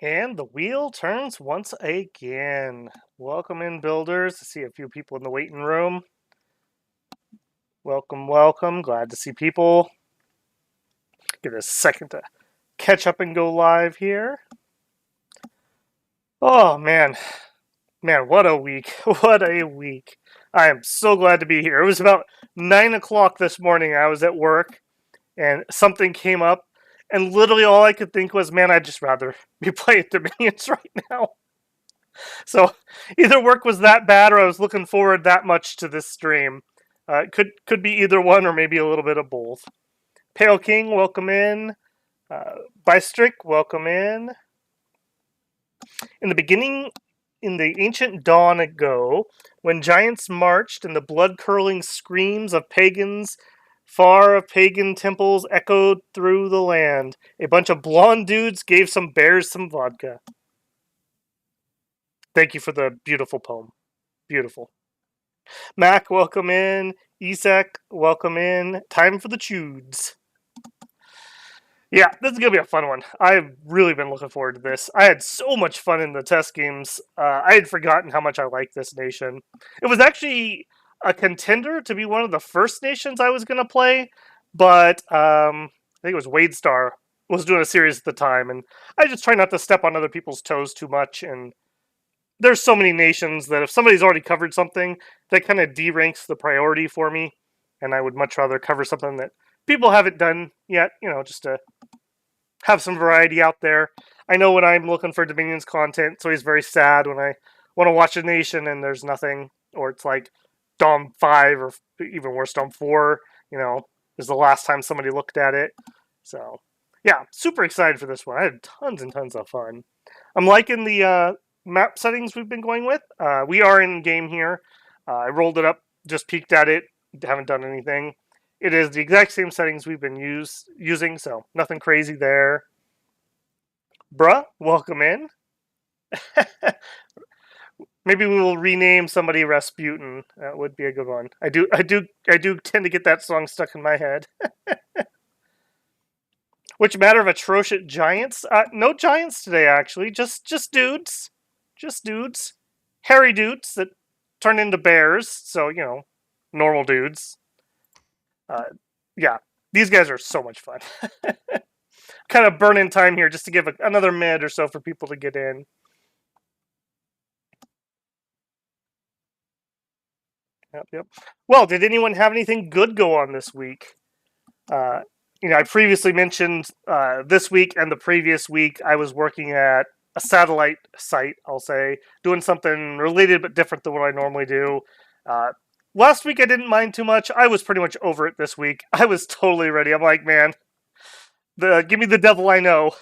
And the wheel turns once again. Welcome in, builders. I see a few people in the waiting room. Welcome, welcome. Glad to see people. Give it a second to catch up and go live here. Oh, man. Man, what a week. What a week. I am so glad to be here. It was about 9 o'clock this morning. I was at work, and something came up, and literally all I could think was, man, I'd just rather be playing Dominions right now. So either work was that bad or I was looking forward that much to this stream. Could be either one or maybe a little bit of both. Pale King, welcome in. Bystrick, welcome in. In the beginning, in the ancient dawn ago, when giants marched and the blood-curdling screams of pagans far of pagan temples echoed through the land, a bunch of blonde dudes gave some bears some vodka. Thank you for the beautiful poem. Beautiful. Mac, welcome in. Isak, welcome in. Time for the chudes. Yeah, this is going to be a fun one. I've really been looking forward to this. I had so much fun in the test games. I had forgotten how much I liked this nation. It was actually a contender to be one of the first nations I was going to play, but I think it was Wade Star was doing a series at the time, and I just try not to step on other people's toes too much, and there's so many nations that if somebody's already covered something, that kind of de-ranks the priority for me, and I would much rather cover something that people haven't done yet, just to have some variety out there. I know when I'm looking for Dominions content, it's always very sad when I want to watch a nation and there's nothing, or it's like Dom 5 or even worse, Dom 4, is the last time somebody looked at it. So, yeah, super excited for this one. I had tons and tons of fun. I'm liking the map settings we've been going with. We are in game here. I rolled it up, just peeked at it, haven't done anything. It is the exact same settings we've been using, so nothing crazy there. Bruh, welcome in. Maybe we will rename somebody Rasputin. That would be a good one. I do tend to get that song stuck in my head. Which matter of atrocious giants? No giants today, actually. Just dudes. Just dudes. Hairy dudes that turn into bears. So, normal dudes. Yeah, these guys are so much fun. Kind of burning time here just to give another minute or so for people to get in. Yep. Well, did anyone have anything good go on this week? I previously mentioned this week and the previous week I was working at a satellite site, I'll say, doing something related but different than what I normally do. Last week I didn't mind too much. I was pretty much over it this week. I was totally ready. I'm like, man, give me the devil I know.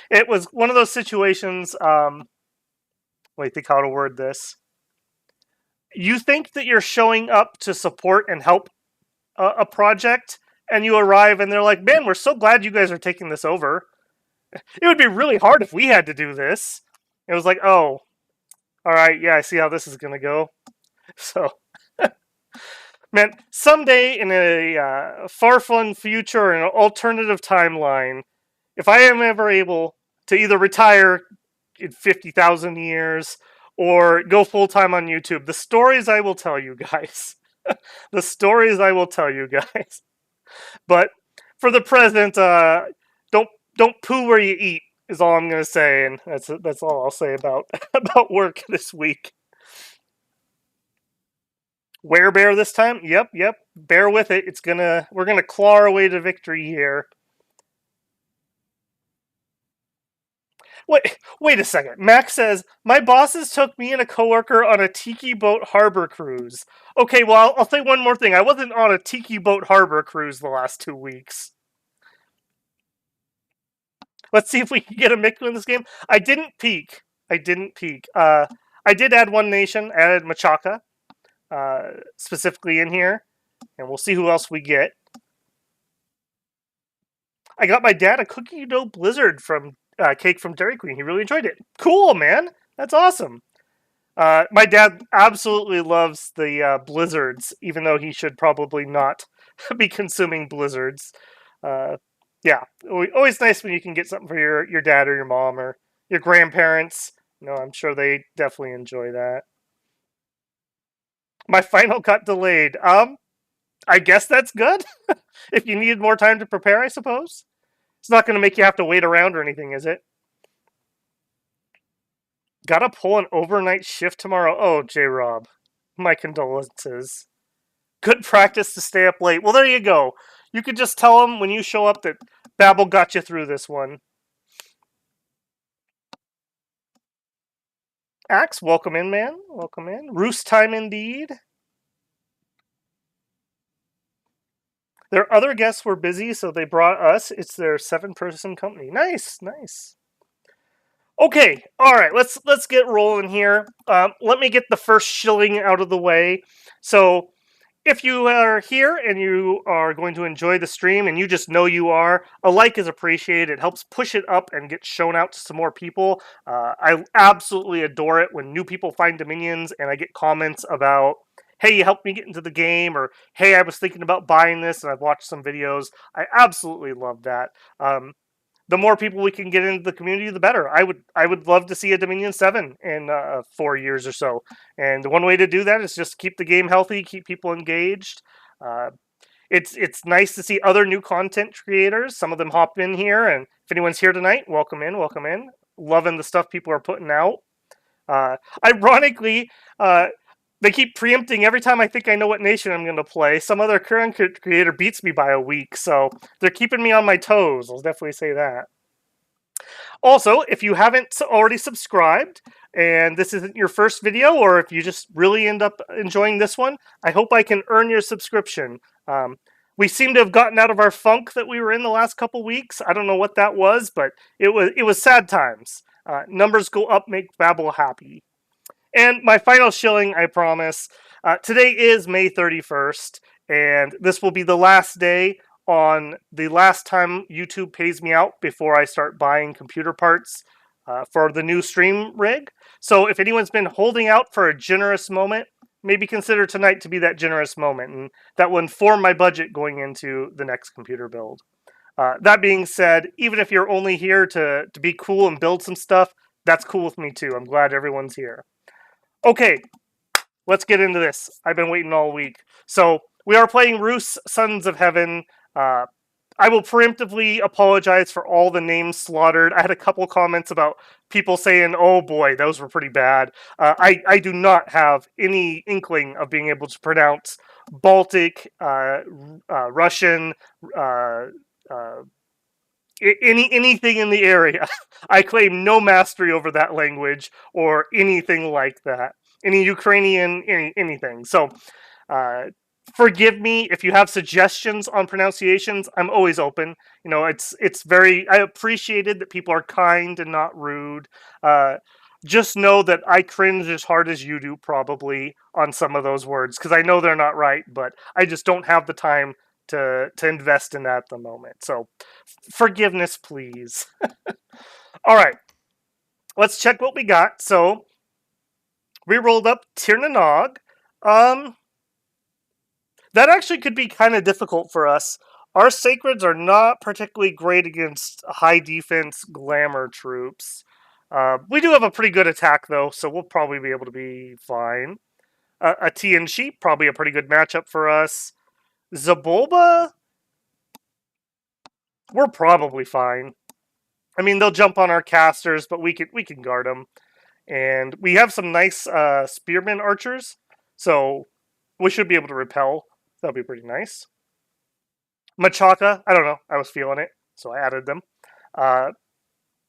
It was one of those situations. Wait, think how to word this. You think that you're showing up to support and help a project, and you arrive and they're like, man, we're so glad you guys are taking this over. It would be really hard if we had to do this. It was like, oh, all right, yeah, I see how this is going to go. So, man, someday in a far-flung future or an alternative timeline, if I am ever able to either retire in 50,000 years or go full-time on YouTube, the stories I will tell you guys. The stories I will tell you guys. But for the present, don't poo where you eat is all I'm going to say, and that's all I'll say about work this week. Werebear this time? Yep. Bear with it. We're gonna claw our way to victory here. Wait a second. Max says, my bosses took me and a coworker on a tiki boat harbor cruise. Okay, well, I'll say one more thing. I wasn't on a tiki boat harbor cruise the last 2 weeks. Let's see if we can get a Miku in this game. I didn't peek. I did add one nation. I added Machaca. Specifically in here, and we'll see who else we get. I got my dad a cookie dough blizzard from cake from Dairy Queen. He really enjoyed it. Cool, man. That's awesome. My dad absolutely loves the blizzards, even though he should probably not be consuming blizzards. Yeah, always nice when you can get something for your dad or your mom or your grandparents. I'm sure they definitely enjoy that. My final got delayed. I guess that's good. If you needed more time to prepare, I suppose. It's not going to make you have to wait around or anything, is it? Gotta pull an overnight shift tomorrow. Oh, J Rob. My condolences. Good practice to stay up late. Well, there you go. You could just tell them when you show up that Babel got you through this one. Axe, welcome in, man. Welcome in. Roost time indeed. Their other guests were busy, so they brought us. It's their 7-person company. Nice, nice. Okay, all right. Let's get rolling here. Let me get the first shilling out of the way. So, if you are here and you are going to enjoy the stream, and you just know you are, a like is appreciated. It helps push it up and get shown out to some more people. I absolutely adore it when new people find Dominions, and I get comments about, "Hey, you helped me get into the game," or "Hey, I was thinking about buying this, and I've watched some videos." I absolutely love that. The more people we can get into the community, the better. I would love to see a Dominion 7 in 4 years or so. And one way to do that is just keep the game healthy, keep people engaged. Uh, it's nice to see other new content creators. Some of them hop in here, and if anyone's here tonight, welcome in, welcome in. Loving the stuff people are putting out. Ironically, they keep preempting every time I think I know what nation I'm going to play. Some other current creator beats me by a week, so they're keeping me on my toes. I'll definitely say that. Also, if you haven't already subscribed and this isn't your first video, or if you just really end up enjoying this one, I hope I can earn your subscription. We seem to have gotten out of our funk that we were in the last couple weeks. I don't know what that was, but it was sad times. Numbers go up, make Babel happy. And my final shilling, I promise. Today is May 31st, and this will be the last day on the last time YouTube pays me out before I start buying computer parts for the new stream rig. So if anyone's been holding out for a generous moment, maybe consider tonight to be that generous moment, and that will inform my budget going into the next computer build. That being said, even if you're only here to be cool and build some stuff, that's cool with me too. I'm glad everyone's here. Okay, let's get into this. I've been waiting all week. So we are playing Rus, Sons of Heaven. Uh, I will preemptively apologize for all the names slaughtered. I had a couple comments about people saying, "Oh boy, those were pretty bad." I do not have any inkling of being able to pronounce Baltic, Russian, uh, uh, anything in the area. I claim no mastery over that language or anything like that. Any Ukrainian, anything. So, uh, forgive me if you have suggestions on pronunciations. I'm always open. It's very. I appreciated that people are kind and not rude. Uh, just know that I cringe as hard as you do, probably, on some of those words because I know they're not right, but I just don't have the time to invest in that at the moment. So, forgiveness, please. All right, let's check what we got. So we rolled up Tirnanog. Um, that actually could be kind of difficult for us. Our sacreds are not particularly great against high defense glamour troops. We do have a pretty good attack though, so we'll probably be able to be fine. A T and Sheep, probably a pretty good matchup for us. Zabulba, we're probably fine. I mean, they'll jump on our casters, but we can guard them. And we have some nice spearmen archers, so we should be able to repel. That'll be pretty nice. Machaka, I don't know. I was feeling it, so I added them. Uh,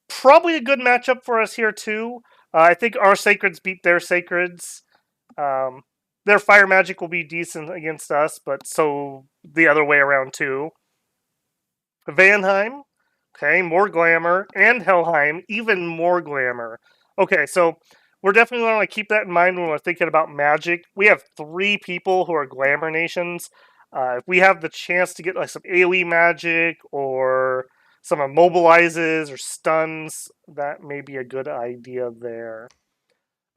Probably a good matchup for us here, too. I think our sacreds beat their sacreds. Um, their fire magic will be decent against us, but so the other way around, too. Vanheim, okay, more glamour, and Helheim, even more glamour. Okay, so we're definitely going to keep that in mind when we're thinking about magic. We have 3 people who are glamour nations. If we have the chance to get like some AoE magic or some immobilizes or stuns, that may be a good idea there.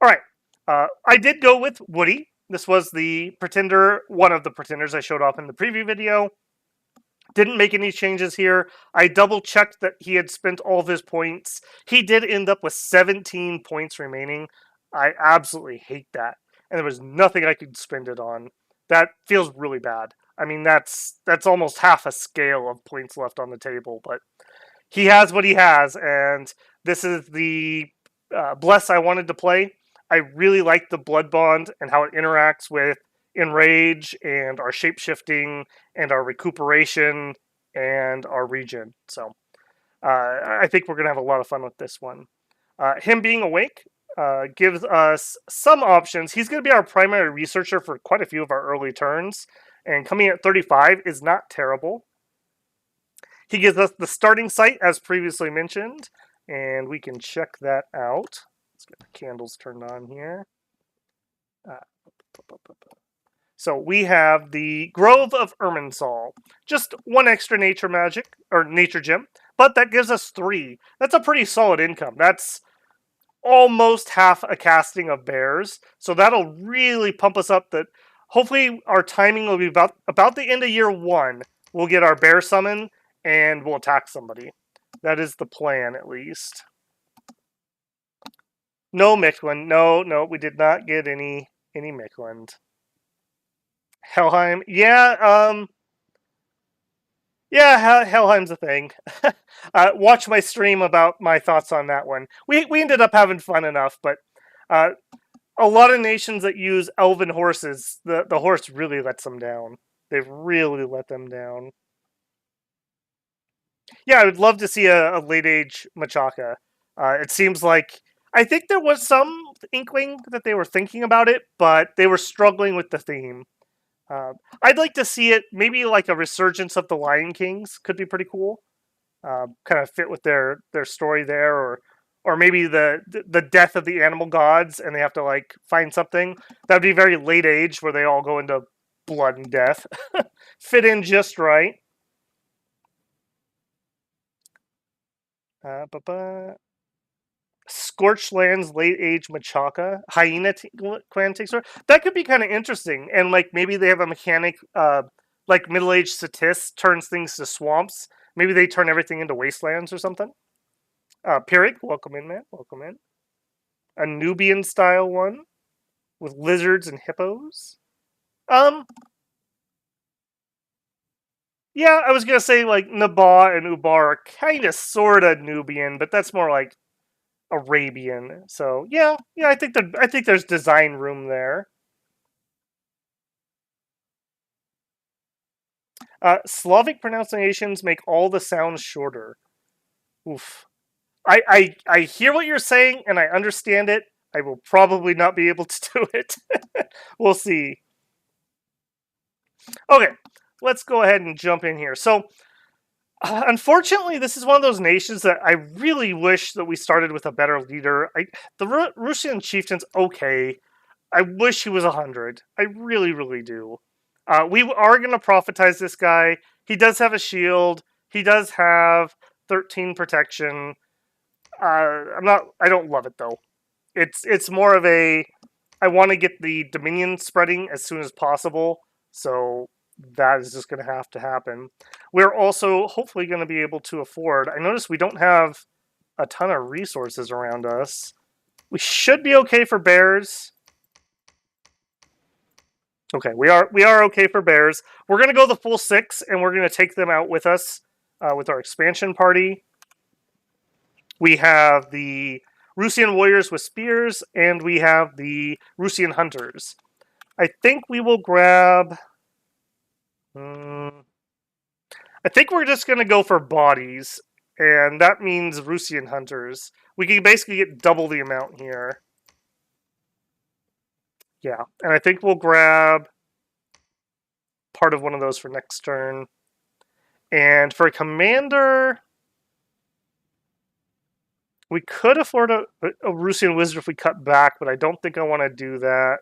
All right, I did go with Woody. This was the pretender, one of the pretenders I showed off in the preview video. Didn't make any changes here. I double checked that he had spent all of his points. He did end up with 17 points remaining. I absolutely hate that. And there was nothing I could spend it on. That feels really bad. I mean, that's almost half a scale of points left on the table, but he has what he has, and this is the Bless I wanted to play. I really like the Blood Bond and how it interacts with Enrage and our shapeshifting and our recuperation and our regen. So I think we're going to have a lot of fun with this one. Him being awake gives us some options. He's going to be our primary researcher for quite a few of our early turns, and coming at 35 is not terrible. He gives us the starting site, as previously mentioned, and we can check that out. Let's get the candles turned on here. So we have the Grove of Irminsul. Just one extra nature magic, or nature gem, but that gives us 3. That's a pretty solid income. That's almost half a casting of bears, so that'll really pump us up. That hopefully our timing will be about the end of year 1. We'll get our bear summon, and we'll attack somebody. That is the plan, at least. No Mictland. No, we did not get any Mictland. Helheim. Yeah, Helheim's a thing. Watch my stream about my thoughts on that one. We ended up having fun enough, but a lot of nations that use elven horses, the horse really lets them down. They've really let them down. Yeah, I would love to see a late age Machaca. It seems like I think there was some inkling that they were thinking about it, but they were struggling with the theme. I'd like to see it maybe like a resurgence of the Lion Kings could be pretty cool. Kind of fit with their story there, or maybe the death of the animal gods and they have to like find something. That'd be very late age where they all go into blood and death. Fit in just right. Scorched Lands, late age Machaca, Hyena clan takes over. That could be kind of interesting, and like maybe they have a mechanic, like middle aged Satis turns things to swamps. Maybe they turn everything into wastelands or something. Pyrrhic, welcome in, man. Welcome in. A Nubian style one with lizards and hippos. Yeah, I was gonna say like Nabaa and Ubar are kind of sorta Nubian, but that's more like Arabian. So yeah, I think there's design room there. Slavic pronunciations make all the sounds shorter. Oof. I hear what you're saying and I understand it. I will probably not be able to do it. We'll see. Okay, let's go ahead and jump in here. So, unfortunately, this is one of those nations that I really wish that we started with a better leader. The Russian chieftain's okay. I wish he was 100. I really, really do. We are going to prophetize this guy. He does have a shield. He does have 13 protection. I don't love it though. It's more of a I want to get the Dominion spreading as soon as possible. So that is just going to happen. We're also hopefully going to be able to afford. I notice we don't have a ton of resources around us. We should be okay for bears. Okay, we are okay for bears. We're going to go the full 6, and we're going to take them out with us with our expansion party. We have the Rusian warriors with spears, and we have the Rusian hunters. I think we will grab... I think we're just going to go for bodies, and that means Rusian hunters. We can basically get double the amount here. Yeah, and I think we'll grab part of one of those for next turn. And for a commander, we could afford a Rusian wizard if we cut back, but I don't think I want to do that.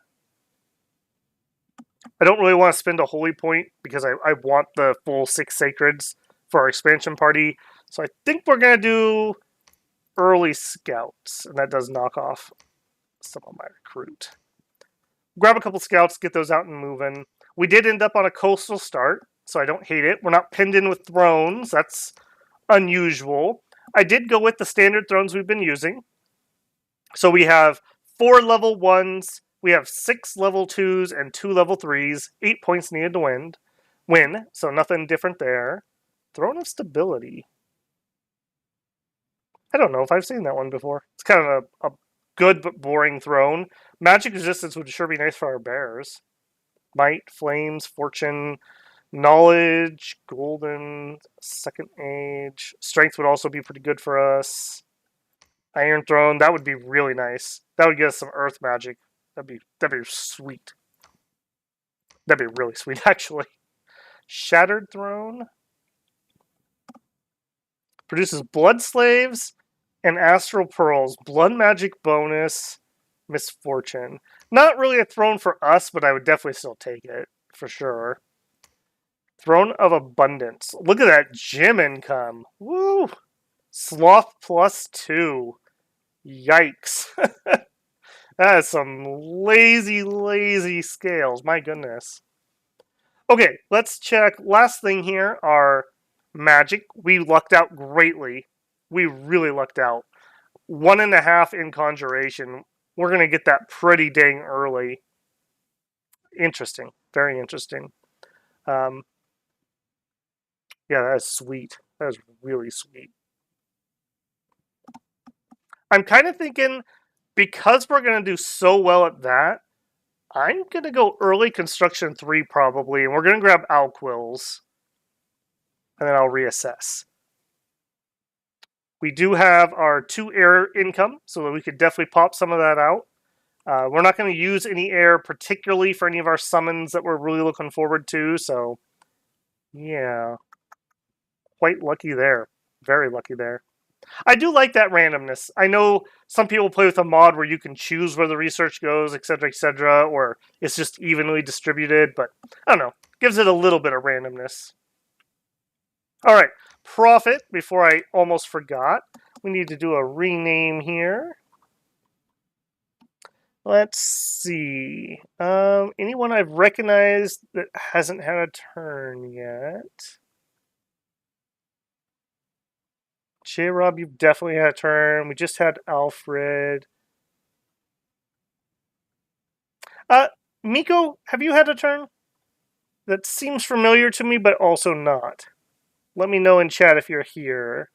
I don't really want to spend a holy point because I want the full 6 sacreds for our expansion party. So I think we're going to do early scouts, and that does knock off some of my recruit. Grab a couple scouts, get those out and moving. We did end up on a coastal start, so I don't hate it. We're not pinned in with thrones. That's unusual. I did go with the standard thrones we've been using. So we have 4 level 1s, we have 6 level 2s, and 2 level 3s. 8 points needed to win, so nothing different there. Throne of Stability. I don't know if I've seen that one before. It's kind of a good but boring throne. Magic resistance would sure be nice for our bears. Might, Flames, Fortune, Knowledge, Golden, Second Age. Strength would also be pretty good for us. Iron Throne, that would be really nice. That would get us some Earth magic. That'd be sweet. That'd be really sweet, actually. Shattered Throne produces Blood Slaves and Astral Pearls. Blood magic bonus, Misfortune. Not really a throne for us, but I would definitely still take it for sure. Throne of Abundance. Look at that gym income. Woo! Sloth +2. Yikes. That is some lazy scales. My goodness. Okay, let's check. Last thing here are magic. We lucked out greatly. We really lucked out. 1.5 in conjuration. We're going to get that pretty dang early. Interesting. Very interesting. Yeah, that is sweet. That is really sweet. I'm kind of thinking, because we're going to do so well at that, I'm going to go early construction 3 probably, and we're going to grab Alquills, and then I'll reassess. We do have our 2 air income, so that we could definitely pop some of that out. We're not going to use any air particularly for any of our summons that we're really looking forward to, so yeah. Quite lucky there. Very lucky there. I do like that randomness. I know some people play with a mod where you can choose where the research goes, etc., or it's just evenly distributed, but I don't know. Gives it a little bit of randomness. All right, profit, before I almost forgot, we need to do a rename here. Let's see. Anyone I've recognized that hasn't had a turn yet? J-Rob, you've definitely had a turn. We just had Alfred. Miko, have you had a turn? That seems familiar to me, but also not. Let me know in chat if you're here.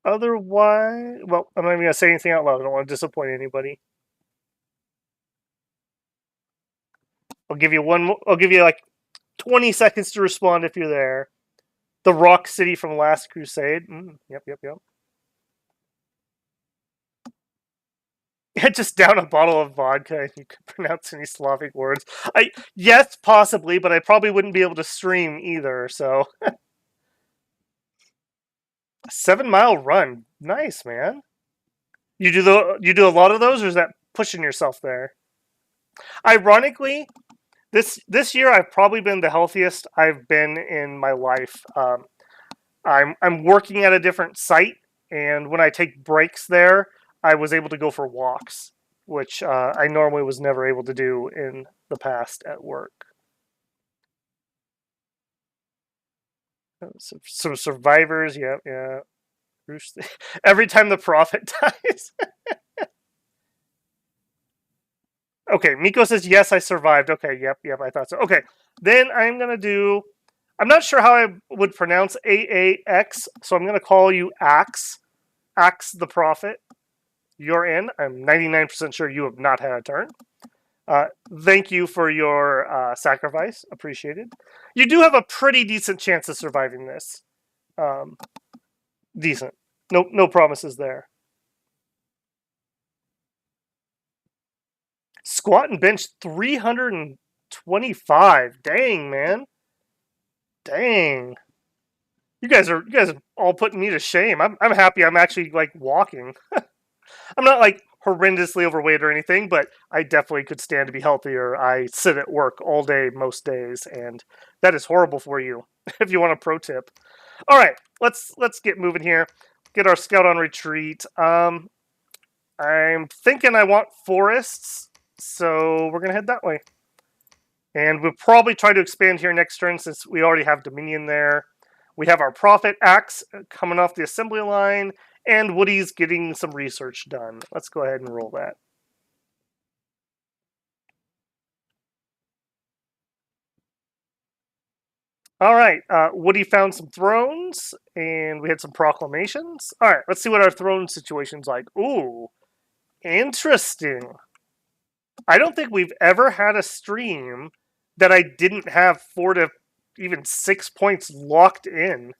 Otherwise, well, I'm not even gonna say anything out loud. I don't want to disappoint anybody. I'll give you like 20 seconds to respond if you're there. The Rock City from Last Crusade. Yep. Just down a bottle of vodka and you could pronounce any Slavic words. Yes, possibly, but I probably wouldn't be able to stream either, so. 7-mile run. Nice, man. You do a lot of those, or is that pushing yourself there? Ironically, this year I've probably been the healthiest I've been in my life. I'm working at a different site, and when I take breaks there, I was able to go for walks, which I normally was never able to do in the past at work. Some survivors, yeah. Every time the prophet dies. Okay, Miko says, yes, I survived. Okay, yep, I thought so. Okay, then I'm going to do... I'm not sure how I would pronounce AAX, so I'm going to call you Axe. Axe the Prophet. You're in. I'm 99% sure you have not had a turn. Thank you for your sacrifice. Appreciated. You do have a pretty decent chance of surviving this. Decent. No promises there. Squat and bench 325. Dang, man. Dang. You guys are all putting me to shame. I'm happy I'm actually like walking. I'm not like horrendously overweight or anything, but I definitely could stand to be healthier. I sit at work all day most days, and that is horrible for you. If you want a pro tip. All right, let's get moving here. Get our scout on retreat. I'm thinking I want forests, so we're gonna head that way. And we'll probably try to expand here next turn since we already have Dominion there. We have our Prophet Axe coming off the assembly line, and Woody's getting some research done. Let's go ahead and roll that. All right, Woody found some thrones, and we had some proclamations. All right, let's see what our throne situation's like. Ooh, interesting. I don't think we've ever had a stream that I didn't have 4 to even 6 points locked in.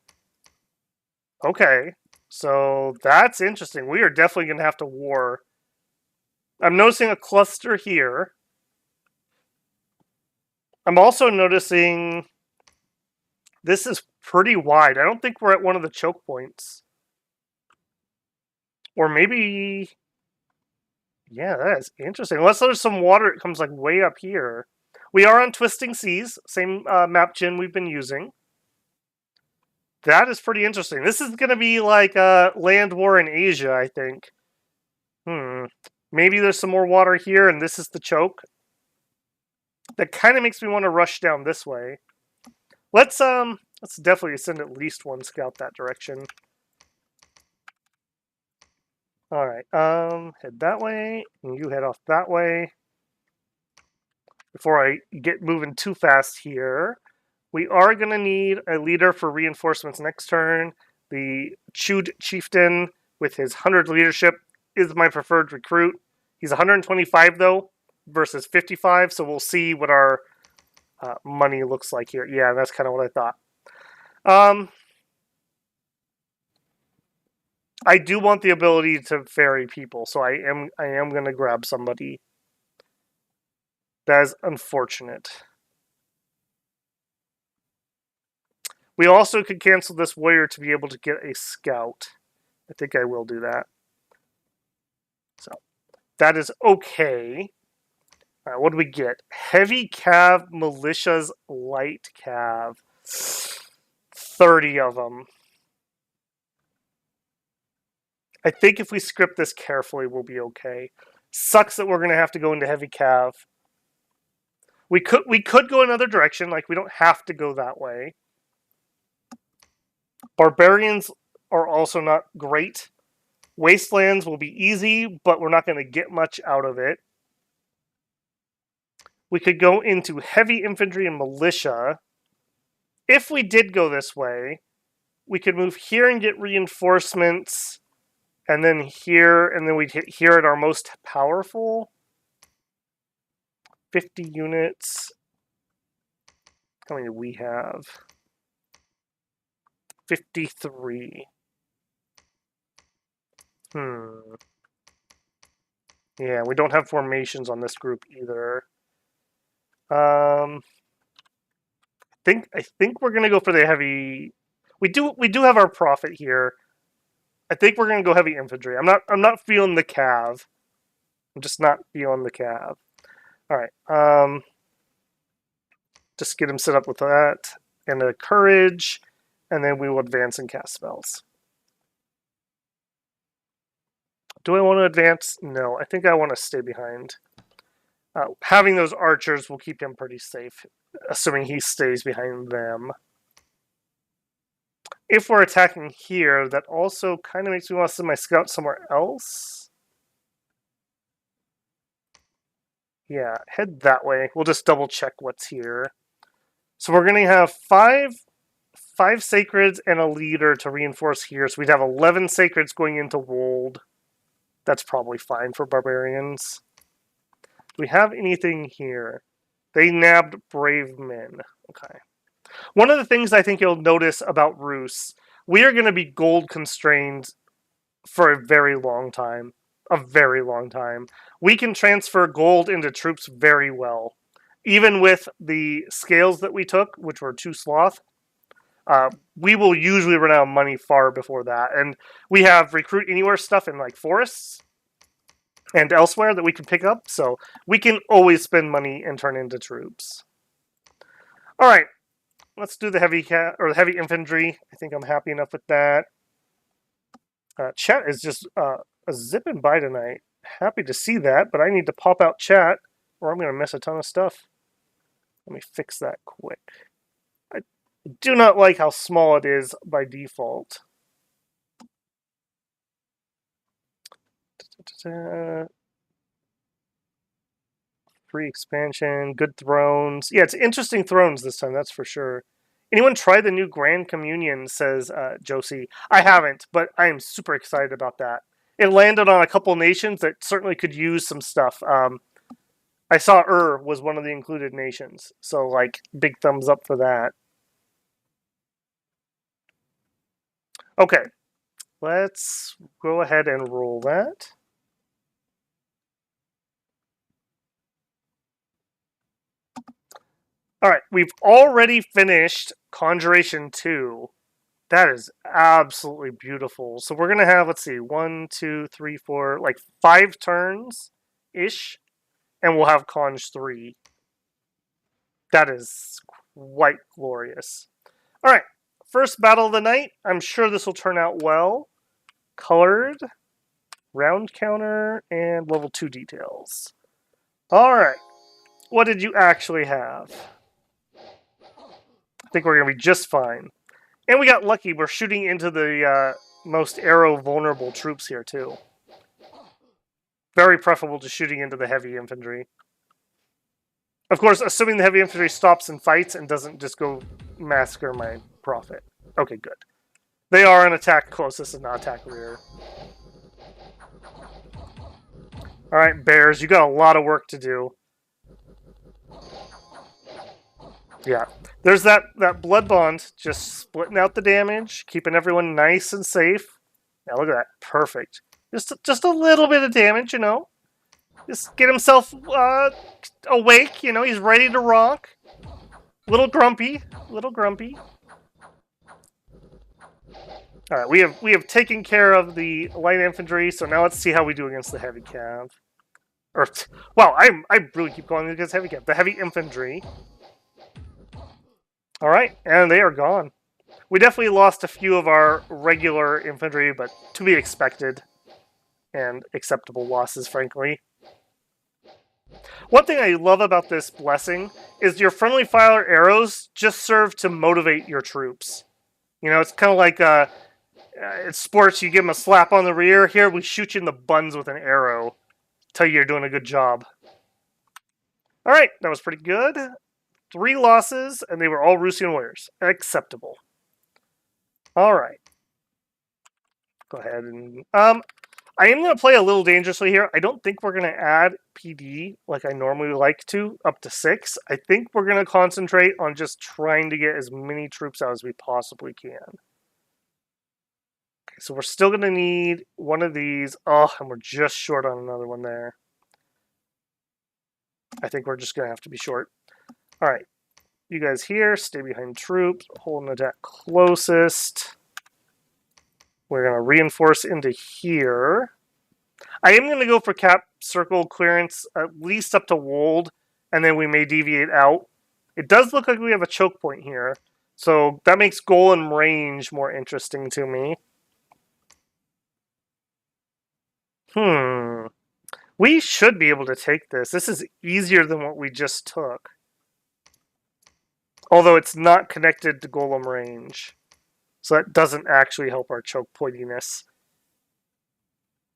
Okay, so that's interesting. We are definitely going to have to war. I'm noticing a cluster here. I'm also noticing this is pretty wide. I don't think we're at one of the choke points. Or maybe... Yeah, that is interesting. Unless there's some water, it comes like way up here. We are on Twisting Seas, same map gen we've been using. That is pretty interesting. This is going to be like a land war in Asia, I think. Maybe there's some more water here, and this is the choke. That kind of makes me want to rush down this way. Let's definitely send at least one scout that direction. All right, head that way, and you head off that way. Before I get moving too fast here, we are going to need a leader for reinforcements next turn. The Chewed Chieftain with his 100 leadership is my preferred recruit. He's 125 though versus 55, so we'll see what our money looks like here. Yeah, that's kind of what I thought. I do want the ability to ferry people, so I am going to grab somebody. That is unfortunate. We also could cancel this warrior to be able to get a scout. I think I will do that. So that is okay. All right, what do we get? Heavy cav, militias, light cav. 30 of them. I think if we script this carefully, we'll be okay. Sucks that we're going to have to go into heavy cav. We could go another direction. Like, we don't have to go that way. Barbarians are also not great. Wastelands will be easy, but we're not going to get much out of it. We could go into heavy infantry and militia. If we did go this way, we could move here and get reinforcements, and then here, and then we'd hit here at our most powerful. 50 units. How many do we have? 53. Yeah, we don't have formations on this group either. I think we're gonna go for the heavy. We do have our prophet here. I think we're gonna go heavy infantry. I'm not feeling the cav. I'm just not feeling the cav. All right. Just get him set up with that and a courage, and then we will advance and cast spells. Do I want to advance? No, I think I want to stay behind. Having those archers will keep him pretty safe, assuming he stays behind them. If we're attacking here, that also kind of makes me want to send my scout somewhere else. Yeah, head that way. We'll just double check what's here. So we're going to have five sacreds and a leader to reinforce here. So we'd have 11 sacreds going into Wold. That's probably fine for barbarians. Do we have anything here? They nabbed brave men. Okay. One of the things I think you'll notice about Rus, we are going to be gold constrained for a very long time. A very long time. We can transfer gold into troops very well. Even with the scales that we took, which were 2 sloth, we will usually run out of money far before that. And we have recruit anywhere stuff in like forests and elsewhere that we can pick up. So we can always spend money and turn into troops. All right. Let's do the heavy infantry. I think I'm happy enough with that. Chat is just a zipping by tonight. Happy to see that, but I need to pop out chat or I'm going to miss a ton of stuff. Let me fix that quick. I do not like how small it is by default. Free expansion, good thrones. Yeah, it's interesting thrones this time, that's for sure. Anyone try the new Grand Communion, says Josie. I haven't, but I am super excited about that. It landed on a couple nations that certainly could use some stuff. I saw was one of the included nations, so like big thumbs up for that. Okay, let's go ahead and roll that. All right, we've already finished Conjuration 2. That is absolutely beautiful. So we're going to have, let's see, 1, 2, 3, 4, like 5 turns-ish, and we'll have Conj 3. That is quite glorious. All right, first battle of the night. I'm sure this will turn out well. Colored, round counter, and level 2 details. All right, what did you actually have? I think we're going to be just fine. And we got lucky. We're shooting into the most arrow-vulnerable troops here, too. Very preferable to shooting into the heavy infantry. Of course, assuming the heavy infantry stops and fights and doesn't just go massacre my prophet. Okay, good. They are an attack closest and not attack rear. Alright, bears, you got a lot of work to do. Yeah. There's that blood bond, just splitting out the damage, keeping everyone nice and safe. Yeah, look at that. Perfect. Just a little bit of damage, you know. Just get himself awake, you know. He's ready to rock. Little grumpy. All right, we have taken care of the light infantry, so now let's see how we do against the heavy cav. Or, wow, I really keep going against heavy cav. The heavy infantry. All right, and they are gone. We definitely lost a few of our regular infantry, but to be expected and acceptable losses, frankly. One thing I love about this blessing is your friendly fire arrows just serve to motivate your troops. You know, it's kind of like in sports, you give them a slap on the rear. Here, we shoot you in the buns with an arrow. Tell you you're doing a good job. All right, that was pretty good. 3 losses, and they were all Rusian warriors. Acceptable. All right. Go ahead and... I am going to play a little dangerously here. I don't think we're going to add PD like I normally like to, up to 6. I think we're going to concentrate on just trying to get as many troops out as we possibly can. Okay, so we're still going to need one of these. Oh, and we're just short on another one there. I think we're just going to have to be short. All right. You guys here, stay behind troops, hold an attack closest. We're going to reinforce into here. I am going to go for cap circle clearance, at least up to Wold, and then we may deviate out. It does look like we have a choke point here, so that makes goal and range more interesting to me. We should be able to take this. This is easier than what we just took. Although it's not connected to golem range. So that doesn't actually help our choke pointiness.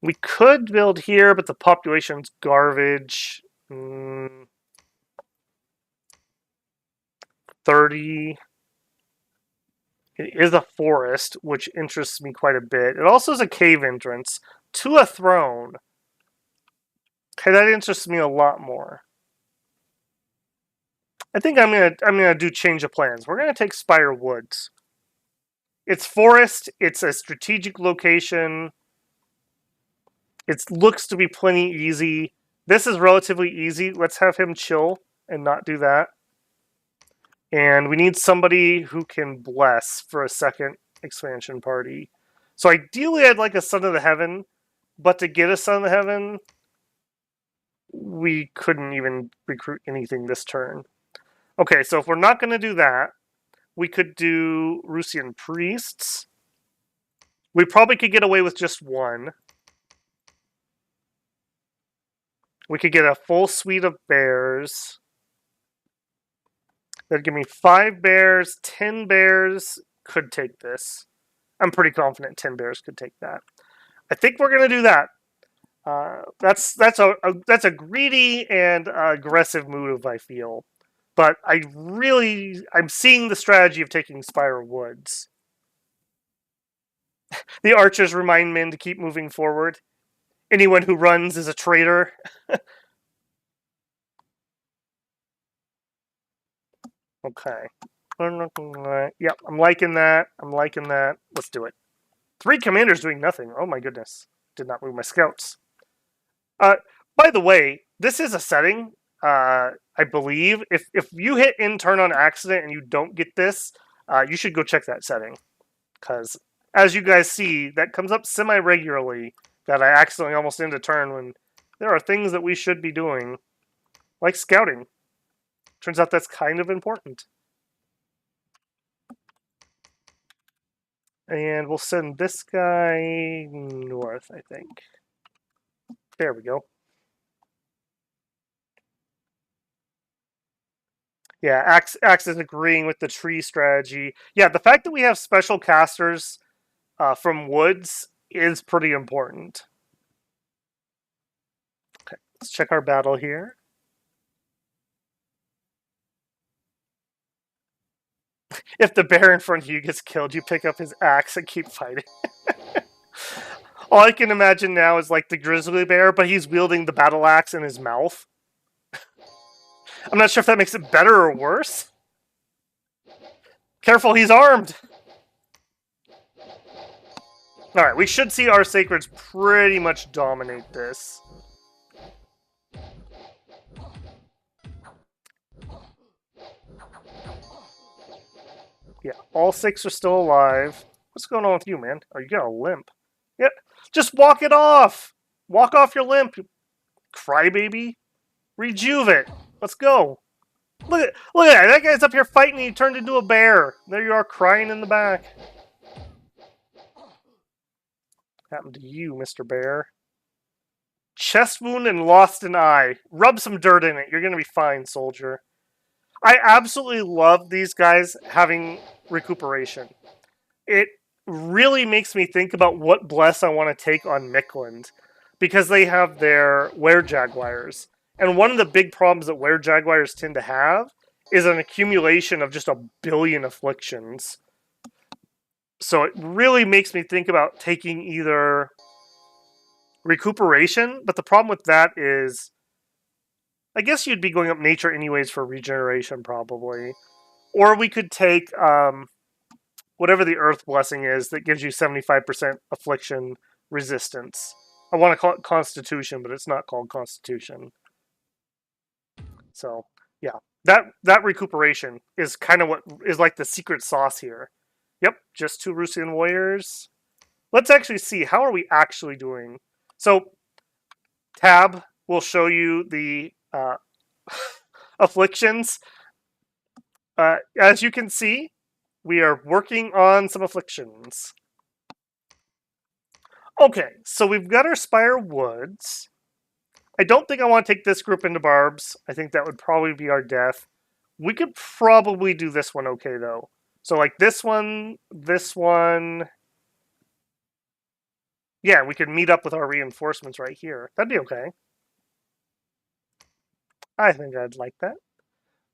We could build here, but the population's garbage. 30. It is a forest, which interests me quite a bit. It also is a cave entrance to a throne. Okay, that interests me a lot more. I think I'm gonna do change of plans. We're gonna take Spire Woods. It's forest. It's a strategic location. It looks to be plenty easy. This is relatively easy. Let's have him chill and not do that. And we need somebody who can bless for a second expansion party. So ideally, I'd like a Son of the Heaven. But to get a Son of the Heaven, we couldn't even recruit anything this turn. Okay, so if we're not going to do that, we could do Rusian Priests. We probably could get away with just one. We could get a full suite of bears. That'd give me 5 bears. 10 bears could take this. I'm pretty confident 10 bears could take that. I think we're gonna do that. That's a greedy and aggressive move, I feel. But I'm seeing the strategy of taking Spire Woods. The archers remind men to keep moving forward. Anyone who runs is a traitor. Okay. Yep, I'm liking that. I'm liking that. Let's do it. 3 commanders doing nothing. Oh my goodness. Did not move my scouts. By the way, this is a setting, I believe. If you hit in turn on accident and you don't get this, you should go check that setting. Because, as you guys see, that comes up semi-regularly, that I accidentally almost end a turn when there are things that we should be doing, like scouting. Turns out that's kind of important. And we'll send this guy north, I think. There we go. Yeah, Axe is agreeing with the tree strategy. Yeah, the fact that we have special casters from woods is pretty important. Okay, let's check our battle here. If the bear in front of you gets killed, you pick up his axe and keep fighting. All I can imagine now is like the grizzly bear, but he's wielding the battle axe in his mouth. I'm not sure if that makes it better or worse. Careful, he's armed! Alright, we should see our sacreds pretty much dominate this. Yeah, all 6 are still alive. What's going on with you, man? Oh, you got a limp. Yeah, just walk it off! Walk off your limp, you crybaby. Rejuve it. Let's go. Look at that. That guy's up here fighting and he turned into a bear. There you are crying in the back. What happened to you, Mr. Bear? Chest wound and lost an eye. Rub some dirt in it. You're going to be fine, soldier. I absolutely love these guys having recuperation. It really makes me think about what bless I want to take on Mikland, because they have their were-jaguars. And one of the big problems that were-jaguars tend to have is an accumulation of just a billion afflictions. So it really makes me think about taking either recuperation, but the problem with that is I guess you'd be going up nature anyways for regeneration, probably. Or we could take whatever the Earth Blessing is that gives you 75% affliction resistance. I want to call it Constitution, but it's not called Constitution. So, yeah. That recuperation is kind of what is like the secret sauce here. Yep, just 2 Rusian warriors. Let's actually see, how are we actually doing? So, tab will show you the afflictions. As you can see, we are working on some afflictions. Okay, so we've got our Spire Woods. I don't think I want to take this group into Barbs. I think that would probably be our death. We could probably do this one okay, though. So, like, this one... Yeah, we could meet up with our reinforcements right here. That'd be okay. I think I'd like that.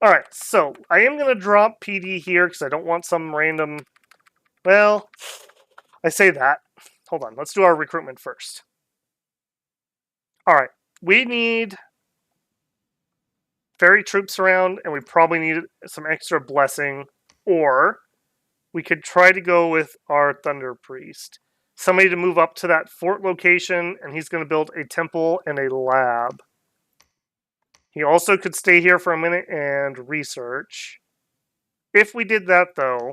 Alright, so I am going to drop PD here because I don't want some random... Well, I say that. Hold on, let's do our recruitment first. Alright, we need fairy troops around, and we probably need some extra blessing, or we could try to go with our Thunder Priest. Somebody to move up to that fort location, and he's going to build a temple and a lab. He also could stay here for a minute and research. If we did that, though,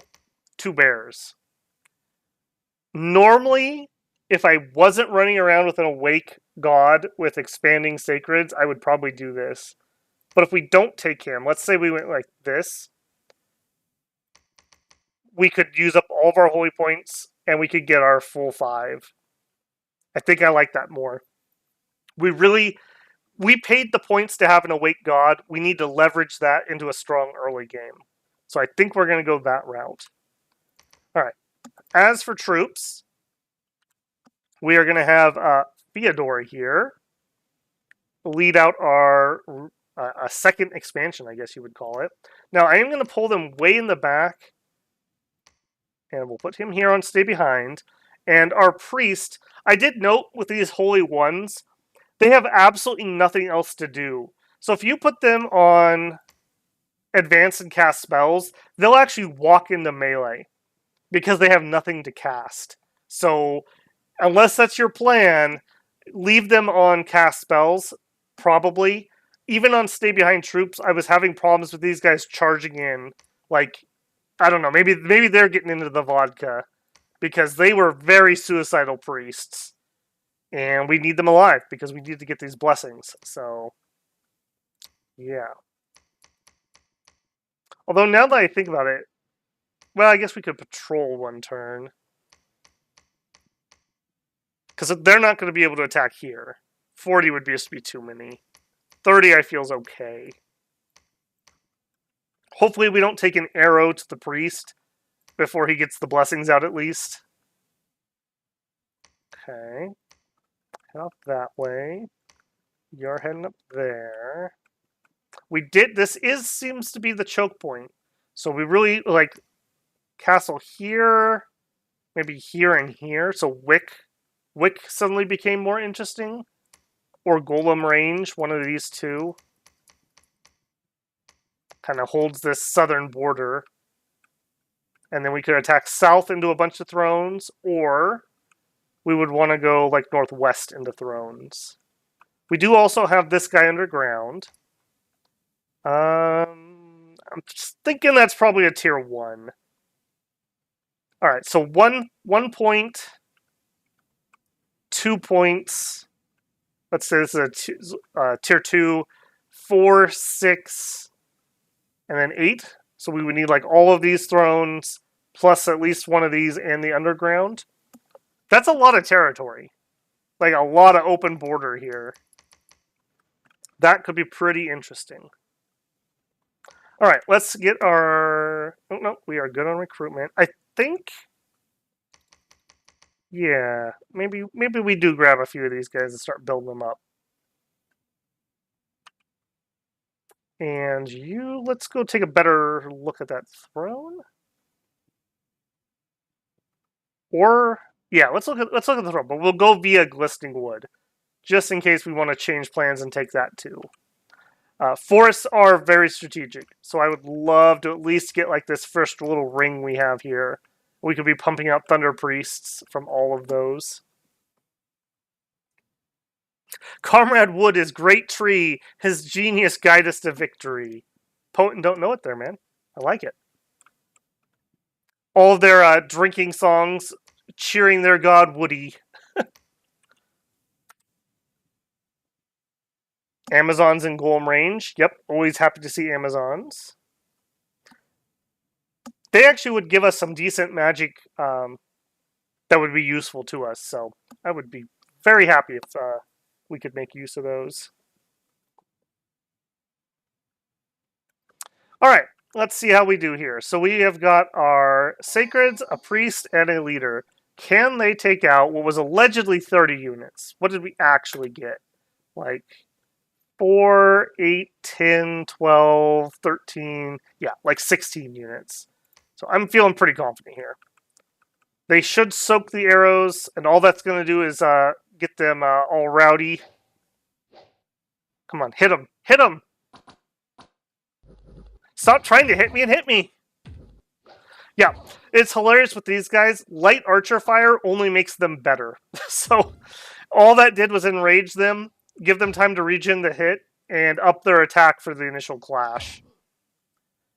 2 bears. Normally, if I wasn't running around with an awake god with expanding sacreds, I would probably do this. But if we don't take him, let's say we went like this, we could use up all of our holy points, and we could get our full 5. I think I like that more. we paid the points to have an awake god. We need to leverage that into a strong early game. So I think we're going to go that route. All right. As for troops, we are going to have Theodore here lead out our a second expansion, I guess you would call it. Now, I am going to pull them way in the back, and we'll put him here on stay behind. And our priest, I did note with these holy ones, they have absolutely nothing else to do. So if you put them on advance and cast spells, they'll actually walk into melee because they have nothing to cast. So unless that's your plan, leave them on cast spells, probably. Even on stay behind troops, I was having problems with these guys charging in. Like, I don't know, maybe they're getting into the vodka because they were very suicidal priests. And we need them alive because we need to get these blessings. So, yeah. Although now that I think about it, well, I guess we could patrol one turn. Because they're not going to be able to attack here. 40 would just be too many. 30 I feel is okay. Hopefully we don't take an arrow to the priest before he gets the blessings out at least. Okay. Head up that way. You're heading up there. This seems to be the choke point. So we really, like, castle here, maybe here and here. So Wick suddenly became more interesting. Or Golem range, one of these two. Kind of holds this southern border. And then we could attack south into a bunch of thrones, or we would want to go like northwest into thrones. We do also have this guy underground. I'm just thinking that's probably a tier 1. Alright, so one point, 2 points. Let's say this is a tier 2, 4, 6, and then 8. So we would need like all of these thrones, plus at least one of these and the underground. That's a lot of territory. Like a lot of open border here. That could be pretty interesting. Alright, let's get our... Oh, no, we are good on recruitment. I think... Yeah, maybe we do grab a few of these guys and start building them up. And you, let's go take a better look at that throne. Or, yeah, let's look at the throne, but we'll go via Glistening Wood, just in case we want to change plans and take that too. Forests are very strategic, so I would love to at least get like this first little ring we have here. We could be pumping out Thunder Priests from all of those. Comrade Wood is great tree. His genius guide us to victory. Potent don't know it there, man. I like it. All of their drinking songs, cheering their god Woody. Amazons in Golem range. Yep, always happy to see Amazons. They actually would give us some decent magic that would be useful to us, so I would be very happy if we could make use of those. Alright, let's see how we do here. So we have got our Sacreds, a Priest, and a Leader. Can they take out what was allegedly 30 units? What did we actually get? Like 4, 8, 10, 12, 13, yeah, like 16 units. So I'm feeling pretty confident here. They should soak the arrows, and all that's going to do is get them all rowdy. Come on, hit them. Hit them! Stop trying to hit me and hit me! Yeah, it's hilarious with these guys. Light archer fire only makes them better. So all that did was enrage them, give them time to regen the hit, and up their attack for the initial clash.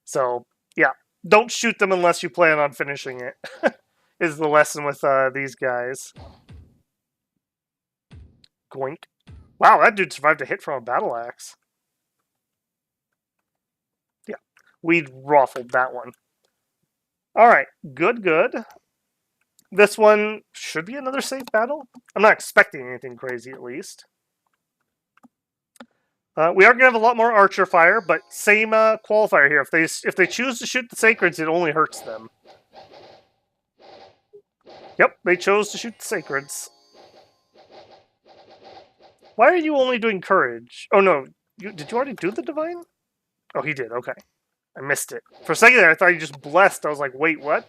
So, yeah, don't shoot them unless you plan on finishing it, is the lesson with these guys. Goink. Wow, that dude survived a hit from a battle axe. Yeah, we ruffled that one. Alright, good. This one should be another safe battle. I'm not expecting anything crazy, at least. We are gonna have a lot more archer fire, but same qualifier here. If they choose to shoot the sacreds, it only hurts them. Yep, they chose to shoot the sacreds. Why are you only doing courage? Oh no, did you already do the divine? Oh, he did. Okay, I missed it for a second there. I thought you just blessed. I was like, wait, what?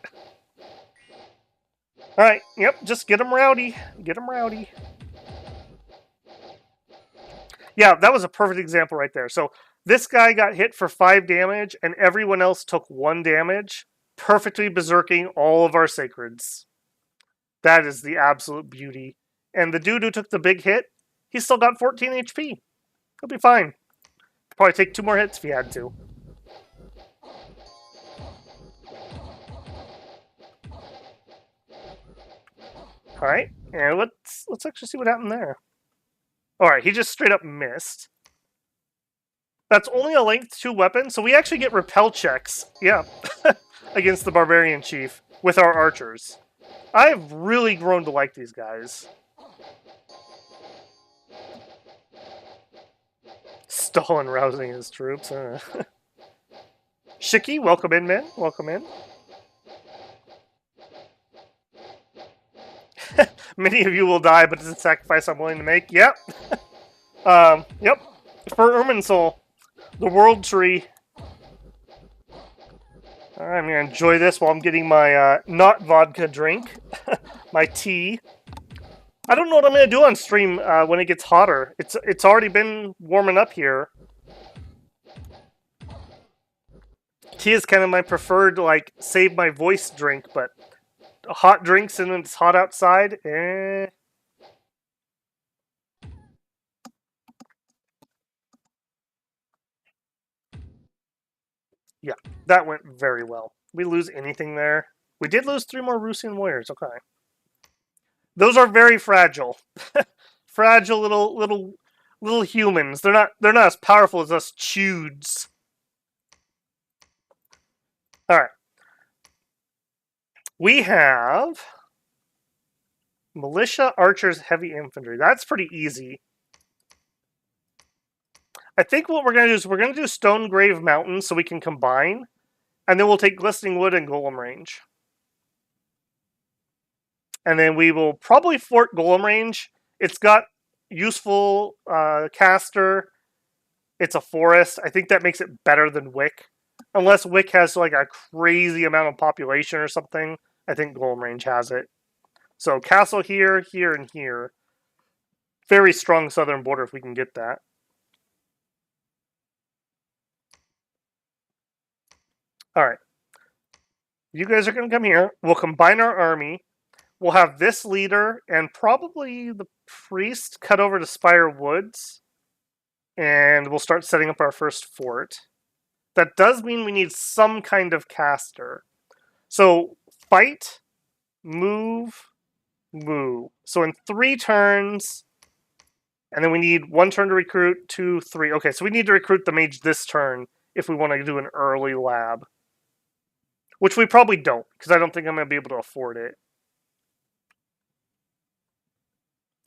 All right, yep, just get him rowdy. Get him rowdy. Yeah, that was a perfect example right there. So this guy got hit for 5 damage, and everyone else took 1 damage, perfectly berserking all of our sacreds. That is the absolute beauty. And the dude who took the big hit, he still got 14 HP. He'll be fine. Probably take 2 more hits if he had to. All right, and let's actually see what happened there. All right, he just straight up missed. That's only a length 2 weapon, so we actually get repel checks. Yeah, against the barbarian chief with our archers. I've really grown to like these guys. Stalin rousing his troops. Shiki, welcome in, man. Welcome in. Many of you will die, but it's a sacrifice I'm willing to make. Yep. Yep. For Irminsul, the world tree. Alright, I'm going to enjoy this while I'm getting my not vodka drink. My tea. I don't know what I'm going to do on stream when it gets hotter. It's already been warming up here. Tea is kind of my preferred, like, save my voice drink, but hot drinks and it's hot outside, eh. Yeah, that went very well. We lose anything there? We did lose 3 more Rusian warriors, okay. Those are very fragile. Fragile little humans. They're not as powerful as us chewds. Alright. We have militia, archers, heavy infantry. That's pretty easy. I think what we're going to do is we're going to do Stone Grave Mountain so we can combine. And then we'll take Glistening Wood and Golem Range. And then we will probably fort Golem Range. It's got useful caster. It's a forest. I think that makes it better than Wick. Unless Wick has like a crazy amount of population or something. I think Golem Range has it. So castle here, here, and here. Very strong southern border if we can get that. Alright. You guys are going to come here. We'll combine our army. We'll have this leader and probably the priest cut over to Spire Woods. And we'll start setting up our first fort. That does mean we need some kind of caster. So, fight, move, move. So in 3 turns, and then we need 1 turn to recruit, 2, 3. Okay, so we need to recruit the mage this turn if we want to do an early lab. Which we probably don't, because I don't think I'm going to be able to afford it.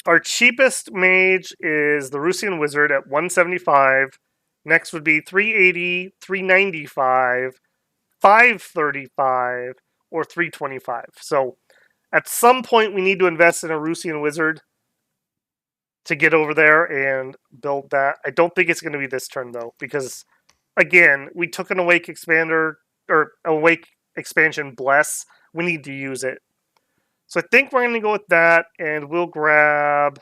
Our cheapest mage is the Rusian Wizard at 175. Next would be 380, 395, 535, or 325. So at some point we need to invest in a Rusian Wizard to get over there and build that. I don't think it's going to be this turn though, because again, we took an Awake Expander, or Awake Expansion Bless. We need to use it. So I think we're going to go with that, and we'll grab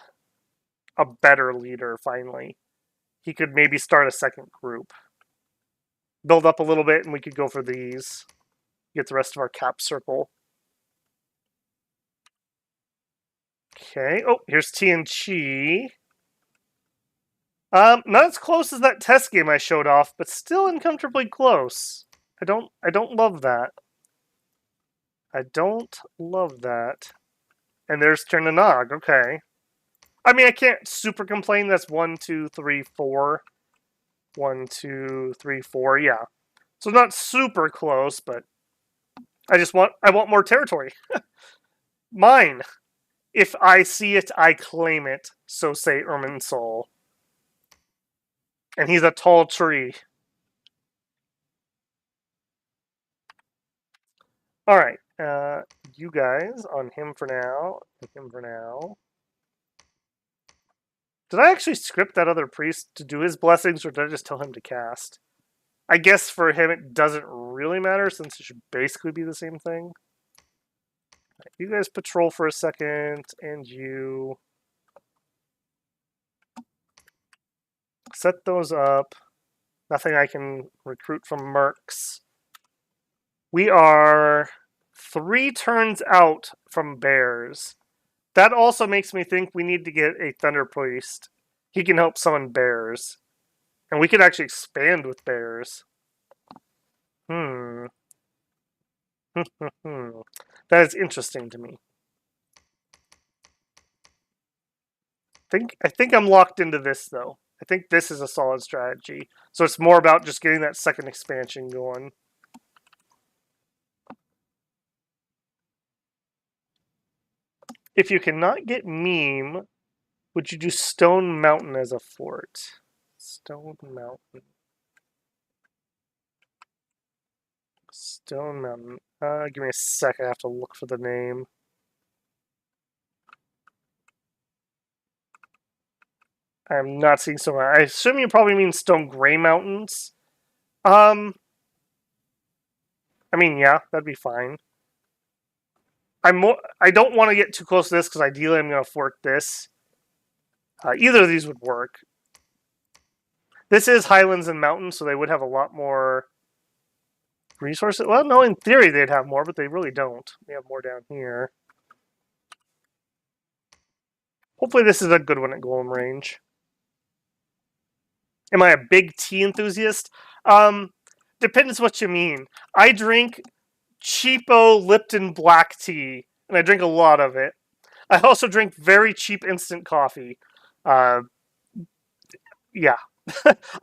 a better leader, finally. He could maybe start a second group. Build up a little bit, and we could go for these. Get the rest of our cap circle. Okay. Oh, here's TNG. Not as close as that test game I showed off, but still uncomfortably close. I don't love that. I don't love that. And there's Ternanog, okay. I mean, I can't super complain. That's 1, 2, 3, 4. 1, 2, 3, 4, yeah. So not super close, but I want more territory. Mine. If I see it, I claim it. So say Irminsul. And he's a tall tree. Alright, you guys on him for now, and him for now. Did I actually script that other priest to do his blessings, or did I just tell him to cast? I guess for him it doesn't really matter, since it should basically be the same thing. You guys patrol for a second, and you set those up. Nothing I can recruit from mercs. We are 3 turns out from bears. That also makes me think we need to get a Thunder Priest. He can help summon bears. And we could actually expand with bears. That is interesting to me. I think I'm locked into this, though. I think this is a solid strategy. So it's more about just getting that second expansion going. If you cannot get Meme, would you do Stone Mountain as a fort? Stone Mountain. Stone Mountain. Give me a sec. I have to look for the name. I'm not seeing so much. I assume you probably mean Stone Gray Mountains. I mean, yeah, that'd be fine. I don't want to get too close to this because ideally I'm going to fork this. Either of these would work. This is Highlands and Mountains, so they would have a lot more resources. Well, no, in theory they'd have more, but they really don't. We have more down here. Hopefully this is a good one at Golem range. Am I a big tea enthusiast? Depends what you mean. I drink cheapo Lipton black tea, and I drink a lot of it. I also drink very cheap instant coffee. Yeah.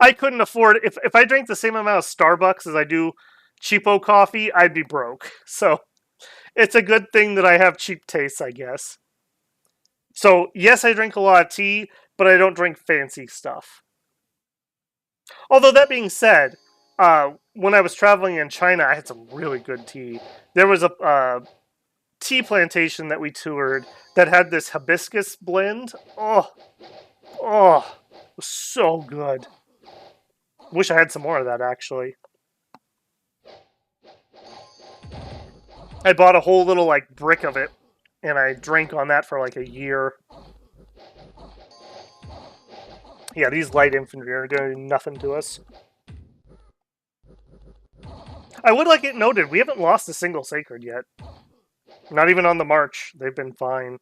I couldn't afford it. If I drank the same amount of Starbucks as I do cheapo coffee, I'd be broke. So it's a good thing that I have cheap tastes, I guess. So yes, I drink a lot of tea, but I don't drink fancy stuff. Although that being said, when I was traveling in China, I had some really good tea. There was a tea plantation that we toured that had this hibiscus blend. Oh, it was so good. Wish I had some more of that, actually. I bought a whole little, like, brick of it, and I drank on that for, like, a year. Yeah, these light infantry are going to do nothing to us. I would like it noted, we haven't lost a single sacred yet. Not even on the march. They've been fine.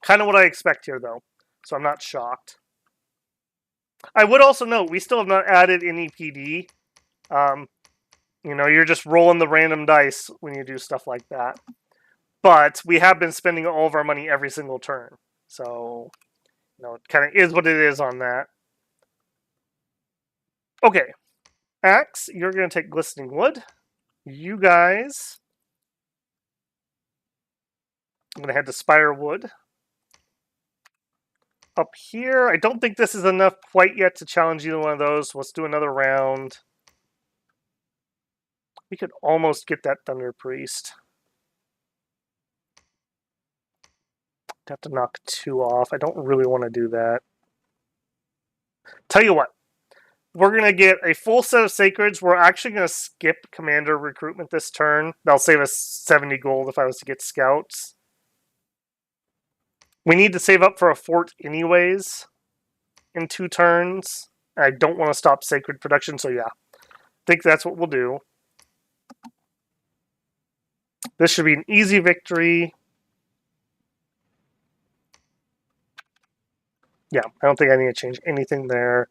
Kind of what I expect here, though, so I'm not shocked. I would also note, we still have not added any PD. You know, you're just rolling the random dice when you do stuff like that. But we have been spending all of our money every single turn. So, you know, it kind of is what it is on that. Okay. Axe, you're going to take Glistening Wood. You guys, I'm going to head to Spirewood. Up here, I don't think this is enough quite yet to challenge either one of those. Let's do another round. We could almost get that Thunder Priest. Have to knock 2 off. I don't really want to do that. Tell you what. We're going to get a full set of Sacreds. We're actually going to skip Commander recruitment this turn. That'll save us 70 gold if I was to get Scouts. We need to save up for a fort anyways in 2 turns. I don't want to stop Sacred production, so yeah. I think that's what we'll do. This should be an easy victory. Yeah, I don't think I need to change anything there.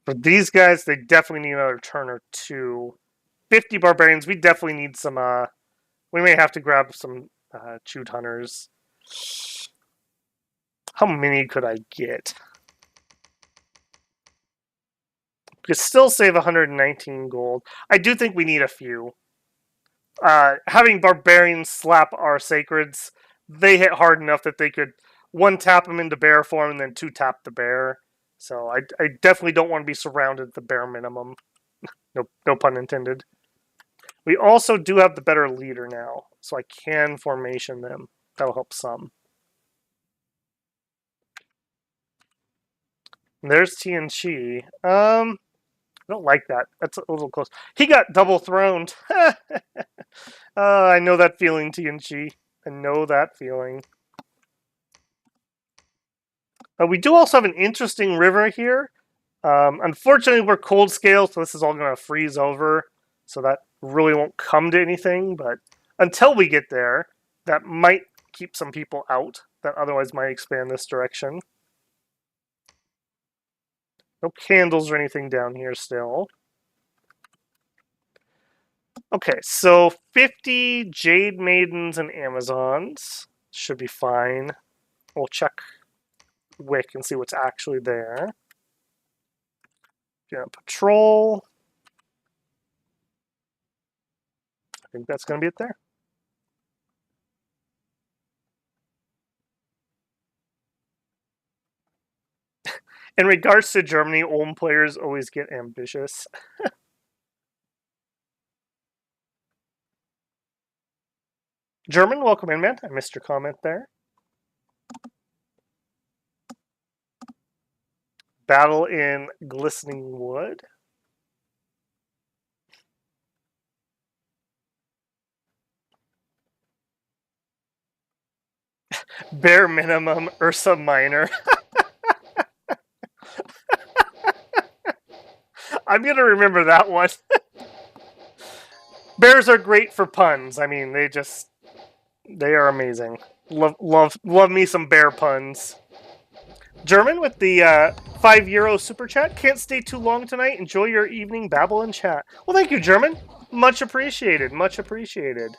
For these guys, they definitely need another turn or 2. 50 barbarians, we definitely need some, we may have to grab some chewed hunters. How many could I get? Could still save 119 gold. I do think we need a few. Having barbarians slap our sacreds, they hit hard enough that they could 1-tap them into bear form and then 2-tap the bear. So I definitely don't want to be surrounded at the bare minimum. No pun intended. We also do have the better leader now, so I can formation them. That'll help some. And there's TNC. I don't like that. That's a little close. He got double throned. I know that feeling, TNC. I know that feeling. We do also have an interesting river here. Unfortunately, we're cold scale, so this is all going to freeze over. So that really won't come to anything. But until we get there, that might keep some people out that otherwise might expand this direction. No candles or anything down here still. Okay, so 50 Jade Maidens and Amazons should be fine. We'll check Wick and see what's actually there. Yeah, patrol. I think that's going to be it there. In regards to Germany, Ulm players always get ambitious. German, welcome in, man. I missed your comment there. Battle in Glistening Wood. Bare minimum, Ursa Minor. I'm going to remember that one. Bears are great for puns. I mean, they are amazing. Love me some bear puns. German with the €5 super chat. Can't stay too long tonight. Enjoy your evening babble and chat. Well, thank you, German. Much appreciated. Much appreciated.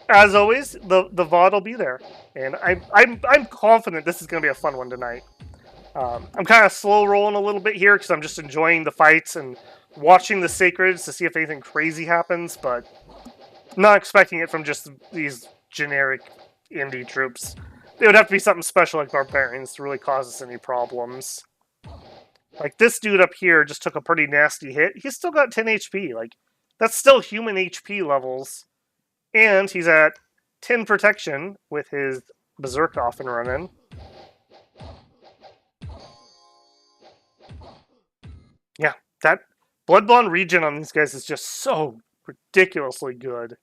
As always, the VOD will be there, and I'm confident this is going to be a fun one tonight. I'm kind of slow rolling a little bit here because I'm just enjoying the fights and watching the sacreds to see if anything crazy happens, but not expecting it from just these generic indie troops. It would have to be something special like barbarians to really cause us any problems. Like this dude up here just took a pretty nasty hit. He's still got 10 HP. Like that's still human HP levels. And he's at 10 protection with his Berserk off and running. Yeah, that Bloodborne regen on these guys is just so ridiculously good.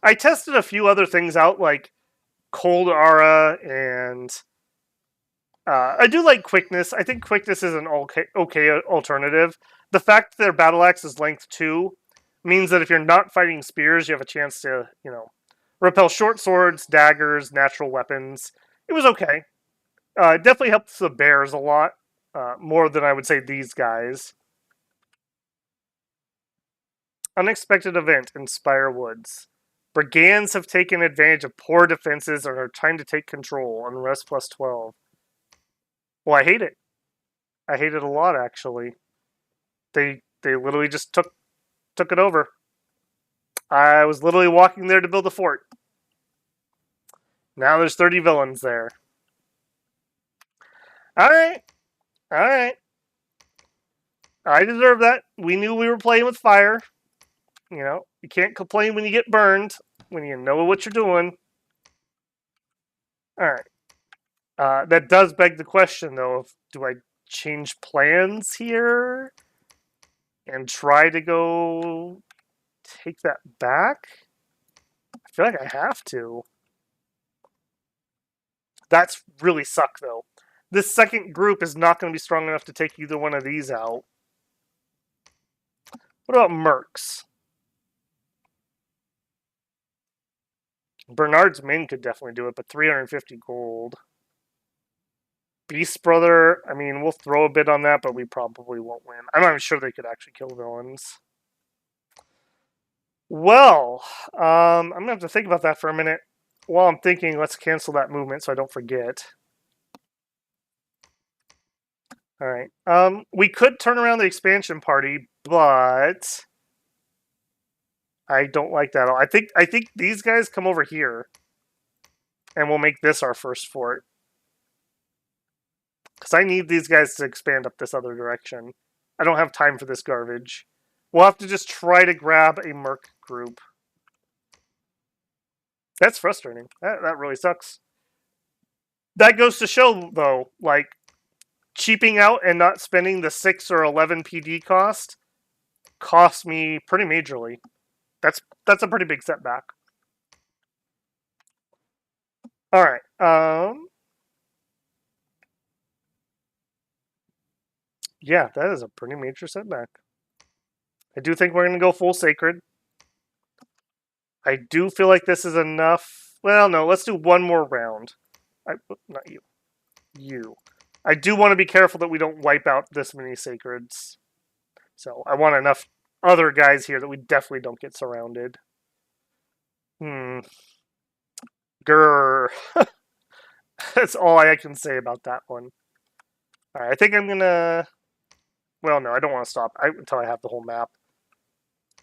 I tested a few other things out, like Cold Aura, and I do like Quickness. I think Quickness is an okay alternative. The fact that their Battle Axe is length 2 means that if you're not fighting spears, you have a chance to, repel short swords, daggers, natural weapons. It was okay. It definitely helps the bears a lot, more than I would say these guys. Unexpected event in Spire Woods. Brigands have taken advantage of poor defenses and are trying to take control. Unrest plus 12. Well, I hate it. I hate it a lot, actually. They literally just took it over. I was literally walking there to build a fort. Now there's 30 villains there. Alright. Alright. I deserve that. We knew we were playing with fire. You can't complain when you get burned, when you know what you're doing. Alright. That does beg the question, though, of do I change plans here and try to go take that back? I feel like I have to. That's really suck, though. This second group is not going to be strong enough to take either one of these out. What about Mercs? Bernard's Min could definitely do it, but 350 gold. Beast Brother, I mean, we'll throw a bit on that, but we probably won't win. I'm not even sure they could actually kill villains. Well, I'm going to have to think about that for a minute. While I'm thinking, let's cancel that movement so I don't forget. Alright. We could turn around the expansion party, but I don't like that at all. I think these guys come over here, and we'll make this our first fort. Because I need these guys to expand up this other direction. I don't have time for this garbage. We'll have to just try to grab a merc group. That's frustrating. That really sucks. That goes to show, though, like, cheaping out and not spending the 6 or 11 PD cost me pretty majorly. That's a pretty big setback. Alright, yeah, that is a pretty major setback. I do think we're going to go full sacred. I do feel like this is enough. Well, no, let's do one more round. Not you. You. I do want to be careful that we don't wipe out this many sacreds. So I want enough other guys here that we definitely don't get surrounded. Grrr. That's all I can say about that one. Alright, I think I'm gonna... Well, no, I don't want to stop until I have the whole map.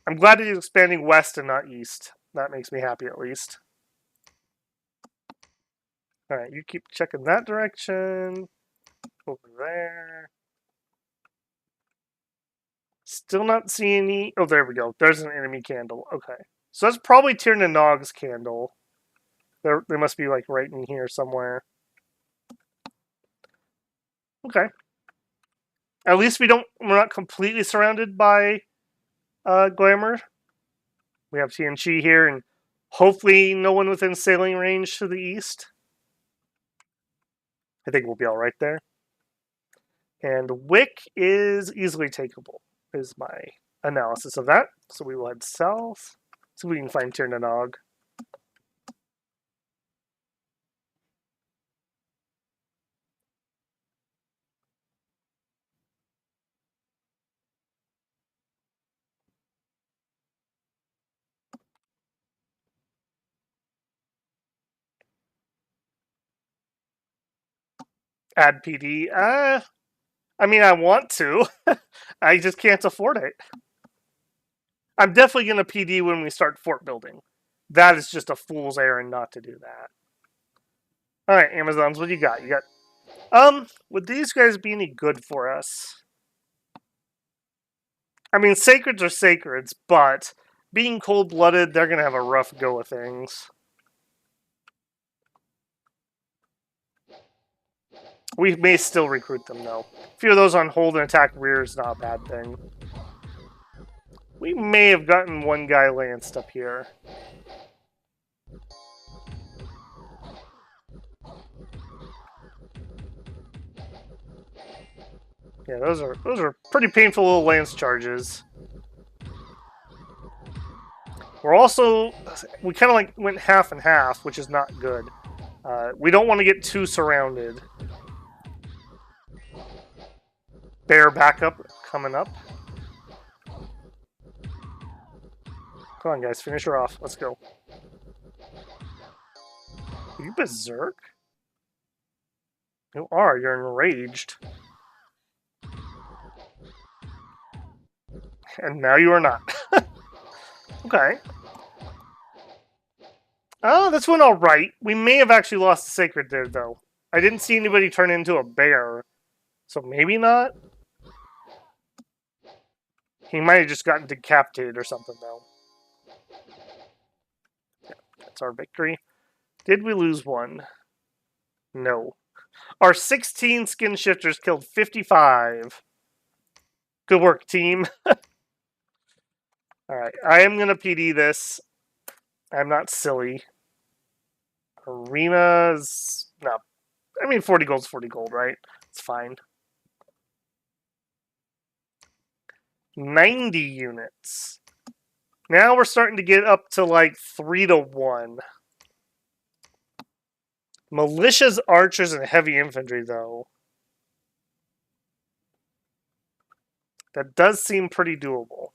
I'm glad that he's expanding west and not east. That makes me happy, at least. Alright, you keep checking that direction. Over there. Still not seeing any... Oh, there we go. There's an enemy candle. Okay. So that's probably Tir na Nog's candle. They must be, like, right in here somewhere. Okay. At least we're not completely surrounded by Glamour. We have Tianchi here, and hopefully no one within sailing range to the east. I think we'll be alright there. And Wick is easily takeable, is my analysis of that. So we will head south. So we can find Tir na Nog. Add PD. I mean, I want to. I just can't afford it. I'm definitely going to PD when we start fort building. That is just a fool's errand not to do that. Alright, Amazons, what do you got? You got... would these guys be any good for us? I mean, sacreds are sacreds, but being cold-blooded, they're going to have a rough go of things. We may still recruit them, though. A few of those on hold and attack rear is not a bad thing. We may have gotten one guy lanced up here. Yeah, those are pretty painful little lance charges. We're also... We kind of like went half and half, which is not good. We don't want to get too surrounded. Bear backup coming up. Come on, guys. Finish her off. Let's go. Are you berserk? You are. You're enraged. And now you are not. Okay. Oh, this went alright. We may have actually lost the sacred there, though. I didn't see anybody turn into a bear. So maybe not? He might have just gotten decapitated or something, though. Yeah, that's our victory. Did we lose one? No. Our 16 skin shifters killed 55. Good work, team. Alright, I am going to PD this. I'm not silly. Arenas... No. I mean, 40 gold's 40 gold, right? It's fine. 90 units. Now we're starting to get up to like 3 to 1. Militias, archers, and heavy infantry, though. That does seem pretty doable.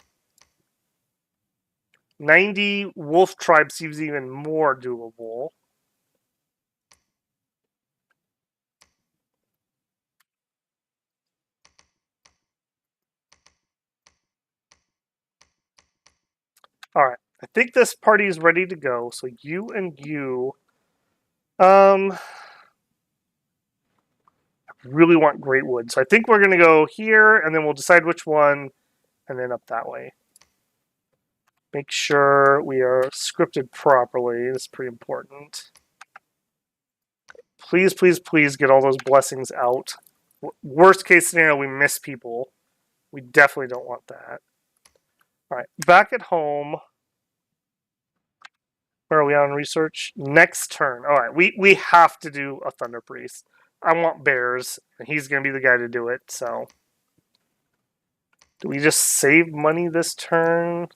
90 wolf tribe seems even more doable. Alright, I think this party is ready to go, so you and you... I really want great wood. So I think we're going to go here, and then we'll decide which one, and then up that way. Make sure we are scripted properly. That's pretty important. Please, please, please get all those blessings out. Worst case scenario, we miss people. We definitely don't want that. All right, back at home. Where are we on research? Next turn. All right, we have to do a Thunder Priest. I want bears, and he's going to be the guy to do it, so. Do we just save money this turn?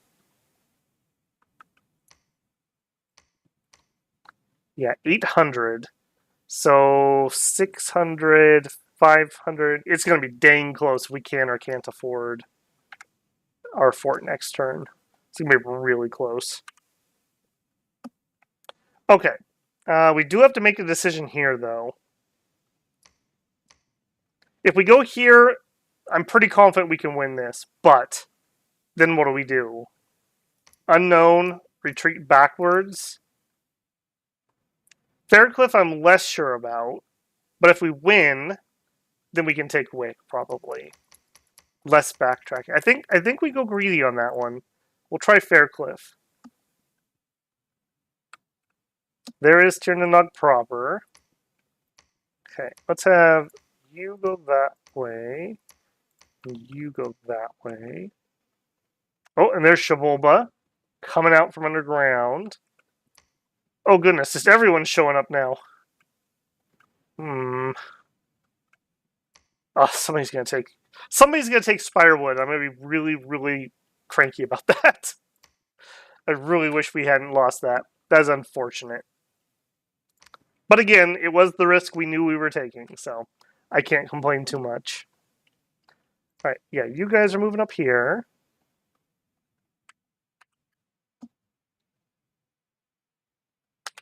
Yeah, 800. So 600, 500. It's going to be dang close if we can or can't afford our fort next turn. It's going to be really close. Okay. We do have to make a decision here, though. If we go here, I'm pretty confident we can win this. But then what do we do? Unknown, retreat backwards. Faircliff I'm less sure about. But if we win, then we can take Wick, probably. Less backtracking. I think we go greedy on that one. We'll try Faircliff. There is Tirnanog proper. Okay, let's have you go that way. And you go that way. Oh, and there's Shavolba coming out from underground. Oh goodness, just everyone's showing up now. Oh, somebody's gonna take Spirewood. I'm gonna be really, really cranky about that. I really wish we hadn't lost that. That's unfortunate. But again, it was the risk we knew we were taking, so I can't complain too much. Alright, yeah, you guys are moving up here.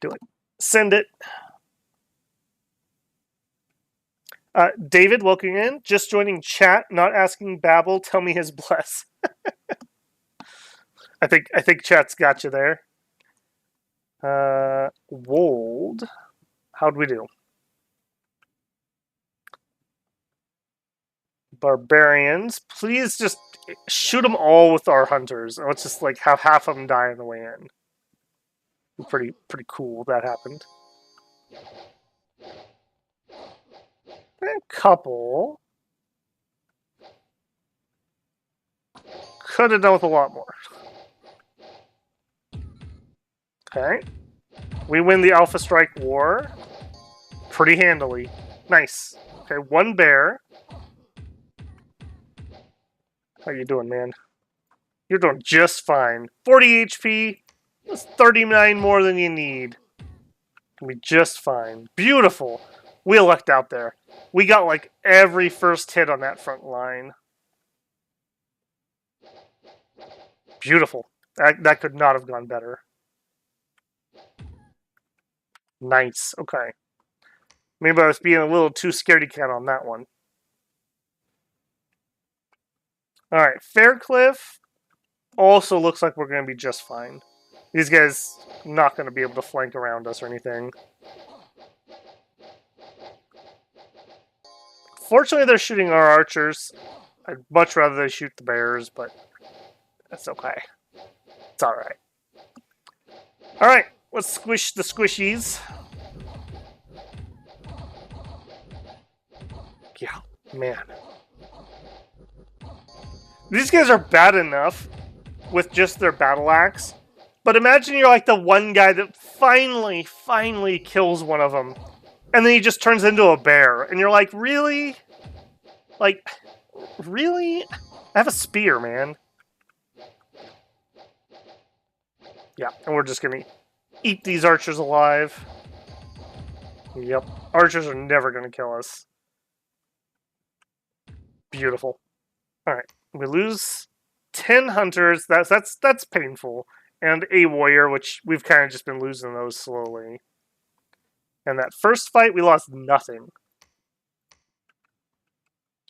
Do it. Send it. David, welcome in. Just joining chat, not asking Babel. Tell me his bless. I think chat's got you there. Wold. How'd we do? Barbarians. Please just shoot them all with our hunters. Let's just like have half of them die on the way in. Pretty cool if that happened. A couple. Could have done with a lot more. Okay. We win the Alpha Strike War. Pretty handily. Nice. Okay, one bear. How you doing, man? You're doing just fine. 40 HP. That's 39 more than you need. Can be just fine. Beautiful. We lucked out there. We got like every first hit on that front line. Beautiful. That could not have gone better. Nice. Okay. Maybe I was being a little too scaredy cat on that one. Alright, Faircliff also looks like we're going to be just fine. These guys not going to be able to flank around us or anything. Fortunately, they're shooting our archers. I'd much rather they shoot the bears, but that's okay. It's alright. Alright, let's squish the squishies. Yeah, man. These guys are bad enough with just their battle axe. But imagine you're like the one guy that finally kills one of them. And then he just turns into a bear. And you're like, really? Like, really? I have a spear, man. Yeah, and we're just going to eat these archers alive. Yep, archers are never going to kill us. Beautiful. Alright, we lose 10 hunters. That's painful. And a warrior, which we've kind of just been losing those slowly. And that first fight, we lost nothing.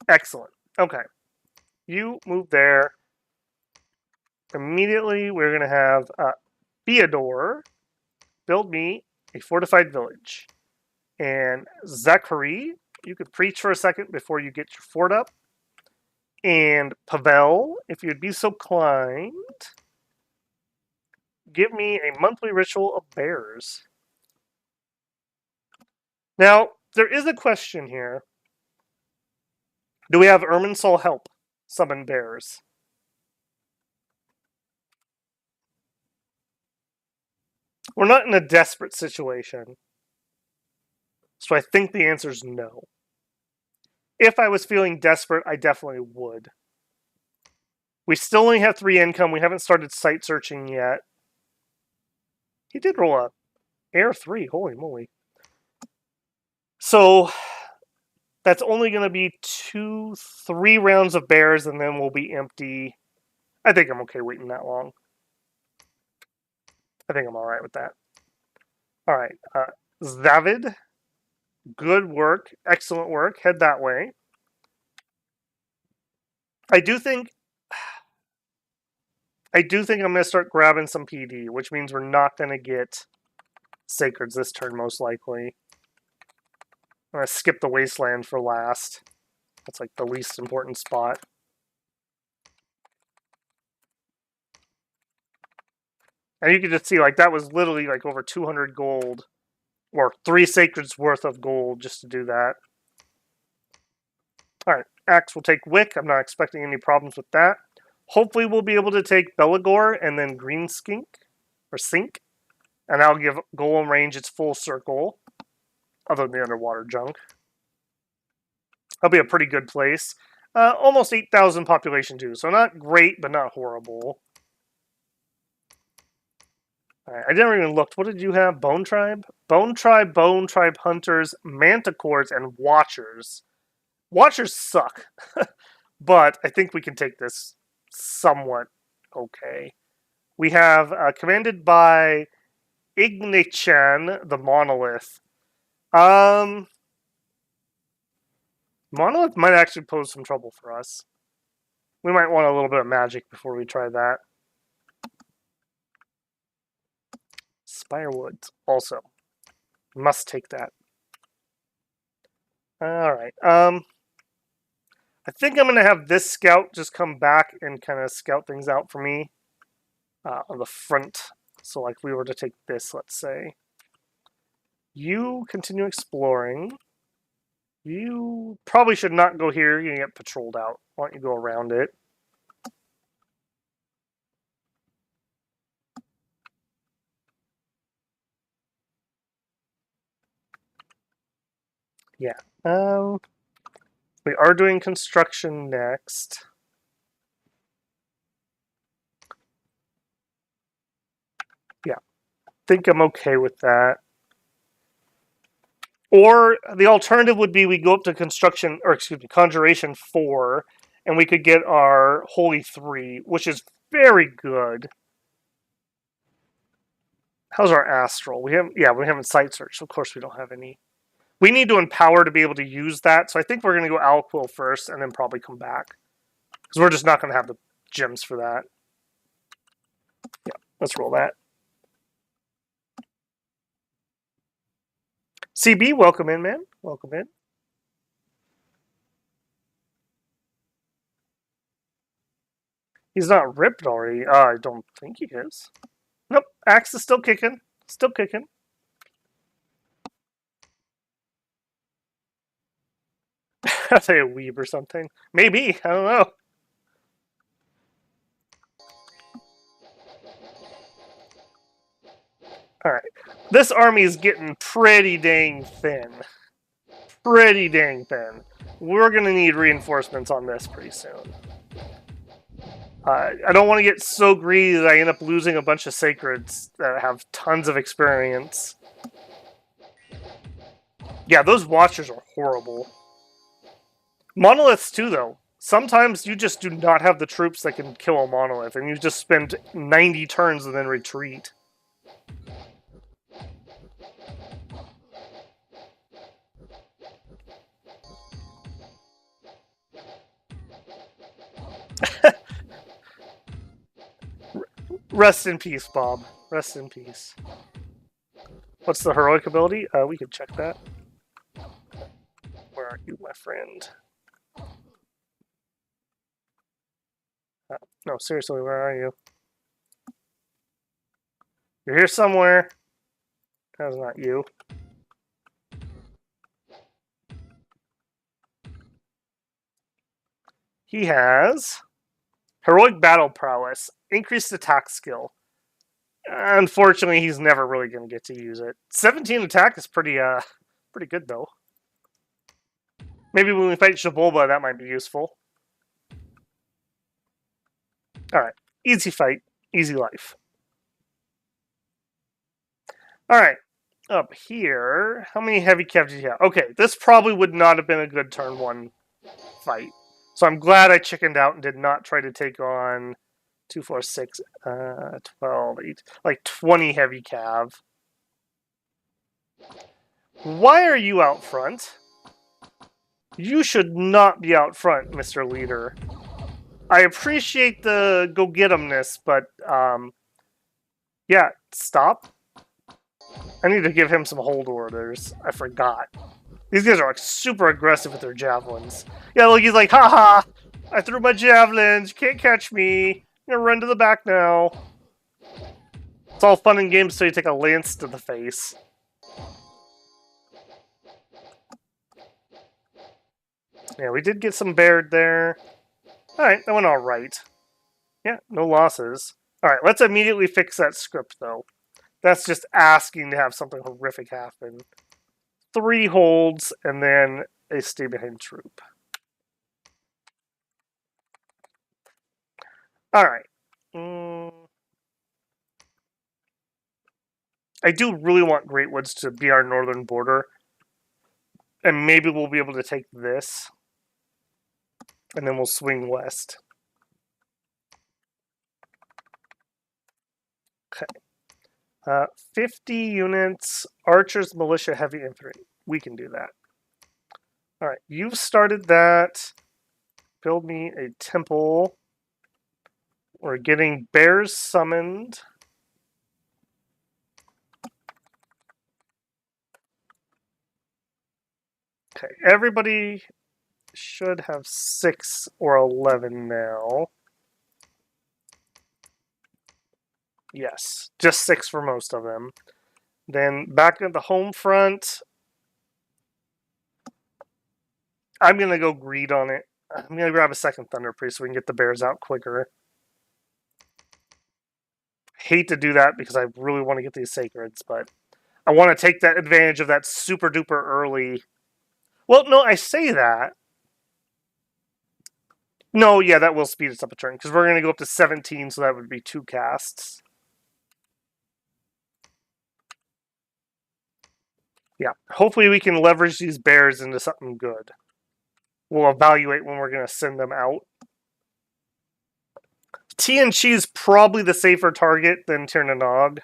Excellent. Okay. You move there. Immediately, we're going to have Theodore build me a fortified village. And Zachary you could preach for a second before you get your fort up. And Pavel, if you'd be so kind, give me a monthly ritual of bears. Now, there is a question here. Do we have Irminsul help summon bears? We're not in a desperate situation. So I think the answer is no. If I was feeling desperate, I definitely would. We still only have 3 income. We haven't started site searching yet. He did roll up. Air 3, holy moly. So that's only going to be 3 rounds of bears, and then we'll be empty. I think I'm okay waiting that long. I think I'm alright with that. Alright, Zavid. Good work. Excellent work. Head that way. I do think I'm going to start grabbing some PD, which means we're not going to get Sacreds this turn, most likely. I'm going to skip the Wasteland for last. That's like the least important spot. And you can just see, like, that was literally like over 200 gold. Or 3 Sacreds worth of gold just to do that. Alright, Axe will take Wick. I'm not expecting any problems with that. Hopefully we'll be able to take Belagor and then Green Skink. Or Sink. And I'll give Golem range its full circle. Other than the underwater junk. That'll be a pretty good place. Almost 8,000 population too. So not great, but not horrible. Alright, I never even looked. What did you have? Bone Tribe? Bone Tribe Hunters, Manticores, and Watchers. Watchers suck. But I think we can take this somewhat okay. We have commanded by Ignichan, the Monolith. Monolith might actually pose some trouble for us. We might want a little bit of magic before we try that. Spirewoods, also. Must take that. Alright, I think I'm going to have this scout just come back and kind of scout things out for me on the front. So, like, we were to take this, let's say. You continue exploring. You probably should not go here. You're going to get patrolled out. Why don't you go around it? Yeah. We are doing construction next. Yeah. Think I'm okay with that. Or the alternative would be we go up to construction, or excuse me, conjuration 4, and we could get our holy 3, which is very good. How's our astral? We haven't site searched. Of course, we don't have any. We need to empower to be able to use that. So I think we're going to go Alquil first, and then probably come back, because we're just not going to have the gems for that. Yeah, let's roll that. CB, welcome in, man. Welcome in. He's not ripped already. I don't think he is. Nope. Axe is still kicking. Still kicking. I'll say a weeb or something. Maybe. I don't know. Alright. This army is getting pretty dang thin. Pretty dang thin. We're going to need reinforcements on this pretty soon. I don't want to get so greedy that I end up losing a bunch of Sacreds that have tons of experience. Yeah, those Watchers are horrible. Monoliths too, though. Sometimes you just do not have the troops that can kill a Monolith, and you just spend 90 turns and then retreat. Rest in peace, Bob. Rest in peace. What's the heroic ability? We can check that. Where are you, my friend? No, seriously, where are you? You're here somewhere. That's not you. He has heroic battle prowess, increased attack skill. Unfortunately, he's never really going to get to use it. 17 attack is pretty good though. Maybe when we fight Shibolba, that might be useful. All right, easy fight, easy life. All right, up here, how many heavy cav did you have? Okay, this probably would not have been a good turn one fight. So I'm glad I chickened out and did not try to take on 2, 4, 6, 12, 8, like 20 heavy cav. Why are you out front? You should not be out front, Mr. Leader. I appreciate the go-get-emness, but, yeah, stop. I need to give him some hold orders. I forgot. These guys are, like, super aggressive with their javelins. Yeah, look, he's like, haha, I threw my javelins, you can't catch me. I'm gonna run to the back now. It's all fun and games until you take a lance to the face. Yeah, we did get some bared there. Alright, that went alright. Yeah, no losses. Alright, let's immediately fix that script, though. That's just asking to have something horrific happen. 3 holds, and then a stay behind troop. Alright. I do really want Great Woods to be our northern border. And maybe we'll be able to take this. And then we'll swing west. Okay. 50 units, archers, militia, heavy infantry. We can do that. Alright, you've started that. Build me a temple. We're getting bears summoned. Okay, everybody should have 6 or 11 now. Yes, just 6 for most of them. Then back at the home front, I'm going to go greed on it. I'm going to grab a second Thunder Priest so we can get the bears out quicker. Hate to do that because I really want to get these sacreds, but I want to take that advantage of that super duper early. Well, no, I say that. No, yeah, that will speed us up a turn because we're going to go up to 17, so that would be 2 casts. Yeah, hopefully we can leverage these bears into something good. We'll evaluate when we're going to send them out. TNC is probably the safer target than Tirnanog.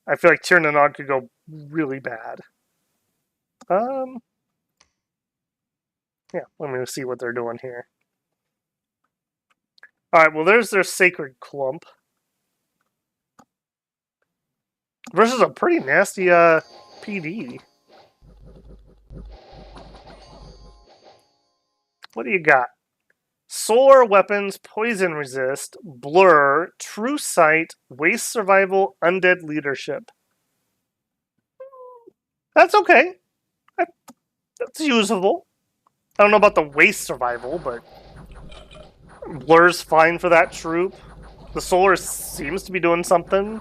I feel like Tirnanog could go really bad. Yeah, let me see what they're doing here. Alright, well there's their Sacred Clump. Versus a pretty nasty PD. What do you got? Solar weapons, poison resist, blur, true sight, waste survival, undead leadership. That's okay. That's usable. I don't know about the waste survival, but blur's fine for that troop. The solar seems to be doing something.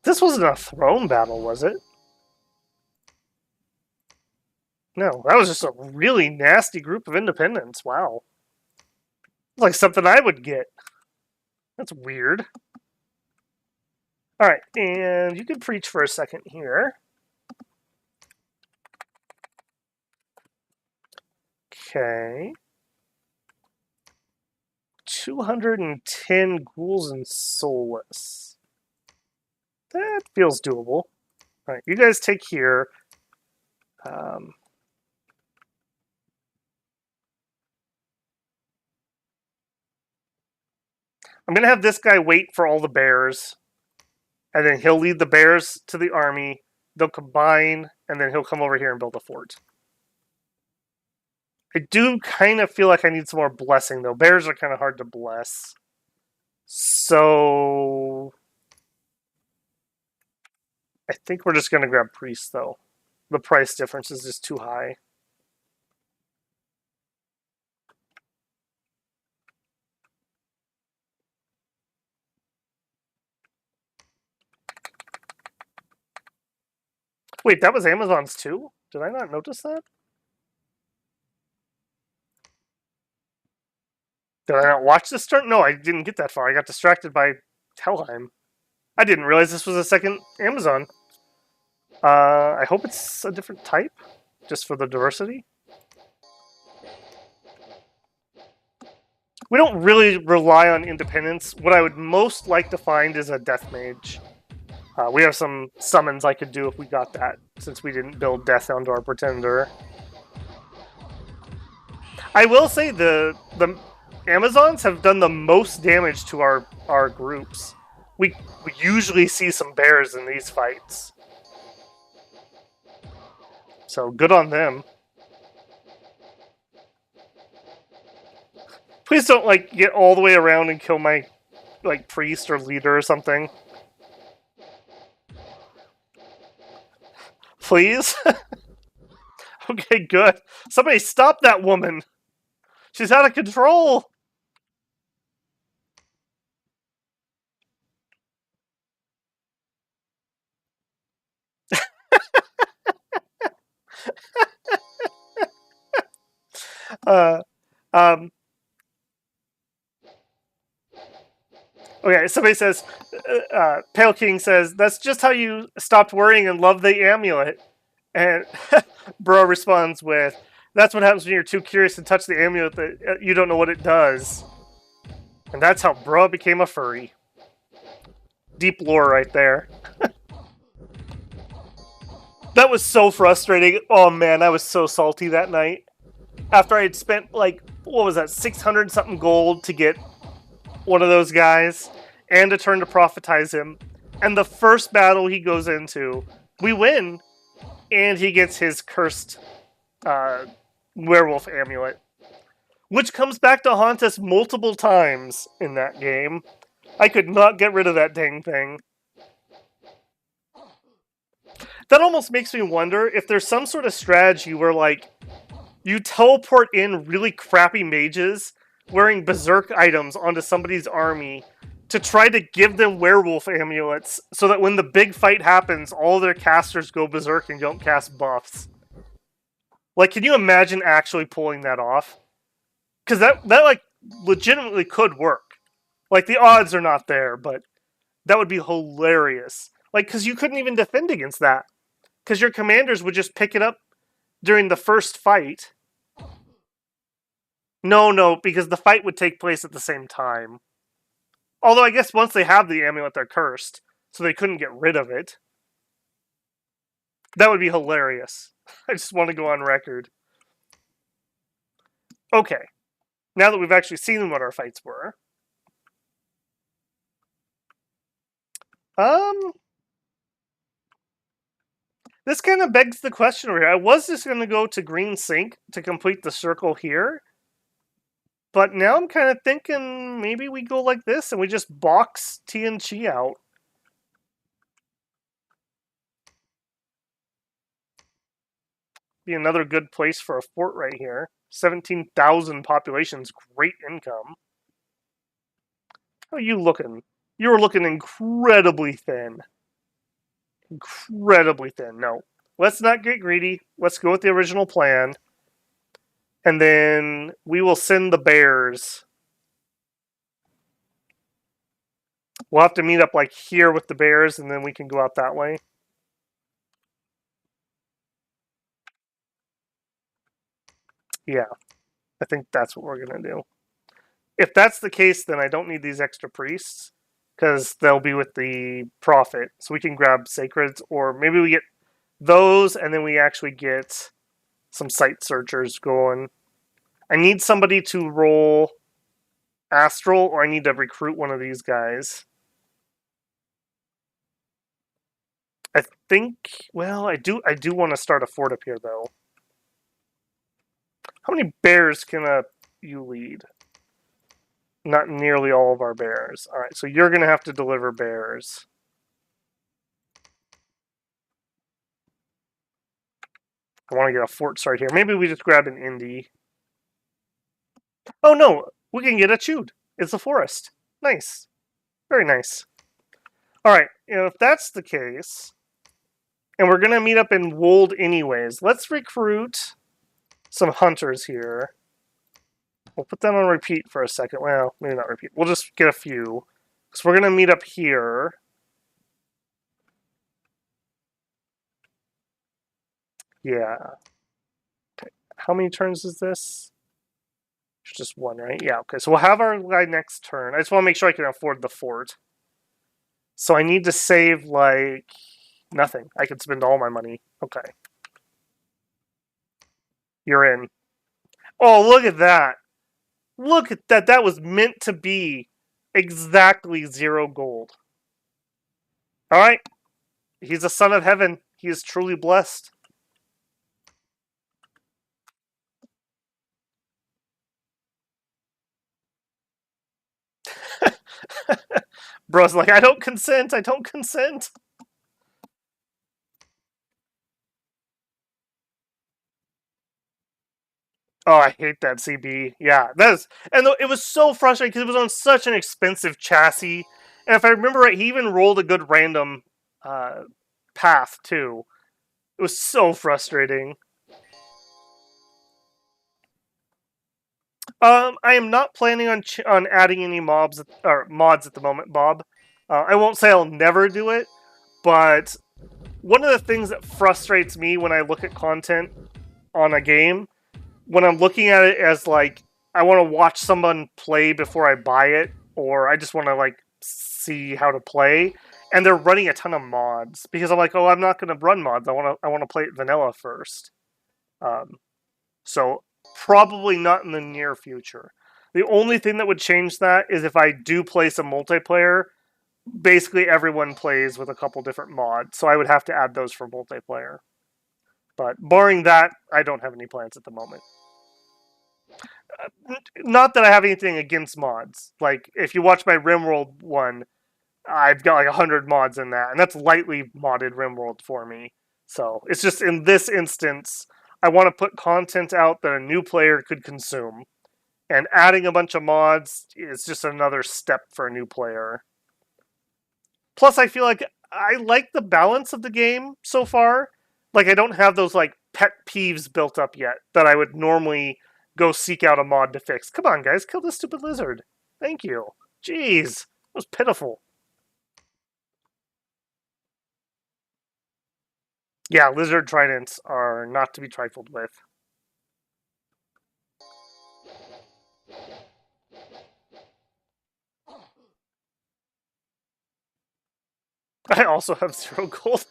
This wasn't a throne battle, was it? No, that was just a really nasty group of independents. Wow. It's like something I would get. That's weird. Alright, and you can preach for a second here. Okay. 210 ghouls and soulless. That feels doable. Alright, you guys take here. I'm going to have this guy wait for all the bears. And then he'll lead the bears to the army. They'll combine, and then he'll come over here and build a fort. I do kind of feel like I need some more blessing, though. Bears are kind of hard to bless. So I think we're just going to grab priests, though. The price difference is just too high. Wait, that was Amazon's too? Did I not notice that? Did I not watch this turn? No, I didn't get that far. I got distracted by Helheim. I didn't realize this was a second Amazon. I hope it's a different type, just for the diversity. We don't really rely on independence. What I would most like to find is a death mage. We have some summons I could do if we got that, since we didn't build death onto our pretender. I will say the Amazons have done the most damage to our groups. We usually see some bears in these fights. So good on them. Please don't like get all the way around and kill my like priest or leader or something. Please? Okay, good. Somebody stop that woman. She's out of control. uh, um, okay, somebody says, Pale King says, that's just how you stopped worrying and love the amulet. And Bro responds with, that's what happens when you're too curious to touch the amulet that you don't know what it does. And that's how Bro became a furry. Deep lore right there. That was so frustrating. Oh man, I was so salty that night. After I had spent like, what was that, 600 something gold to get one of those guys and a turn to prophetize him. And the first battle he goes into, we win, and he gets his cursed werewolf amulet, which comes back to haunt us multiple times in that game. I could not get rid of that dang thing. That almost makes me wonder if there's some sort of strategy where, like, you teleport in really crappy mages wearing berserk items onto somebody's army to try to give them werewolf amulets so that when the big fight happens, all their casters go berserk and don't cast buffs. Like, can you imagine actually pulling that off? Because that like, legitimately could work. Like, the odds are not there, but that would be hilarious. Like, because you couldn't even defend against that. Because your commanders would just pick it up during the first fight. No, because the fight would take place at the same time. Although I guess once they have the amulet, they're cursed, so they couldn't get rid of it. That would be hilarious. I just want to go on record. Okay, now that we've actually seen what our fights were, this kind of begs the question over here. I was just going to go to green sink to complete the circle here, but now I'm kind of thinking maybe we go like this and we just box T and Chi out. Be another good place for a fort right here. 17,000 population's great income. How are you looking? You were looking incredibly thin. Incredibly thin. No. Let's not get greedy. Let's go with the original plan. And then we will send the bears. We'll have to meet up like here with the bears, and then we can go out that way. Yeah. I think that's what we're going to do. If that's the case, then I don't need these extra priests, because they'll be with the prophet. So we can grab sacreds, or maybe we get those, and then we actually get some sight searchers going. I need somebody to roll astral, or I need to recruit one of these guys. think... Well, I do want to start a fort up here, though. How many bears can you lead? Not nearly all of our bears. Alright, so you're going to have to deliver bears. I want to get a fort start here. Maybe we just grab an indie. Oh no, we can get a chewed. It's a forest. Nice. Very nice. Alright, if that's the case, and we're going to meet up in Wold anyways, let's recruit some hunters here. We'll put that on repeat for a second. Well, maybe not repeat. We'll just get a few. Because we're going to meet up here. Yeah. Okay. How many turns is this? It's just one, right? Yeah, okay. So we'll have our guy next turn. I just want to make sure I can afford the fort. So I need to save, like, nothing. I can spend all my money. Okay. You're in. Oh, look at that. Look at that. That was meant to be exactly 0 gold. All right. He's a son of heaven. He is truly blessed. Bro's like, I don't consent. I don't consent. Oh, I hate that CB. Yeah, and it was so frustrating because it was on such an expensive chassis. And if I remember right, he even rolled a good random path too. It was so frustrating. I am not planning on adding any mods at the moment, Bob. I won't say I'll never do it, but one of the things that frustrates me when I look at content on a game, when I'm looking at it as like I want to watch someone play before I buy it, or I just want to like see how to play, and they're running a ton of mods because I'm like, oh, I'm not going to run mods. I want to play it vanilla first. So probably not in the near future. The only thing that would change that is if I do play some multiplayer. Basically, everyone plays with a couple different mods, so I would have to add those for multiplayer. But barring that, I don't have any plans at the moment. Not that I have anything against mods. Like, if you watch my RimWorld one, I've got like 100 mods in that, and that's lightly modded RimWorld for me. So, it's just in this instance, I want to put content out that a new player could consume. And adding a bunch of mods is just another step for a new player. Plus, I feel like I like the balance of the game so far. Like, I don't have those, like, pet peeves built up yet that I would normally go seek out a mod to fix. Come on, guys, kill this stupid lizard. Thank you. Jeez, that was pitiful. Yeah, lizard tridents are not to be trifled with. I also have 0 gold.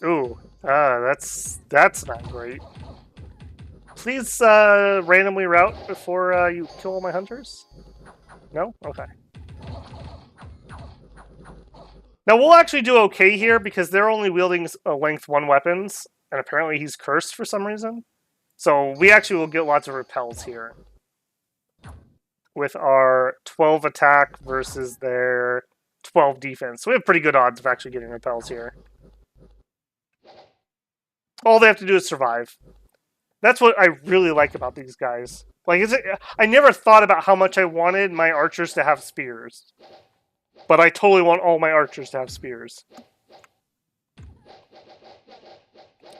Ooh, that's not great. Please randomly route before you kill all my hunters? No? Okay. Now, we'll actually do okay here because they're only wielding length 1 weapons, and apparently he's cursed for some reason. So we actually will get lots of repels here. With our 12 attack versus their 12 defense. So we have pretty good odds of actually getting repels here. All they have to do is survive. That's what I really like about these guys. Like, I never thought about how much I wanted my archers to have spears. But I totally want all my archers to have spears.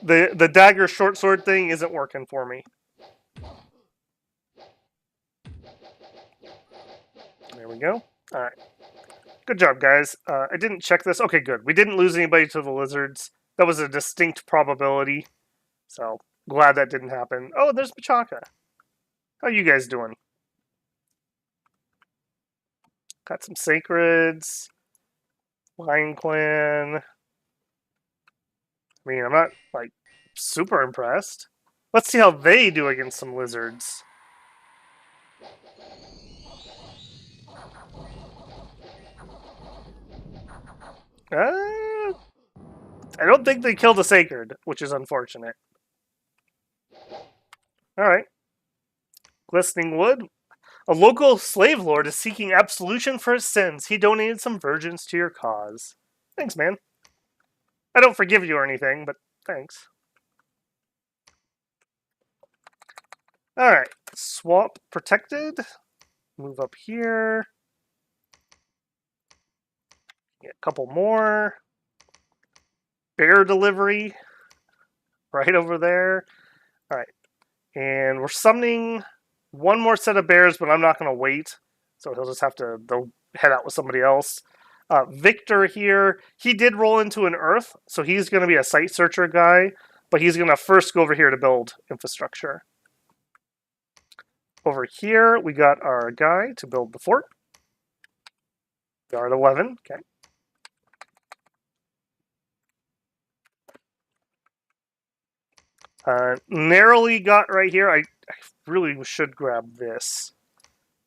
The dagger short sword thing isn't working for me. There we go. Alright. Good job, guys. I didn't check this. Okay, good. We didn't lose anybody to the lizards. That was a distinct probability. So, glad that didn't happen. Oh, there's Bachaka. How you guys doing? Got some sacreds. Lion Clan. I mean, I'm not, like, super impressed. Let's see how they do against some lizards. I don't think they killed a sacred, which is unfortunate. Alright. Glistening wood. A local slave lord is seeking absolution for his sins. He donated some virgins to your cause. Thanks, man. I don't forgive you or anything, but thanks. Alright. Swamp protected. Move up here. Get a couple more. Bear delivery. Right over there. Alright. And we're summoning one more set of bears, but I'm not going to wait. So he'll just have to they'll head out with somebody else. Victor here, he did roll into an earth, so he's going to be a site searcher guy, but he's going to first go over here to build infrastructure. Over here, we got our guy to build the fort. Guard 11, okay. Narrowly got right here. I really should grab this.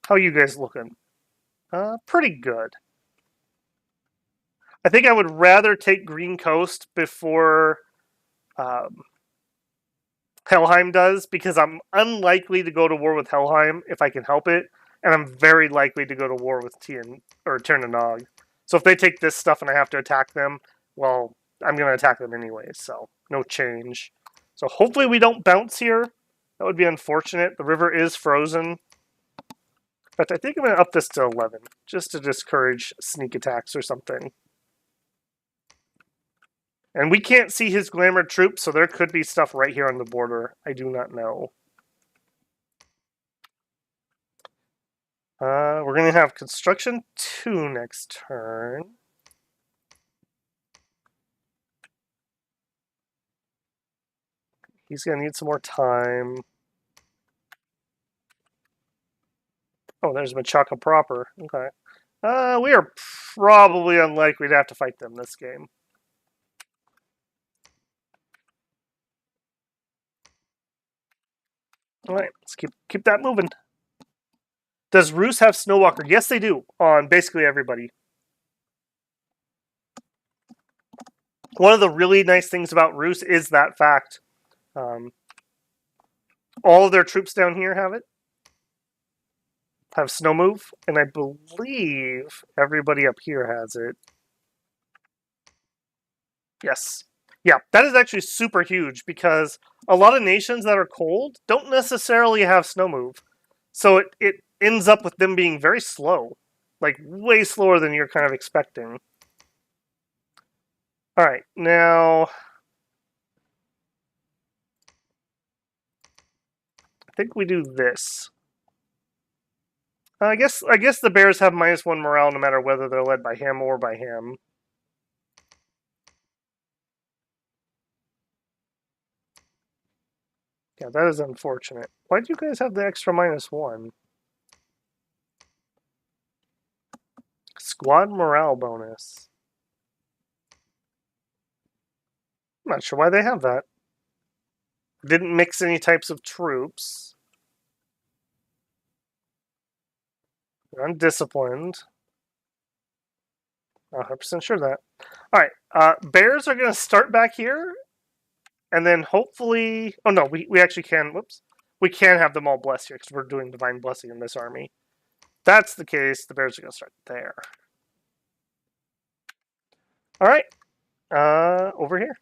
How you guys looking? Pretty good. I think I would rather take Green Coast before Helheim does, because I'm unlikely to go to war with Helheim if I can help it, and I'm very likely to go to war with Tirnanog. So if they take this stuff and I have to attack them, well, I'm going to attack them anyways, so no change. So hopefully we don't bounce here. That would be unfortunate. The river is frozen. But I think I'm going to up this to 11, just to discourage sneak attacks or something. And we can't see his glamour troops, so there could be stuff right here on the border. I do not know. We're going to have construction 2 next turn. He's going to need some more time. Oh, there's Machaca proper. Okay. We are probably unlikely to have to fight them this game. Alright, let's keep that moving. Does Rus have Snowwalker? Yes, they do, on basically everybody. One of the really nice things about Rus is that fact. All of their troops down here have it. Have snow move, and I believe everybody up here has it. Yes. Yeah, that is actually super huge, because a lot of nations that are cold don't necessarily have snow move. So it ends up with them being very slow. Like, way slower than you're kind of expecting. Alright, now I think we do this. I guess the bears have -1 morale no matter whether they're led by him or by him. Yeah, that is unfortunate. Why do you guys have the extra -1? Squad morale bonus. I'm not sure why they have that. Didn't mix any types of troops. They're undisciplined. 100% sure of that. Alright, bears are going to start back here. And then hopefully... Oh no, we actually can... Whoops. We can have them all blessed here, because we're doing Divine Blessing in this army. If that's the case, the bears are going to start there. Alright. Over here.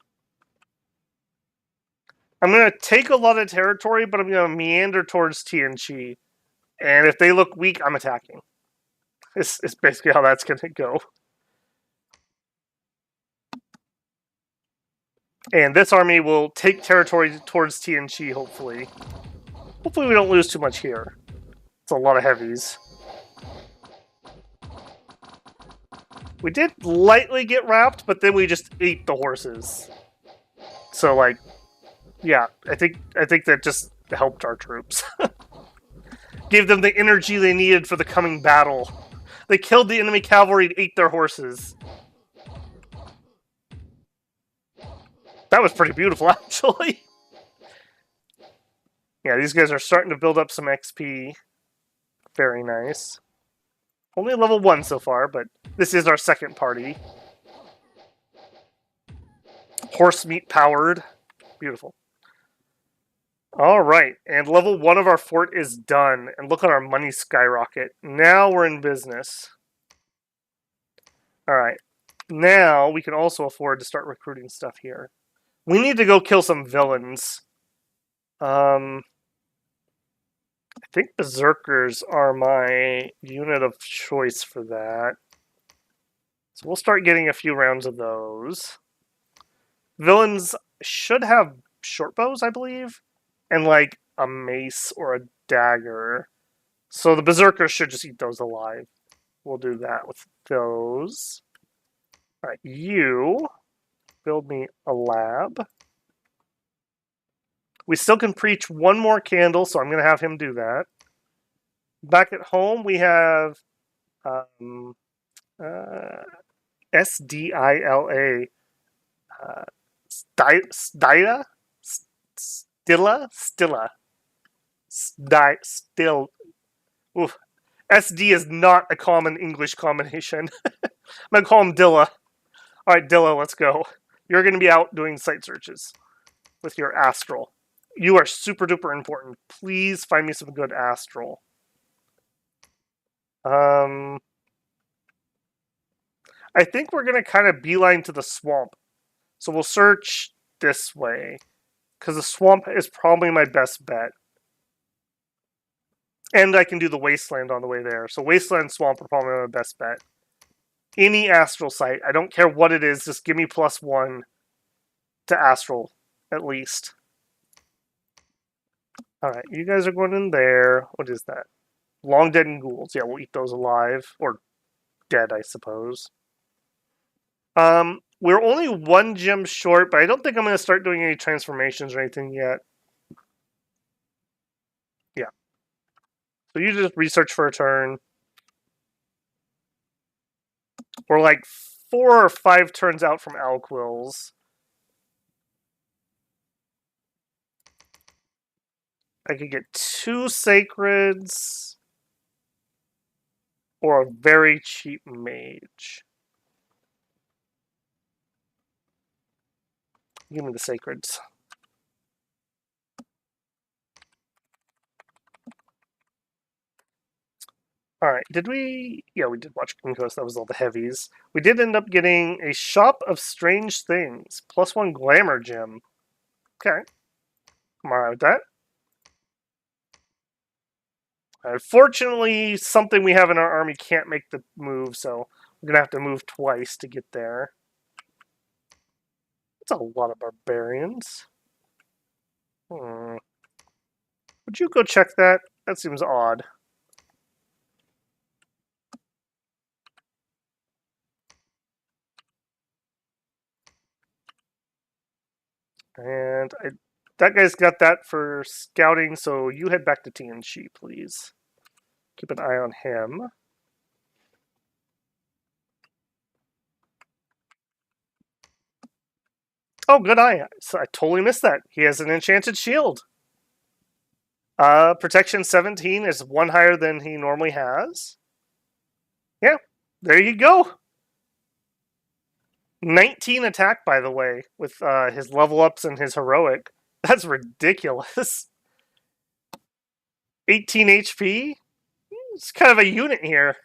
I'm going to take a lot of territory, but I'm going to meander towards Tianchi. And if they look weak, I'm attacking. It's basically how that's going to go. And this army will take territory towards Tianchi, hopefully. Hopefully we don't lose too much here. It's a lot of heavies. We did lightly get wrapped, but then we just ate the horses. So, like, yeah, I think that just helped our troops. Gave them the energy they needed for the coming battle. They killed the enemy cavalry and ate their horses. That was pretty beautiful, actually. Yeah, these guys are starting to build up some XP. Very nice. Only level 1 so far, but this is our second party. Horse meat powered. Beautiful. Alright, and level 1 of our fort is done. And look at our money skyrocket. Now we're in business. Alright. Now we can also afford to start recruiting stuff here. We need to go kill some villains. I think berserkers are my unit of choice for that. So we'll start getting a few rounds of those. Villains should have short bows, I believe, and like a mace or a dagger. So the berserkers should just eat those alive. We'll do that with those. Alright, you build me a lab. We still can preach one more candle, so I'm going to have him do that. Back at home, we have SDILA. Stila? Still. Oof. SD is not a common English combination. I'm going to call him Dilla. Alright, Dilla, let's go. You're going to be out doing site searches with your astral. You are super duper important. Please find me some good astral. I think we're going to kind of beeline to the swamp. So we'll search this way. Because the swamp is probably my best bet. And I can do the wasteland on the way there. So wasteland and swamp are probably my best bet. Any astral site. I don't care what it is. Just give me +1 to astral, at least. Alright, you guys are going in there. What is that? Long dead and ghouls. Yeah, we'll eat those alive. Or dead, I suppose. We're only 1 gem short, but I don't think I'm going to start doing any transformations or anything yet. Yeah. So you just research for a turn. We're like 4 or 5 turns out from Alquills. I could get 2 sacreds or a very cheap mage. Give me the sacreds. Alright, did we... Yeah, we did watch King Coast. That was all the heavies. We did end up getting a Shop of Strange Things. +1 Glamour Gem. Okay. I'm alright with that. Unfortunately, something we have in our army can't make the move, so we're going to have to move twice to get there. That's a lot of barbarians. Would you go check that? That seems odd. And that guy's got that for scouting, so you head back to TNG, please. Keep an eye on him. Oh, good eye. So I totally missed that. He has an enchanted shield. Protection 17 is 1 higher than he normally has. Yeah, there you go. 19 attack, by the way, with his level ups and his heroic. That's ridiculous. 18 HP? It's kind of a unit here.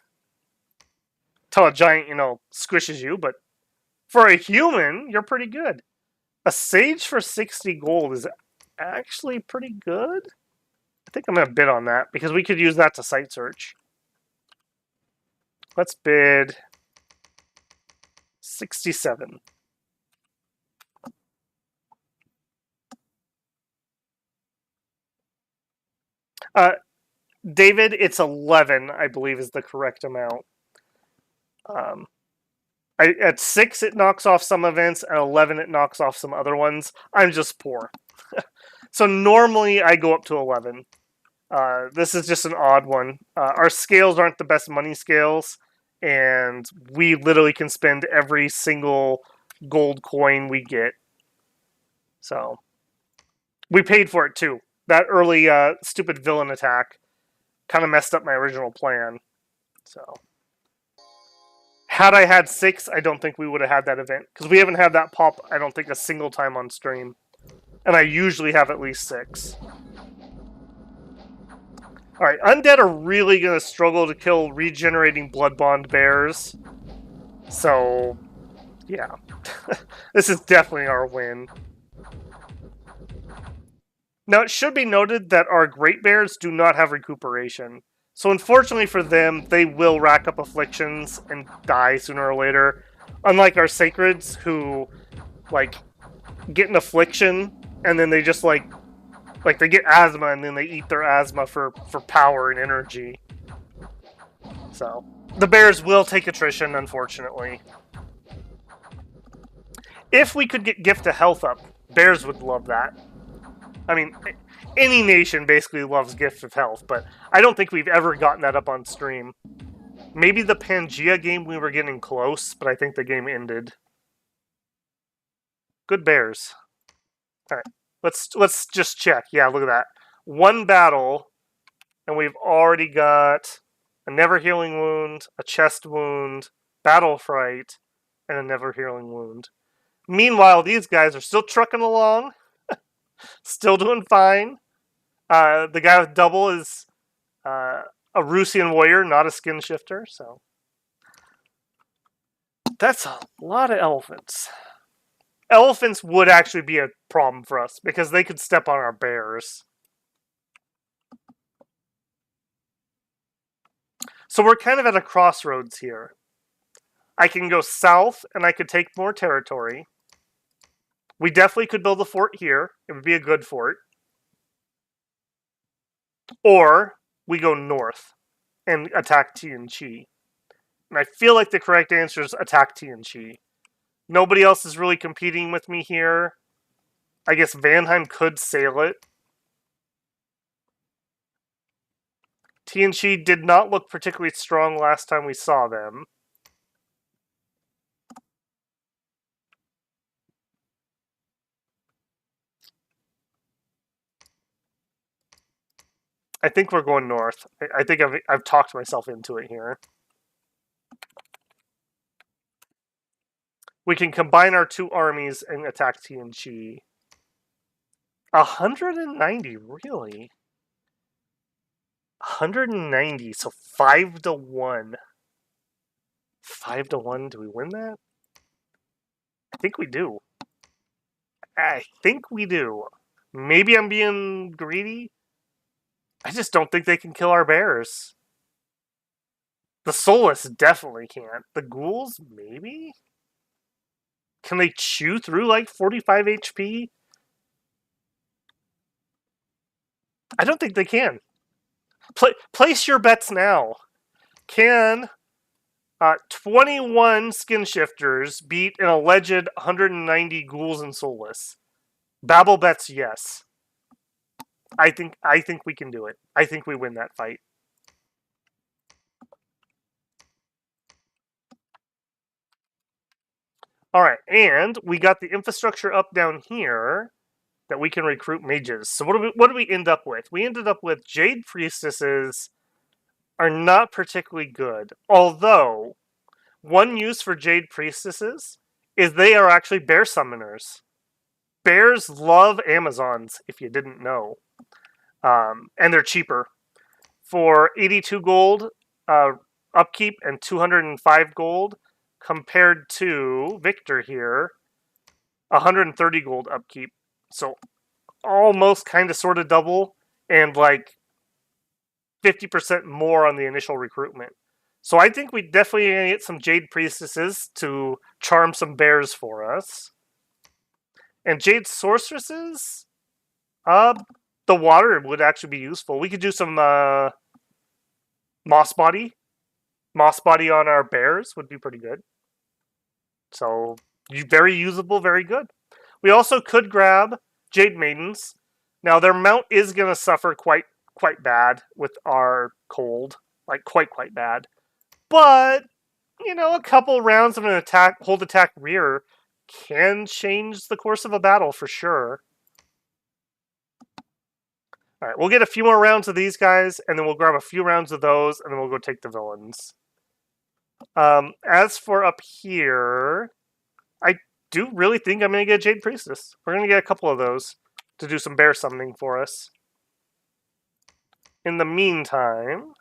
Till a giant, squishes you, but for a human, you're pretty good. A sage for 60 gold is actually pretty good. I think I'm going to bid on that, because we could use that to site search. Let's bid 67. David, it's 11, I believe, is the correct amount. At 6, it knocks off some events. At 11, it knocks off some other ones. I'm just poor. So normally, I go up to 11. This is just an odd one. Our scales aren't the best money scales, and we literally can spend every single gold coin we get. So we paid for it too. That early stupid villain attack kind of messed up my original plan. So had I had 6, I don't think we would have had that event. Because we haven't had that pop, I don't think, a single time on stream. And I usually have at least 6. Alright, undead are really going to struggle to kill regenerating blood bond bears. So, yeah. This is definitely our win. Now, it should be noted that our great bears do not have recuperation. So unfortunately for them, they will rack up afflictions and die sooner or later. Unlike our sacreds, who, like, get an affliction, and then they just, like they get asthma, and then they eat their asthma for power and energy. So, the bears will take attrition, unfortunately. If we could get Gift of Health up, bears would love that. I mean, any nation basically loves Gift of Health, but I don't think we've ever gotten that up on stream. Maybe the Pangea game we were getting close, but I think the game ended. Good bears. Alright, let's just check. Yeah, look at that. 1 battle, and we've already got a Never Healing Wound, a Chest Wound, Battle Fright, and a Never Healing Wound. Meanwhile, these guys are still trucking along. Still doing fine. The guy with double is a Rusian warrior, not a skin shifter, so that's a lot of elephants. Elephants would actually be a problem for us because they could step on our bears. So we're kind of at a crossroads here. I can go south and I could take more territory. We definitely could build a fort here. It would be a good fort. Or we go north and attack Tianqi. And I feel like the correct answer is attack Tianqi. Nobody else is really competing with me here. I guess Vanheim could sail it. Tianqi did not look particularly strong last time we saw them. I think we're going north. I think I've talked myself into it here. We can combine our 2 armies and attack Tianqi. 190, really? 190, so 5 to 1. 5 to 1, do we win that? I think we do. I think we do. Maybe I'm being greedy? I just don't think they can kill our bears. The Soulless definitely can't. The ghouls, maybe? Can they chew through like 45 HP? I don't think they can. Place your bets now. Can 21 skin shifters beat an alleged 190 ghouls and soulless? Babel bets yes. I think we can do it. I think we win that fight. Alright, and we got the infrastructure up down here that we can recruit mages. So what do we end up with? We ended up with Jade Priestesses are not particularly good. Although, one use for Jade Priestesses is they are actually bear summoners. Bears love Amazons, if you didn't know. And they're cheaper. For 82 gold upkeep and 205 gold, compared to Victor here, 130 gold upkeep. So almost kind of sort of double, and like 50% more on the initial recruitment. So I think we definitely get some Jade Priestesses to charm some bears for us. And Jade Sorceresses? The water would actually be useful. We could do some Moss Body. Moss Body on our bears would be pretty good. So, very usable, very good. We also could grab Jade Maidens. Now, their mount is going to suffer quite bad with our cold. Like, quite bad. But, you know, a couple rounds of an attack, hold attack rear can change the course of a battle for sure. All right, we'll get a few more rounds of these guys, and then we'll grab a few rounds of those, and then we'll go take the villains. As for up here, I do really think I'm going to get a Jade Priestess. We're going to get a couple of those to do some bear summoning for us. In the meantime,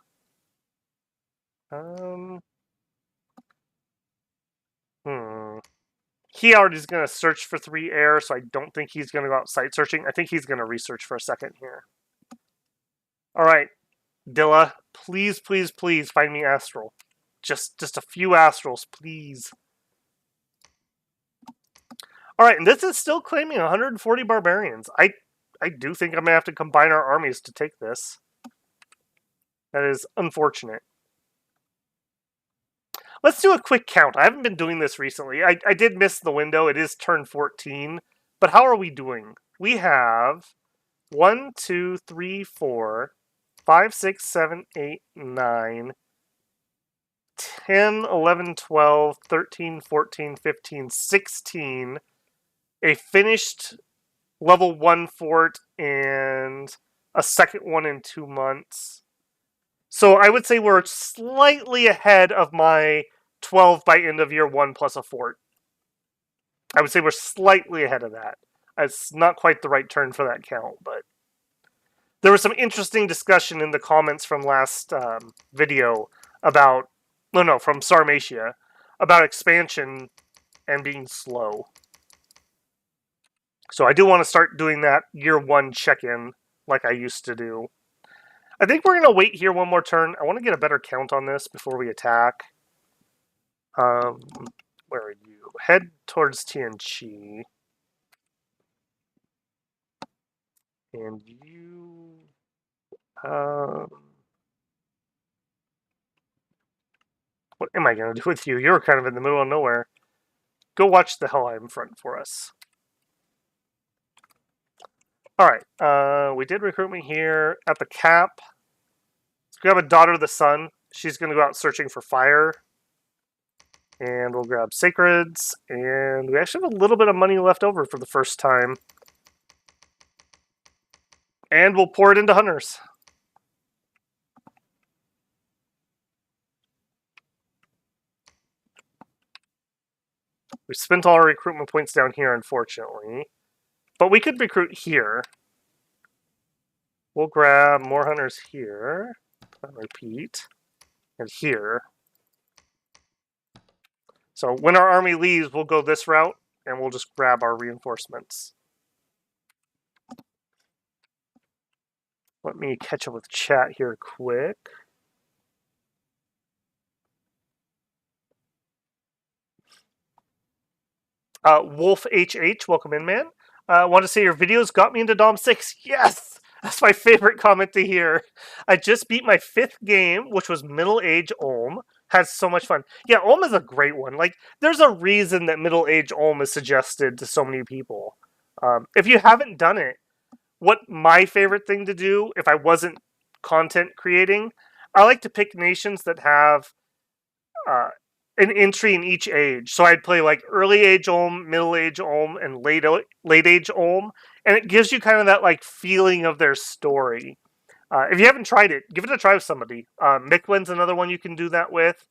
he already is going to search for 3 air, so I don't think he's going to go out site searching. I think he's going to research for a second here. All right, Dilla, please, please, please find me Astral. Just a few Astrals, please. All right, and this is still claiming 140 Barbarians. I do think I'm going to have to combine our armies to take this. That is unfortunate. Let's do a quick count. I haven't been doing this recently. I did miss the window. It is turn 14. But how are we doing? We have 1, 2, 3, 4, 5, 6, 7, 8, 9, 10, 11, 12, 13, 14, 15, 16. A finished level 1 fort and a second one in 2 months. So I would say we're slightly ahead of my 12 by end of year 1 plus a fort. I would say we're slightly ahead of that. It's not quite the right turn for that count, but there was some interesting discussion in the comments from last video about, from Sarmatia, about expansion and being slow. So I do want to start doing that year 1 check-in like I used to do. I think we're going to wait here one more turn. I want to get a better count on this before we attack. Where are you? Head towards Tianqi. And you... what am I going to do with you? You're kind of in the middle of nowhere. Go watch the Helheim front for us. Alright, we did recruitment here at the cap. We have a Daughter of the Sun. She's going to go out searching for fire. And we'll grab Sacreds. And we actually have a little bit of money left over for the first time. And we'll pour it into Hunters. We spent all our recruitment points down here, unfortunately. But we could recruit here. We'll grab more Hunters here. Repeat. And here. So when our army leaves, we'll go this route, and we'll just grab our reinforcements. Let me catch up with chat here quick. Wolf HH, welcome in, man. Want to say your videos got me into Dom 6. Yes! That's my favorite comment to hear. I just beat my 5th game, which was Middle Age Ulm. Had so much fun. Yeah, Ulm is a great one. Like, there's a reason that Middle Age Ulm is suggested to so many people. If you haven't done it, what my favorite thing to do, if I wasn't content creating, I like to pick nations that have an entry in each age. So I'd play like early age Ulm, middle age Ulm, and late age Ulm, and it gives you kind of that like feeling of their story. If you haven't tried it, give it a try with somebody. Mictlan's another one you can do that with.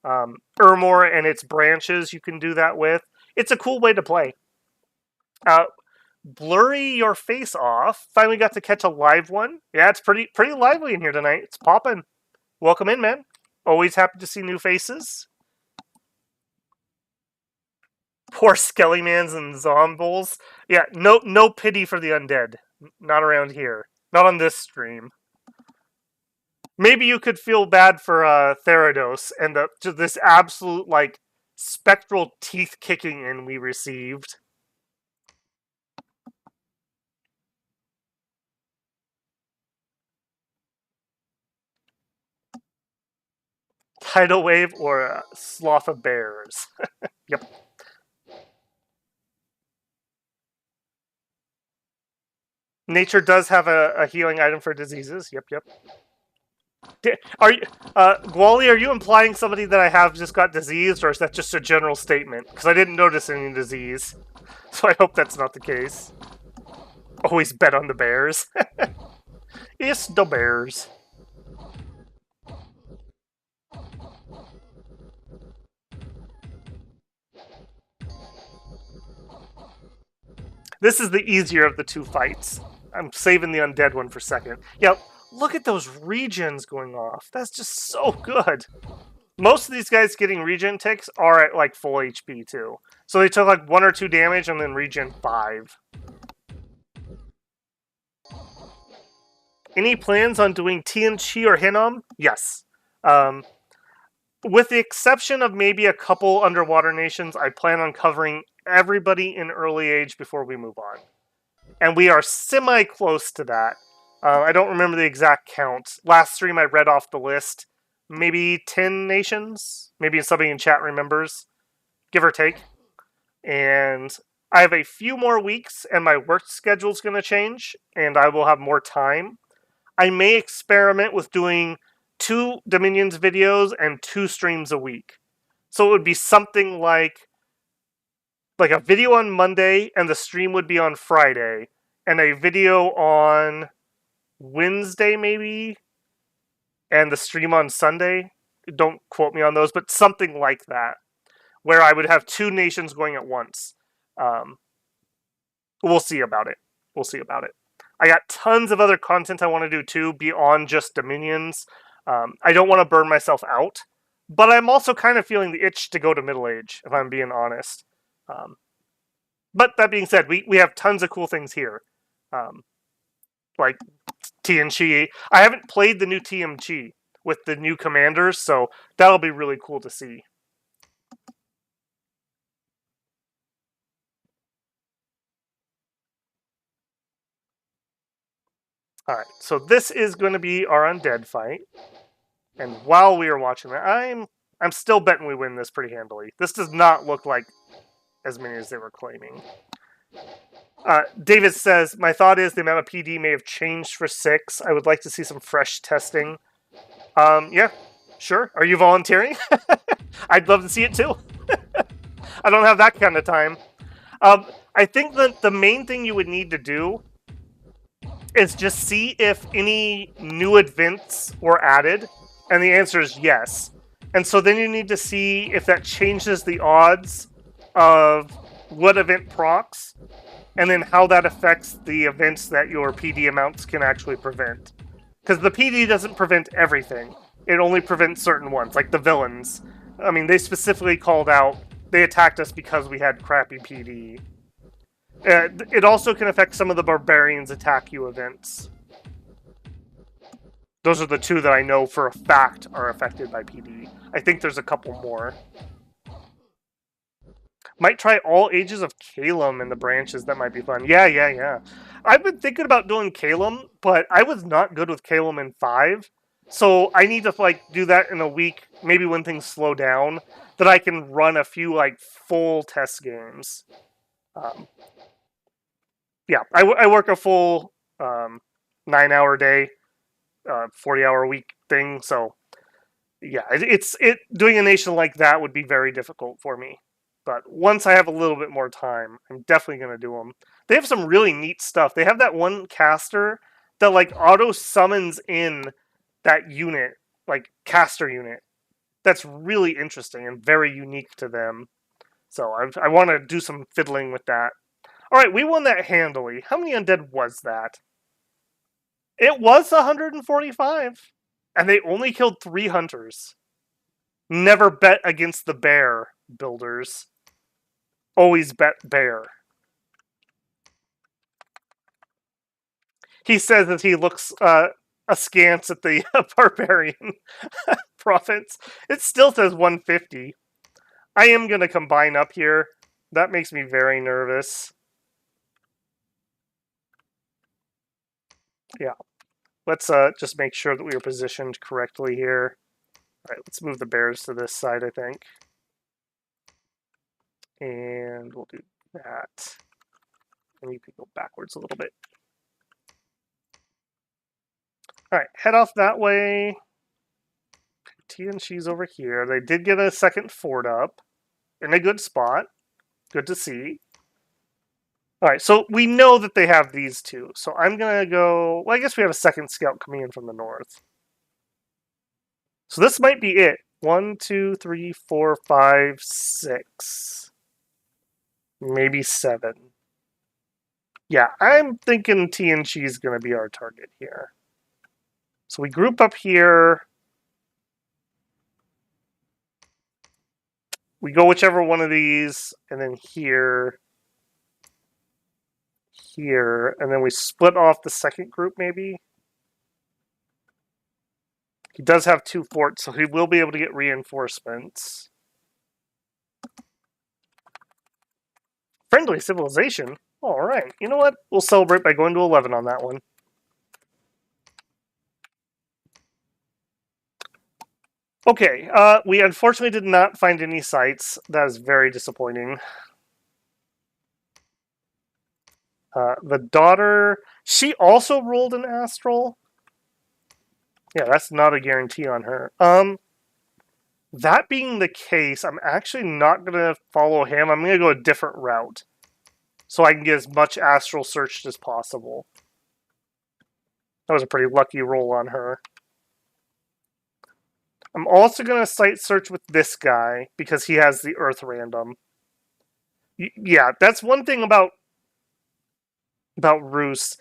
Ermor and its branches you can do that with. It's a cool way to play. Blurry your face off. Finally got to catch a live one. Yeah, it's pretty lively in here tonight. It's popping. Welcome in, man. Always happy to see new faces. Poor Skelly-mans and Zombles. Yeah, no pity for the undead. Not around here. Not on this stream. Maybe you could feel bad for Therados and this absolute, like, spectral teeth kicking in we received. Tidal wave or a sloth of bears. Yep. Nature does have a healing item for diseases. Yep. Are you, Gwali, are you implying somebody that I have just got diseased, or is that just a general statement? Because I didn't notice any disease, so I hope that's not the case. Always bet on the Bears. It's the Bears. This is the easier of the two fights. I'm saving the undead one for second. Yep, look at those regions going off. That's just so good. Most of these guys getting regen ticks are at like full HP too. So they took like 1 or 2 damage and then regen 5. Any plans on doing Tianchi or Hinnom? Yes. With the exception of maybe a couple underwater nations, I plan on covering everybody in early age before we move on. And we are semi-close to that. I don't remember the exact count. Last stream I read off the list. Maybe 10 nations? Maybe somebody in chat remembers. Give or take. And I have a few more weeks and my work schedule's going to change and I will have more time. I may experiment with doing 2 Dominions videos and 2 streams a week. So it would be something like a video on Monday and the stream would be on Friday, and a video on Wednesday maybe, and the stream on Sunday. Don't quote me on those, but something like that, where I would have 2 nations going at once. We'll see about it. We'll see about it. I got tons of other content I want to do too, beyond just Dominions. I don't want to burn myself out, but I'm also kind of feeling the itch to go to middle age, if I'm being honest. But that being said, we have tons of cool things here. Like TNG. I haven't played the new TMG with the new commanders, so that'll be really cool to see. Alright, so this is going to be our undead fight. And while we are watching that, I'm still betting we win this pretty handily. This does not look like as many as they were claiming. David says, my thought is the amount of PD may have changed for 6. I would like to see some fresh testing. Yeah, sure. Are you volunteering? I'd love to see it too. I don't have that kind of time. I think that the main thing you would need to do is just see if any new events were added, and the answer is yes. And so then you need to see if that changes the odds of what event procs, and then how that affects the events that your PD amounts can actually prevent. Because the PD doesn't prevent everything. It only prevents certain ones, like the villains. I mean, they specifically called out, they attacked us because we had crappy PD. It also can affect some of the barbarians attack you events. Those are the 2 that I know for a fact are affected by PD. I think there's a couple more. Might try all ages of Calum in the branches. That might be fun. Yeah. I've been thinking about doing Calum, but I was not good with Calum in 5. So I need to do that in a week, maybe when things slow down, that I can run a few full test games. Yeah, I work a full 9-hour day, 40-hour week thing. So yeah, doing a nation like that would be very difficult for me. But once I have a little bit more time, I'm definitely going to do them. They have some really neat stuff. They have that one caster that auto summons in that unit, caster unit. That's really interesting and very unique to them. So I want to do some fiddling with that. Alright, we won that handily. How many undead was that? It was 145. And they only killed 3 hunters. Never bet against the bear, builders. Always bet bear. He says that he looks askance at the barbarian profits. It still says 150. I am going to combine up here. That makes me very nervous. Yeah. Let's just make sure that we are positioned correctly here. All right, let's move the bears to this side, I think. And we'll do that. And you can go backwards a little bit. All right, head off that way. TNC's over here. They did get a second fort up in a good spot. Good to see. All right, so we know that they have these two. So I'm going to go... Well, I guess we have a second scout coming in from the north. So this might be it. 1, 2, 3, 4, 5, 6. Maybe 7. Yeah, I'm thinking TNC is going to be our target here. So we group up here. We go whichever one of these, and then here, here, and then we split off the second group, maybe. He does have 2 forts, so he will be able to get reinforcements. Friendly civilization? All right. You know what? We'll celebrate by going to 11 on that one. Okay, we unfortunately did not find any sites. That is very disappointing. The daughter, she also rolled an astral. Yeah, that's not a guarantee on her. That being the case, I'm actually not going to follow him. I'm going to go a different route so I can get as much astral searched as possible. That was a pretty lucky roll on her. I'm also going to site search with this guy because he has the Earth random. Yeah, that's one thing about Rus.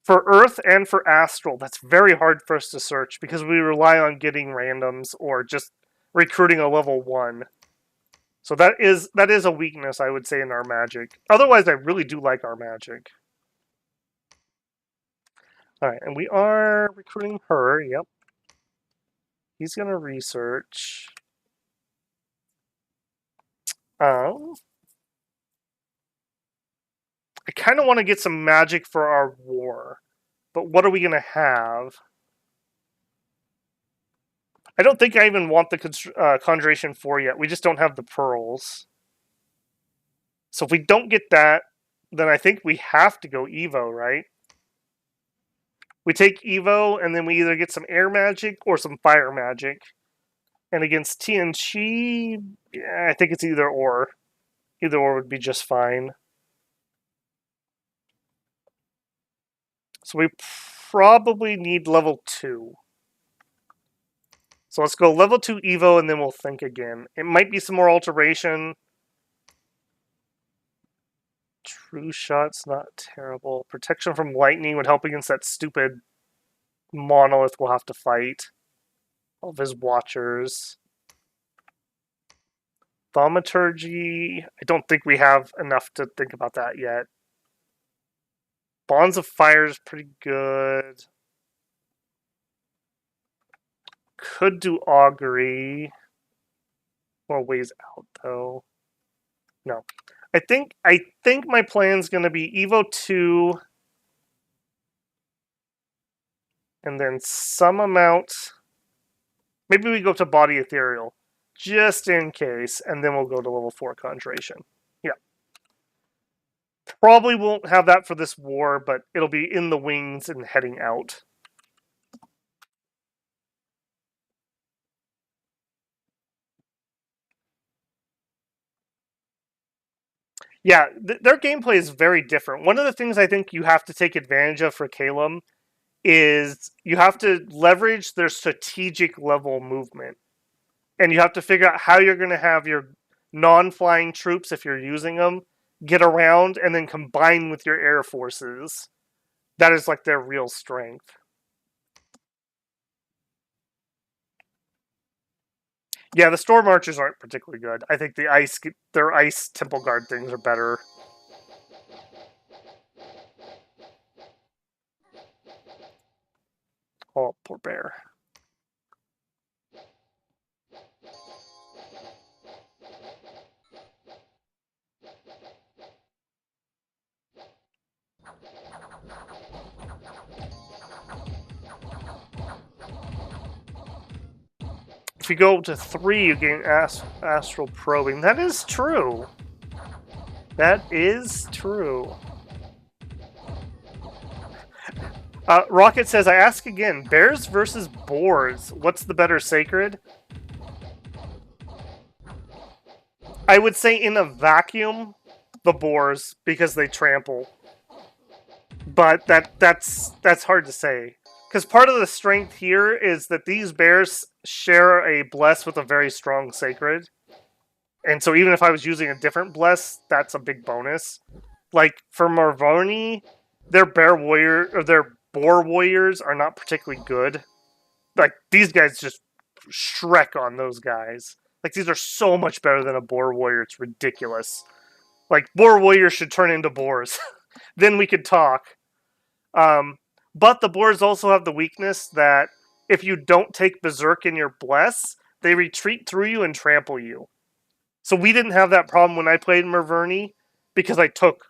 For Earth and for Astral, that's very hard for us to search because we rely on getting randoms or just recruiting a level 1. So that is a weakness, I would say, in our magic. Otherwise, I really do like our magic. Alright, and we are recruiting her, yep. He's going to research. I kind of want to get some magic for our war. But what are we going to have? I don't think I even want the Conjuration 4 yet. We just don't have the pearls. So if we don't get that, then I think we have to go Evo, right? We take Evo, and then we either get some air magic or some fire magic. And against TNC, yeah, I think it's either or. Either or would be just fine. So we probably need level 2. So let's go level 2 Evo, and then we'll think again. It might be some more alteration. True shot's not terrible. Protection from lightning would help against that stupid monolith we'll have to fight. All of his watchers. Thaumaturgy, I don't think we have enough to think about that yet. Bonds of Fire is pretty good. Could do Augury. More ways out, though. No. I think my plan's going to be Evo 2. And then some amount... Maybe we go to Body Ethereal. Just in case. And then we'll go to level 4 Conjuration. Yeah. Probably won't have that for this war, but it'll be in the wings and heading out. Yeah, their gameplay is very different. One of the things I think you have to take advantage of for Calum is you have to leverage their strategic level movement. And you have to figure out how you're going to have your non-flying troops, if you're using them, get around and then combine with your air forces. That is like their real strength. Yeah, the Storm Archers aren't particularly good. I think their Ice Temple Guard things are better. Oh, poor bear. If you go to 3, you gain astral probing. That is true. That is true. Rocket says, I ask again, bears versus boars, what's the better sacred? I would say in a vacuum, the boars, because they trample. But that's hard to say. Because part of the strength here is that these bears share a bless with a very strong sacred. And so even if I was using a different bless, that's a big bonus. Like for Marvoni, their boar warriors are not particularly good. Like these guys just shrek on those guys. Like these are so much better than a boar warrior. It's ridiculous. Like boar warriors should turn into boars. Then we could talk. But the boars also have the weakness that if you don't take berserk in your bless, they retreat through you and trample you. So we didn't have that problem when I played Merverni because I took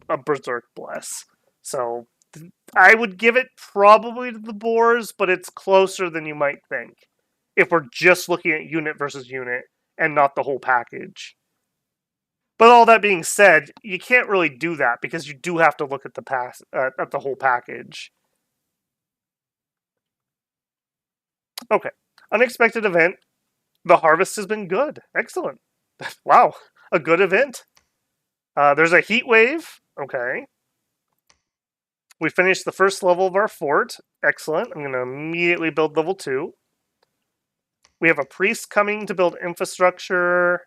a berserk bless. So I would give it probably to the boars, but it's closer than you might think if we're just looking at unit versus unit and not the whole package. But all that being said, you can't really do that because you do have to look at the whole package. Okay, unexpected event. The harvest has been good. Excellent. Wow, a good event. There's a heat wave. Okay. We finished the first level of our fort. Excellent. I'm going to immediately build level 2. We have a priest coming to build infrastructure.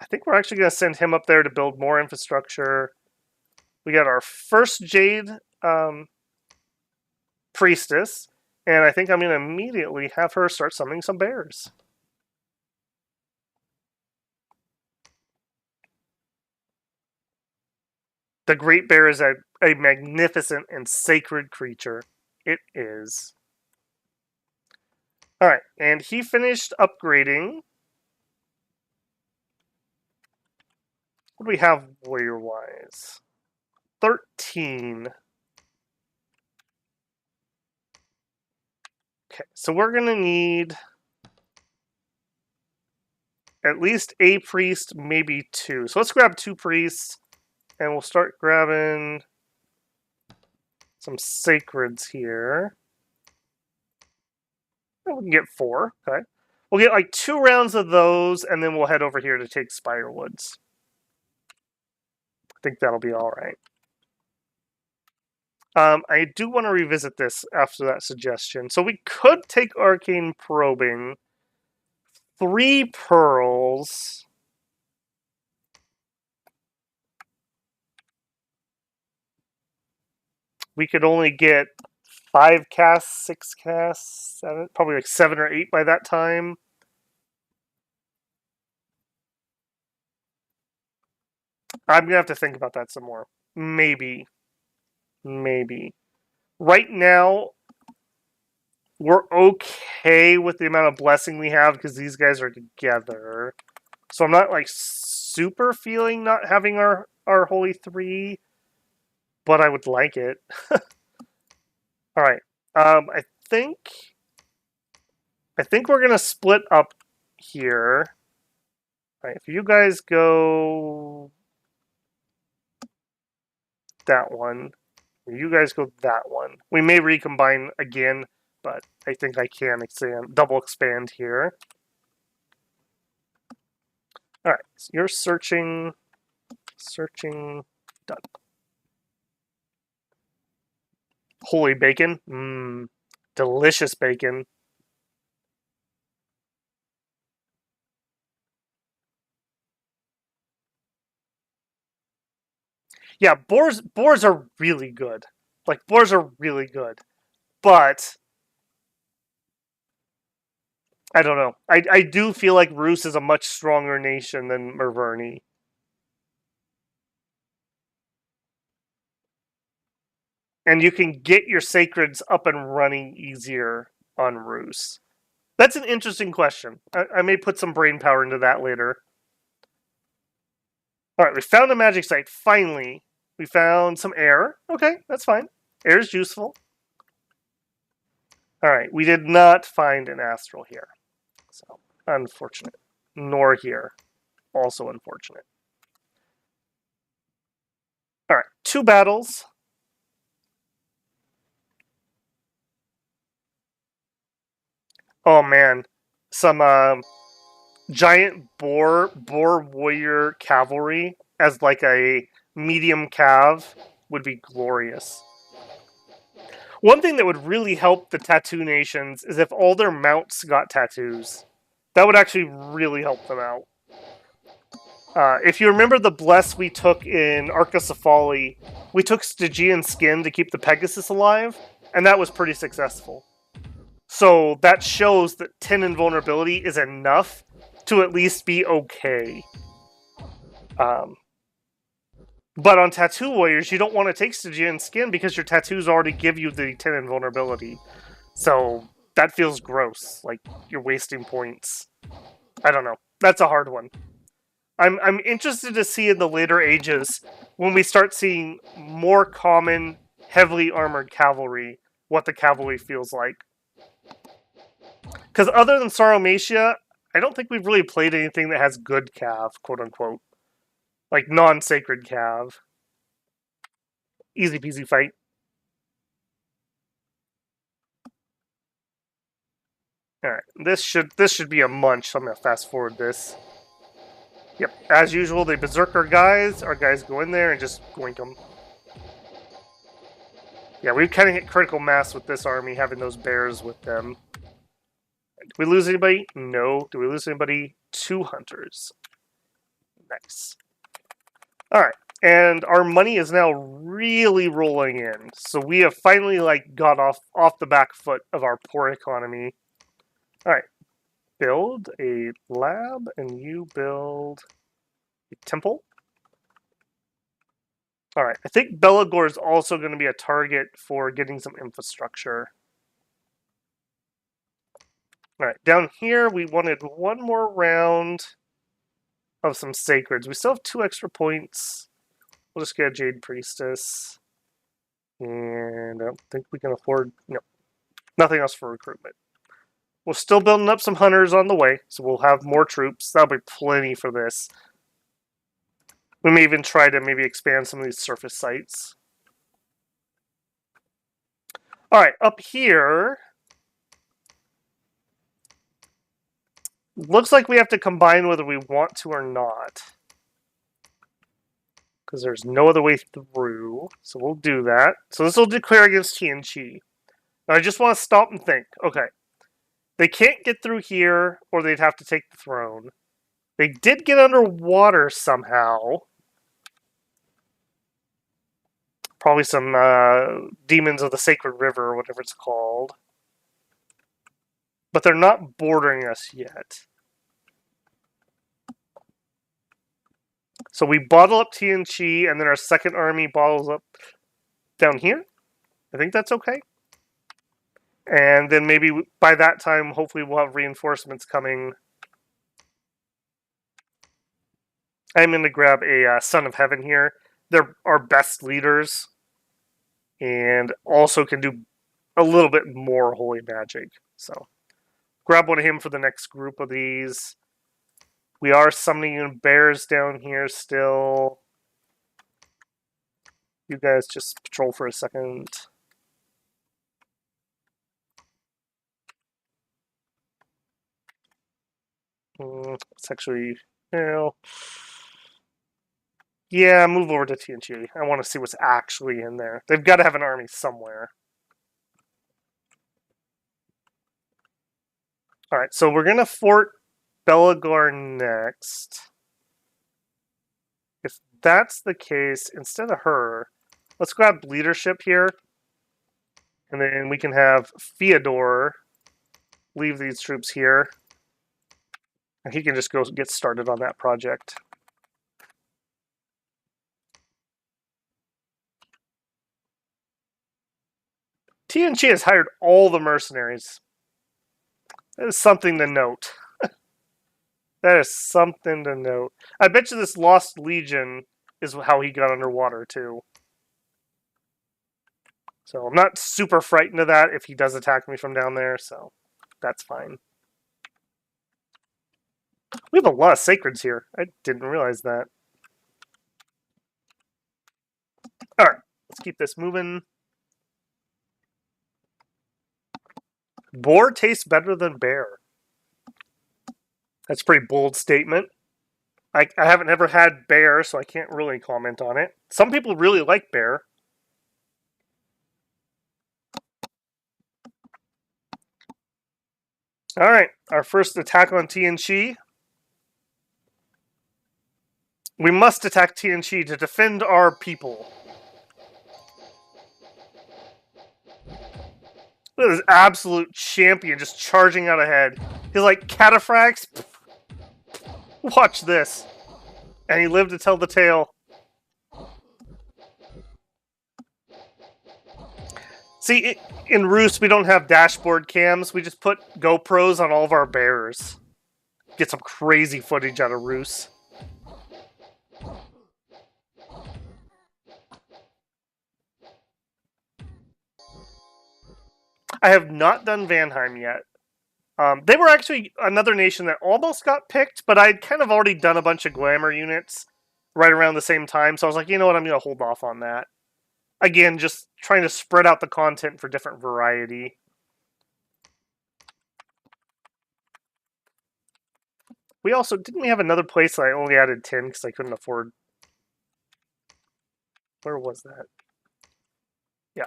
I think we're actually going to send him up there to build more infrastructure. We got our first Jade priestess. And I think I'm going to immediately have her start summoning some bears. The Great Bear is a magnificent and sacred creature. It is. Alright, and he finished upgrading. What do we have warrior-wise? 13. Okay, so we're going to need at least a priest, maybe 2. So let's grab 2 priests, and we'll start grabbing some sacreds here. We can get 4, okay. We'll get like 2 rounds of those, and then we'll head over here to take Spirewoods. I think that'll be alright. I do want to revisit this after that suggestion. So we could take Arcane Probing. 3 pearls. We could only get 5 casts, 6 casts, 7, probably like 7 or 8 by that time. I'm gonna have to think about that some more. Maybe. Right now, we're okay with the amount of blessing we have because these guys are together. So I'm not like super feeling not having our Holy 3, but I would like it. Alright. I think we're gonna split up here. Alright, if you guys go that one, you guys go that one. We may recombine again, but I think I can double expand here. Alright, so you're searching, done. Holy bacon, delicious bacon. Yeah, boars are really good. Like, boars are really good. But I don't know. I do feel like Rus is a much stronger nation than Merverni. And you can get your sacreds up and running easier on Rus. That's an interesting question. I may put some brain power into that later. Alright, we found a magic site, finally. We found some air. Okay, that's fine. Air is useful. Alright, we did not find an astral here. So, unfortunate. Nor here. Also unfortunate. Alright, 2 battles. Oh man, some giant boar warrior cavalry as like a medium cav would be glorious. One thing that would really help the tattoo nations is if all their mounts got tattoos. That would actually really help them out. If you remember the bless we took in Archocephali, we took Stygian skin to keep the Pegasus alive, and that was pretty successful. So that shows that 10 invulnerability is enough to at least be okay. But on Tattoo Warriors, you don't want to take Stygian skin because your tattoos already give you the 10 invulnerability. So that feels gross. Like you're wasting points. I don't know. That's a hard one. I'm interested to see in the later ages when we start seeing more common, heavily armored cavalry, what the cavalry feels like. Because other than Sauromatia, I don't think we've really played anything that has good cav, quote unquote. Like non-sacred cav. Easy peasy fight. Alright, this should be a munch, so I'm gonna fast forward this. Yep, as usual, they berserk our guys. Our guys go in there and just goink them. Yeah, we've kind of hit critical mass with this army, having those bears with them. Do we lose anybody? No. Do we lose anybody? 2 hunters. Nice. Alright, and our money is now really rolling in. So we have finally got off the back foot of our poor economy. Alright. Build a lab and you build a temple. Alright, I think Belagor is also going to be a target for getting some infrastructure. Alright, down here we wanted one more round of some sacreds. We still have 2 extra points. We'll just get a Jade Priestess. And I don't think we can afford... No. Nothing else for recruitment. We're still building up some hunters on the way, so we'll have more troops. That'll be plenty for this. We may even try to maybe expand some of these surface sites. Alright, up here... Looks like we have to combine whether we want to or not. Because there's no other way through. So we'll do that. So this will declare against TNG. Now I just want to stop and think. Okay. They can't get through here, or they'd have to take the throne. They did get underwater somehow. Probably some demons of the Sacred River, or whatever it's called. But they're not bordering us yet. So we bottle up TNG, and then our second army bottles up down here. I think that's okay. And then maybe by that time, hopefully we'll have reinforcements coming. I'm going to grab a Son of Heaven here. They're our best leaders. And also can do a little bit more holy magic. So grab one of him for the next group of these. We are summoning bears down here still. You guys just patrol for a second. It's actually... Yeah, move over to TNG. I want to see what's actually in there. They've got to have an army somewhere. Alright, so we're going to fort Belagor next. If that's the case, instead of her, let's grab leadership here. And then we can have Fyodor leave these troops here. And he can just go get started on that project. TNG has hired all the mercenaries. That is something to note. That is something to note. I bet you this Lost Legion is how he got underwater, too. So I'm not super frightened of that if he does attack me from down there, so that's fine. We have a lot of sacreds here. I didn't realize that. Alright, let's keep this moving. Boar tastes better than bear. That's a pretty bold statement. I haven't ever had bear, so I can't really comment on it. Some people really like bear. Alright, our first attack on Tianqi. We must attack Tianqi to defend our people. Look at this absolute champion just charging out ahead. He's like, cataphracts? Watch this. And he lived to tell the tale. See, in Rus, we don't have dashboard cams. We just put GoPros on all of our bears. Get some crazy footage out of Rus. I have not done Vanheim yet. They were actually another nation that almost got picked, but I'd kind of already done a bunch of glamour units right around the same time, so I was like, you know what, I'm going to hold off on that. Again, just trying to spread out the content for different variety. We also, didn't we have another place that I only added 10 because I couldn't afford? Where was that? Yeah.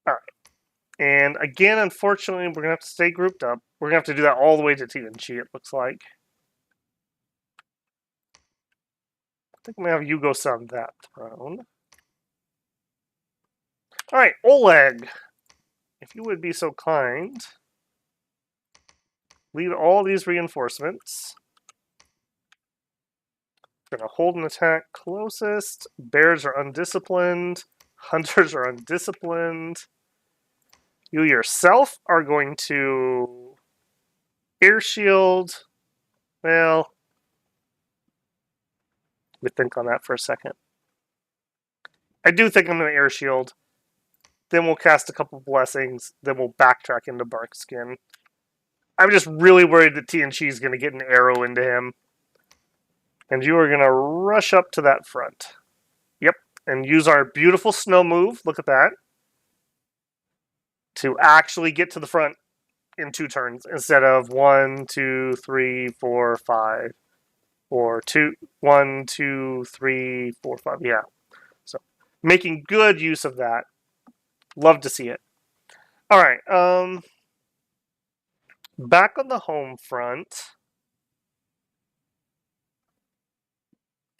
Alright. And again, unfortunately, we're going to have to stay grouped up. We're going to have to do that all the way to Tianqi, it looks like. I think I'm going to have you go on that throne. Alright, Oleg. If you would be so kind, lead all these reinforcements. Gonna hold an attack closest. Bears are undisciplined. Hunters are undisciplined. You yourself are going to air shield. Well, let me think on that for a second. I do think I'm going to air shield. Then we'll cast a couple blessings. Then we'll backtrack into Barkskin. I'm just really worried that Tianqi is going to get an arrow into him. And you are going to rush up to that front. Yep. And use our beautiful snow move. Look at that. To actually get to the front in 2 turns instead of 1, 2, 3, 4, 5. Or 2, 1, 2, 3, 4, 5. Yeah. So making good use of that. Love to see it. Alright. Back on the home front.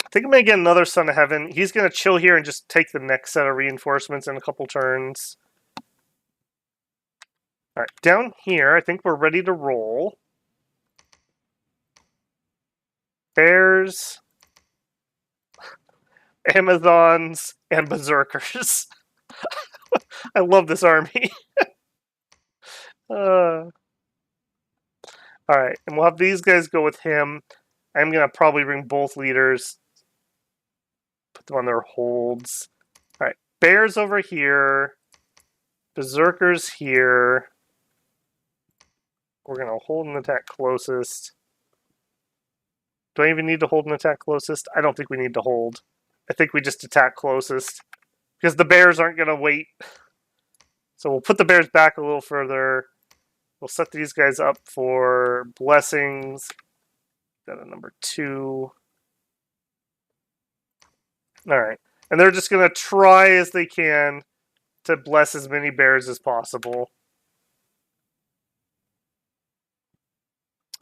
I think I'm going to get another Son of Heaven. He's going to chill here and just take the next set of reinforcements in a couple turns. Alright, down here, I think we're ready to roll. Bears, Amazons, and Berserkers. I love this army. Alright, and we'll have these guys go with him. I'm going to probably bring both leaders. Put them on their holds. Alright, Bears over here. Berserkers here. We're going to hold an attack closest. Do I even need to hold an attack closest? I don't think we need to hold. I think we just attack closest. Because the bears aren't going to wait. So we'll put the bears back a little further. We'll set these guys up for blessings. Got a number 2. Alright. And they're just going to try as they can to bless as many bears as possible.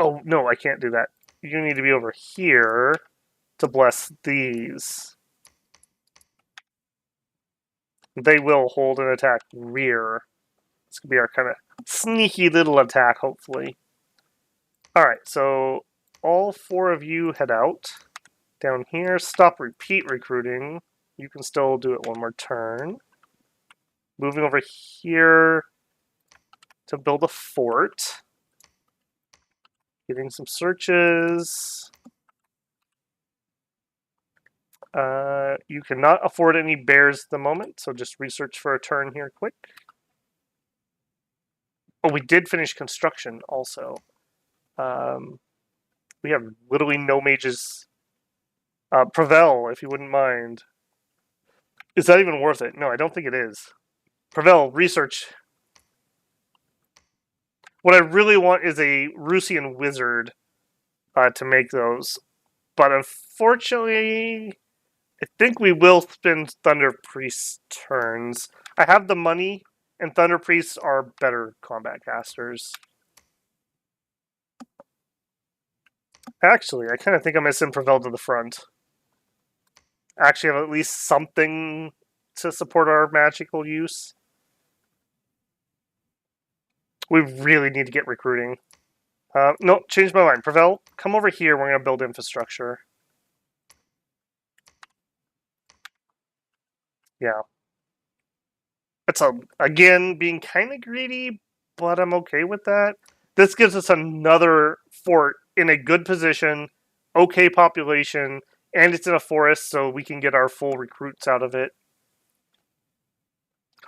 Oh, no, I can't do that. You need to be over here to bless these. They will hold an attack rear. This could be our kind of sneaky little attack, hopefully. Alright, so all 4 of you head out. Down here, stop repeat recruiting. You can still do it one more turn. Moving over here to build a fort. Getting some searches. You cannot afford any bears at the moment, so just research for a turn here quick. Oh, we did finish construction also. We have literally no mages. Prevel, if you wouldn't mind. Is that even worth it? No, I don't think it is. Prevel, research. What I really want is a Rusian wizard to make those. But unfortunately, I think we will spend Thunder Priest turns. I have the money, and Thunder Priests are better combat casters. Actually, I kind of think I'm going to send Prevel to the front. Actually have at least something to support our magical use. We really need to get recruiting. No, change my mind. Prevel, come over here. We're going to build infrastructure. Yeah. It's, again, being kind of greedy, but I'm okay with that. This gives us another fort in a good position, okay population, and it's in a forest, so we can get our full recruits out of it.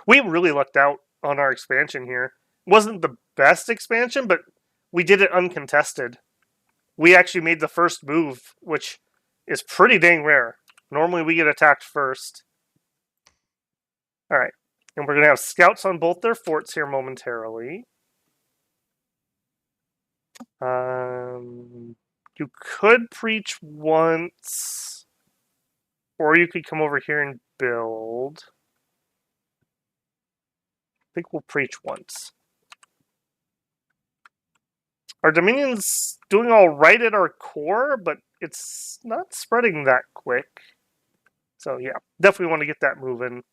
We really lucked out on our expansion here. Wasn't the best expansion, but we did it uncontested. We actually made the first move, which is pretty dang rare. Normally we get attacked first. Alright. And we're going to have scouts on both their forts here momentarily. You could preach once, or you could come over here and build. I think we'll preach once. Our Dominion's doing all right at our core, but it's not spreading that quick. So yeah, definitely want to get that moving.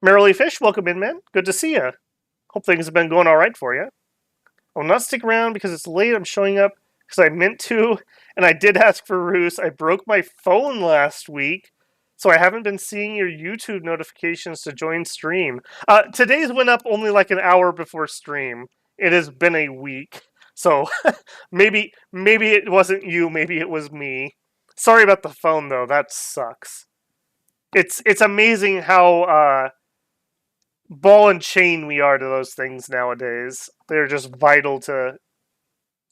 Merrily Fish, welcome in, man. Good to see you. Hope things have been going all right for you. I'll not stick around because it's late. I'm showing up because I meant to, and I did ask for Rus. I broke my phone last week, so I haven't been seeing your YouTube notifications to join stream. Today's went up only like an hour before stream. It has been a week, so maybe it wasn't you, maybe it was me. Sorry about the phone though. That sucks. It's amazing how ball and chain we are to those things nowadays. They're just vital to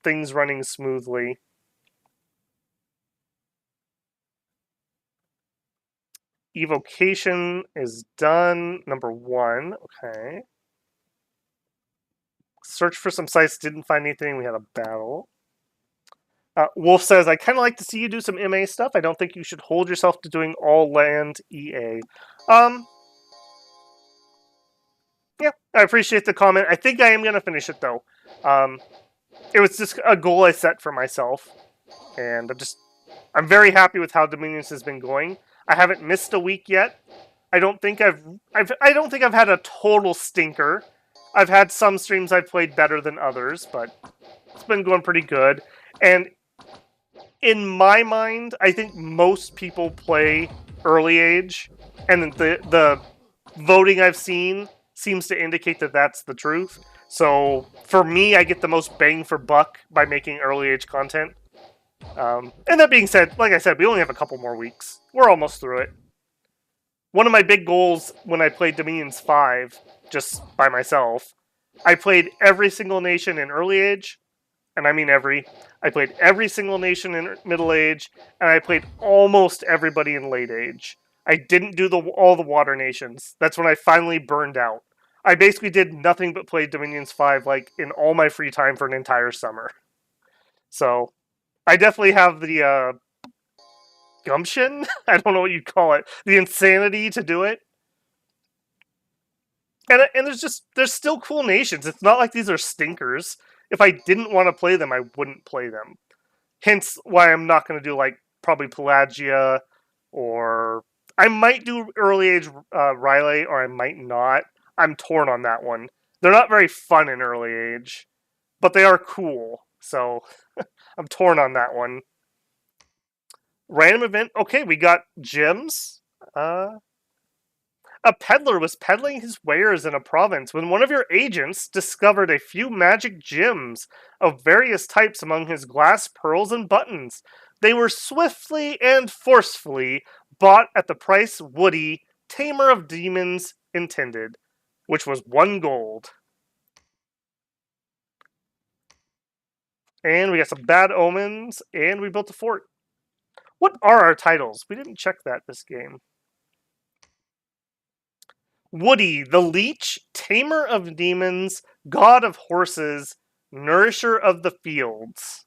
things running smoothly. Evocation is done. Number 1. Okay. Search for some sites. Didn't find anything. We had a battle. Wolf says, I kind of like to see you do some MA stuff. I don't think you should hold yourself to doing all land EA. Yeah, I appreciate the comment. I think I am going to finish it, though. It was just a goal I set for myself. And I'm very happy with how Dominions has been going. I haven't missed a week yet. I don't think I've had a total stinker. I've had some streams I've played better than others, but it's been going pretty good. And in my mind, I think most people play early age, and the voting I've seen seems to indicate that that's the truth. So for me, I get the most bang for buck by making early age content. And that being said, like I said, we only have a couple more weeks. We're almost through it. One of my big goals when I played Dominions 5, just by myself, I played every single nation in early age, and I mean every. I played every single nation in middle age, and I played almost everybody in late age. I didn't do all the water nations. That's when I finally burned out. I basically did nothing but play Dominions 5 like in all my free time for an entire summer. So I definitely have the gumption? I don't know what you'd call it. The insanity to do it. And there's still cool nations. It's not like these are stinkers. If I didn't want to play them, I wouldn't play them. Hence why I'm not going to do like probably Pelagia, or I might do early age Riley, or I might not. I'm torn on that one. They're not very fun in early age, but they are cool. So I'm torn on that one. Random event. Okay, we got gems. A peddler was peddling his wares in a province when one of your agents discovered a few magic gems of various types among his glass pearls and buttons. They were swiftly and forcefully bought at the price Woody, Tamer of Demons, intended, which was 1 gold. And we got some bad omens, and we built a fort. What are our titles? We didn't check that this game. Woody, the Leech, Tamer of Demons, God of Horses, Nourisher of the Fields.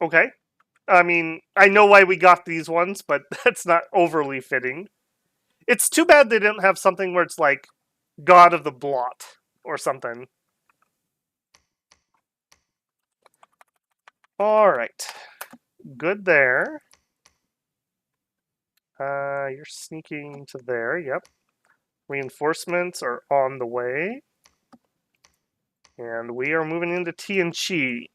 Okay. I mean, I know why we got these ones, but that's not overly fitting. It's too bad they didn't have something where it's like God of the Blot or something. Alright. Good there. You're sneaking to there, yep. Reinforcements are on the way. And we are moving into TNG.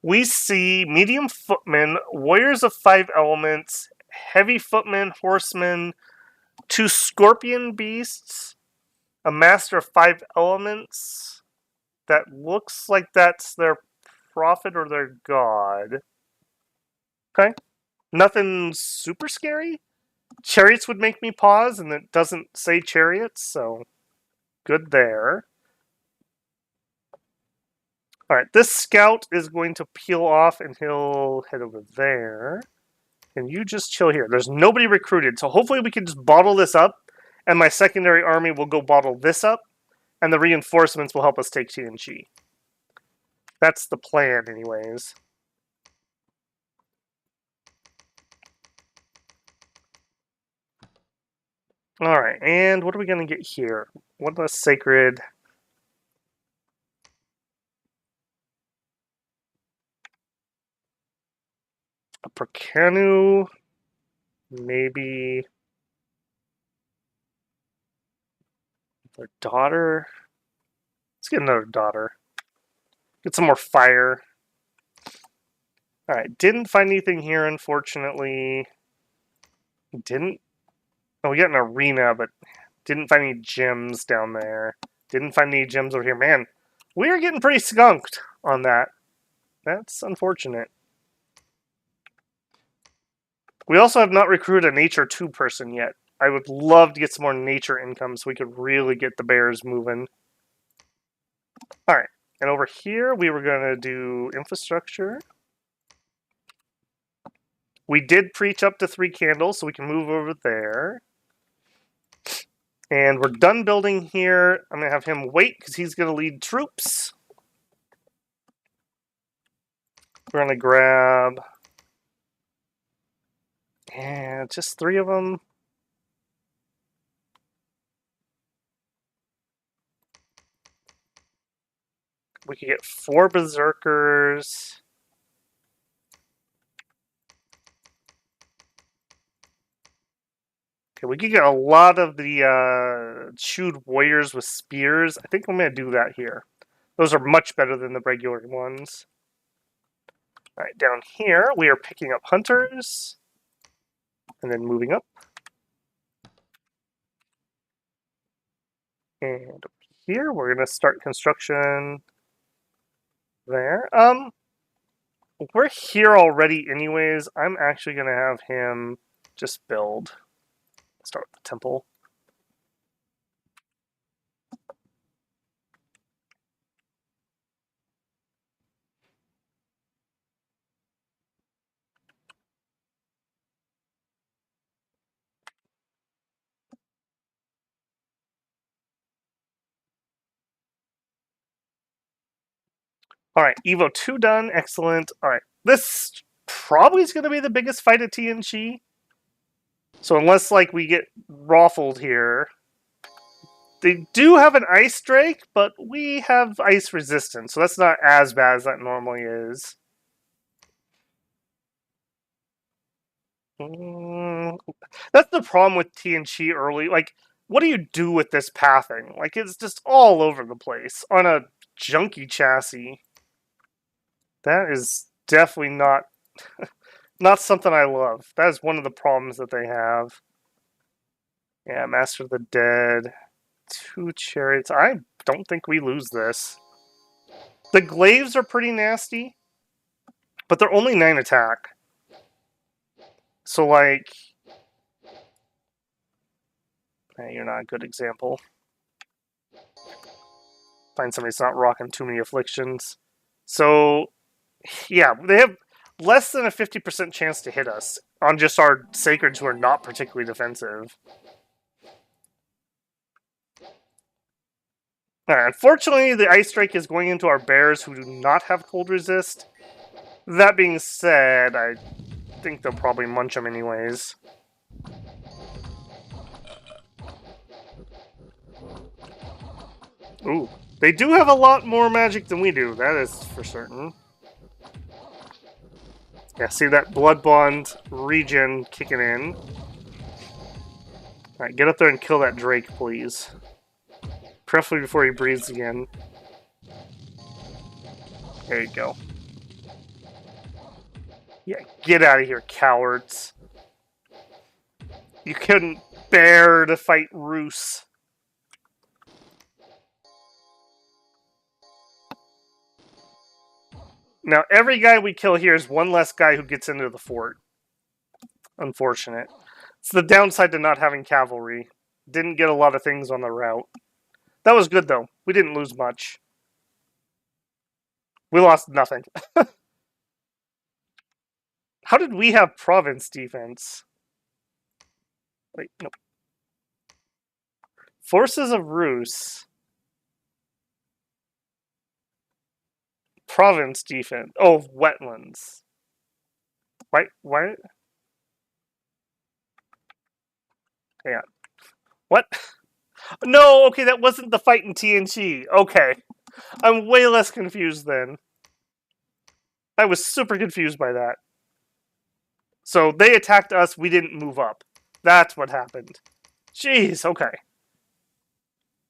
We see medium footmen, warriors of 5 elements, heavy footmen, horsemen, 2 scorpion beasts, a master of 5 elements. That looks like that's their prophet or their god. Okay. Nothing super scary. Chariots would make me pause, and it doesn't say chariots, so good there. Alright, this scout is going to peel off, and he'll head over there. And you just chill here. There's nobody recruited, so hopefully we can just bottle this up, and my secondary army will go bottle this up, and the reinforcements will help us take TNG. That's the plan, anyways. Alright, and what are we going to get here? What a sacred... A Percanu... Maybe... Their daughter... Let's get another daughter. Get some more fire. Alright, didn't find anything here, unfortunately. Didn't... Oh, we got an arena, but didn't find any gems down there. Didn't find any gems over here. Man, we are getting pretty skunked on that. That's unfortunate. We also have not recruited a Nature 2 person yet. I would love to get some more nature income so we could really get the bears moving. Alright, and over here we were going to do infrastructure. We did preach up to 3 candles, so we can move over there. And we're done building here. I'm going to have him wait because he's going to lead troops. We're going to grab... Yeah, just 3 of them. We could get 4 berserkers. Okay, we could get a lot of the chewed warriors with spears. I think I'm going to do that here. Those are much better than the regular ones. Alright, down here we are picking up hunters. And then moving up. And here we're going to start construction there. We're here already anyways. I'm actually going to have him just build. Start with the temple. Alright, Evo 2 done. Excellent. Alright, this probably is going to be the biggest fight at TNG. So unless, like, we get raffled here... They do have an ice drake, but we have ice resistance, so that's not as bad as that normally is. That's the problem with TNG early. Like, what do you do with this pathing? Like, it's just all over the place on a junky chassis. That is definitely not not something I love. That is one of the problems that they have. Yeah, Master of the Dead. 2 chariots. I don't think we lose this. The glaives are pretty nasty, but they're only 9 attack. So, like... you're not a good example. Find somebody that's not rocking too many afflictions. So, yeah, they have less than a 50% chance to hit us on just our sacreds who are not particularly defensive. Unfortunately, the Ice Strike is going into our bears who do not have cold resist. That being said, I think they'll probably munch them anyways. Ooh, they do have a lot more magic than we do, that is for certain. Yeah, see that Blood Bond regen kicking in. Alright, get up there and kill that Drake, please. Preferably before he breathes again. There you go. Yeah, get out of here, cowards. You couldn't bear to fight Rus. Now, every guy we kill here is one less guy who gets into the fort. Unfortunate. It's the downside to not having cavalry. Didn't get a lot of things on the route. That was good, though. We didn't lose much. We lost nothing. How did we have province defense? Wait, no. Forces of Rus. Province defense. Oh, wetlands. Why? Hang on. What? No, okay, that wasn't the fight in TNT. Okay. I'm way less confused then. I was super confused by that. So they attacked us, we didn't move up. That's what happened. Jeez, okay.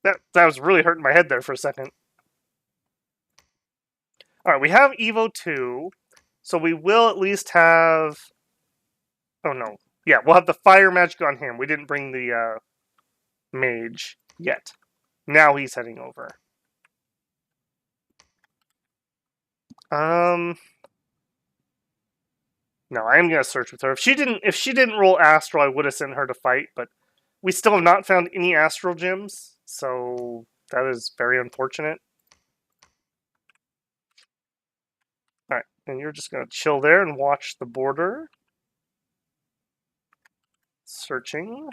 That was really hurting my head there for a second. Alright, we have Evo 2, so we will at least have... Oh no. Yeah, we'll have the fire magic on him. We didn't bring the mage yet. Now he's heading over. No, I am gonna search with her. If she didn't roll astral, I would have sent her to fight, but we still have not found any astral gems, so that is very unfortunate. Alright, and you're just gonna chill there and watch the border. Searching.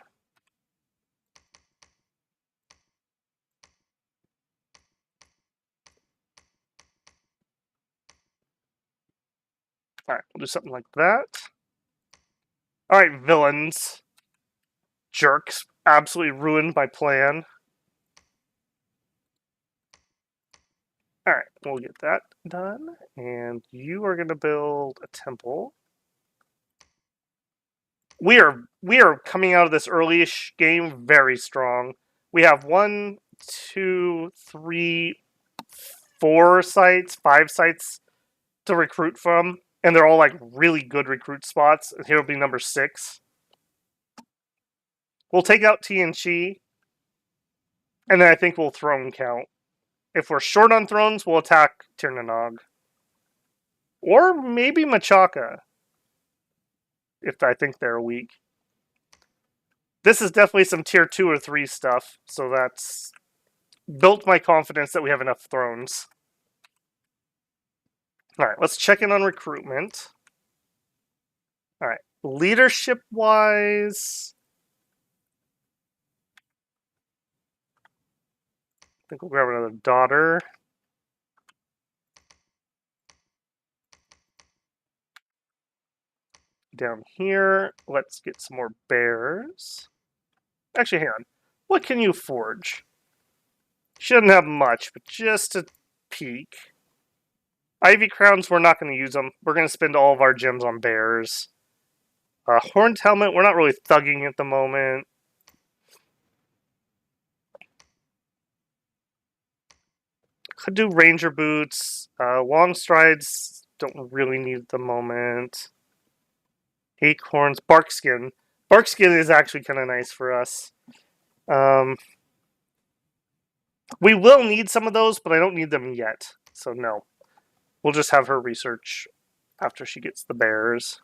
Alright, we'll do something like that. Alright, villains. Jerks. Absolutely ruined my plan. Alright, we'll get that done. And you are going to build a temple. We are coming out of this early-ish game very strong. We have 1, 2, 3, 4 sites, 5 sites to recruit from. And they're all like really good recruit spots. And here will be number 6. We'll take out TNT. And then I think we'll throne count. If we're short on thrones, we'll attack Tirnanog. Or maybe Machaca. If I think they're weak. This is definitely some tier 2 or 3 stuff. So that's built my confidence that we have enough thrones. Alright, let's check in on recruitment. Alright, leadership-wise... I think we'll grab another daughter. Down here, let's get some more bears. Actually, hang on. What can you forge? Shouldn't have much, but just a peek. Ivy crowns, we're not going to use them. We're going to spend all of our gems on bears. Horned helmet, we're not really thugging at the moment. Could do ranger boots. Long strides, don't really need at the moment. Acorns, barkskin. Barkskin is actually kind of nice for us. We will need some of those, but I don't need them yet. So no. We'll just have her research after she gets the bears.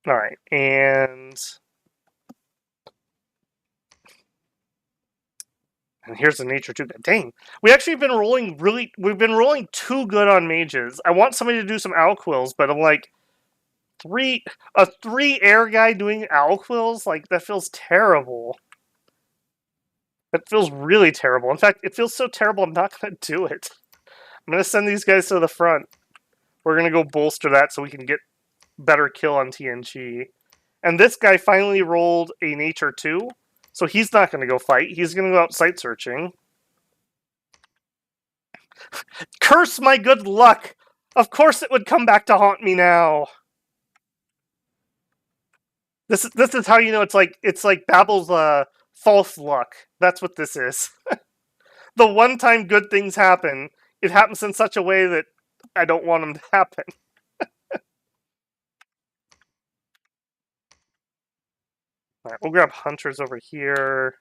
Alright, and... And here's the nature too. Dang, we've been rolling too good on mages. I want somebody to do some Alquills, but I'm like, a 3 air guy doing Alquills? Like, that feels terrible. That feels really terrible. In fact, it feels so terrible I'm not going to do it. I'm going to send these guys to the front. We're going to go bolster that so we can get better kill on TNG. And this guy finally rolled a nature 2, so he's not going to go fight. He's going to go out sight searching. Curse my good luck! Of course it would come back to haunt me now. This is how you know it's like Babel's false luck. That's what this is. The one time good things happen, it happens in such a way that I don't want them to happen. Alright, we'll grab hunters over here.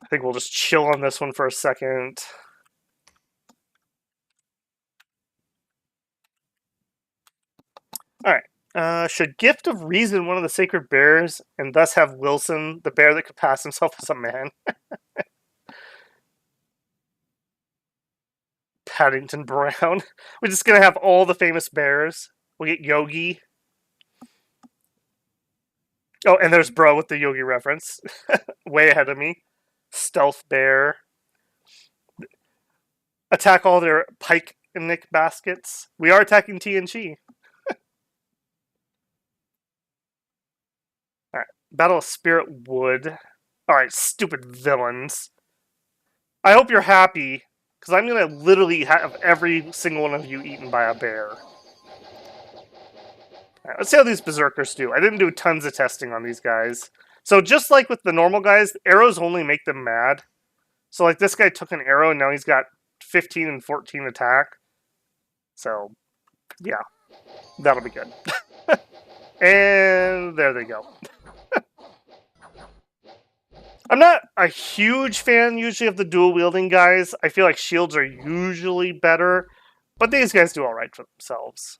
I think we'll just chill on this one for a second. Alright. Should Gift of Reason one of the sacred bears, and thus have Wilson, the bear that could pass himself as a man? Paddington Brown. We're just gonna have all the famous bears. We'll get Yogi. Oh, and there's Bro with the Yogi reference. Way ahead of me. Stealth Bear. Attack all their pike and nick baskets. We are attacking TNG. Alright. Battle of Spirit Wood. Alright, stupid villains. I hope you're happy, because I'm going to literally have every single one of you eaten by a bear. Alright, let's see how these berserkers do. I didn't do tons of testing on these guys. So just like with the normal guys, arrows only make them mad. So like this guy took an arrow and now he's got 15 and 14 attack. So, yeah. That'll be good. And there they go. I'm not a huge fan usually of the dual wielding guys. I feel like shields are usually better. But these guys do alright for themselves.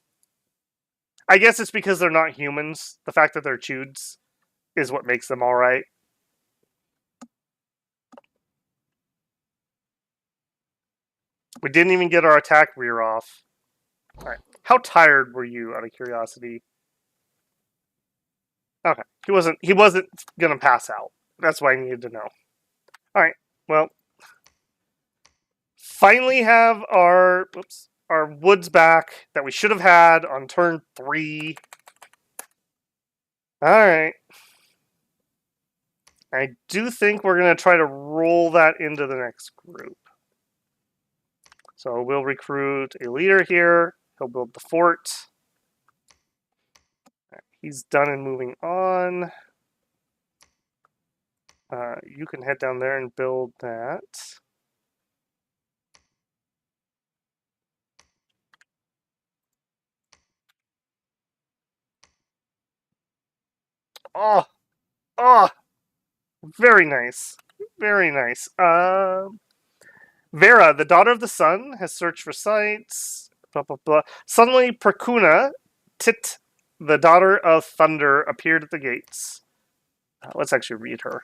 I guess it's because they're not humans. The fact that they're Chudes is what makes them alright. We didn't even get our attack rear off. Alright. How tired were you, out of curiosity? Okay. He wasn't gonna pass out. That's why I needed to know. Alright. Well. Finally have our woods back that we should have had on turn 3. Alright. I do think we're going to try to roll that into the next group. So we'll recruit a leader here. He'll build the fort. Right, he's done and moving on. You can head down there and build that. Oh! Oh! Very nice. Very nice. Vera, the daughter of the sun, has searched for sites. Blah, blah, blah. Suddenly, Perkuna, Tit, the daughter of thunder, appeared at the gates. Let's actually read her.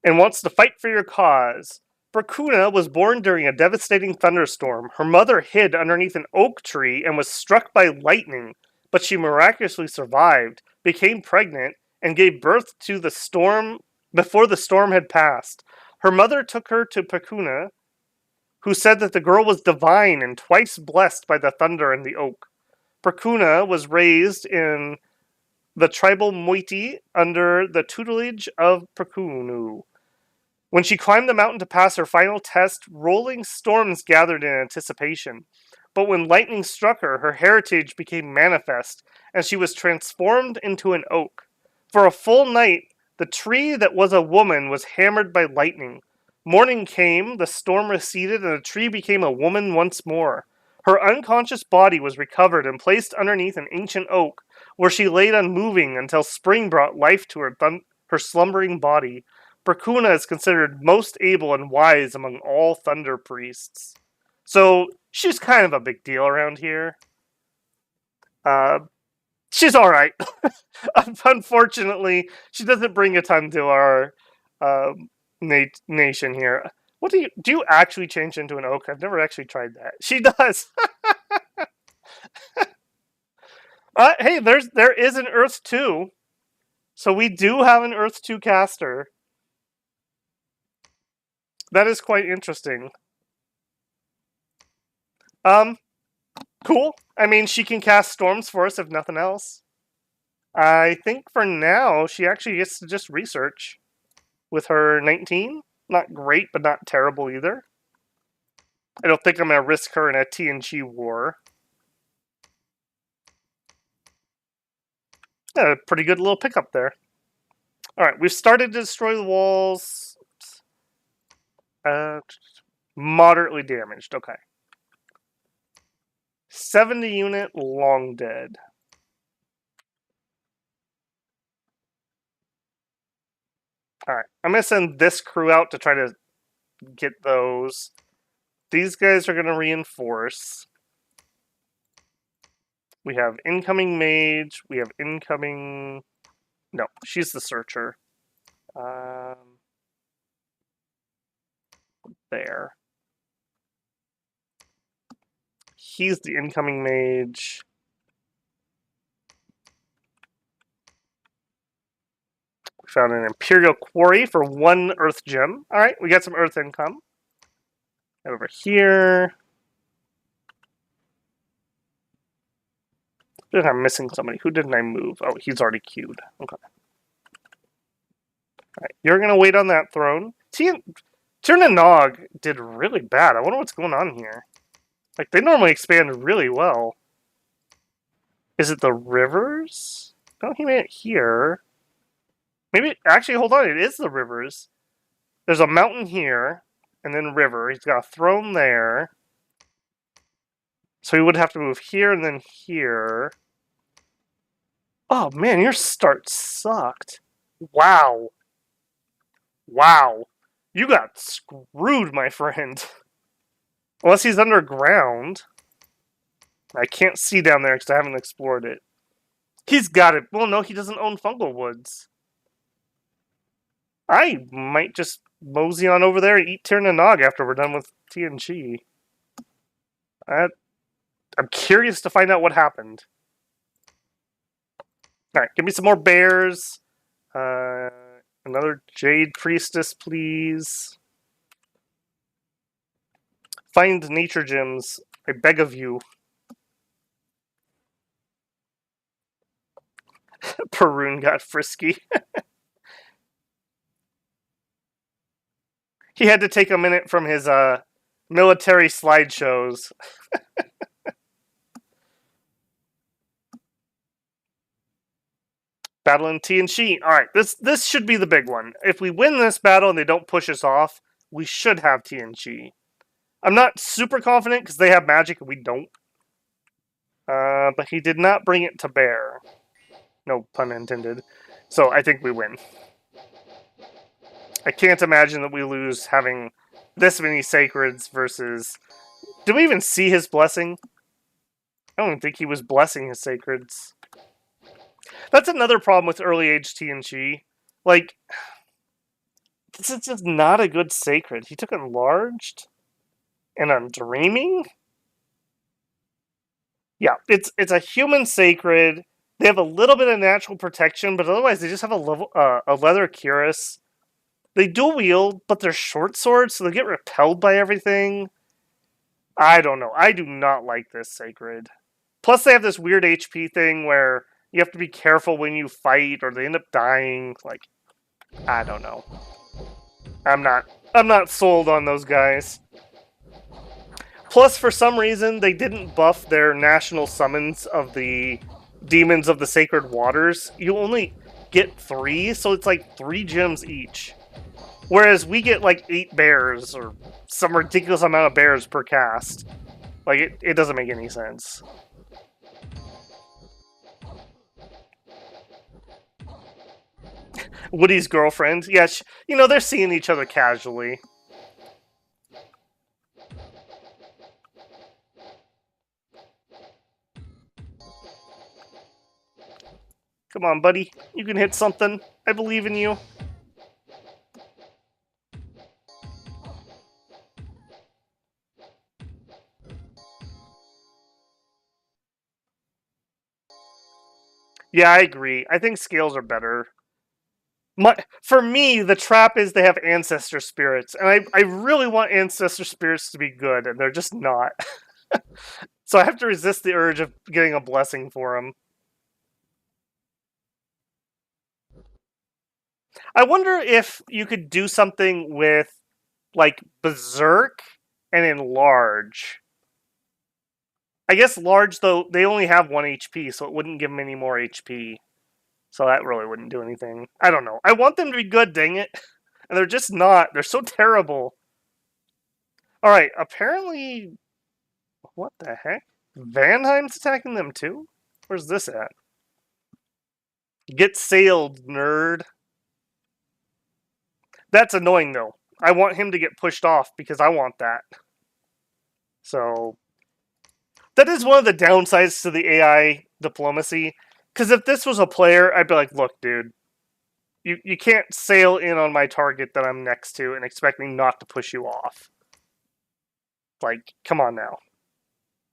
And wants to fight for your cause. Perkuna was born during a devastating thunderstorm. Her mother hid underneath an oak tree and was struck by lightning, but she miraculously survived, became pregnant, and gave birth to the storm before the storm had passed. Her mother took her to Perkuna, who said that the girl was divine and twice blessed by the thunder and the oak. Perkuna was raised in the tribal moiety under the tutelage of Perkunu. When she climbed the mountain to pass her final test, rolling storms gathered in anticipation. But when lightning struck her, her heritage became manifest, and she was transformed into an oak. For a full night, the tree that was a woman was hammered by lightning. Morning came, the storm receded, and the tree became a woman once more. Her unconscious body was recovered and placed underneath an ancient oak, where she laid unmoving until spring brought life to her slumbering body. Perkuna is considered most able and wise among all thunder priests. So, she's kind of a big deal around here. She's all right. Unfortunately, she doesn't bring a ton to our nation here. What do you actually change into an oak? I've never actually tried that. She does. Hey, there is an Earth 2. So we do have an Earth 2 caster. That is quite interesting. Cool. I mean, she can cast storms for us if nothing else. I think for now, she actually gets to just research with her 19. Not great, but not terrible either. I don't think I'm going to risk her in a TNG war. Yeah, a pretty good little pickup there. Alright, we've started to destroy the walls. Moderately damaged, okay. 70 unit, long dead. Alright, I'm going to send this crew out to try to get those. These guys are going to reinforce. We have incoming mage. We have incoming... No, she's the searcher. There. He's the incoming mage. We found an Imperial Quarry for 1 Earth Gem. Alright, we got some Earth income. Over here. I feel like I'm missing somebody. Who didn't I move? Oh, he's already queued. Okay. Alright, you're going to wait on that throne. Tirna Nog did really bad. I wonder what's going on here. Like, they normally expand really well. Is it the rivers? No, he made it here. Maybe, actually, hold on. It is the rivers. There's a mountain here, and then river. He's got a throne there. So he would have to move here and then here. Oh, man, your start sucked. Wow. Wow. You got screwed, my friend. Unless he's underground. I can't see down there because I haven't explored it. He's got it. Well, no, he doesn't own fungal woods. I might just mosey on over there and eat Tirna Nog after we're done with TNG. I'm curious to find out what happened. Alright, give me some more bears. Another Jade Priestess, please. Find nature gems. I beg of you. Perun got frisky. He had to take a minute from his military slideshows. Battle in TNG. Alright, this should be the big one. If we win this battle and they don't push us off, we should have TNG. I'm not super confident because they have magic and we don't. But he did not bring it to bear. No pun intended. So I think we win. I can't imagine that we lose having this many sacreds versus... Did we even see his blessing? I don't even think he was blessing his sacreds. That's another problem with early age TNG. Like, this is just not a good sacred. He took enlarged, and I'm dreaming. Yeah, it's a human sacred. They have a little bit of natural protection, but otherwise they just have a leather cuirass. They dual wield, but they're short swords, so they get repelled by everything. I don't know. I do not like this sacred. Plus, they have this weird HP thing where you have to be careful when you fight, or they end up dying. Like, I don't know. I'm not sold on those guys. Plus, for some reason, they didn't buff their national summons of the Demons of the Sacred Waters. You only get 3, so it's like 3 gems each. Whereas we get like 8 bears, or some ridiculous amount of bears per cast. Like, it doesn't make any sense. Woody's girlfriend. Yeah, you know, they're seeing each other casually. Come on, buddy. You can hit something. I believe in you. Yeah, I agree. I think scales are better. For me, the trap is they have ancestor spirits, and I really want ancestor spirits to be good, and they're just not. So I have to resist the urge of getting a blessing for them. I wonder if you could do something with, like, Berserk and Enlarge. I guess Large, though, they only have 1 HP, so it wouldn't give them any more HP. So that really wouldn't do anything. I don't know. I want them to be good, dang it. And they're just not. They're so terrible. Alright, apparently... What the heck? Vanheim's attacking them too? Where's this at? Get sailed, nerd. That's annoying, though. I want him to get pushed off because I want that. So... That is one of the downsides to the AI diplomacy. Because if this was a player, I'd be like, look, dude. You can't sail in on my target that I'm next to and expect me not to push you off. Like, come on now.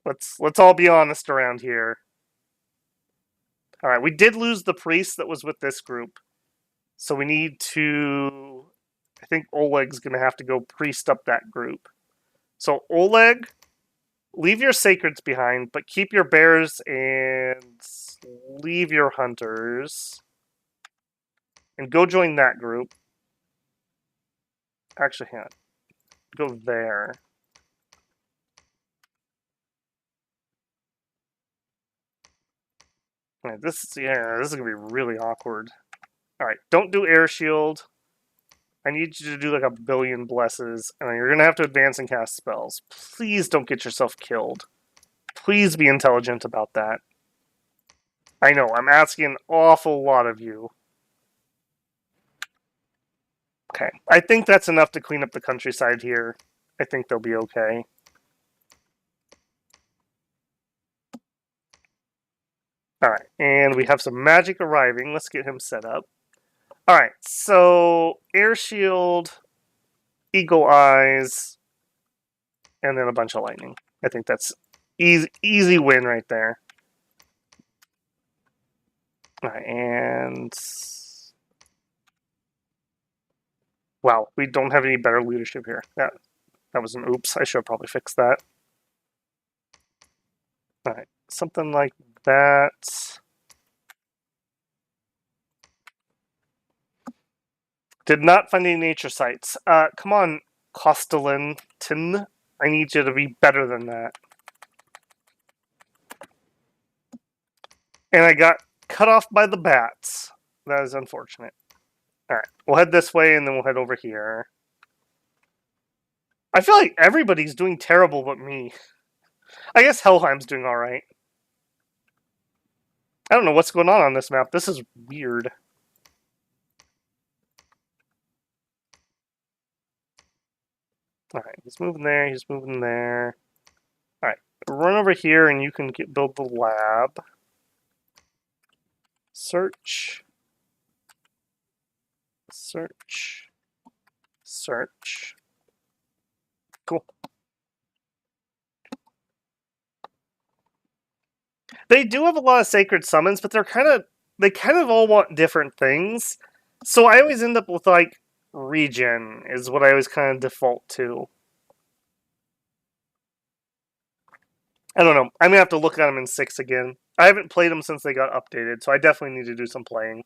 Let's all be honest around here. Alright, we did lose the priest that was with this group. So we need to... I think Oleg's going to have to go priest up that group. So Oleg, leave your sacreds behind, but keep your bears and leave your hunters. And go join that group. Actually, hang on. Go there. Right, this is going to be really awkward. Alright, don't do air shield. I need you to do like 1 billion blesses, and you're going to have to advance and cast spells. Please don't get yourself killed. Please be intelligent about that. I know, I'm asking an awful lot of you. Okay, I think that's enough to clean up the countryside here. I think they'll be okay. Alright, and we have some magic arriving. Let's get him set up. Alright, so air shield, eagle eyes, and then a bunch of lightning. I think that's easy win right there. Alright, and... Wow, we don't have any better leadership here. That was an oops. I should have probably fixed that. Alright, something like that. Did not find any nature sites. Come on, Costellanton. I need you to be better than that. And I got cut off by the bats. That is unfortunate. Alright, we'll head this way and then we'll head over here. I feel like everybody's doing terrible but me. I guess Helheim's doing alright. I don't know what's going on this map. This is weird. Alright, he's moving there, he's moving there. Alright, run over here and you can build the lab. Search. Search. Search. Cool. They do have a lot of sacred summons, but they kind of all want different things. So I always end up with, like, regen is what I always kind of default to. I don't know. I'm going to have to look at them in 6 again. I haven't played them since they got updated, so I definitely need to do some playing.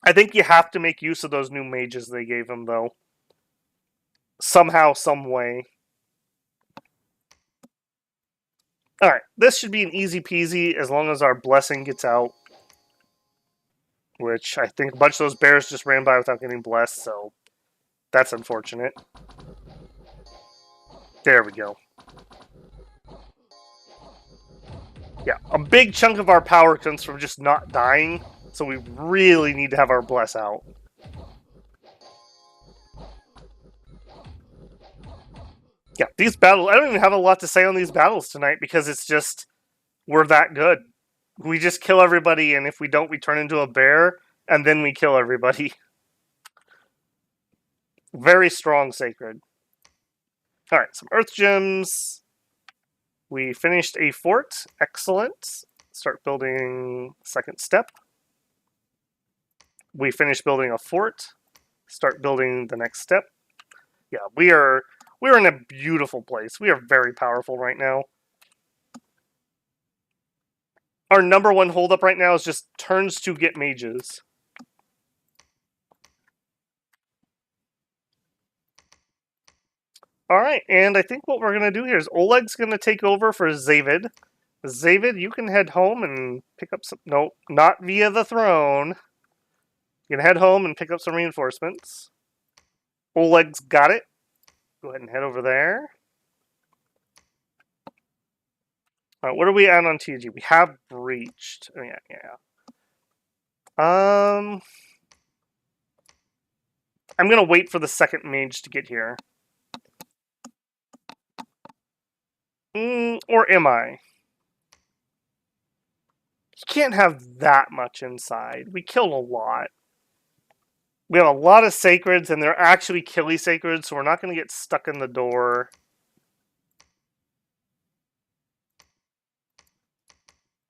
I think you have to make use of those new mages they gave them, though. Somehow, some way. Alright, this should be an easy peasy as long as our blessing gets out. Which, I think a bunch of those bears just ran by without getting blessed, so that's unfortunate. There we go. Yeah, a big chunk of our power comes from just not dying, so we really need to have our bless out. Yeah, these battles, I don't even have a lot to say on these battles tonight because it's just, we're that good. We just kill everybody, and if we don't, we turn into a bear, and then we kill everybody. Very strong sacred. Alright, some earth gems. We finished a fort. Excellent. Start building second step. We finished building a fort. Start building the next step. Yeah, we're in a beautiful place. We are very powerful right now. Our number one holdup right now is just turns to get mages. Alright, and I think what we're going to do here is Oleg's going to take over for Zavid. Zavid, you can head home and pick up some... No, not via the throne. You can head home and pick up some reinforcements. Oleg's got it. Go ahead and head over there. Alright, what are we at on TG? We have breached. Oh, yeah. I'm going to wait for the second mage to get here. Or am I? You can't have that much inside. We killed a lot. We have a lot of sacreds, and they're actually killy sacreds, so we're not going to get stuck in the door.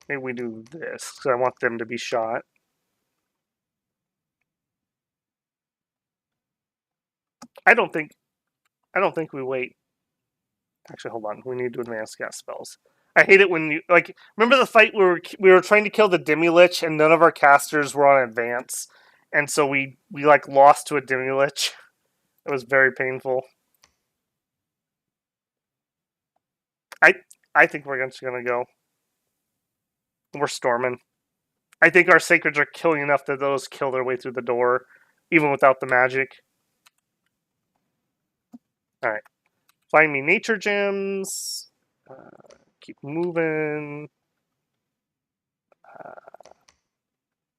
Maybe we do this, because I want them to be shot. I don't think we wait. Actually, hold on. We need to advance cast spells. I hate it when you remember the fight where we were trying to kill the Demi-Lich and none of our casters were on advance, and so we lost to a Demi-Lich. It was very painful. I think we're just gonna go. We're storming. I think our sacreds are killing enough that those kill their way through the door, even without the magic. Alright. Find me nature gems. Keep moving.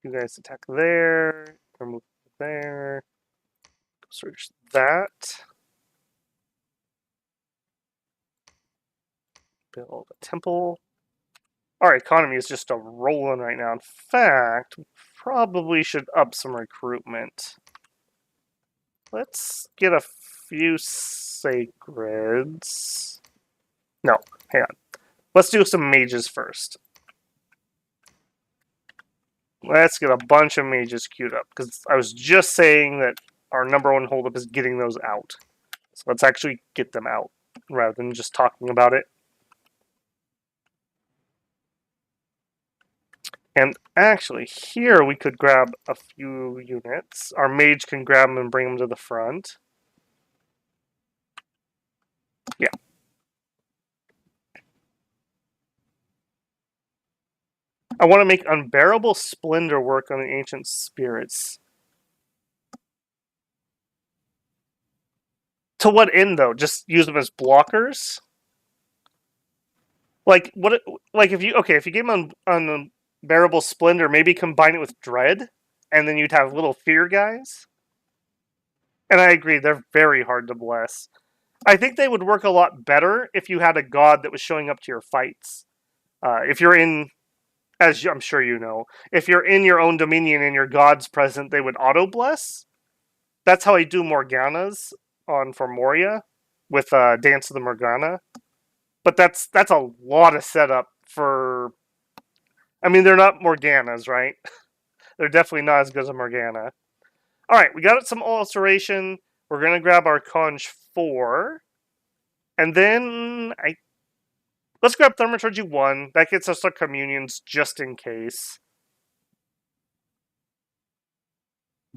You guys attack there. Remove there. Search that. Build a temple. Our economy is just a rolling right now. In fact, we probably should up some recruitment. Let's get a few sacreds. No, hang on. Let's do some mages first. Let's get a bunch of mages queued up, because I was just saying that our number one holdup is getting those out. So let's actually get them out, rather than just talking about it. And actually, here we could grab a few units. Our mage can grab them and bring them to the front. Yeah. I want to make Unbearable Splendor work on the Ancient Spirits. To what end, though? Just use them as blockers? Like, what? Like, if you gave them Unbearable Splendor, maybe combine it with Dread, and then you'd have little fear guys? And I agree, they're very hard to bless. I think they would work a lot better if you had a god that was showing up to your fights. If you're in, as I'm sure you know, if you're in your own dominion and your god's present, they would auto-bless. That's how I do Morganas for Moria, with Dance of the Morgana. But that's a lot of setup for... I mean, they're not Morganas, right? They're definitely not as good as a Morgana. Alright, we got some alteration. We're going to grab our Conj 4. And then let's grab Thaumaturgy 1. That gets us our communions just in case.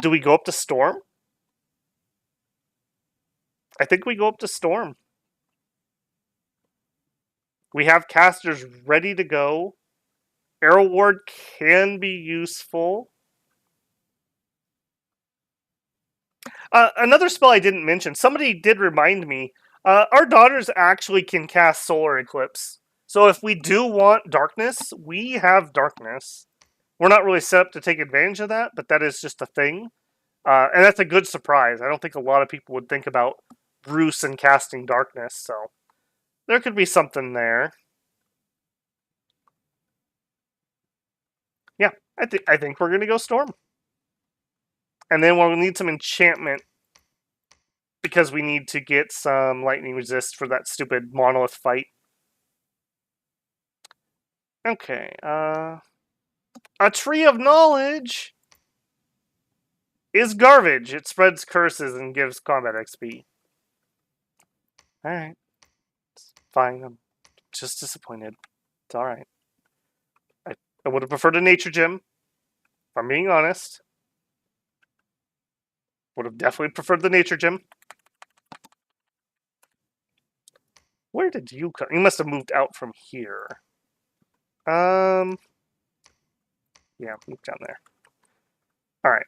Do we go up to Storm? I think we go up to Storm. We have casters ready to go. Arrow Ward can be useful. Another spell I didn't mention. Somebody did remind me. Our daughters actually can cast Solar Eclipse. So if we do want darkness, we have darkness. We're not really set up to take advantage of that, but that is just a thing. And that's a good surprise. I don't think a lot of people would think about Rus and casting darkness, so there could be something there. I think we're gonna go Storm. And then we'll need some enchantment because we need to get some lightning resist for that stupid monolith fight. Okay, a tree of knowledge is garbage. It spreads curses and gives combat XP. Alright. Fine, I'm just disappointed. It's alright. I would have preferred a nature gem, if I'm being honest. Would have definitely preferred the nature gem. Where did you come? You must have moved out from here. Yeah, move down there. Alright.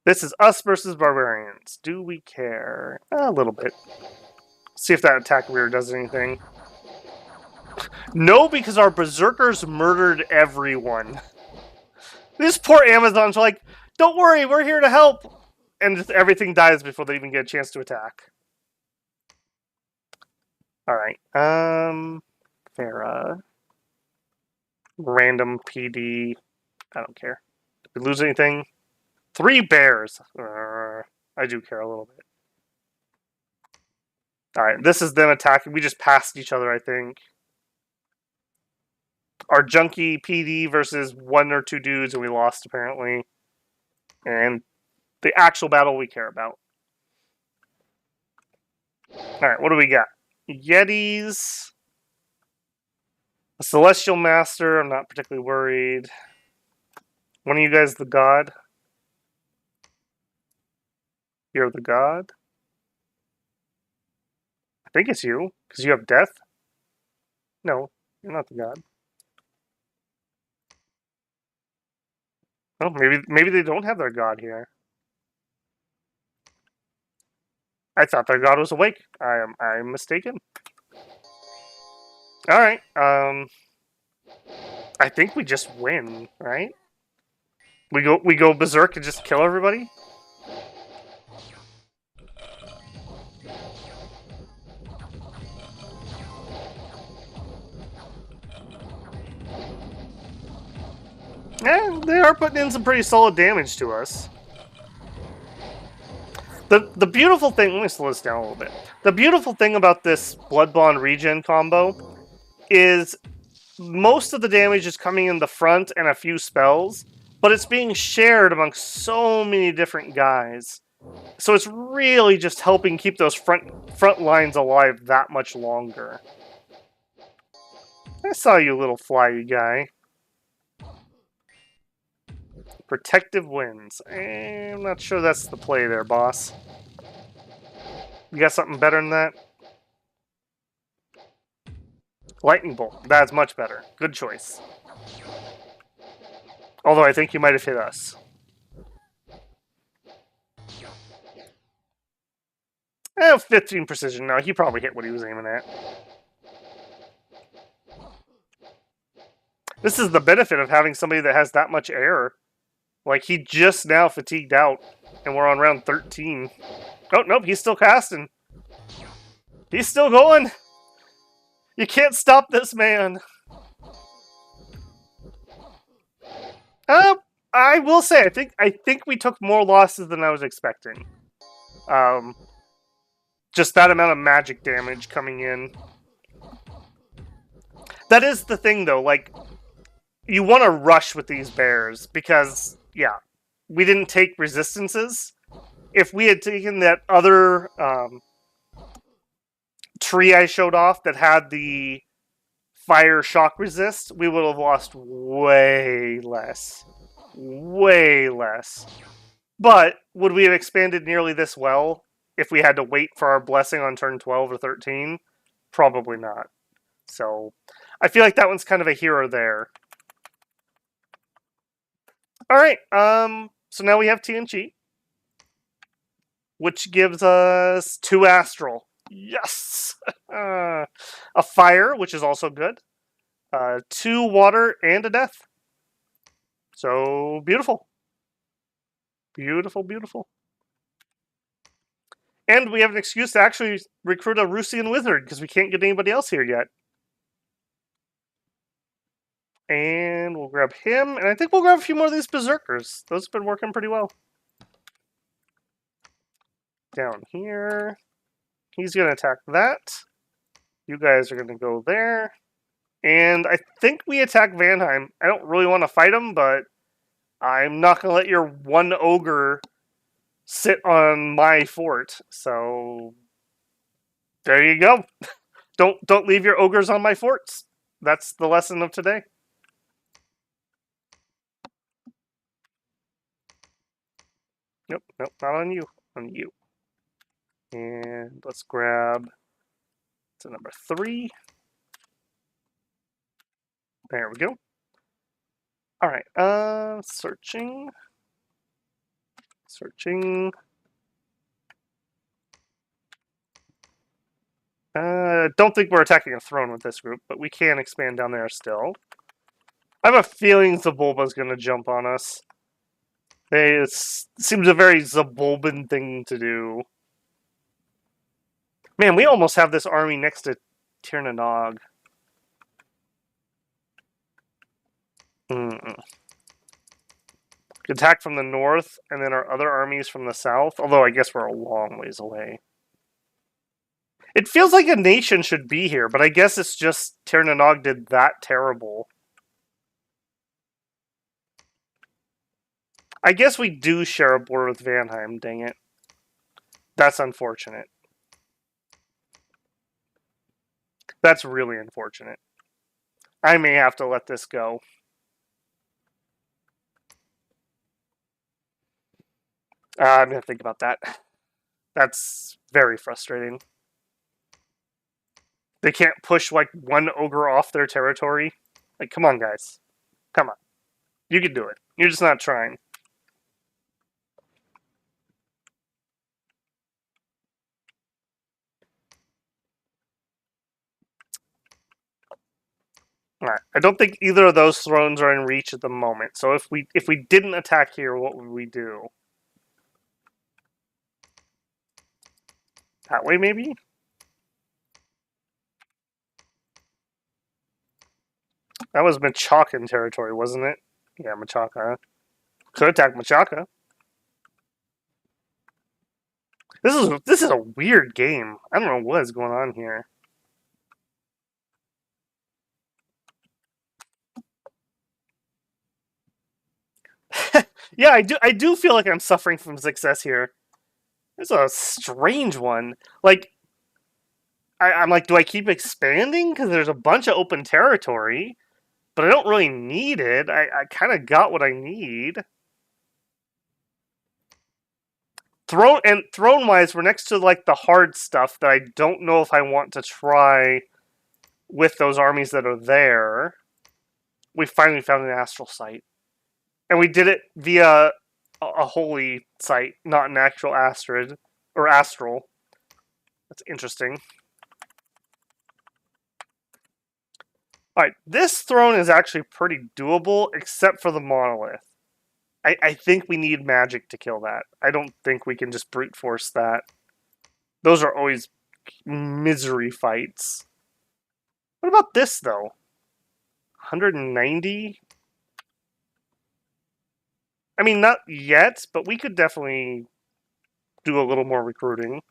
This is us versus barbarians. Do we care? A little bit. See if that attack rear does anything. No, because our berserkers murdered everyone. These poor Amazons are like, don't worry, we're here to help. And just everything dies before they even get a chance to attack. Alright. Farah. Random PD. I don't care. Did we lose anything? 3 bears. I do care a little bit. Alright, this is them attacking. We just passed each other, I think. Our junkie PD versus 1 or 2 dudes, and we lost, apparently. And the actual battle we care about. Alright, what do we got? Yetis. A Celestial Master. I'm not particularly worried. One of you guys the god? You're the god? I think it's you, because you have death. No, you're not the god. Oh, maybe they don't have their god here. I thought their god was awake. I'm mistaken. Alright, I think we just win, right? We go berserk and just kill everybody? Yeah, they are putting in some pretty solid damage to us. The beautiful thing, let me slow this down a little bit. The beautiful thing about this Blood Bond regen combo is most of the damage is coming in the front and a few spells, but it's being shared amongst so many different guys. So it's really just helping keep those front lines alive that much longer. I saw you, little flyy guy. Protective winds. I'm not sure that's the play there, boss. You got something better than that? Lightning bolt. That's much better. Good choice. Although I think you might have hit us. 15 precision. No, he probably hit what he was aiming at. This is the benefit of having somebody that has that much air. Like, he just now fatigued out, and we're on round 13. Oh, nope, he's still casting. He's still going. You can't stop this man. I will say, I think we took more losses than I was expecting. Just that amount of magic damage coming in. That is the thing, though. Like, you want to rush with these bears because, yeah, we didn't take resistances. If we had taken that other tree I showed off that had the fire shock resist, we would have lost way less. Way less. But would we have expanded nearly this well if we had to wait for our blessing on turn 12 or 13? Probably not. So I feel like that one's kind of a hero there. Alright, so now we have TNG, which gives us 2 astral. Yes! A fire, which is also good. 2 water and a death. So, beautiful. Beautiful, beautiful. And we have an excuse to actually recruit a Rusian wizard, because we can't get anybody else here yet. And we'll grab him, and I think we'll grab a few more of these berserkers. Those have been working pretty well. Down here. He's going to attack that. You guys are going to go there. And I think we attack Vanheim. I don't really want to fight him, but I'm not going to let your one ogre sit on my fort. So there you go. Don't leave your ogres on my forts. That's the lesson of today. Nope, nope, not on you. On you. And let's grab to number 3. There we go. All right. Searching. Searching. Don't think we're attacking a throne with this group, but we can expand down there still. I have a feeling Zabulba's going to jump on us. It seems a very Zabulban thing to do. Man, we almost have this army next to Tirnanog. Attack from the north, and then our other armies from the south. Although I guess we're a long ways away. It feels like a nation should be here, but I guess it's just Tirnanog did that terrible. I guess we do share a border with Vanheim, dang it. That's unfortunate. That's really unfortunate. I may have to let this go. I'm going to think about that. That's very frustrating. They can't push, like, one ogre off their territory. Like, come on, guys. Come on. You can do it. You're just not trying. Alright. I don't think either of those thrones are in reach at the moment. So if we didn't attack here, what would we do? That way, maybe? That was Machakan territory, wasn't it? Yeah, Machaka. Could attack Machaka. This is a weird game. I don't know what is going on here. Yeah, I do feel like I'm suffering from success here. It's a strange one. Like, I'm like, do I keep expanding? Because there's a bunch of open territory, but I don't really need it. I kind of got what I need. Throne-wise, we're next to, like, the hard stuff that I don't know if I want to try with those armies that are there. We finally found an astral site. And we did it via a holy site, not an actual astrid, or astral. That's interesting. Alright, this throne is actually pretty doable, except for the monolith. I think we need magic to kill that. I don't think we can just brute force that. Those are always misery fights. What about this, though? 190? I mean, not yet, but we could definitely do a little more recruiting.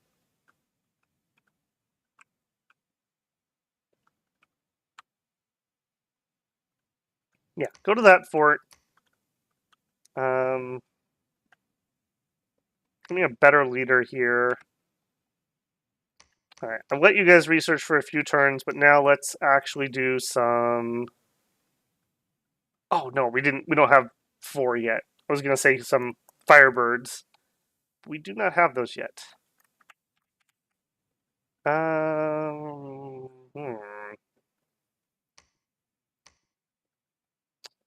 Yeah, go to that fort. Give me a better leader here. Alright, I'll let you guys research for a few turns, but now let's actually do some... Oh, no, we don't have 4 yet. I was going to say some Firebirds. We do not have those yet.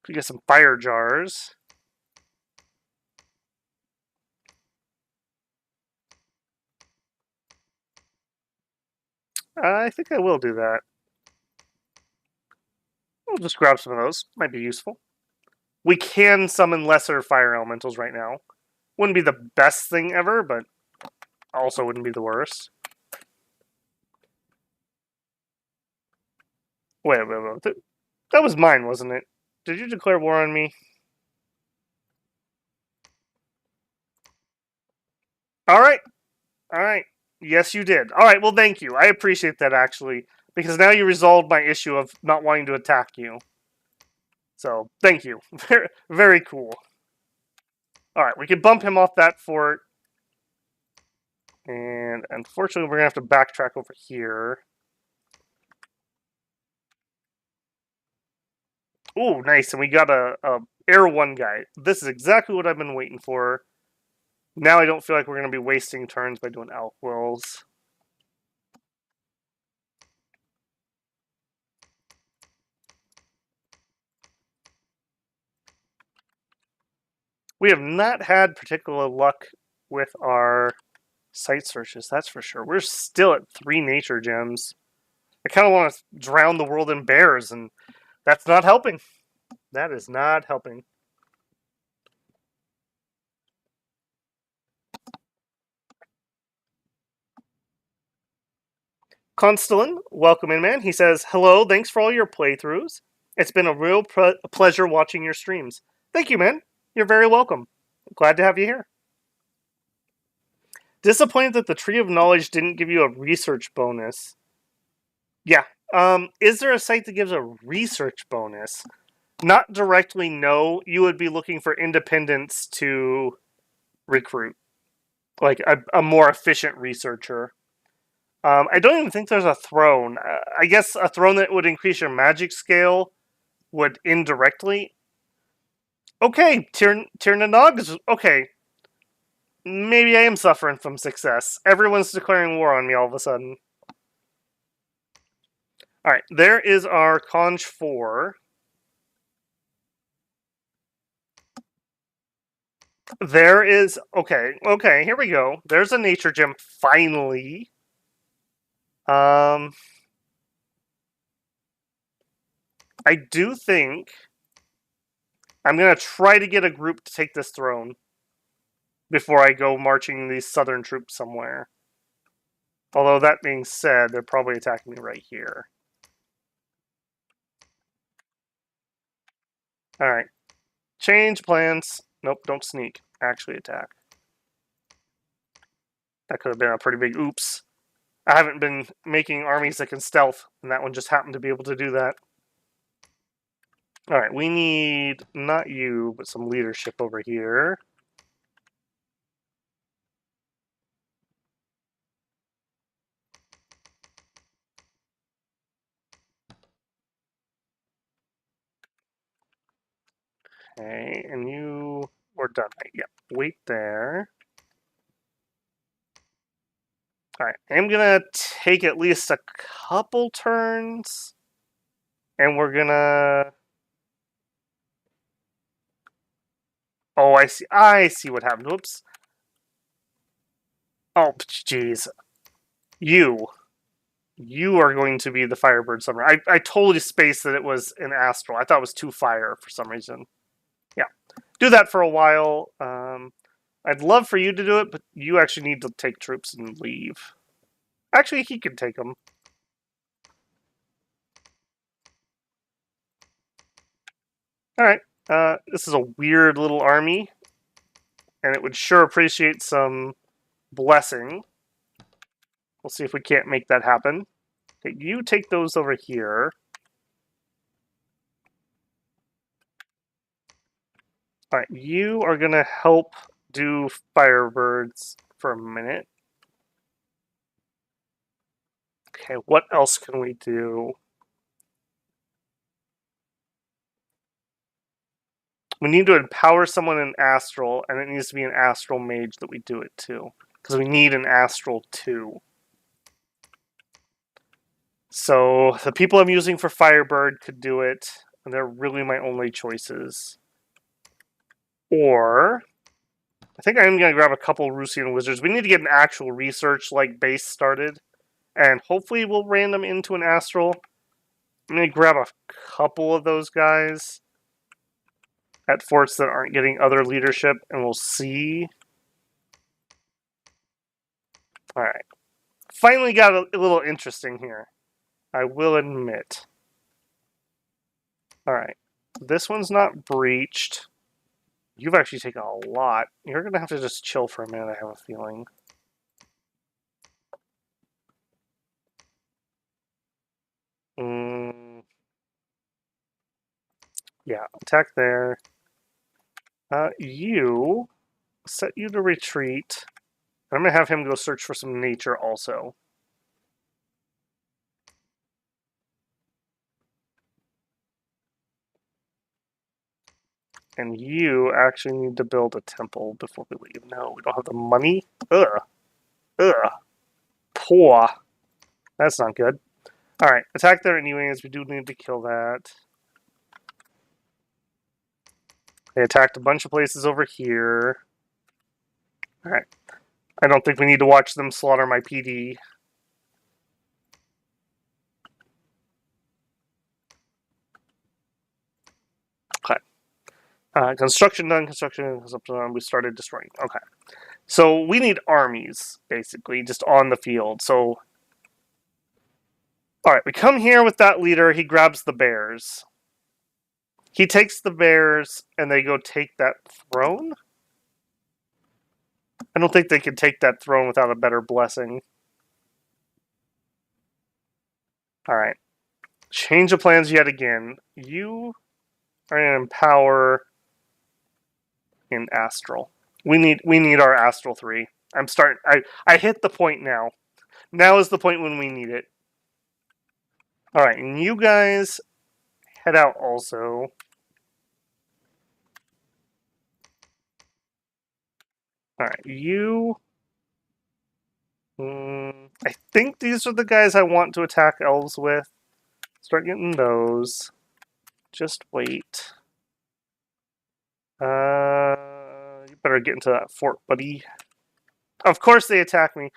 We get some Fire Jars. I think I will do that. We'll just grab some of those. Might be useful. We can summon lesser fire elementals right now. Wouldn't be the best thing ever, but also wouldn't be the worst. Wait. That was mine, wasn't it? did you declare war on me? All right. All right. Yes, you did. All right. Well, thank you. I appreciate that, actually, because now you resolved my issue of not wanting to attack you. So, thank you. Very, very cool. All right. We can bump him off that fort. And unfortunately, we're going to have to backtrack over here. Ooh, nice. And we got a Air 1 guy. This is exactly what I've been waiting for. Now I don't feel like we're going to be wasting turns by doing elk wills. We have not had particular luck with our site searches, that's for sure. We're still at 3 nature gems. I kind of want to drown the world in bears, and that's not helping. That is not helping. Constellin, welcome in, man. He says, hello, thanks for all your playthroughs. It's been a real pleasure watching your streams. Thank you, man. You're very welcome. Glad to have you here. Disappointed that the Tree of Knowledge didn't give you a research bonus. Yeah. Is there a site that gives a research bonus? Not directly, no. You would be looking for independents to recruit. Like a more efficient researcher. I don't even think there's a throne. I guess a throne that would increase your magic scale would indirectly. Okay, Tirnanog. Okay, maybe I am suffering from success. Everyone's declaring war on me all of a sudden. Alright, there is our Conj 4. There is... Okay, here we go. There's a nature gem, finally. I do think I'm going to try to get a group to take this throne before I go marching these southern troops somewhere. Although, that being said, they're probably attacking me right here. Alright. Change plans. Nope, don't sneak. Actually attack. That could have been a pretty big oops. I haven't been making armies that can stealth, and that one just happened to be able to do that. Alright, we need, not you, but some leadership over here. Okay, and you... We're done, right? Yep. Wait there. Alright, I'm gonna take at least a couple turns. And we're gonna... Oh, I see what happened. Whoops. Oh, jeez. You are going to be the Firebird Summoner. I totally spaced that it was an Astral. I thought it was 2 fire for some reason. Yeah. Do that for a while. I'd love for you to do it, but you actually need to take troops and leave. Actually, he can take them. Alright. This is a weird little army. And it would sure appreciate some blessing. We'll see if we can't make that happen. Okay, you take those over here. Alright, you are going to help do Firebirds for a minute. Okay, what else can we do? We need to empower someone in Astral, and it needs to be an Astral Mage that we do it to. Because we need an Astral too. So, the people I'm using for Firebird could do it, and they're really my only choices. Or... I think I'm going to grab a couple Rusian Wizards. We need to get an actual research like base started. And hopefully we'll random into an Astral. I'm going to grab a couple of those guys at forts that aren't getting other leadership, and we'll see. Alright. Finally got a little interesting here. I will admit. Alright. This one's not breached. You've actually taken a lot. You're going to have to just chill for a minute, I have a feeling. Yeah, attack there. You, set you to retreat. I'm going to have him go search for some nature also. And you actually need to build a temple before we leave. No, we don't have the money. Ugh. Ugh. Poor. That's not good. Alright, attack there anyways. We do need to kill that. They attacked a bunch of places over here. Alright. I don't think we need to watch them slaughter my PD. Okay. Construction done, construction done. We started destroying. Okay. So we need armies, basically, just on the field. So, alright, we come here with that leader. He grabs the bears. He takes the bears, and they go take that throne? I don't think they can take that throne without a better blessing. Alright. Change of plans yet again. You are going to empower in Astral. We need our Astral 3. I hit the point now. Now is the point when we need it. Alright, and you guys head out also. Alright, you... I think these are the guys I want to attack elves with. Start getting those. Just wait. You better get into that fort, buddy. Of course they attack me.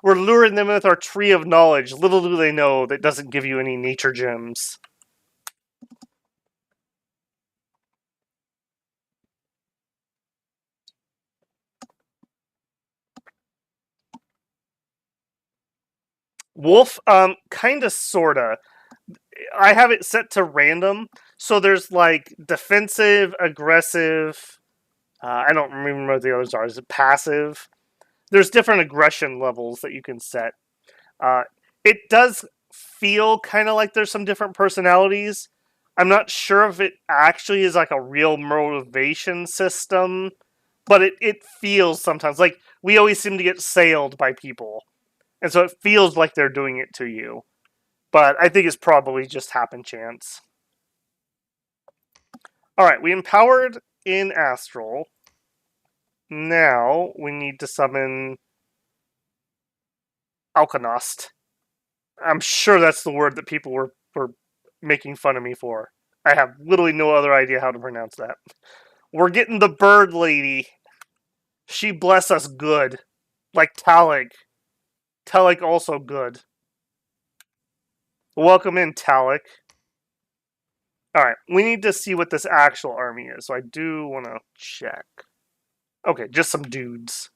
We're luring them with our tree of knowledge. Little do they know that doesn't give you any nature gems. Wolf, kinda, sorta. I have it set to random, so there's like defensive, aggressive. I don't remember what the others are. Is it passive? There's different aggression levels that you can set. It does feel kind of like there's some different personalities. I'm not sure if it actually is like a real motivation system, but it feels sometimes like we always seem to get sailed by people. And so it feels like they're doing it to you. But I think it's probably just happen chance. Alright, we empowered in Astral. Now we need to summon Alkanost. I'm sure that's the word that people were making fun of me for. I have literally no other idea how to pronounce that. We're getting the bird lady. She bless us good. Like Talik. Talik also good. Welcome in, Talik. Alright, we need to see what this actual army is, so I do want to check. Okay, just some dudes.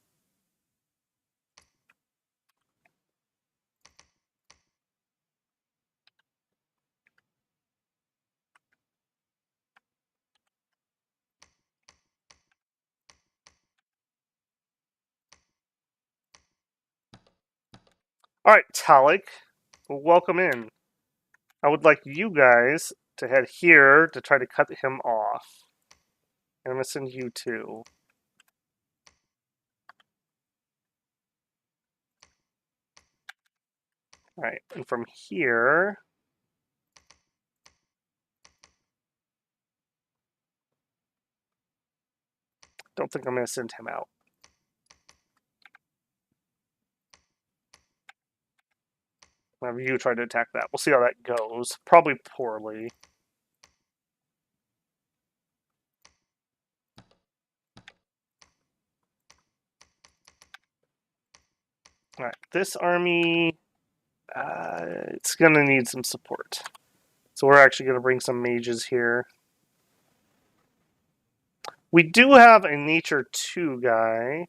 Alright, Talik. Welcome in. I would like you guys to head here to try to cut him off. And I'm going to send you too. Alright, and from here... Don't think I'm going to send him out. Have you try to attack that. We'll see how that goes. Probably poorly. Alright, this army... it's going to need some support. So we're actually going to bring some mages here. We do have a Nature 2 guy.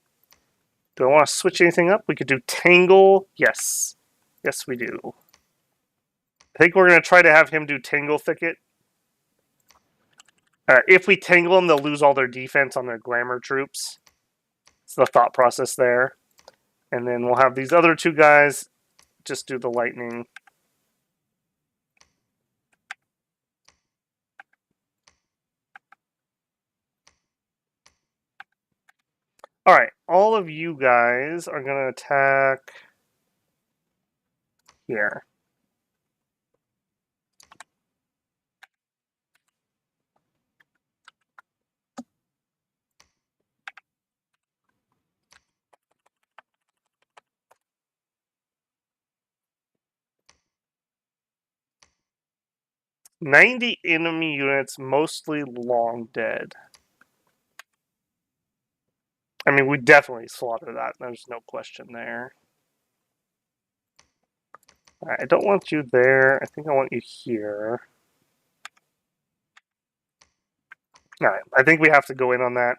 Do I want to switch anything up? We could do Tangle. Yes. Yes, we do. I think we're going to try to have him do Tangle Thicket. If we tangle them, they'll lose all their defense on their glamour troops. It's the thought process there. And then we'll have these other two guys just do the lightning. Alright, all of you guys are going to attack here. "90 enemy units, mostly long dead." I mean, we definitely slaughter that. There's no question there. Right, I don't want you there. I think I want you here. Alright, I think we have to go in on that.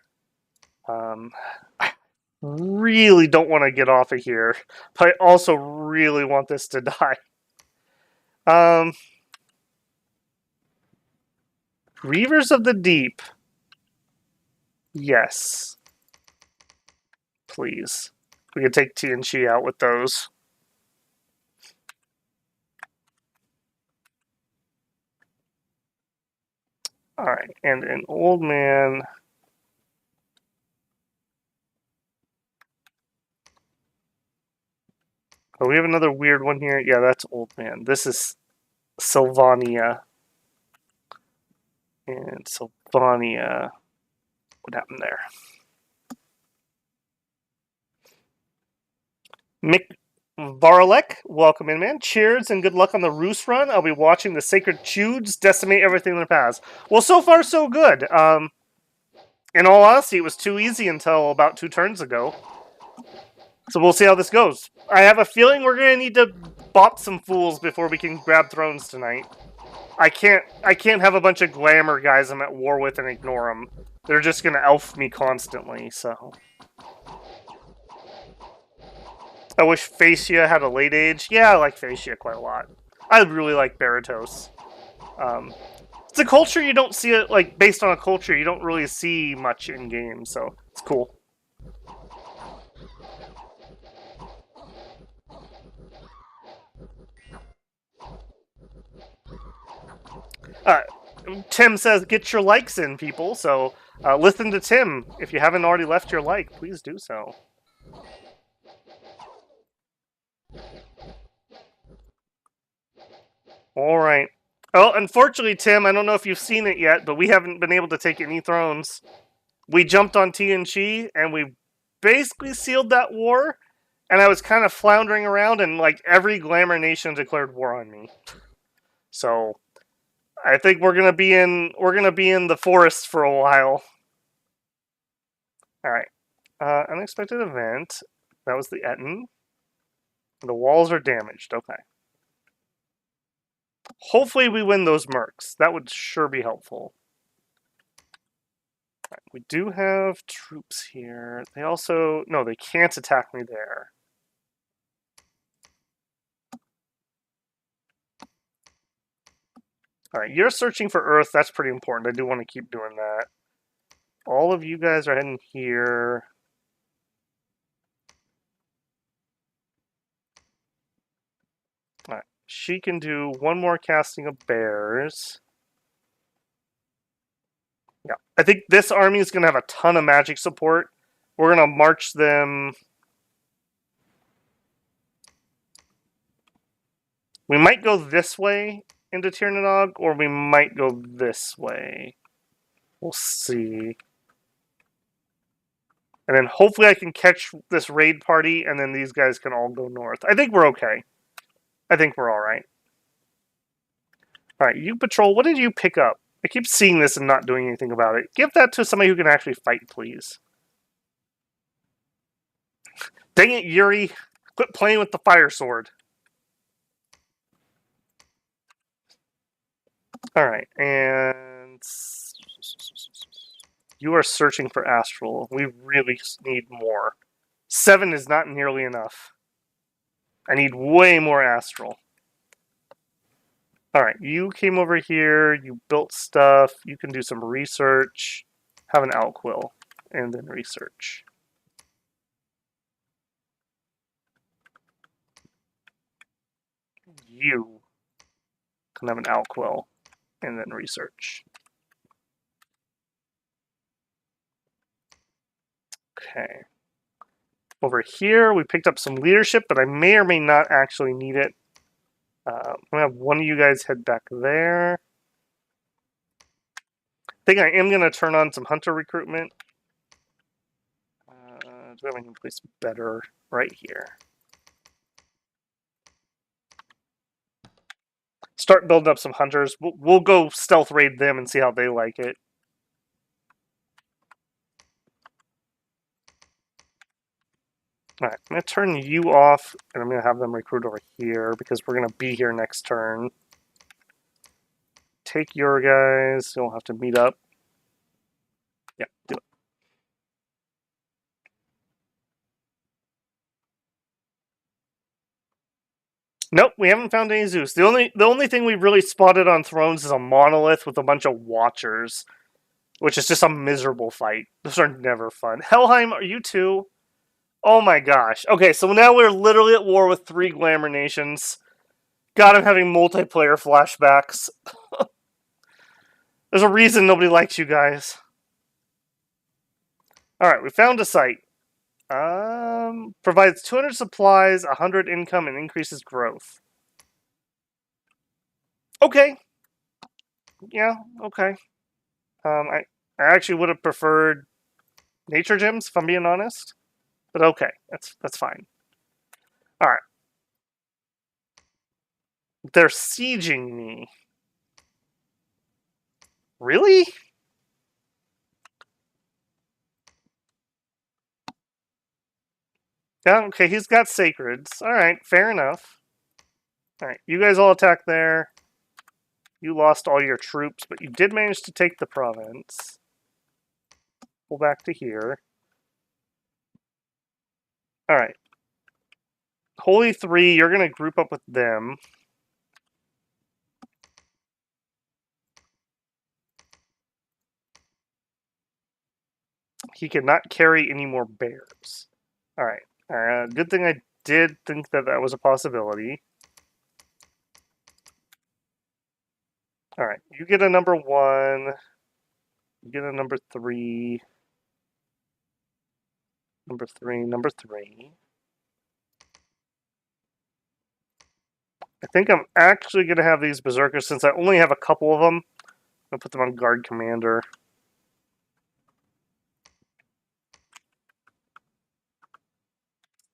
I really don't want to get off of here, but I also really want this to die. Reavers of the Deep. Yes. Please. We can take TNG out with those. Alright, and an old man. Oh, we have another weird one here. Yeah, that's old man. This is Sylvania. And Sylvania. What happened there? Mick Varlek, welcome in, man. Cheers and good luck on the Rus run. I'll be watching the Sacred Chudes decimate everything in their paths. Well, so far, so good. In all honesty, it was too easy until about 2 turns ago. So we'll see how this goes. I have a feeling we're going to need to bop some fools before we can grab thrones tonight. I can't have a bunch of glamour guys I'm at war with and ignore them. They're just going to elf me constantly, so... I wish Phasia had a late age. Yeah, I like Phasia quite a lot. I really like Baratos. It's a culture you don't see it, like, based on a culture you don't really see much in game, so it's cool. Tim says, get your likes in, people, so listen to Tim. If you haven't already left your like, please do so. Alright. Oh, unfortunately, Tim, I don't know if you've seen it yet, but we haven't been able to take any thrones. We jumped on TNG, and we basically sealed that war, and I was kind of floundering around, and like every glamour nation declared war on me. So I think we're gonna be in the forest for a while. Alright. Unexpected event. That was the Etten. The walls are damaged. Okay. Hopefully we win those mercs. That would sure be helpful. Right, we do have troops here. They also... No, they can't attack me there. Alright, you're searching for Earth. That's pretty important. I do want to keep doing that. All of you guys are heading here. Alright, she can do one more casting of bears. Yeah, I think this army is going to have a ton of magic support. We're going to march them. We might go this way into Tirnanog, or we might go this way. We'll see. And then hopefully I can catch this raid party, and then these guys can all go north. I think we're okay. I think we're alright. Alright, you patrol. What did you pick up? I keep seeing this and not doing anything about it. Give that to somebody who can actually fight, please. Dang it, Yuri. Quit playing with the fire sword. Alright, and... You are searching for Astral. We really need more. 7 is not nearly enough. I need way more Astral. Alright, you came over here, you built stuff, you can do some research, have an outquill, and then research. You can have an outquill, and then research. Okay. Over here, we picked up some leadership, but I may or may not actually need it. I'm going to have one of you guys head back there. I think I am going to turn on some hunter recruitment. Do we have any place better? Right here. Start building up some hunters. We'll go stealth raid them and see how they like it. Alright, I'm going to turn you off, and I'm going to have them recruit over here, because we're going to be here next turn. Take your guys, you'll have to meet up. Yeah, do it. Nope, we haven't found any Zeus. The only thing we've really spotted on Thrones is a monolith with a bunch of watchers, which is just a miserable fight. Those are never fun. Helheim, are you too? Oh my gosh. Okay, so now we're literally at war with 3 glamour nations. God, I'm having multiplayer flashbacks. There's a reason nobody likes you guys. Alright, we found a site. Provides 200 supplies, 100 income, and increases growth. Okay. Yeah, okay. I actually would have preferred nature gems, if I'm being honest. But okay, that's fine. Alright. They're sieging me. Really? Yeah, okay, he's got sacreds. Alright, fair enough. Alright, you guys all attack there. You lost all your troops, but you did manage to take the province. Pull back to here. Alright. Holy 3, you're going to group up with them. He cannot carry any more bears. Alright. Good thing I did think that that was a possibility. Alright, you get a number 1. You get a number 3. Number 3, number 3. I think I'm actually going to have these berserkers, since I only have a couple of them. I'm going to put them on guard commander.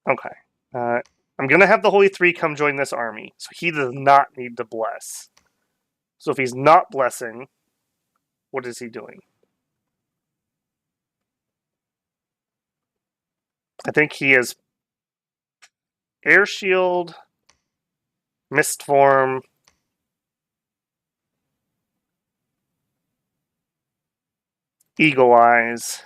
Okay. I'm going to have the Holy 3 come join this army, so he does not need to bless. So if he's not blessing, what is he doing? I think he is Air Shield, Mist Form, Eagle Eyes.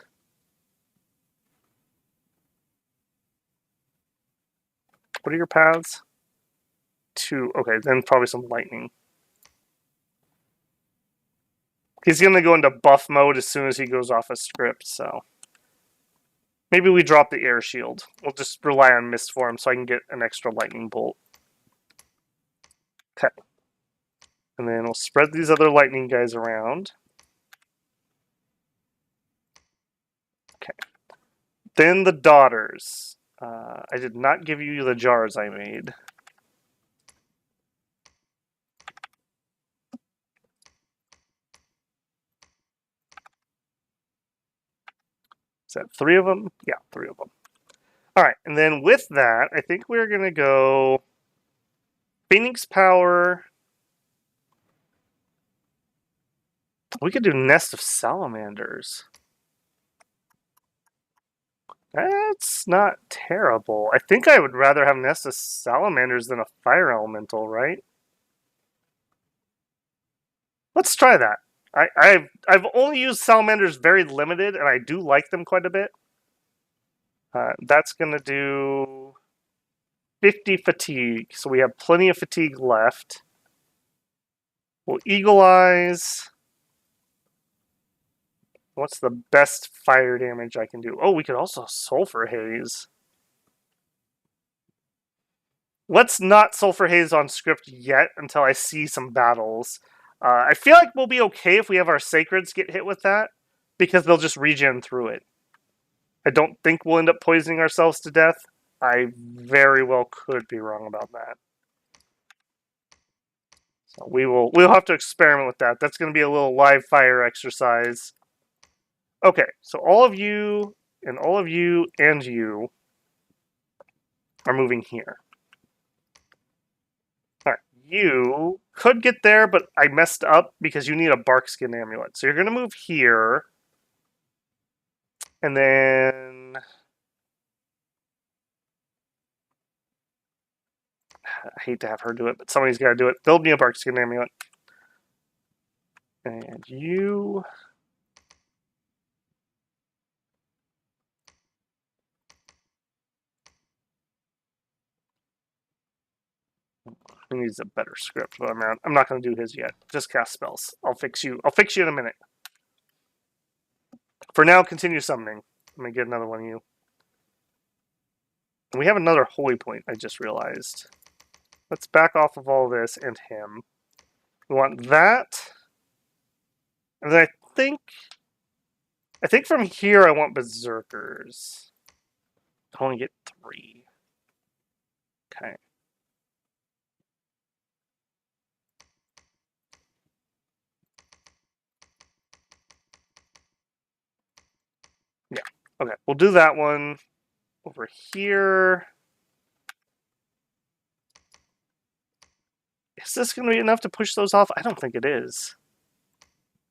What are your paths? 2. Okay, then probably some lightning. He's going to go into buff mode as soon as he goes off a script, so... Maybe we drop the air shield. We'll just rely on Mist Form so I can get an extra lightning bolt. Okay. And then we'll spread these other lightning guys around. Okay. Then the daughters. I did not give you the jars I made. Is that 3 of them? Yeah, 3 of them. Alright, and then with that, I think we're going to go Phoenix Power. We could do Nest of Salamanders. That's not terrible. I think I would rather have Nest of Salamanders than a Fire Elemental, right? Let's try that. I've only used Salamanders very limited, and I do like them quite a bit. That's going to do 50 fatigue, so we have plenty of fatigue left. Well, Eagle Eyes. What's the best fire damage I can do? Oh, we could also Sulfur Haze. Let's not Sulfur Haze on script yet until I see some battles. I feel like we'll be okay if we have our Sacreds get hit with that, because they'll just regen through it. I don't think we'll end up poisoning ourselves to death. I very well could be wrong about that. So we'll have to experiment with that. That's going to be a little live fire exercise. Okay, so all of you and all of you and you are moving here. All right, you could get there, but I messed up because you need a Barkskin Amulet. So you're going to move here. And then I hate to have her do it, but somebody's got to do it. Build me a Barkskin Amulet. And you... He needs a better script, but I'm not going to do his yet. Just cast spells. I'll fix you. I'll fix you in a minute. For now, continue summoning. Let me get another one of you. And we have another holy point, I just realized. Let's back off of all this and him. We want that. And then I think from here I want Berserkers. I only get 3. Okay. Yeah. Okay. We'll do that one over here. Is this going to be enough to push those off? I don't think it is.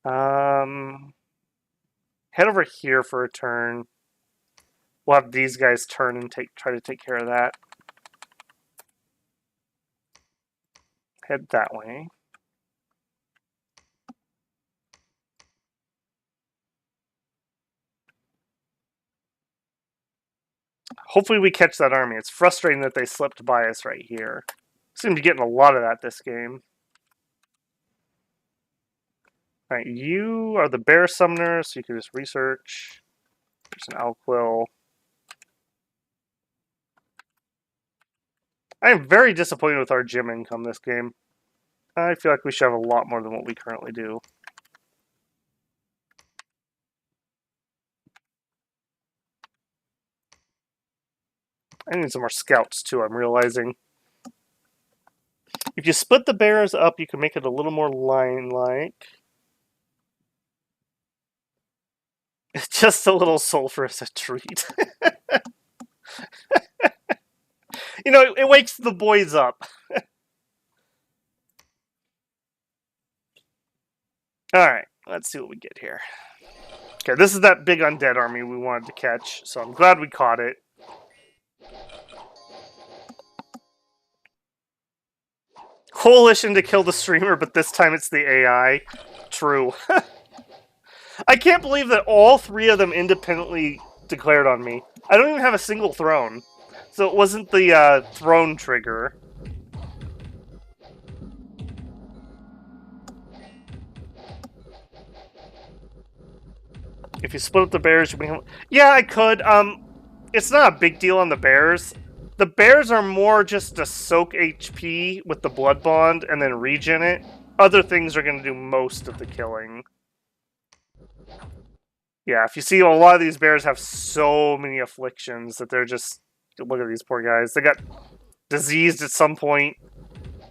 Head over here for a turn. We'll have these guys turn and try to take care of that. Head that way. Hopefully we catch that army. It's frustrating that they slipped by us right here. Seem to be getting a lot of that this game. Alright, you are the bear summoner, so you can just research. There's an Alquill. I am very disappointed with our gym income this game. I feel like we should have a lot more than what we currently do. I need some more scouts too, I'm realizing. If you split the bears up, you can make it a little more lion-like. It's just a little sulfur as a treat. You know, it wakes the boys up. Alright, let's see what we get here. Okay, this is that big undead army we wanted to catch, so I'm glad we caught it. Coalition to kill the streamer, but this time it's the AI. True. I can't believe that all 3 of them independently declared on me. I don't even have a single throne. So it wasn't the throne trigger. If you split up the bears, you bring... Yeah, I could. It's not a big deal on the bears. The bears are more just to soak HP with the blood bond and then regen it. Other things are going to do most of the killing. Yeah, if you see, a lot of these bears have so many afflictions that they're just... Look at these poor guys. They got diseased at some point.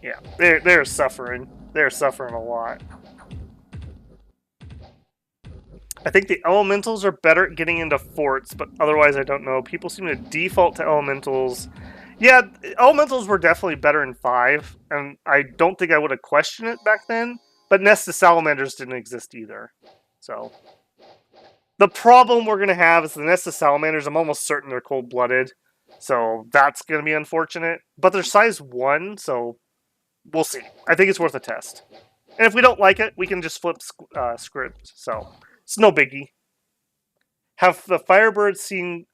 Yeah, they're suffering. They're suffering a lot. I think the elementals are better at getting into forts, but otherwise I don't know. People seem to default to elementals. Yeah, elementals were definitely better in 5, and I don't think I would have questioned it back then, but Nest of Salamanders didn't exist either. So, the problem we're going to have is the Nest of Salamanders, I'm almost certain they're cold-blooded, so that's going to be unfortunate. But they're size 1, so we'll see. I think it's worth a test. And if we don't like it, we can just flip script, so... It's no biggie. Have the Firebirds seen...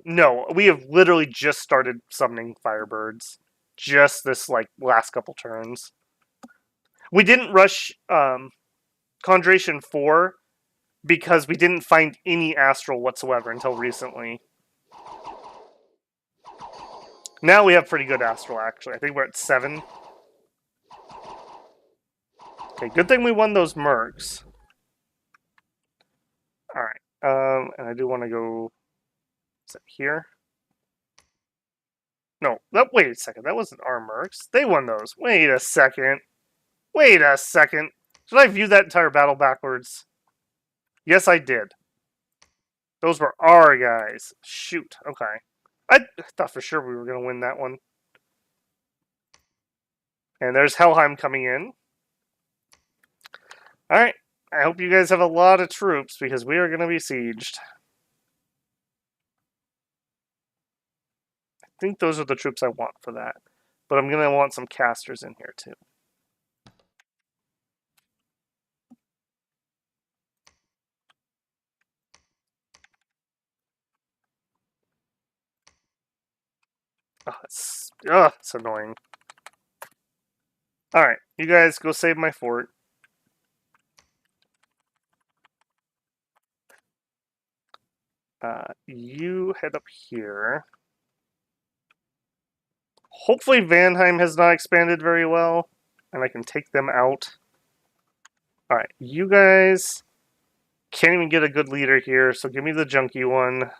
no, we have literally just started summoning Firebirds. Just this, like, last couple turns. We didn't rush Conjuration 4 because we didn't find any astral whatsoever until recently. Now we have pretty good astral, actually. I think we're at 7. Okay, good thing we won those mercs. Alright, and I do want to go... Is it here? No, wait a second. That wasn't our mercs. They won those. Wait a second. Wait a second. Did I view that entire battle backwards? Yes, I did. Those were our guys. Shoot. Okay. I thought for sure we were going to win that one. And there's Helheim coming in. Alright. I hope you guys have a lot of troops because we are going to be sieged. I think those are the troops I want for that. But I'm going to want some casters in here too. Oh, it's annoying. Alright, you guys go save my fort. You head up here. Hopefully Vanheim has not expanded very well, and I can take them out. Alright, you guys can't even get a good leader here, so give me the junky one.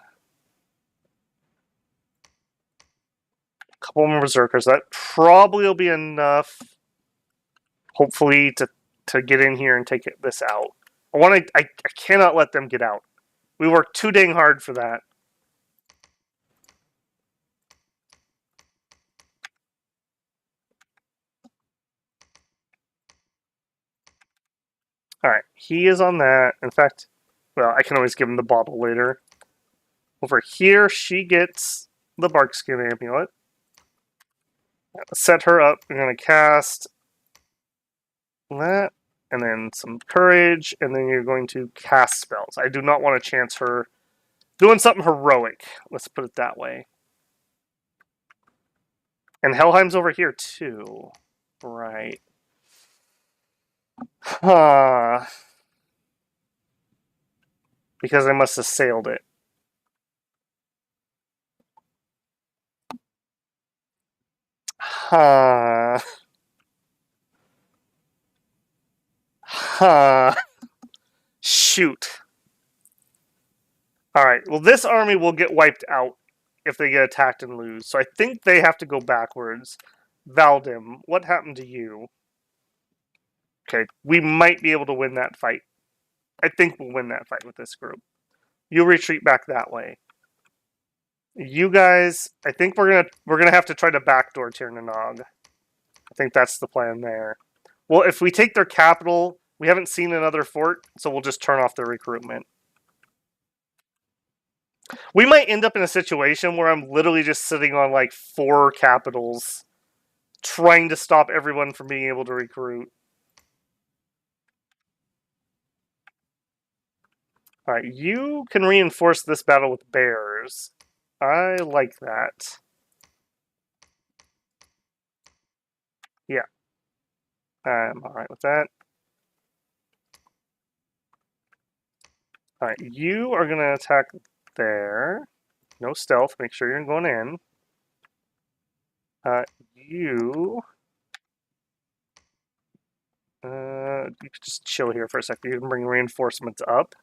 A couple more berserkers. That probably will be enough, hopefully, to get in here and take this out. I cannot let them get out. We worked too dang hard for that. Alright, he is on that. In fact, well, I can always give him the bottle later. Over here, she gets the Barkskin Amulet. Set her up. I'm going to cast that, and then some Courage, and then you're going to cast spells. I do not want to chance her doing something heroic. Let's put it that way. And Helheim's over here, too. Right. Huh. Because I must have sailed it. Huh. Huh. Shoot. Alright, well this army will get wiped out if they get attacked and lose. So I think they have to go backwards. Valdim, what happened to you? Okay, we might be able to win that fight. I think we'll win that fight with this group. You retreat back that way. You guys, I think we're gonna have to try to backdoor Tir Nanog. I think that's the plan there. Well, if we take their capital, we haven't seen another fort, so we'll just turn off their recruitment. We might end up in a situation where I'm literally just sitting on like 4 capitals, trying to stop everyone from being able to recruit. Alright, you can reinforce this battle with bears. I like that. Yeah. I'm alright with that. Alright, you are going to attack there. No stealth, make sure you're going in. You could just chill here for a second. You can bring reinforcements up.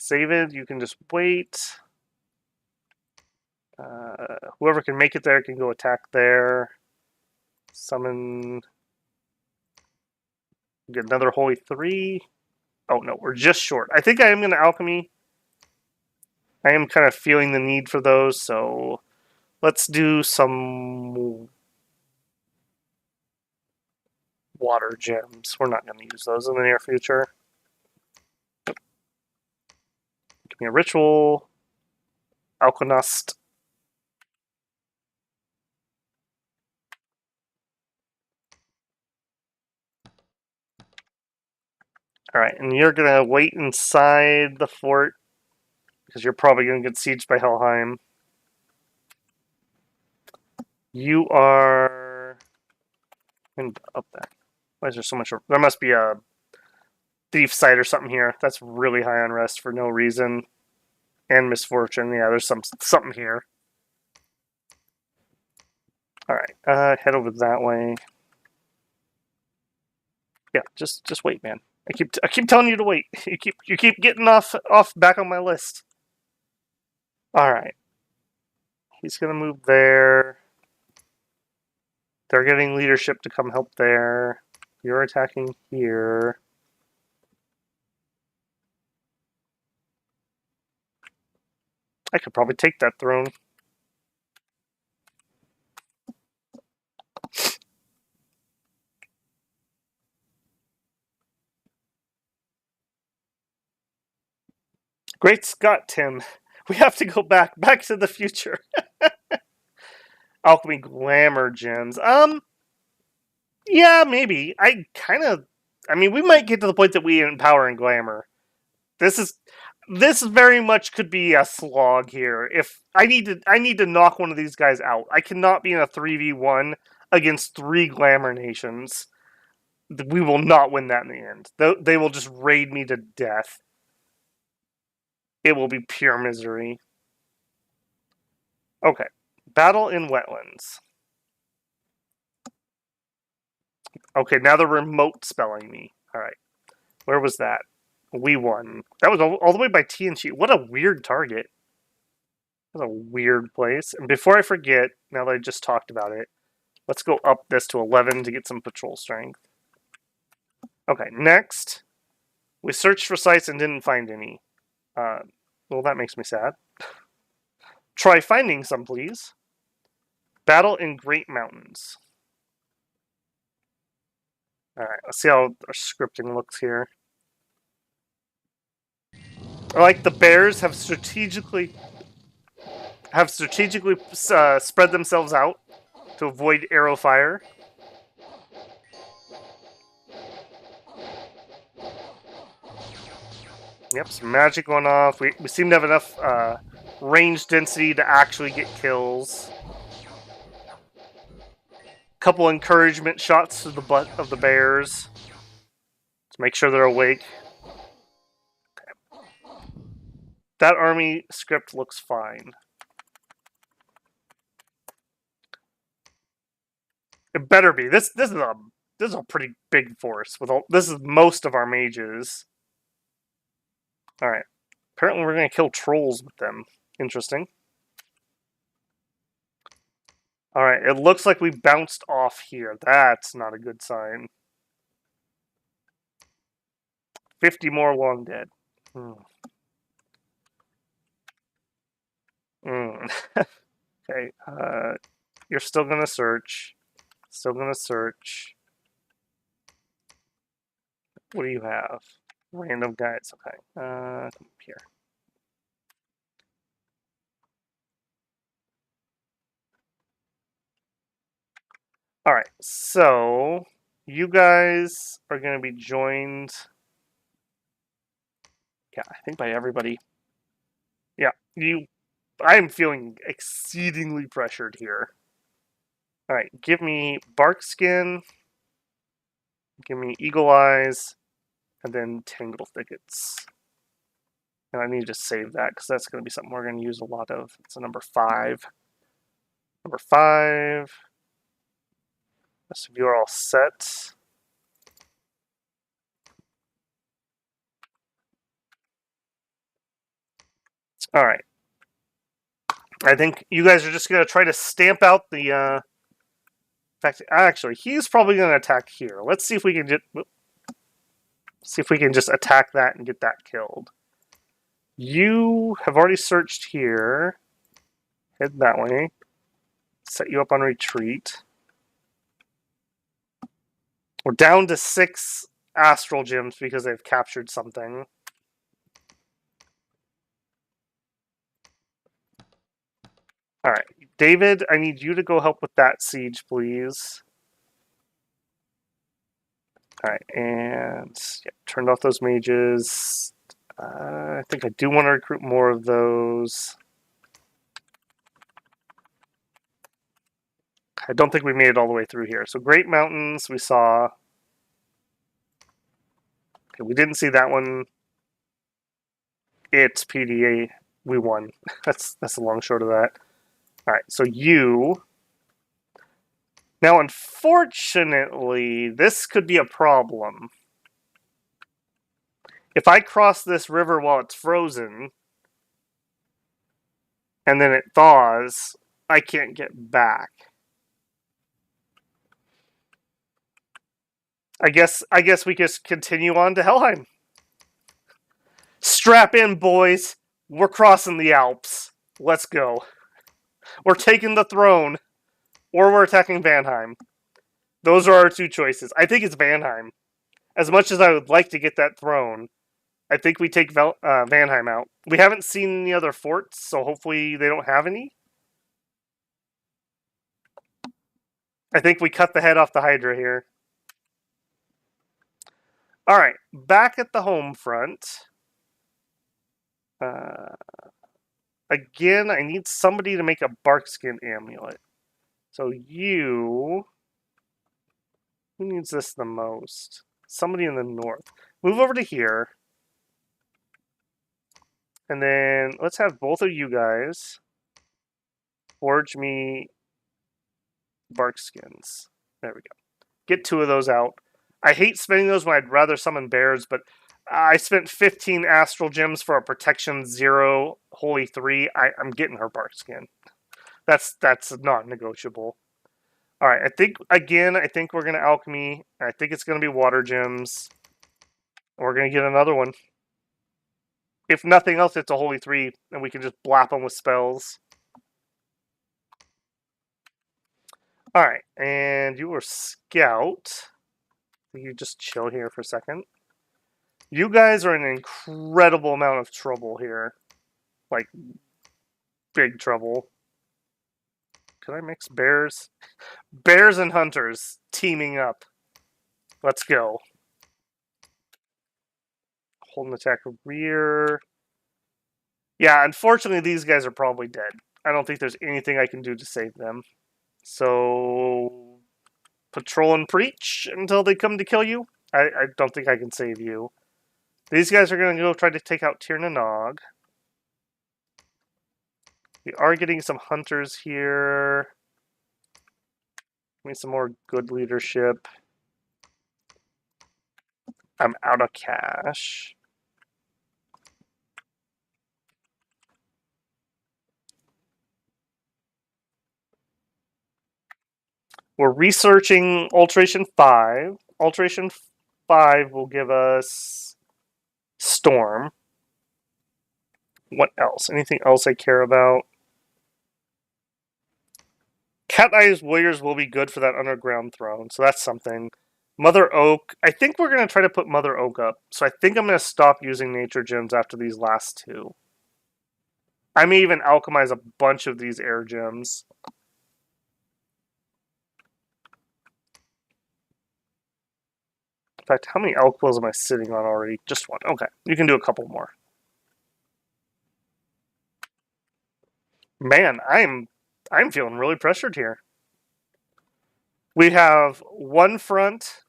David, you can just wait. Whoever can make it there can go attack there. Summon. Get another Holy 3. Oh no, we're just short. I think I am going to Alchemy. I am kind of feeling the need for those, so let's do some water gems. We're not going to use those in the near future. Give me a ritual. Alchemist. Alright, and you're going to wait inside the fort because you're probably going to get sieged by Helheim. You are up there. Why is there so much? There must be a thief site or something here. That's really high unrest for no reason. And misfortune. Yeah, there's something here. All right, head over that way. Yeah, just wait, man. I keep telling you to wait. You keep getting off back on my list. All right. He's gonna move there. They're getting leadership to come help there. You're attacking here. I could probably take that throne. Great Scott, Tim. We have to go back to the future. Alchemy glamour gems. Yeah, maybe. I mean, we might get to the point that we empower and glamour. This very much could be a slog here. If I need to knock one of these guys out. I cannot be in a 3v1 against 3 glamour nations. We will not win that in the end. They will just raid me to death. It will be pure misery. Okay. Battle in wetlands. Okay, now they're remote spelling me. Alright. Where was that? We won. That was all the way by TNT. What a weird target. That's a weird place. And before I forget, now that I just talked about it, let's go up this to 11 to get some patrol strength. Okay, next. We searched for sites and didn't find any. Well, that makes me sad. Try finding some, please. Battle in Great Mountains. Alright, let's see how our scripting looks here. I like the bears have strategically spread themselves out to avoid arrow fire. Yep, some magic going off. We seem to have enough range density to actually get kills. Couple encouragement shots to the butt of the bears to make sure they're awake. Okay. That army script looks fine. It better be. This is a pretty big force. This is most of our mages. All right. Apparently, we're gonna kill trolls with them. Interesting. All right. It looks like we bounced off here. That's not a good sign. 50 more long dead. Okay. You're still gonna search. Still gonna search. What do you have? Random guys. Okay. Come up here. All right. So you guys are gonna be joined. Yeah, I think by everybody. Yeah, I am feeling exceedingly pressured here. All right, give me bark skin. Give me eagle eyes, and then tangle thickets. And I need to save that because that's going to be something we're going to use a lot of. It's a number 5. Number 5. Rest of you are all set. All right. I think you guys are just going to try to stamp out the... In fact, actually, he's probably going to attack here. Let's see if we can just attack that and get that killed. You have already searched here. Head that way. Set you up on retreat. We're down to 6 astral gems because they've captured something. Alright, David, I need you to go help with that siege, please. Alright, and yeah, turned off those mages. I think I do want to recruit more of those. I don't think we made it all the way through here. So Great Mountains, we saw. Okay, we didn't see that one. It's PDA. We won. That's the long short of that. All right, so you. Now, unfortunately, this could be a problem. If I cross this river while it's frozen, and then it thaws, I can't get back. I guess we just continue on to Helheim. Strap in, boys. We're crossing the Alps. Let's go. We're taking the throne, or we're attacking Vanheim. Those are our two choices. I think it's Vanheim. As much as I would like to get that throne, I think we take Vanheim out. We haven't seen any other forts, so hopefully they don't have any. I think we cut the head off the Hydra here. Alright, back at the home front. Again, I need somebody to make a barkskin amulet. So you... Who needs this the most? Somebody in the north. Move over to here. And then let's have both of you guys forge me barkskins. There we go. Get 2 of those out. I hate spending those when I'd rather summon bears, but I spent 15 astral gems for a protection 0, holy 3. I'm getting her barkskin. That's not negotiable. Alright, I think we're going to alchemy. I think it's going to be water gems. We're going to get another one. If nothing else, it's a holy 3, and we can just blap them with spells. Alright, and you are scout. You just chill here for a second. You guys are in an incredible amount of trouble here. Like, big trouble. Can I mix bears? Bears and hunters teaming up. Let's go. Hold an attack rear. Yeah, unfortunately, these guys are probably dead. I don't think there's anything I can do to save them. So, patrol and preach until they come to kill you. I don't think I can save you. These guys are going to go try to take out Tir na Nog. We are getting some hunters here. Give me some more good leadership. I'm out of cash. We're researching Alteration 5. Alteration 5 will give us Storm. What else? Anything else I care about? Cat Eyes Warriors will be good for that underground throne, so that's something. Mother Oak. I think we're going to try to put Mother Oak up. So I think I'm going to stop using nature gems after these last 2. I may even alchemize a bunch of these air gems. In fact, how many elk quills am I sitting on already? Just 1. Okay, you can do a couple more. Man, I'm feeling really pressured here. We have 1 front,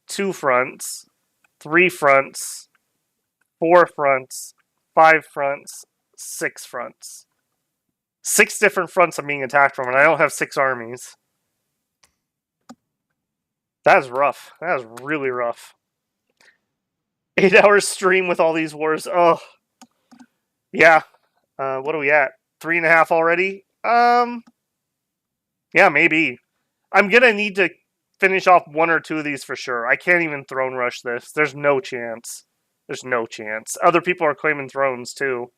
2 fronts, 3 fronts, 4 fronts, 5 fronts, 6 fronts. 6 different fronts I'm being attacked from, and I don't have 6 armies. That is rough. That is really rough. 8 hours stream with all these wars. Oh. Yeah. What are we at? 3.5 already? Yeah, maybe. I'm gonna need to finish off 1 or 2 of these for sure. I can't even throne rush this. There's no chance. There's no chance. Other people are claiming thrones too.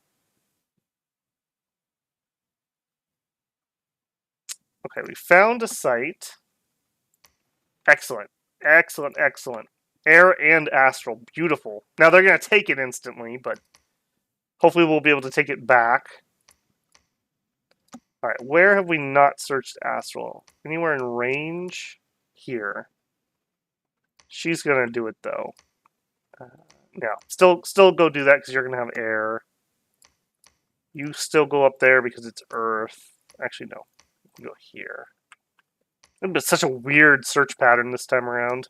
Okay, we found a site. Excellent. Excellent, excellent. Air and astral. Beautiful. Now they're going to take it instantly, but hopefully we'll be able to take it back. Alright, where have we not searched astral? Anywhere in range? Here. She's going to do it, though. Yeah, still go do that because you're gonna have air. You still go up there because it's earth. Actually, no. You can go here. It's such a weird search pattern this time around.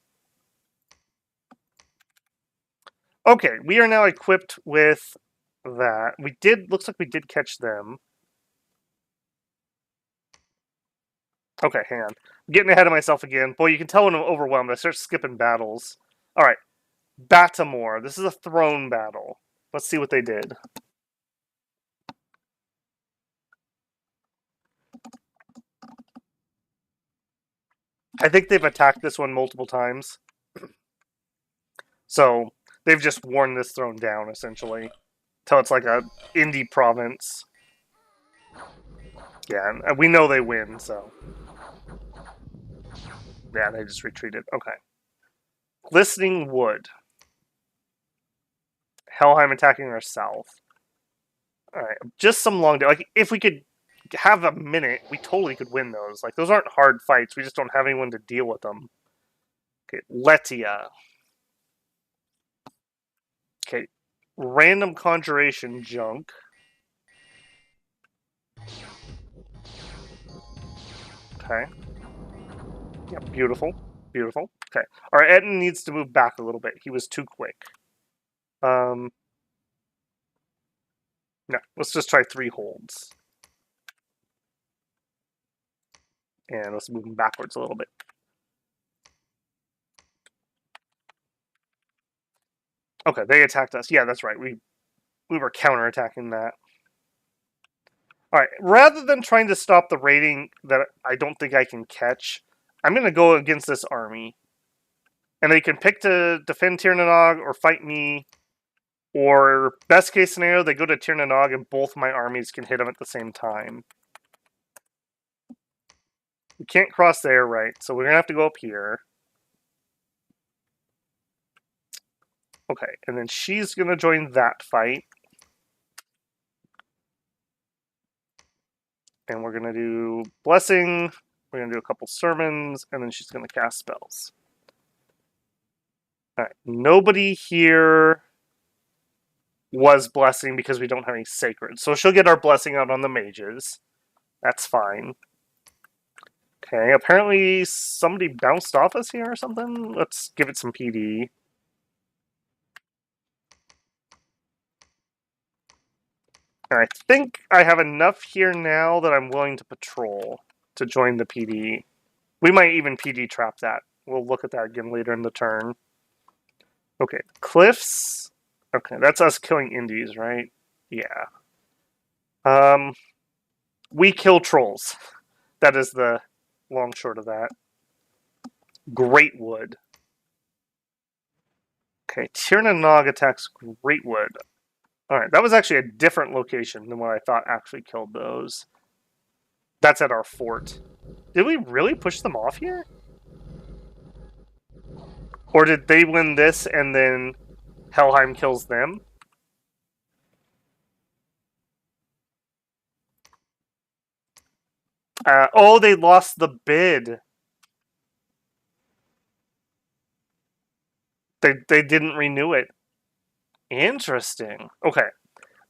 Okay, we are now equipped with that. Looks like we did catch them. Okay, hang on. I'm getting ahead of myself again. Boy, you can tell when I'm overwhelmed. I start skipping battles. Alright, Batamore. This is a throne battle. Let's see what they did. I think they've attacked this one multiple times. So, they've just worn this throne down, essentially. Till it's like a indie province. Yeah, and we know they win, so. Yeah, they just retreated. Okay. Glistening Wood. Helheim attacking our south. Alright, just some long day. Like, if we could have a minute, we totally could win those. Like, those aren't hard fights. We just don't have anyone to deal with them. Okay, Letia. Okay, random conjuration junk. Okay. Yeah, beautiful. Beautiful. Okay. Our Etten needs to move back a little bit. He was too quick. No, let's just try 3 holds. And let's move him backwards a little bit. Okay, they attacked us. Yeah, that's right. We were counterattacking that. Alright, rather than trying to stop the raiding that I don't think I can catch, I'm going to go against this army. And they can pick to defend Tirnanog or fight me. Or, best case scenario, they go to Tirnanog and both my armies can hit them at the same time. We can't cross there, right? So we're going to have to go up here. Okay, and then she's going to join that fight. And we're going to do Blessing. We're going to do a couple sermons. And then she's going to cast spells. Alright, nobody here was Blessing because we don't have any Sacred. So she'll get our Blessing out on the mages. That's fine. Okay, apparently somebody bounced off us here or something. Let's give it some PD. And I think I have enough here now that I'm willing to patrol to join the PD. We might even PD trap that. We'll look at that again later in the turn. Okay, cliffs. Okay, that's us killing indies, right? Yeah. We kill trolls. That is the long short of that. Greatwood. Okay, Tirnanog attacks Greatwood. Alright, that was actually a different location than what I thought actually killed those. That's at our fort. Did we really push them off here? Or did they win this and then Helheim kills them? Oh, they lost the bid. They didn't renew it. Interesting. Okay.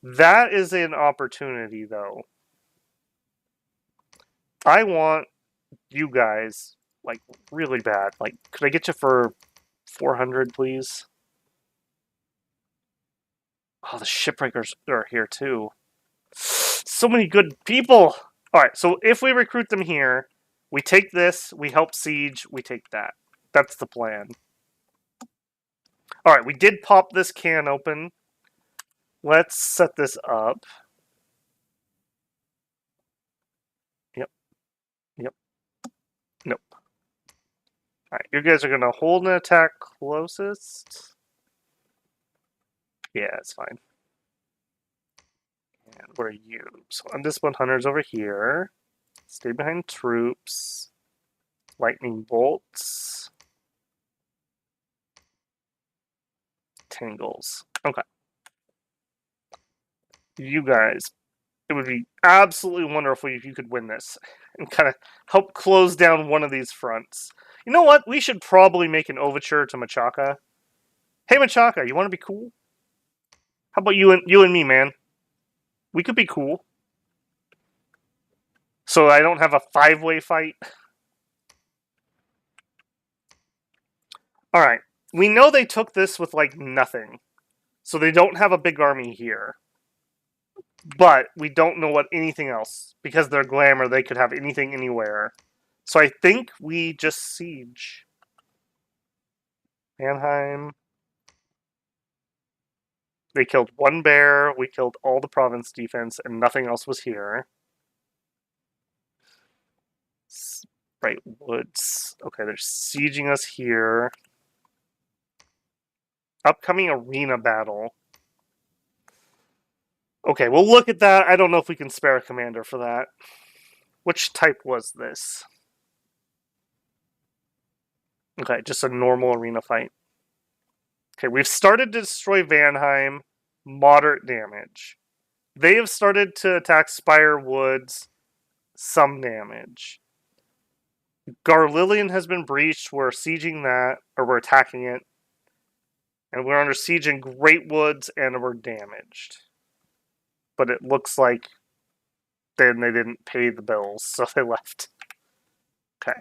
That is an opportunity, though. I want you guys, like, really bad. Like, could I get you for 400, please? Oh, the shipbreakers are here, too. So many good people! Alright, so if we recruit them here, we take this, we help siege, we take that. That's the plan. Alright, we did pop this can open. Let's set this up. Yep. Yep. Nope. Alright, you guys are going to hold an attack closest. Yeah, it's fine. And where are you? So undisciplined hunters over here. Stay behind troops. Lightning bolts. Tangles. Okay. You guys, it would be absolutely wonderful if you could win this and kind of help close down one of these fronts. You know what? We should probably make an overture to Machaca. Hey, Machaka, you want to be cool? How about you and me, man? We could be cool. So I don't have a 5-way fight. All right. We know they took this with like nothing. So they don't have a big army here. But we don't know what anything else. Because they're glamour, they could have anything anywhere. So I think we just siege. Mannheim. They killed one bear. We killed all the province defense, and nothing else was here. Right, woods. Okay, they're sieging us here. Upcoming arena battle. Okay, we'll look at that. I don't know if we can spare a commander for that. Which type was this? Okay, just a normal arena fight. Okay, we've started to destroy Vanheim. Moderate damage. They have started to attack Spire Woods. Some damage. Garlillion has been breached. We're sieging that, or we're attacking it. And we're under siege in Great Woods, and we're damaged. But it looks like then they didn't pay the bills, so they left. Okay.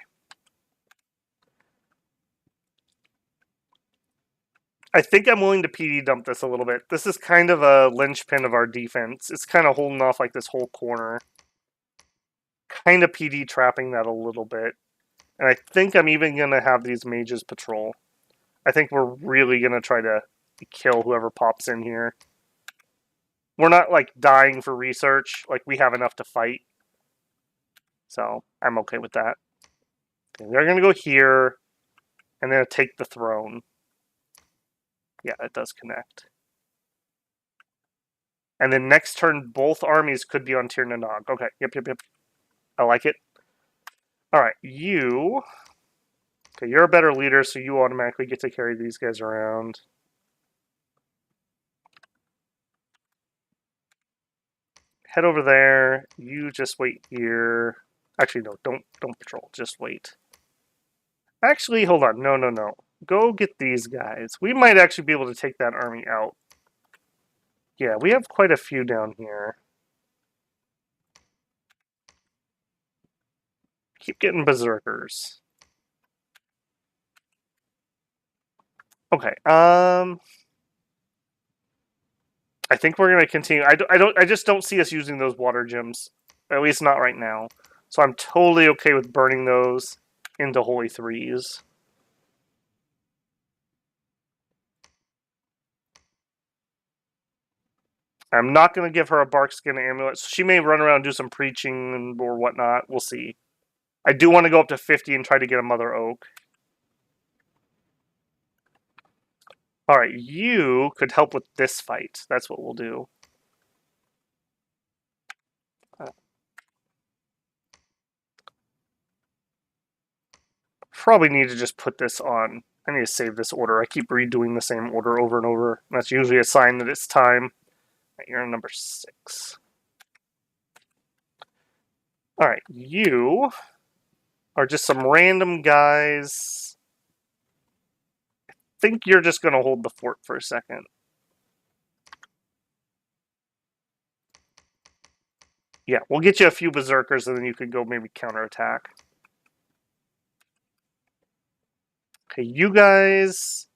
I think I'm willing to PD dump this a little bit. This is kind of a linchpin of our defense. It's kind of holding off like this whole corner. Kind of PD trapping that a little bit. And I think I'm even going to have these mages patrol. I think we're really going to try to kill whoever pops in here. We're not like dying for research. Like we have enough to fight. So I'm okay with that. Okay, they're going to go here. And then take the throne. Yeah, it does connect. And then next turn, both armies could be on Tir na Nog. Okay, yep. I like it. All right, you... Okay, you're a better leader, so you automatically get to carry these guys around. Head over there. You just wait here. Actually, no, don't patrol. Just wait. Actually, hold on. No. Go get these guys. We might actually be able to take that army out. Yeah, we have quite a few down here. Keep getting berserkers. Okay. I think we're gonna continue. I just don't see us using those water gems. At least not right now. So I'm totally okay with burning those into Holy Threes. I'm not going to give her a barkskin amulet. She may run around and do some preaching or whatnot. We'll see. I do want to go up to 50 and try to get a Mother Oak. Alright, you could help with this fight. That's what we'll do. Probably need to just put this on. I need to save this order. I keep redoing the same order over and over. That's usually a sign that it's time. Right, you're on number 6. Alright, you are just some random guys. I think you're just going to hold the fort for a second. Yeah, we'll get you a few berserkers and then you could go maybe counterattack. Okay, you guys...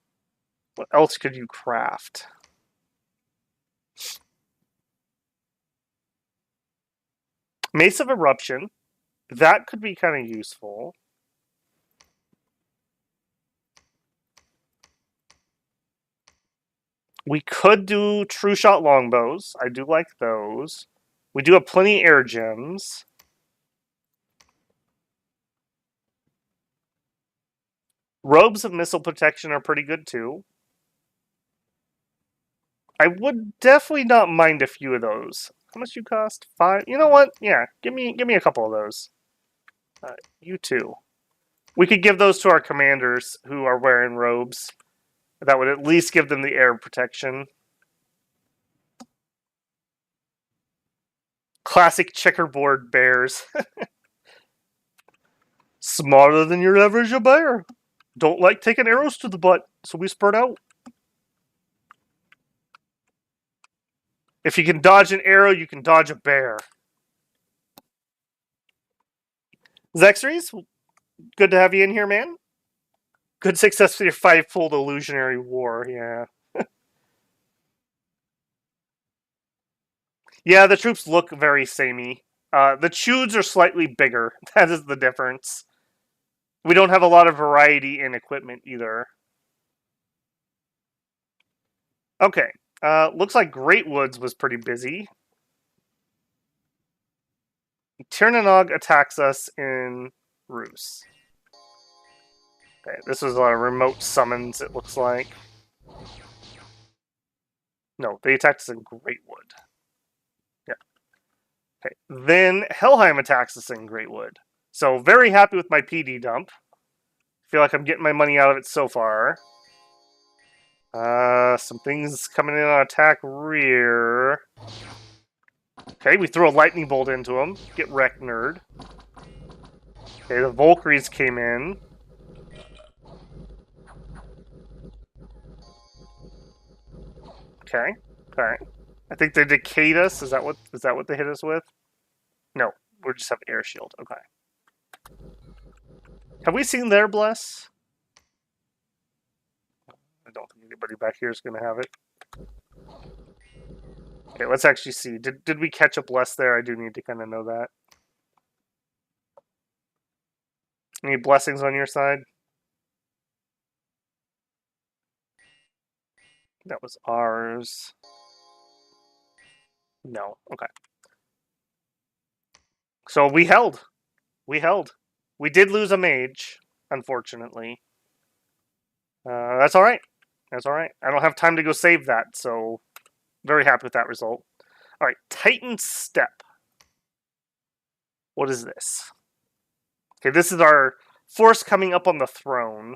What else could you craft? Mace of Eruption. That could be kind of useful. We could do True Shot Longbows. I do like those. We do have plenty of air gems. Robes of Missile Protection are pretty good too. I would definitely not mind a few of those. How much you cost? 5? You know what? Yeah, give me a couple of those. You too. We could give those to our commanders who are wearing robes. That would at least give them the air protection. Classic checkerboard bears. Smarter than your average bear. Don't like taking arrows to the butt, so we spread out. If you can dodge an arrow, you can dodge a bear. Zexries, good to have you in here, man. Good success for your five-fold illusionary war, yeah. Yeah, the troops look very samey. The Chudes are slightly bigger. That is the difference. We don't have a lot of variety in equipment either. Okay. Looks like Great Woods was pretty busy. Tirnanog attacks us in Rus. Okay, this was a lot of remote summons, it looks like. No, they attacked us in Greatwood. Yeah. Okay. Then Helheim attacks us in Greatwood. So very happy with my PD dump. Feel like I'm getting my money out of it so far. Some things coming in on attack rear. Okay, we throw a lightning bolt into him. Get wrecked, nerd. Okay, the Valkyries came in. Okay, okay. I think they decayed us. Is that what they hit us with? No, we just have air shield. Okay. Have we seen their bless? I don't think anybody back here is going to have it. Okay, let's actually see. Did we catch a bless there? I do need to kind of know that. Any blessings on your side? That was ours. No. Okay. So we held. We held. We did lose a mage, unfortunately. That's all right. That's all right. I don't have time to go save that, so very happy with that result. All right, Titan Step. What is this? Okay, this is our force coming up on the throne.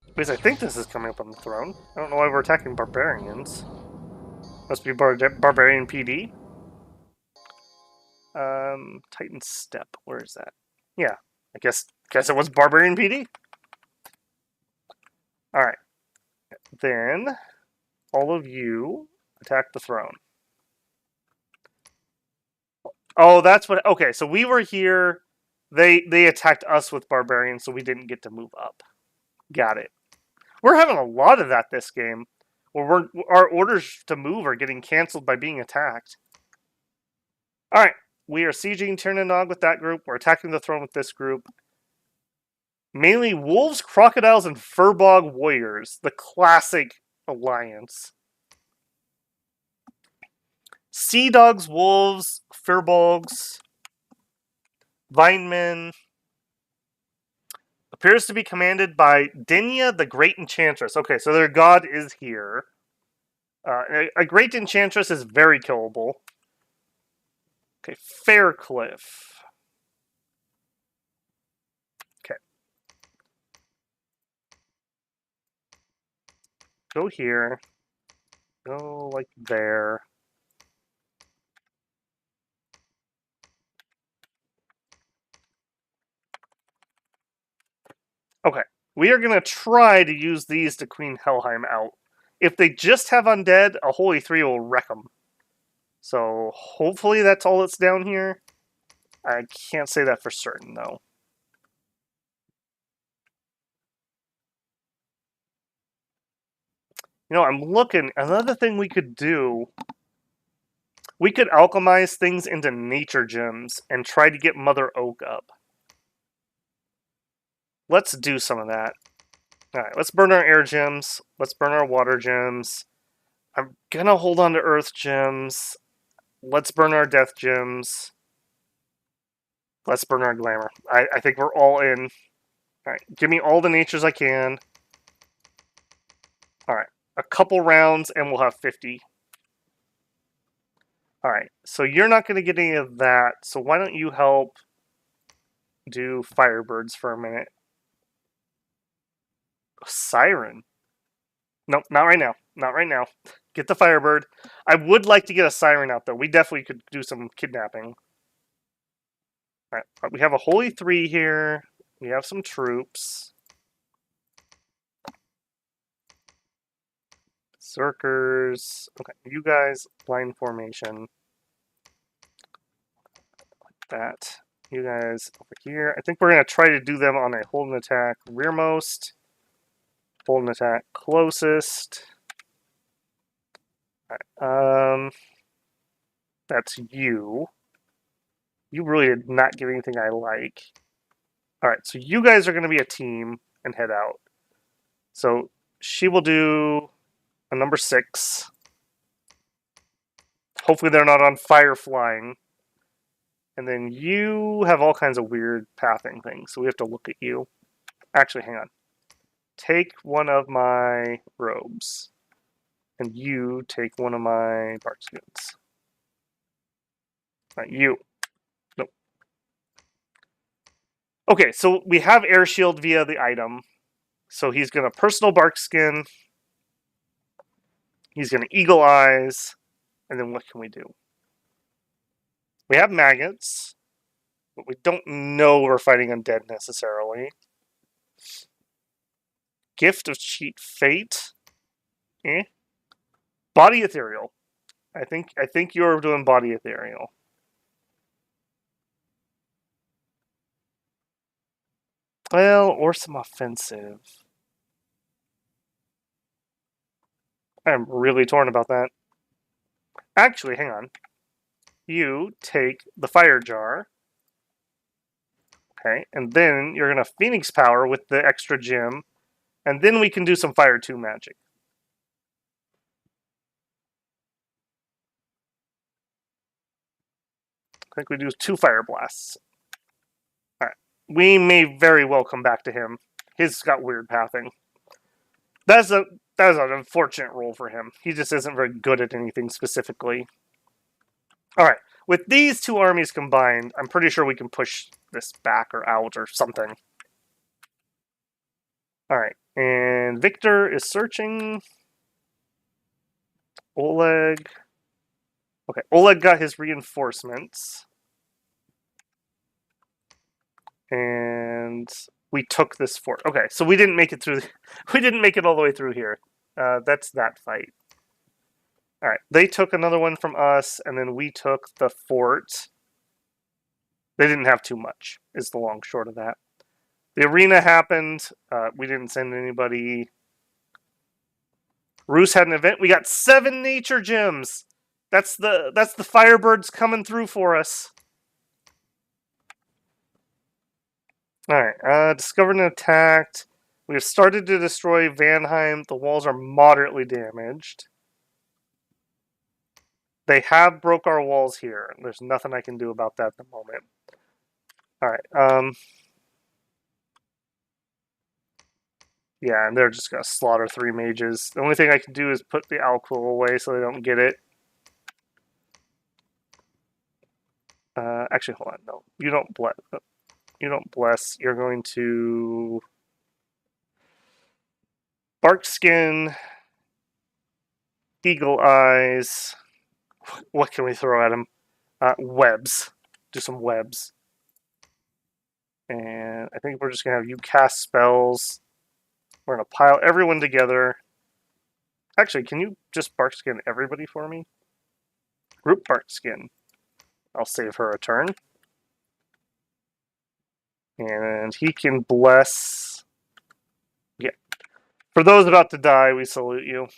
At least I think this is coming up on the throne. I don't know why we're attacking barbarians. Must be barbarian PD. Titan Step. Where is that? Yeah, I guess it was barbarian PD. All right. Then all of you attack the throne. Oh, that's what. Okay, so we were here. They attacked us with barbarians, so we didn't get to move up. Got it. We're having a lot of that this game. Where our orders to move are getting canceled by being attacked. All right, we are sieging Tirnanog with that group. We're attacking the throne with this group. Mainly wolves, crocodiles, and furbog warriors. The classic alliance. Sea dogs, wolves, furbogs, vinemen. Appears to be commanded by Dinya, the Great Enchantress. Okay, so their god is here. A Great Enchantress is very killable. Okay, Faircliff. Okay. Go here. Go like there. Okay, we are going to try to use these to Queen Helheim out. If they just have undead, a Holy 3 will wreck them. So hopefully that's all that's down here. I can't say that for certain, though. You know, I'm looking. Another thing we could do, we could alchemize things into nature gems and try to get Mother Oak up. Let's do some of that. All right, let's burn our air gems. Let's burn our water gems. I'm gonna hold on to earth gems. Let's burn our death gems. Let's burn our glamour. I think we're all in. All right, give me all the natures I can. All right, a couple rounds and we'll have 50. All right, so you're not going to get any of that, so why don't you help do Firebirds for a minute? Siren? Nope, not right now. Not right now. Get the Firebird. I would like to get a Siren out, though. We definitely could do some kidnapping. All right, we have a holy 3 here. We have some troops. Berserkers. Okay, you guys, line formation. Like that. You guys over here. I think we're going to try to do them on a hold and attack rearmost. Hold and attack closest. Alright, that's you. You really did not give anything I like. Alright, so you guys are going to be a team and head out. So she will do a number 6. Hopefully they're not on fire flying. And then you have all kinds of weird pathing things, so we have to look at you. Actually, hang on. Take one of my robes. And you take one of my bark skins. Not you. Nope. Okay, so we have air shield via the item. So he's going to personal bark skin. He's going to eagle eyes. And then what can we do? We have maggots. But we don't know we're fighting undead necessarily. Gift of cheat fate. Eh. Body ethereal. I think you're doing body ethereal. Well, or some offensive. I'm really torn about that. Actually, hang on. You take the fire jar. Okay, and then you're going to Phoenix power with the extra gem. And then we can do some Fire 2 magic. I think we do 2 fire blasts. Alright. We may very well come back to him. He's got weird pathing. That is an unfortunate roll for him. He just isn't very good at anything specifically. Alright. With these 2 armies combined, I'm pretty sure we can push this back or out or something. Alright. And Victor is searching. Oleg. Okay, Oleg got his reinforcements. And we took this fort. Okay, so we didn't make it through. We didn't make it all the way through here. That's that fight. All right, they took another one from us, and then we took the fort. They didn't have too much, is the long short of that. The arena happened. We didn't send anybody. Rus had an event. We got 7 nature gems. That's the Firebirds coming through for us. Alright, discovered and attacked. We have started to destroy Vanheim. The walls are moderately damaged. They have broke our walls here. There's nothing I can do about that at the moment. Alright, yeah, and they're just gonna slaughter 3 mages. The only thing I can do is put the alcohol away so they don't get it. Actually, hold on. No, you don't bless. You don't bless. You're going to bark skin, eagle eyes. What can we throw at him? Webs. Do some webs. And I think we're just going to have you cast spells. We're going to pile everyone together. Actually, can you just bark skin everybody for me? Group bark skin. I'll save her a turn. And he can bless. Yeah. For those about to die, we salute you.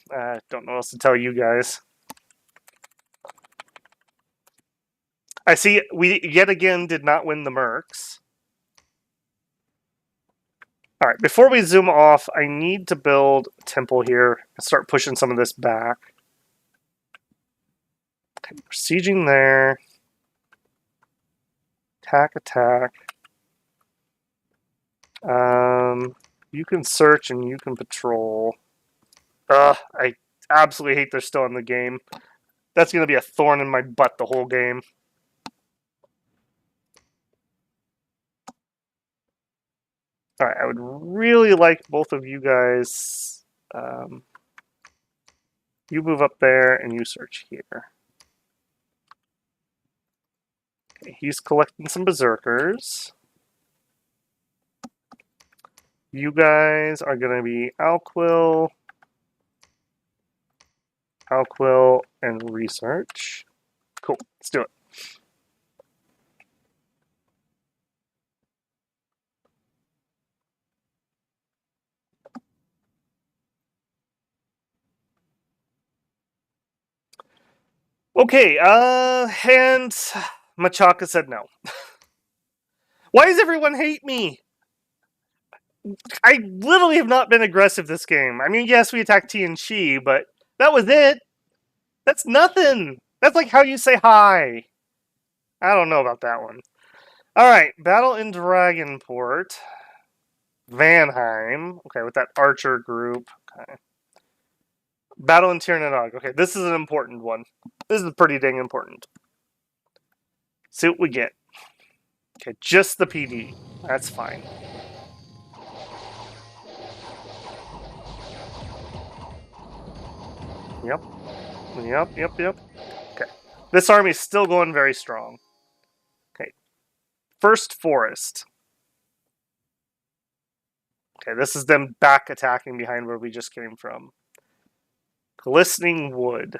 Don't know what else to tell you guys. I see we yet again did not win the Mercs. Alright, before we zoom off, I need to build a temple here and start pushing some of this back. Okay, we're sieging there. Attack. You can search and you can patrol. I absolutely hate they're still in the game. That's going to be a thorn in my butt the whole game. Alright, I would really like both of you guys. You move up there and you search here. Okay, he's collecting some berserkers. You guys are going to be Alquil, and research. Cool, let's do it. Okay, and Machaka said no. Why does everyone hate me? I literally have not been aggressive this game. I mean, yes, we attacked T and Chi, but that was it. That's nothing. That's like how you say hi. I don't know about that one. Alright, battle in Dragonport. Vanheim. Okay, with that archer group. Okay. Battle in Tirnanog. Okay, this is an important one. This is pretty dang important. See what we get. Okay, just the PD. That's fine. Yep. Yep. Okay. This army's still going very strong. Okay. First Forest. Okay, this is them back attacking behind where we just came from. Glistening Wood.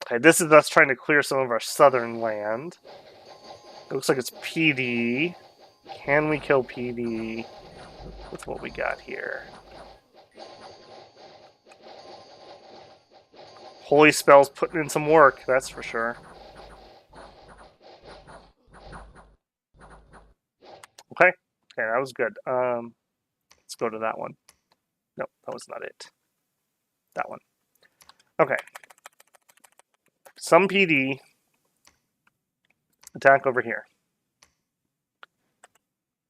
Okay, this is us trying to clear some of our southern land. It looks like it's PD. Can we kill PD with what we got here? Holy Spell's putting in some work, that's for sure. Okay, that was good. Let's go to that one. Nope, that was not it. That one. Okay. Some PD. Attack over here.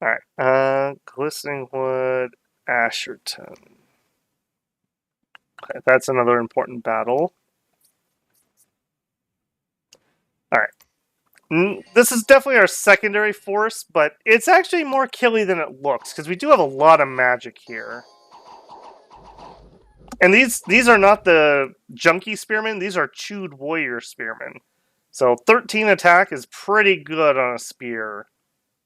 Alright, Glistening Wood, Asherton. Okay, that's another important battle. Alright. This is definitely our secondary force, but it's actually more killy than it looks, because we do have a lot of magic here. And these are not the junky spearmen, these are chewed warrior spearmen. So 13 attack is pretty good on a spear.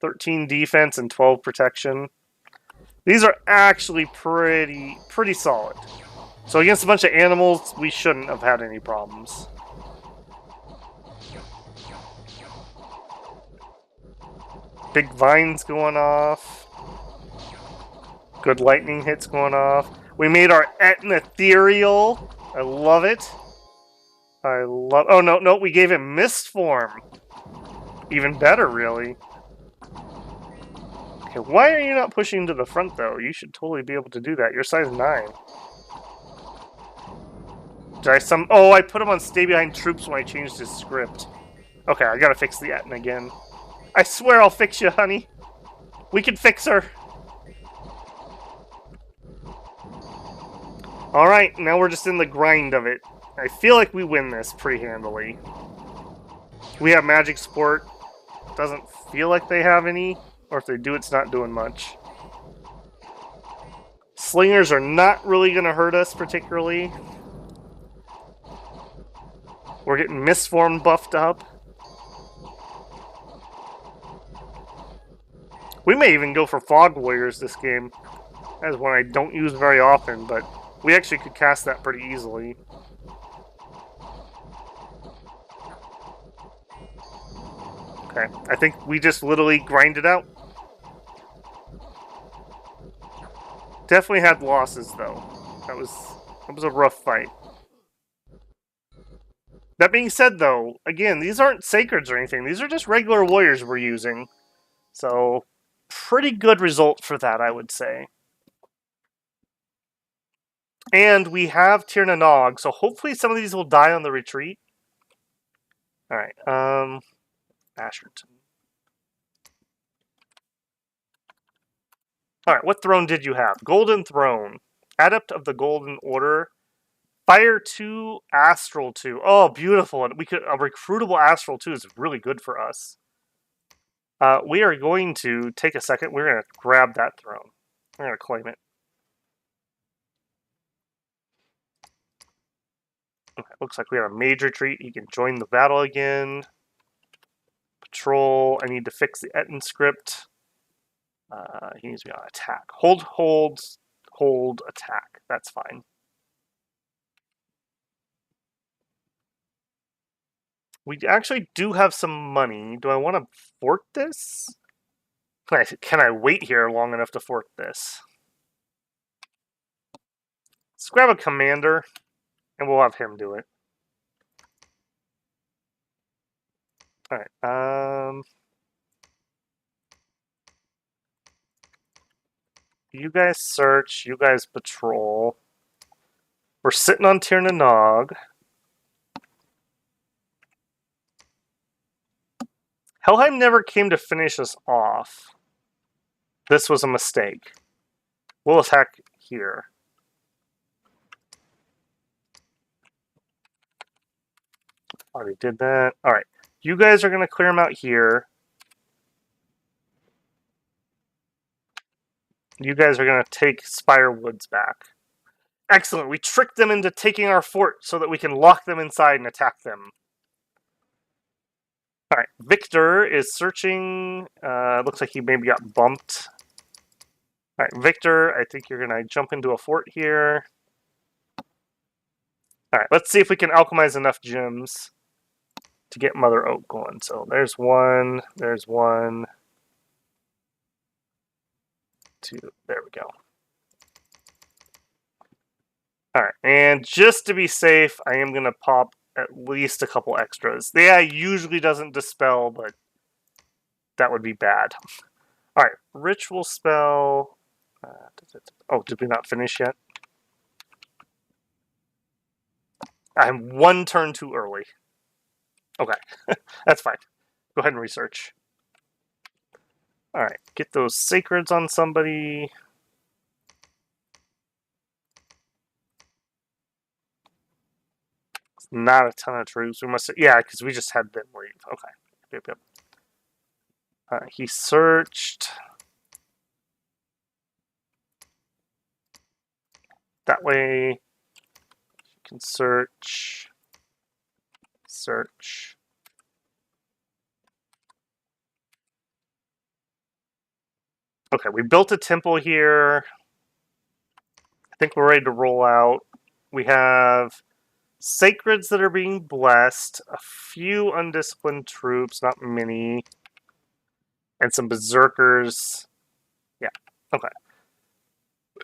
13 defense and 12 protection. These are actually pretty solid. So against a bunch of animals, we shouldn't have had any problems. Big vines going off. Good lightning hits going off. We made our Etna ethereal. I love it. Oh, no, we gave him mist form. Even better, really. Okay, why are you not pushing to the front, though? You should totally be able to do that. You're size 9. Oh, I put him on stay behind troops when I changed his script. Okay, I gotta fix the Etna again. I swear I'll fix you, honey. We can fix her. Alright, now we're just in the grind of it. I feel like we win this pretty handily. We have magic support. Doesn't feel like they have any. Or if they do, it's not doing much. Slingers are not really going to hurt us particularly. We're getting Mistform buffed up. We may even go for Fog Warriors this game. That is one I don't use very often, but we actually could cast that pretty easily. Okay, I think we just literally grind it out. Definitely had losses, though. That was a rough fight. That being said, though, again, these aren't sacreds or anything. These are just regular warriors we're using. So, pretty good result for that, I would say. And we have Tir na Nog, so hopefully some of these will die on the retreat. Alright, Asherton. Alright, what throne did you have? Golden Throne. Adept of the Golden Order. Fire 2, Astral 2. Oh, beautiful. A recruitable Astral 2 is really good for us. We are going to take a second. We're going to grab that throne. We're going to claim it. Okay, looks like we have a mage retreat. He can join the battle again. Patrol. I need to fix the Etten script. He needs to be on attack. Hold, attack. That's fine. We actually do have some money. Do I want to fort this? Can I wait here long enough to fort this? Let's grab a commander, and we'll have him do it. Alright, you guys search, you guys patrol. We're sitting on Tir na Nog. Helheim never came to finish us off. This was a mistake. We'll attack here. Already did that. Alright. You guys are going to clear them out here. You guys are going to take Spire Woods back. Excellent. We tricked them into taking our fort so that we can lock them inside and attack them. Alright. Victor is searching. Looks like he maybe got bumped. Alright, Victor, I think you're going to jump into a fort here. Alright, let's see if we can alchemize enough gems to get Mother Oak going. So there's one, there's one, two, there we go. Alright, and just to be safe, I am going to pop at least a couple extras. Yeah, usually doesn't dispel, but that would be bad. Alright, ritual spell. Oh, did we not finish yet? I'm one turn too early. Okay, that's fine. Go ahead and research. Alright, get those sacreds on somebody. Not a ton of troops. We must, yeah, because we just had them leave. Okay. Yep. He searched. That way, you can search. Search. Okay, we built a temple here. I think we're ready to roll out. We have sacreds that are being blessed, a few undisciplined troops, not many, and some berserkers. Yeah, okay.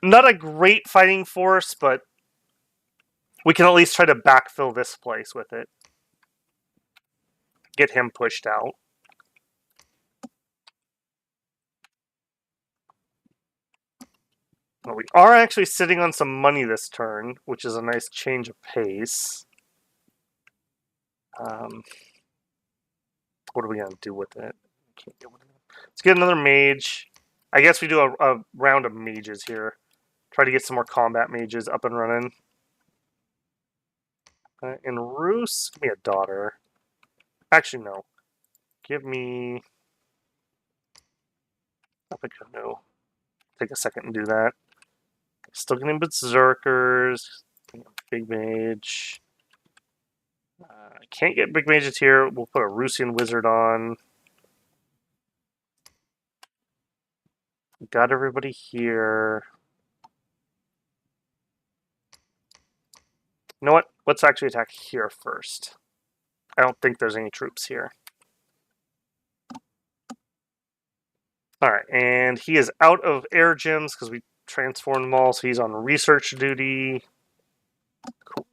Not a great fighting force, but we can at least try to backfill this place with it. Get him pushed out. Well, we are actually sitting on some money this turn, which is a nice change of pace. What are we going to do with it? Let's get another mage. I guess we do a round of mages here. Try to get some more combat mages up and running. And Rus, give me a daughter. Actually, no. Give me... I think I know. Take a second and do that. Still getting berserkers. Big mage. I can't get big mages here. We'll put a Rusian wizard on. Got everybody here. You know what? Let's actually attack here first. I don't think there's any troops here. Alright, and he is out of air gems because we transformed them all, so he's on research duty. Cool.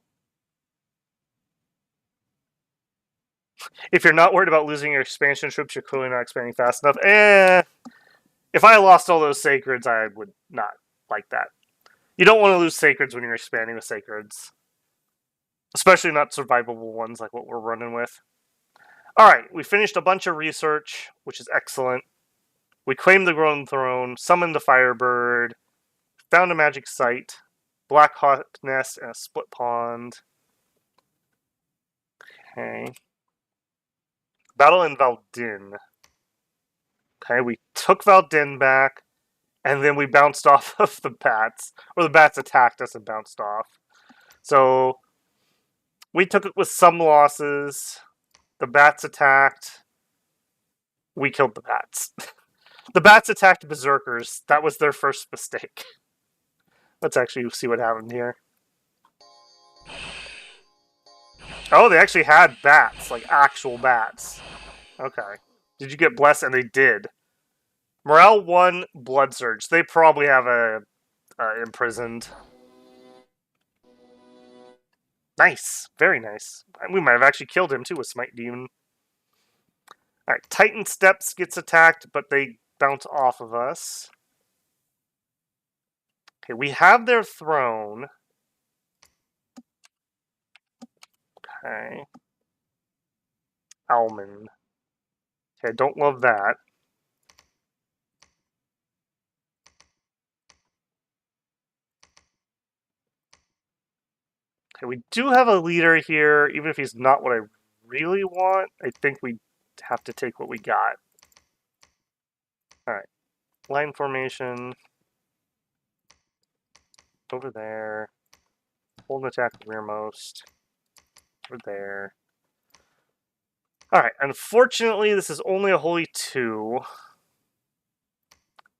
If you're not worried about losing your expansion troops, you're clearly not expanding fast enough. If I lost all those sacreds, I would not like that. You don't want to lose sacreds when you're expanding with sacreds. Especially not survivable ones like what we're running with. Alright, we finished a bunch of research, which is excellent. We claimed the Golden Throne, summoned the Firebird, found a magic site, Black Hawk Nest, and a split pond. Okay. Battle in Valdin. Okay, we took Valdin back, and then we bounced off of the bats. Or the bats attacked us and bounced off. So, We took it with some losses. The bats attacked. We killed the bats. The bats attacked berserkers. That was their first mistake. Let's actually see what happened here. Oh, they actually had bats, like actual bats. Okay. Did you get blessed? And they did. Morale 1, blood surge. They probably have a imprisoned. Nice. Very nice. We might have actually killed him too with Smite Demon. Alright, Titan Steps gets attacked, but they bounce off of us. Okay, we have their throne. Okay. Almond. Okay, I don't love that. Okay, we do have a leader here, even if he's not what I really want. I think we have to take what we got. Alright. Line formation. Over there. Hold an attack rearmost. Over there. Alright, unfortunately, this is only a holy 2.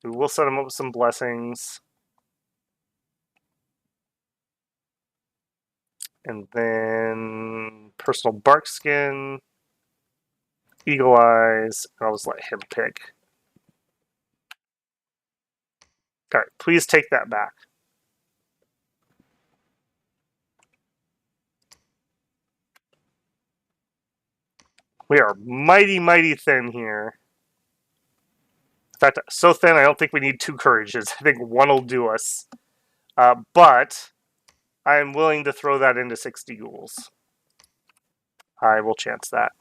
We will set him up with some blessings. And then personal bark skin, eagle eyes, and I'll just let him pick. Alright, please take that back. We are mighty, mighty thin here. In fact, so thin I don't think we need 2 courages. I think 1 will do us. But I am willing to throw that into 60 ghouls. I will chance that.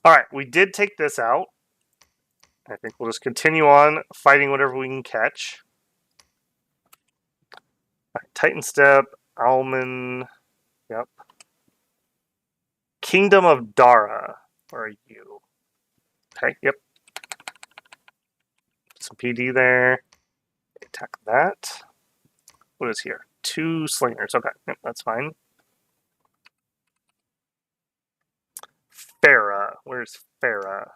Alright, we did take this out. I think we'll just continue on fighting whatever we can catch. Right, Titan Step, Almond, yep. Kingdom of Dara, where are you? Okay, yep. Some PD there. Attack that. What is here? 2 slingers, okay, yep, that's fine. Farah, where's Farah?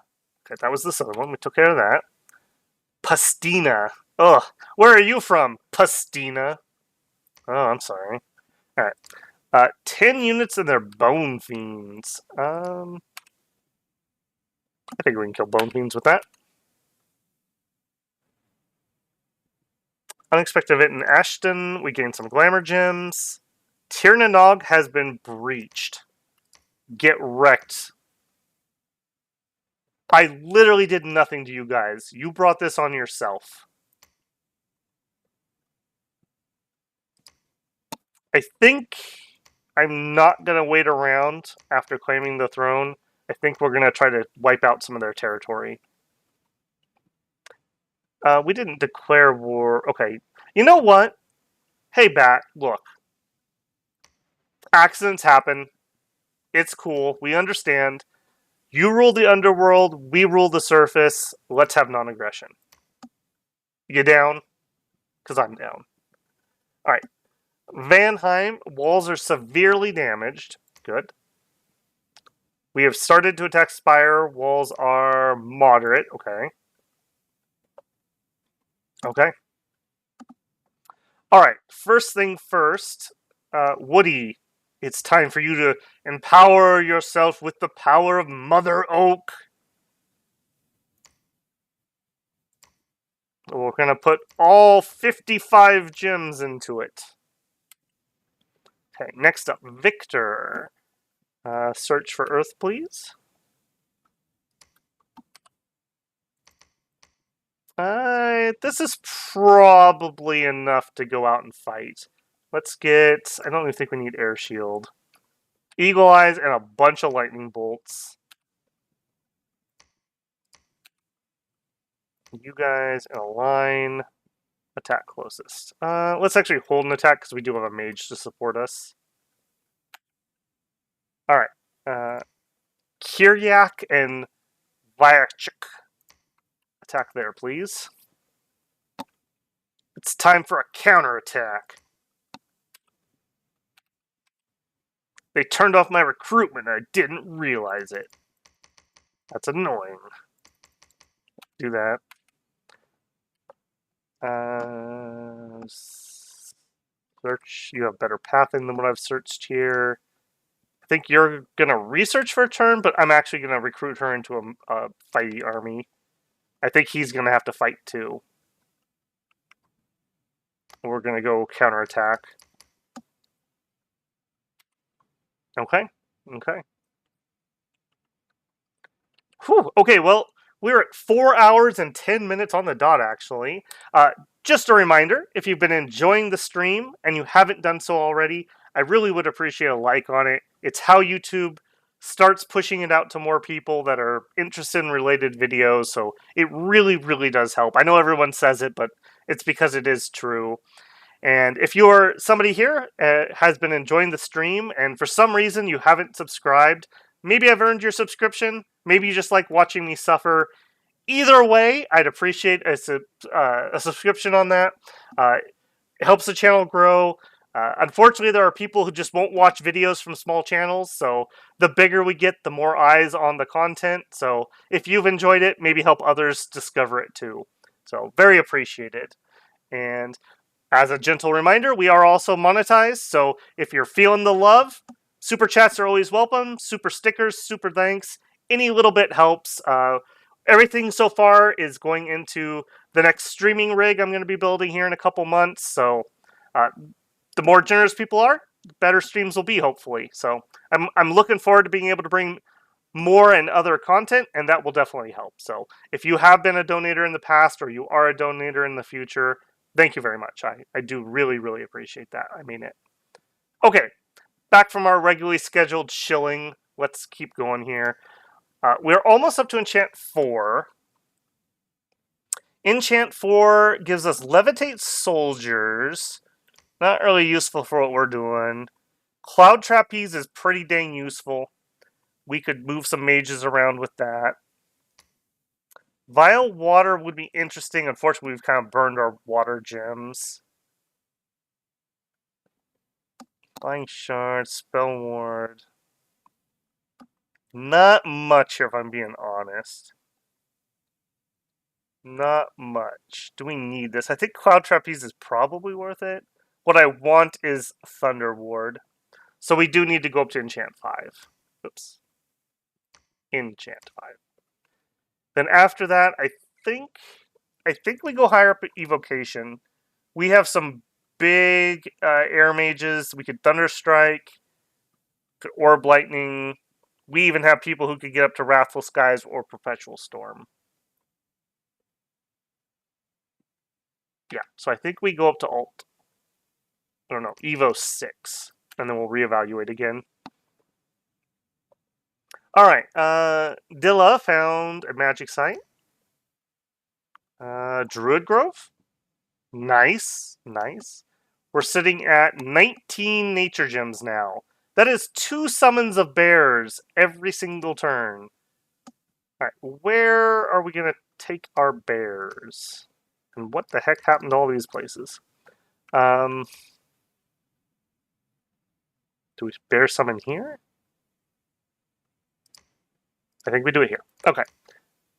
Okay, that was the southern one, we took care of that. Pastina. Ugh, where are you from, Pastina? Oh, I'm sorry. Alright. 10 units of their Bone Fiends. I think we can kill Bone Fiends with that. Unexpected event in Ashton. We gain some Glamour Gems. Tirnanog has been breached. Get wrecked. I literally did nothing to you guys. You brought this on yourself. I think I'm not going to wait around after claiming the throne. I think we're going to try to wipe out some of their territory. We didn't declare war. Okay. You know what? Hey, Bat, look. Accidents happen. It's cool. We understand. You rule the underworld. We rule the surface. Let's have non-aggression. You down? Because I'm down. Alright. Vanheim. Walls are severely damaged. Good. We have started to attack Spire. Walls are moderate. Okay. Okay. Alright. First thing first. Woody. It's time for you to empower yourself with the power of Mother Oak. We're going to put all 55 gems into it. Okay, next up, Victor. Search for Earth, please. This is probably enough to go out and fight. Let's get... I don't even think we need Air Shield. Eagle Eyes and a bunch of lightning bolts. You guys in a line. Attack closest. Let's actually hold an attack because we do have a mage to support us. Alright. Kiryak and Vyachik. Attack there, please. It's time for a counterattack. They turned off my recruitment and I didn't realize it. That's annoying. Do that. Search. You have better pathing than what I've searched here. I think you're gonna research for a turn, but I'm actually gonna recruit her into a fighty army. I think he's gonna have to fight too. We're gonna go counterattack. Okay. Okay. Whew. Okay, well, we're at 4 hours and 10 minutes on the dot, actually. Just a reminder, if you've been enjoying the stream and you haven't done so already, I really would appreciate a like on it. It's how YouTube starts pushing it out to more people that are interested in related videos, so it really, really does help. I know everyone says it, but it's because it is true. And if you're somebody here has been enjoying the stream and for some reason you haven't subscribed, maybe I've earned your subscription. Maybe you just like watching me suffer. Either way, I'd appreciate a subscription on that. It helps the channel grow. Unfortunately, there are people who just won't watch videos from small channels, so the bigger we get, the more eyes on the content. So if you've enjoyed it, maybe help others discover it too. So very appreciated. And as a gentle reminder, we are also monetized, so if you're feeling the love, super chats are always welcome, super stickers, super thanks. Any little bit helps. Everything so far is going into the next streaming rig I'm going to be building here in a couple months, so the more generous people are, the better streams will be, hopefully. So I'm looking forward to being able to bring more and other content, and that will definitely help. So if you have been a donator in the past or you are a donator in the future, thank you very much. I do really, really appreciate that. I mean it. Okay, back from our regularly scheduled shilling. Let's keep going here. We're almost up to Enchant 4. Enchant 4 gives us Levitate Soldiers. Not really useful for what we're doing. Cloud Trapeze is pretty dang useful. We could move some mages around with that. Vile Water would be interesting. Unfortunately, we've kind of burned our water gems. Flying Shard, Spell Ward. Not much here, if I'm being honest. Not much. Do we need this? I think Cloud Trapeze is probably worth it. What I want is Thunder Ward. So we do need to go up to Enchant 5. Oops. Enchant 5. Then after that, I think we go higher up at Evocation. We have some big air mages. We could Thunder Strike, could Orb Lightning. We even have people who could get up to Wrathful Skies or Perpetual Storm. Yeah, so I think we go up to Alt. I don't know, Evo 6. And then we'll reevaluate again. Alright, Dilla found a magic site. Druid Grove. Nice, nice. We're sitting at 19 nature gems now. That is 2 summons of bears every single turn. Alright, where are we going to take our bears? And what the heck happened to all these places? Do we bear summon here? I think we do it here. Okay.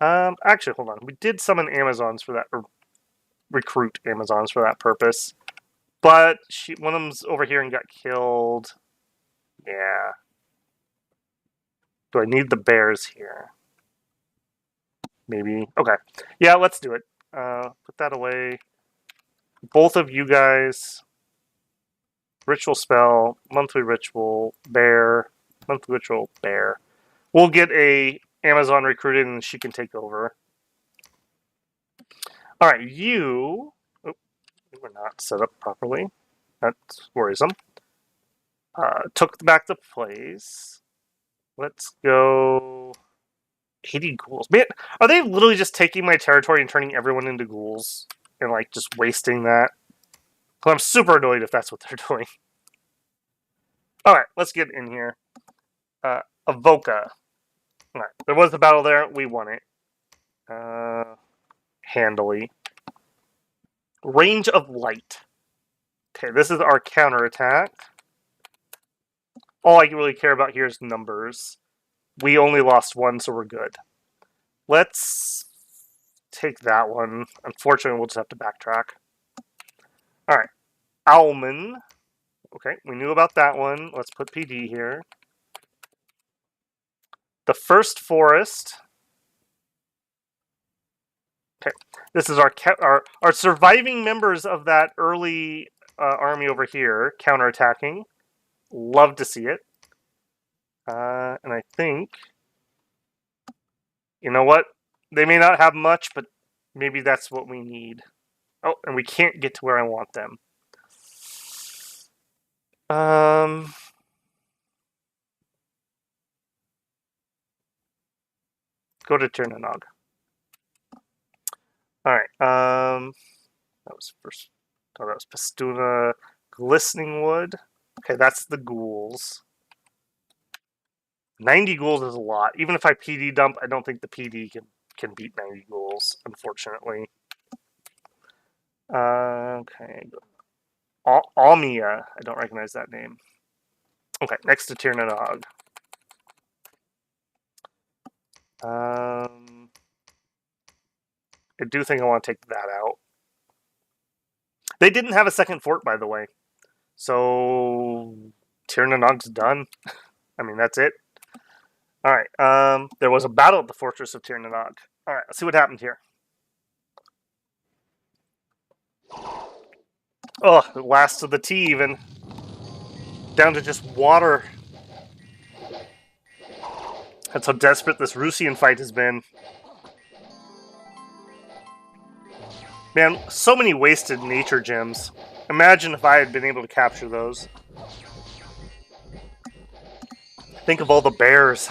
Actually, hold on. We did summon Amazons for that, or recruit Amazons for that purpose. But one of them's over here and got killed. Yeah. Do I need the bears here? Maybe. Okay. Yeah, let's do it. Put that away. Both of you guys. Ritual spell, monthly ritual, bear, monthly ritual, bear. We'll get a Amazon recruited and she can take over. Alright, you... Oh, you were not set up properly. That's worrisome. Took back the place. Let's go... 80 ghouls. Man, are they literally just taking my territory and turning everyone into ghouls? And, like, just wasting that? I'm super annoyed if that's what they're doing. Alright, let's get in here. Avoca. Alright, there was a battle there. We won it. Handily. Range of Light. Okay, this is our counterattack. all I really care about here is numbers. We only lost one, so we're good. Let's take that one. Unfortunately, we'll just have to backtrack. All right. Owlman. Okay, we knew about that one. Let's put PD here. The first forest. Okay, this is our surviving members of that early army over here, counterattacking. Love to see it. And I think, you know what? They may not have much, but maybe that's what we need. Oh, and we can't get to where I want them. Go to Chernanog. All right. That was first. Oh, that was Pastuna. Glistening Wood. Okay, that's the ghouls. 90 ghouls is a lot. Even if I PD dump, I don't think the PD can beat 90 ghouls, unfortunately. Okay. Almia. I don't recognize that name. Okay, next to Tirnanog. I do think I want to take that out. They didn't have a second fort, by the way. So Tirnanog's done. I mean, that's it. All right. There was a battle at the Fortress of Tirnanog. All right, let's see what happened here. Oh, the last of the tea even. Down to just water. That's how desperate this Rusian fight has been. Man, so many wasted nature gems. Imagine if I had been able to capture those. Think of all the bears.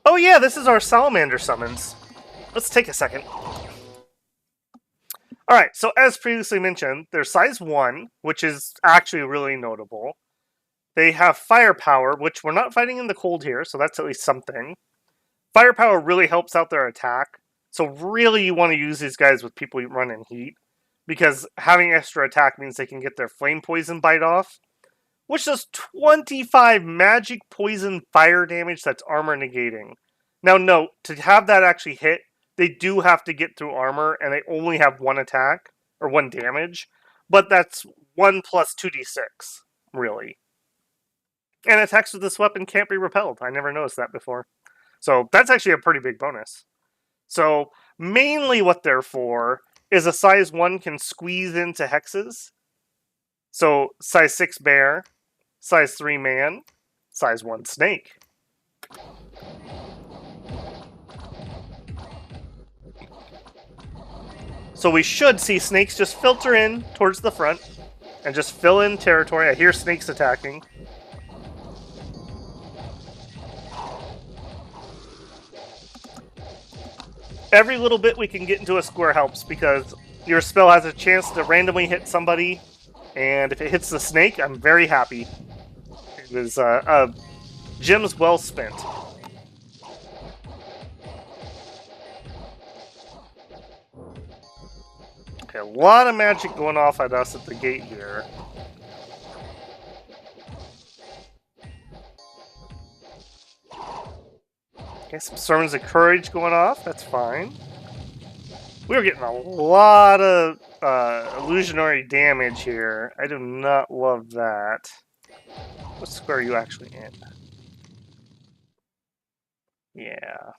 Oh yeah, this is our salamander summons. Let's take a second. Alright, so as previously mentioned, they're size 1, which is actually really notable. They have firepower, which we're not fighting in the cold here, so that's at least something. Firepower really helps out their attack. So really you want to use these guys with people running heat. Because having extra attack means they can get their flame poison bite off. Which does 25 magic poison fire damage that's armor negating. Now note, to have that actually hit, they do have to get through armor, and they only have 1 attack, or 1 damage. But that's 1 plus 2d6, really. And attacks with this weapon can't be repelled. I never noticed that before. So that's actually a pretty big bonus. So mainly what they're for is a size 1 can squeeze into hexes. So size 6 bear, size 3 man, size 1 snake. So we should see snakes just filter in towards the front and just fill in territory. I hear snakes attacking. Every little bit we can get into a square helps because your spell has a chance to randomly hit somebody, and if it hits the snake, I'm very happy. It was gems well spent. Okay, a lot of magic going off at us at the gate here. Okay, some sermons of courage going off. That's fine. We were getting a lot of illusionary damage here. I do not love that. What square are you actually in? Yeah.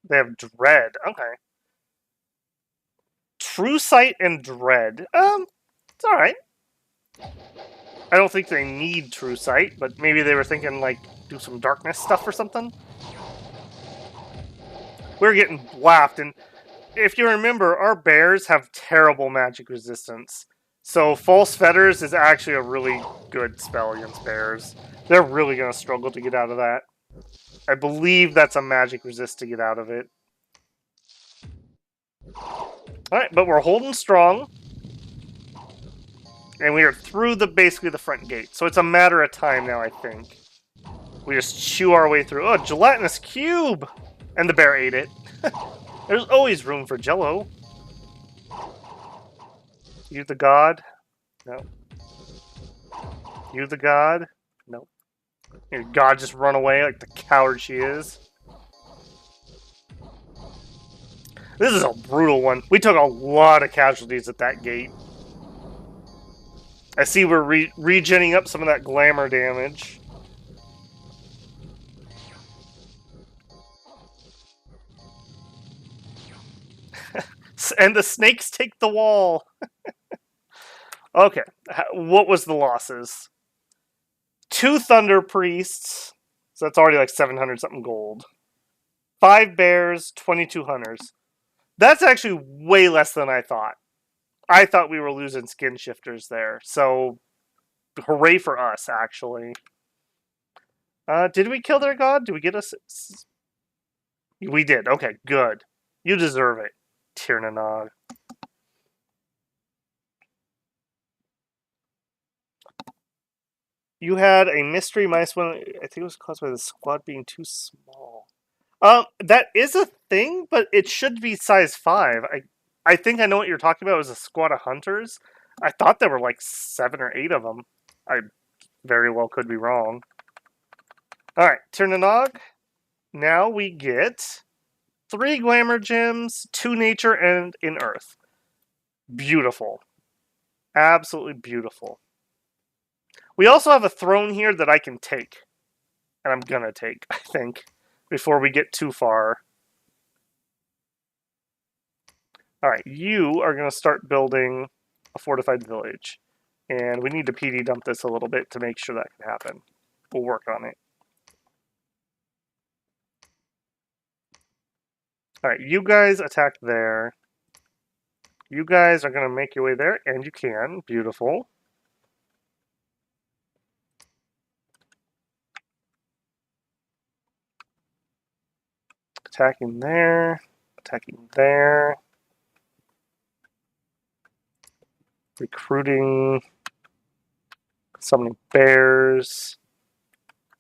They have dread. Okay. True Sight and Dread. It's alright. I don't think they need True Sight, but maybe they were thinking, like, do some darkness stuff or something. We're getting laughed, and if you remember, our bears have terrible magic resistance. So False Fetters is actually a really good spell against bears. They're really going to struggle to get out of that. I believe that's a magic resist to get out of it. Alright, but we're holding strong. And we are through basically the front gate. So it's a matter of time now, I think. We just chew our way through. Oh, gelatinous cube! And the bear ate it. There's always room for jello. You the god? No. You the god? Nope. God just run away like the coward she is. This is a brutal one. We took a lot of casualties at that gate. I see we're regenning up some of that glamour damage. And the snakes take the wall. Okay, what was the losses? 2 Thunder Priests, so that's already like 700 something gold. 5 Bears, 22 Hunters. That's actually way less than I thought. I thought we were losing skin shifters there, so hooray for us, actually. Did we kill their god? Did we get us? We did. Okay, good. You deserve it, Tirnanog. You had a mystery minus 1. I think it was caused by the squad being too small. That is a thing, but it should be size 5. I think I know what you're talking about. It was a squad of hunters. I thought there were like 7 or 8 of them. I very well could be wrong. Alright, Tirnanog. Now we get 3 glamour gems, 2 nature, and in earth. Beautiful. Absolutely beautiful. We also have a throne here that I can take. And I'm gonna take, I think, before we get too far. Alright, you are gonna start building a fortified village. And we need to PD dump this a little bit to make sure that can happen. We'll work on it. Alright, you guys attack there. You guys are going to make your way there, and you can. Beautiful. Attacking there. Attacking there. Recruiting. Summoning bears.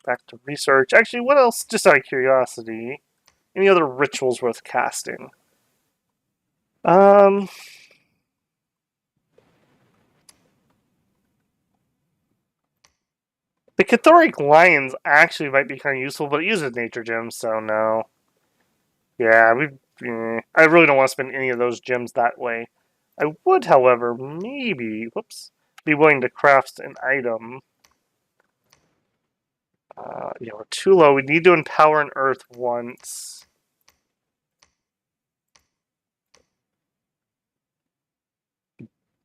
Back to research. Actually, what else? Just out of curiosity. Any other rituals worth casting? The Cathoric Lions actually might be kind of useful, but it uses nature gems, so no. Yeah, I really don't want to spend any of those gems that way. I would, however, maybe, be willing to craft an item. Yeah, we're too low. We need to empower an earth once.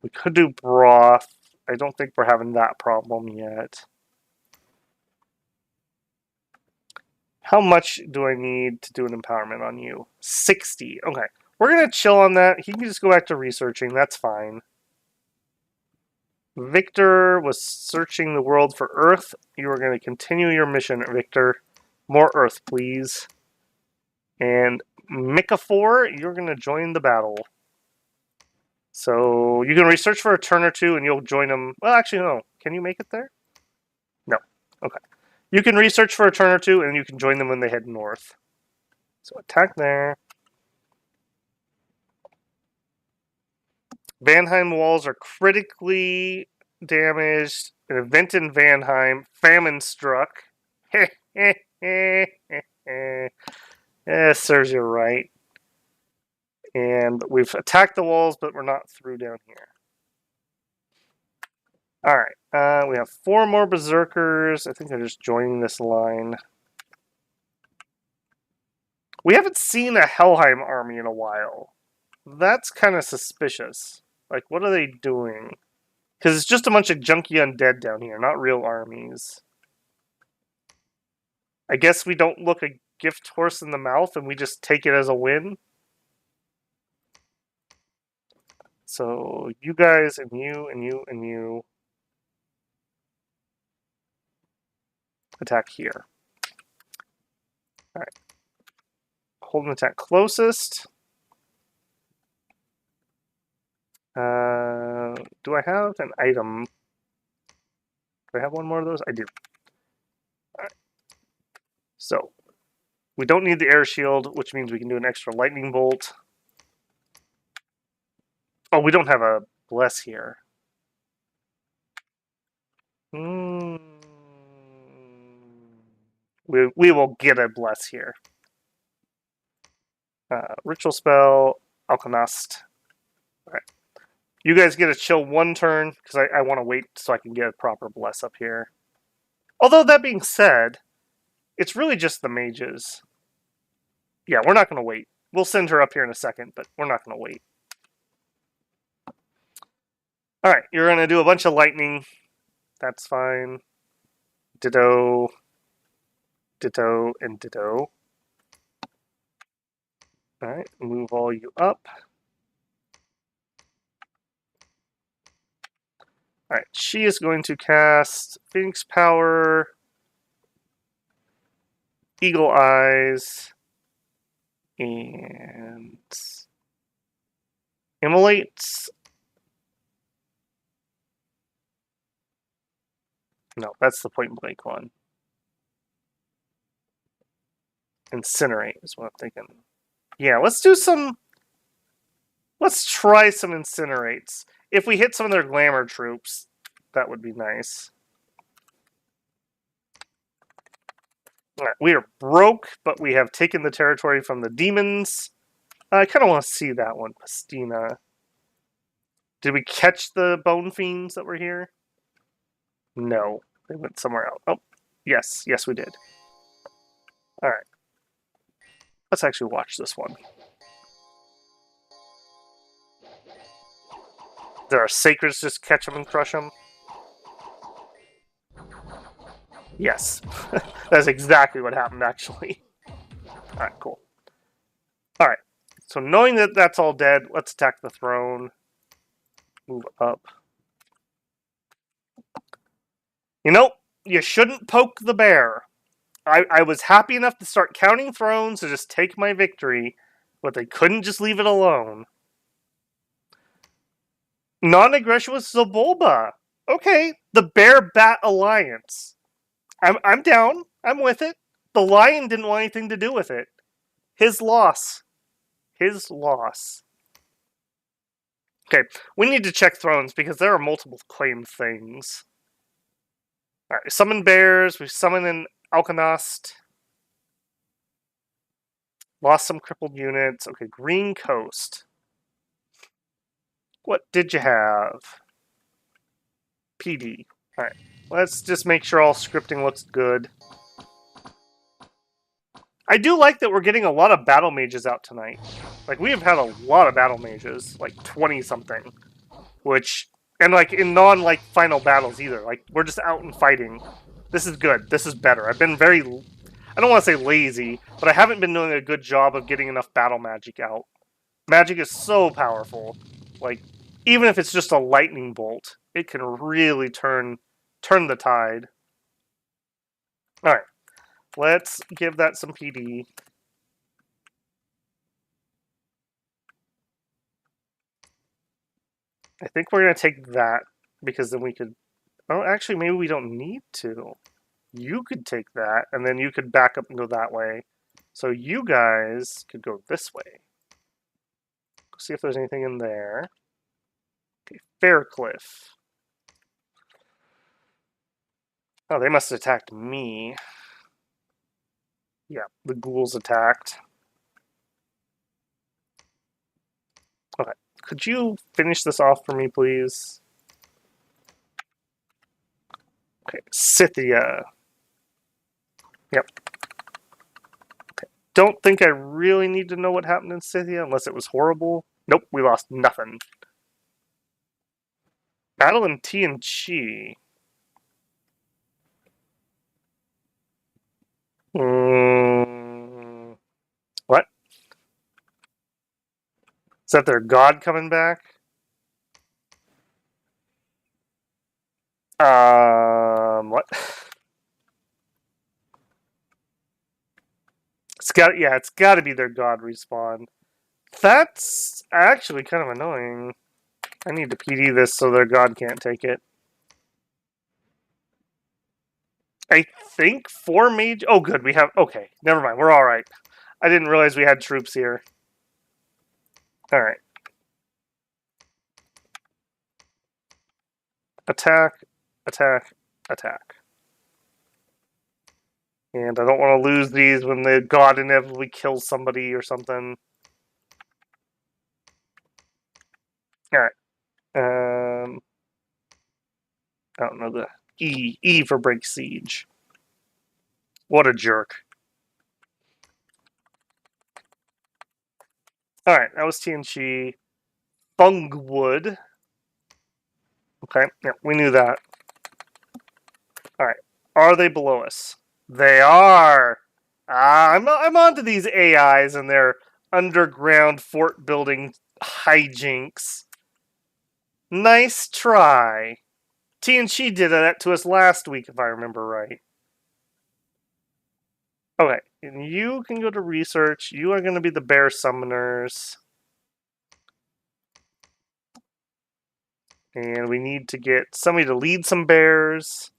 We could do broth. I don't think we're having that problem yet. How much do I need to do an empowerment on you? 60. Okay. We're going to chill on that. He can just go back to researching. That's fine. Victor was searching the world for Earth. You are going to continue your mission, Victor. More Earth, please. And Mikafor, you're going to join the battle. So you can research for a turn or two and you'll join them. Well, actually, no. Can you make it there? No. Okay. You can research for a turn or two and you can join them when they head north. So attack there. Vanheim walls are critically damaged. An event in Vanheim. Famine struck. Serves you right. And we've attacked the walls, but we're not through down here. Alright, we have 4 more berserkers. I think they're just joining this line. We haven't seen a Helheim army in a while. That's kind of suspicious. Like, what are they doing? Because it's just a bunch of junky undead down here, not real armies. I guess we don't look a gift horse in the mouth and we just take it as a win. So, you guys and you and you and you attack here. Alright. Hold an attack closest. Do I have an item? Do I have one more of those? I do. Alright. So, we don't need the air shield, which means we can do an extra lightning bolt. Oh, we don't have a bless here. Mm. We will get a bless here. Ritual spell, Alchemist. All right. You guys get to chill one turn because I want to wait so I can get a proper bless up here. Although that being said, it's really just the mages. Yeah, we're not going to wait. We'll send her up here in a second, but we're not going to wait. All right, you're going to do a bunch of lightning. That's fine. Ditto, ditto, and ditto. All right, move all you up. All right, she is going to cast Phoenix Power, Eagle Eyes, and Immolates. No, that's the point blank one. Incinerate is what I'm thinking. Yeah, let's do some. Let's try some incinerates. If we hit some of their glamour troops, that would be nice. Right, we are broke, but we have taken the territory from the demons. I kind of want to see that one, Pastina. Did we catch the bone fiends that were here? No, they went somewhere else. Oh, yes, yes, we did. All right, let's actually watch this one. There are sacreds, just catch them and crush them. Yes, that's exactly what happened, actually. All right, cool. All right, so knowing that that's all dead, let's attack the throne. Move up. You know, you shouldn't poke the bear. I was happy enough to start counting thrones to just take my victory, but they couldn't just leave it alone. Non-aggression with Zabulba. Okay, the Bear Bat Alliance. I'm down. I'm with it. The lion didn't want anything to do with it. His loss. His loss. Okay, we need to check thrones because there are multiple claim things. Alright, summon bears. We summon an Alchemist. Lost some crippled units. Okay, Green Coast. What did you have? PD. Alright, let's just make sure all scripting looks good. I do like that we're getting a lot of battle mages out tonight. Like, we have had a lot of battle mages, like 20-something. Which, and like, in non-like, final battles either. Like, we're just out and fighting. This is good. This is better. I've been very, I don't want to say lazy, but I haven't been doing a good job of getting enough battle magic out. Magic is so powerful. Like, even if it's just a lightning bolt, it can really turn the tide. Alright. Let's give that some PD. I think we're going to take that, because then we could... Oh, actually, maybe we don't need to. You could take that, and then you could back up and go that way. So you guys could go this way. See if there's anything in there. Okay, Faircliff. Oh, they must have attacked me. Yeah, the ghouls attacked. Okay, could you finish this off for me, please? Okay, Scythia. Yep. Okay, don't think I really need to know what happened in Scythia unless it was horrible. Nope, we lost nothing. Battle in TNG. What? Is that their god coming back? What? It's got to be their god respawn. That's actually kind of annoying. I need to PD this so their god can't take it. I think 4 mage... Oh, good, we have... Okay, never mind, we're alright. I didn't realize we had troops here. Alright. Attack, attack, attack. And I don't want to lose these when the god inevitably kills somebody or something. Alright. I don't know the E for break siege. What a jerk. Alright, that was TNT. Bungwood. Okay, yeah, we knew that. Alright. Are they below us? They are! I'm on to these AIs and their underground fort building hijinks. Nice try. TNT did that to us last week, if I remember right. Okay, and you can go to research. You are going to be the bear summoners. And we need to get somebody to lead some bears.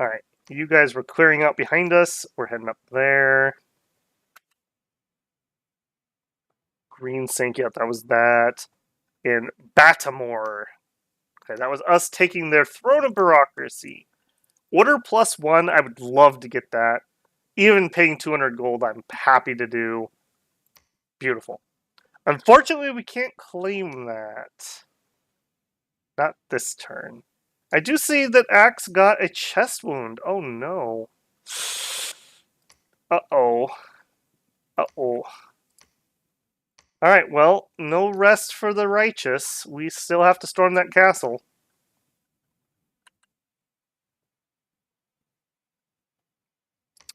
Alright, you guys were clearing out behind us. We're heading up there. Green Sink, yep, that was that. In Baltimore. Okay, that was us taking their throne of bureaucracy. Order +1, I would love to get that. Even paying 200 gold, I'm happy to do. Beautiful. Unfortunately, we can't claim that. Not this turn. I do see that Axe got a chest wound. Oh no. Uh-oh. Uh-oh. Alright, well, no rest for the righteous. We still have to storm that castle.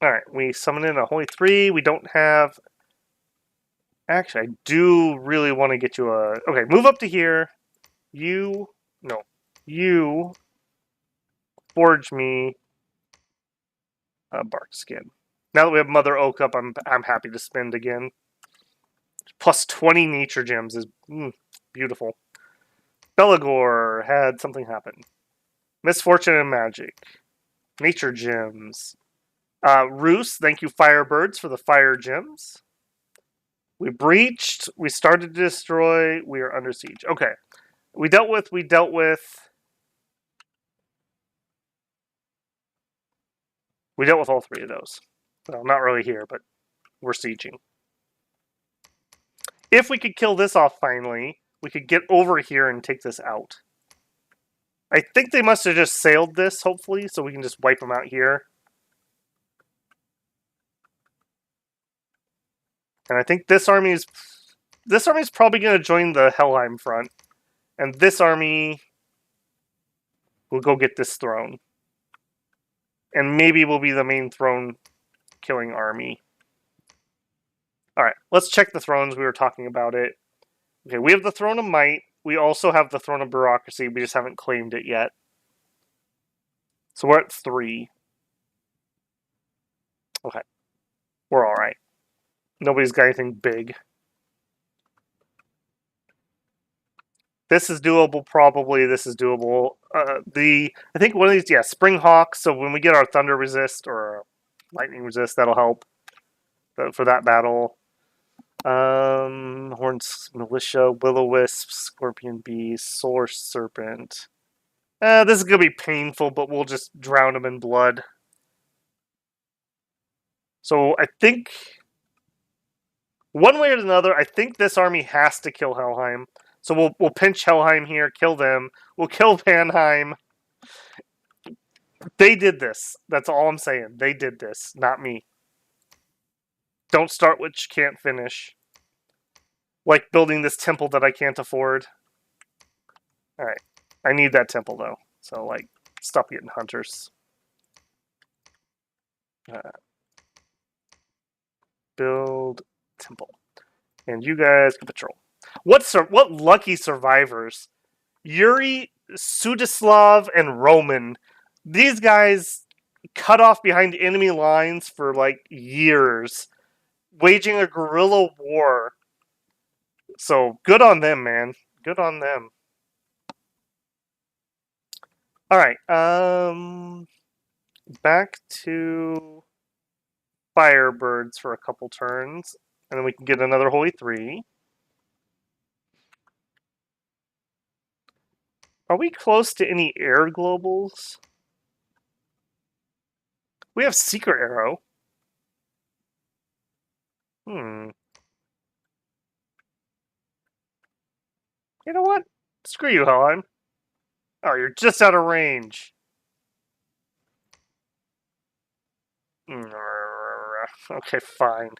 Alright, we summon in a Holy 3. We don't have... Actually, I do really want to get you a... Okay, move up to here. You... No. You... Forge me... a bark skin. Now that we have Mother Oak up, I'm happy to spend again. Plus 20 nature gems is beautiful. Belagor had something happen. Misfortune and magic. Nature gems. Rus, thank you Firebirds for the fire gems. We breached. We started to destroy. We are under siege. Okay. We dealt with. We dealt with all three of those. Well, not really here, but we're sieging. If we could kill this off finally, we could get over here and take this out. I think they must have just sailed this, hopefully, so we can just wipe them out here. And I think this army is probably going to join the Helheim front. And this army will go get this throne. And maybe will be the main throne-killing army. Alright, let's check the thrones. We were talking about it. Okay, we have the Throne of Might. We also have the Throne of Bureaucracy. We just haven't claimed it yet. So we're at 3. Okay. We're alright. Nobody's got anything big. This is doable, probably. This is doable. I think one of these, yeah, Spring Hawk. So when we get our Thunder Resist or Lightning Resist, that'll help for that battle. Horns Militia, Will-O-Wisp, Scorpion Beast, Solar Serpent. This is going to be painful, but we'll just drown them in blood. So I think, one way or another, I think this army has to kill Helheim. So we'll pinch Helheim here, kill them. We'll kill Vanheim. They did this. That's all I'm saying. They did this, not me. Don't start what you can't finish. Like building this temple that I can't afford. Alright. I need that temple, though. So, like, stop getting hunters. Build temple. And you guys can patrol. What lucky survivors. Yuri, Sudislav, and Roman. These guys cut off behind enemy lines for, like, years. Waging a guerrilla war. So, good on them, man. Good on them. Alright, back to Firebirds for a couple turns. And then we can get another Holy 3. Are we close to any air globals? We have Secret Arrow. Hmm. You know what? Screw you, Helheim. Oh, you're just out of range. Okay, fine.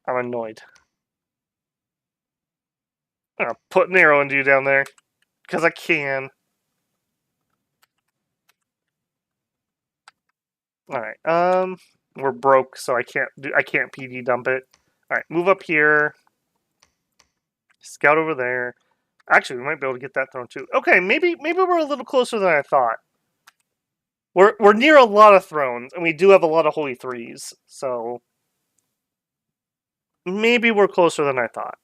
I'm annoyed. I'm gonna put an arrow into you down there. Because I can. Alright, we're broke, so I can't PD dump it. Alright, move up here. Scout over there. Actually, we might be able to get that thrown too. Okay, maybe we're a little closer than I thought. We're near a lot of thrones, and we do have a lot of holy threes, so maybe we're closer than I thought.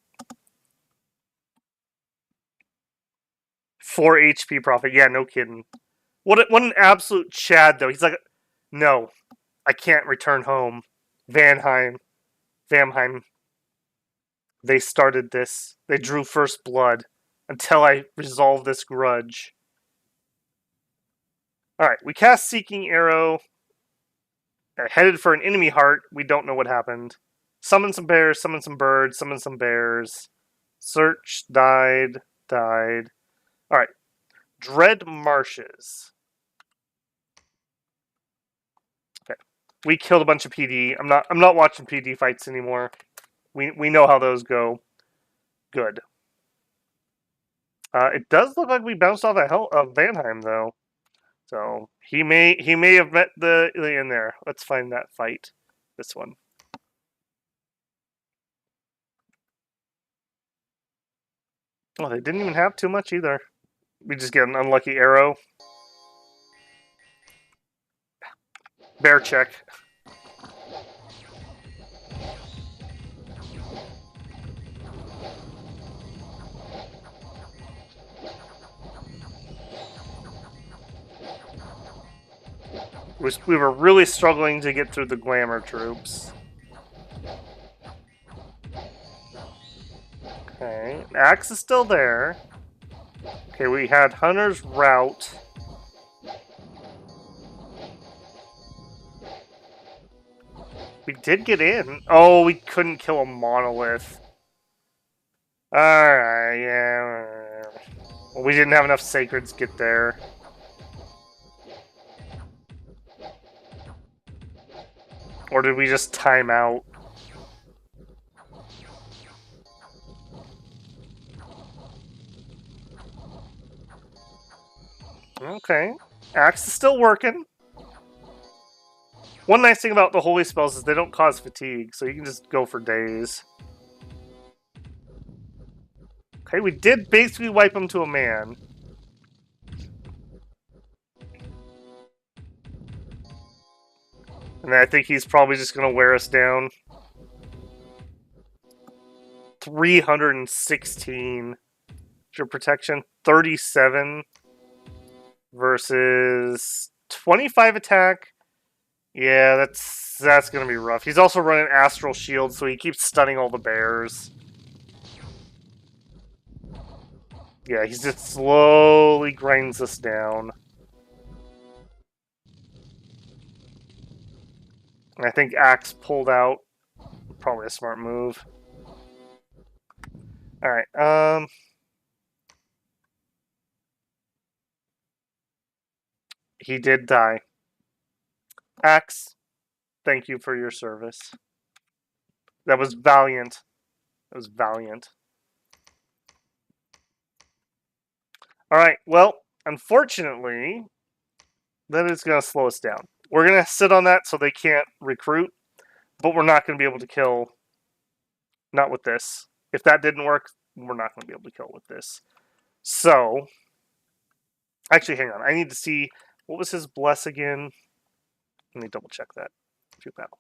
4 HP profit. Yeah, no kidding. What an absolute Chad, though. He's like, no, I can't return home. Vanheim. They started this. They drew first blood until I resolve this grudge. Alright, we cast Seeking Arrow. Headed for an enemy heart. We don't know what happened. Summon some bears, summon some birds, summon some bears. Search, died. Alright. Dread Marshes. Okay. We killed a bunch of PD. I'm not watching PD fights anymore. We know how those go. Good. It does look like we bounced off of Vanheim though. So he may have met the in there. Let's find that fight. This one. Oh, they didn't even have too much either. We just get an unlucky arrow. Bear check. We were really struggling to get through the glamour troops. Okay, axe is still there. Okay, we had Hunter's Route. We did get in. Oh, we couldn't kill a monolith. Alright, yeah. Well, we didn't have enough sacreds get there. Or did we just time out? Okay. Axe is still working. One nice thing about the holy spells is they don't cause fatigue, so you can just go for days. Okay, we did basically wipe him to a man. And I think he's probably just going to wear us down. 316 your protection. 37 versus 25 attack. Yeah, that's going to be rough. He's also running Astral Shield, so he keeps stunning all the bears. Yeah, he just slowly grinds us down. I think Axe pulled out. Probably a smart move. Alright, he did die. Axe, thank you for your service. That was valiant. That was valiant. Alright, well, unfortunately, that is going to slow us down. We're going to sit on that so they can't recruit, but we're not going to be able to kill. Not with this. If that didn't work, we're not going to be able to kill with this. So, actually, hang on. I need to see, what was his bless again? Let me double check that. Battle.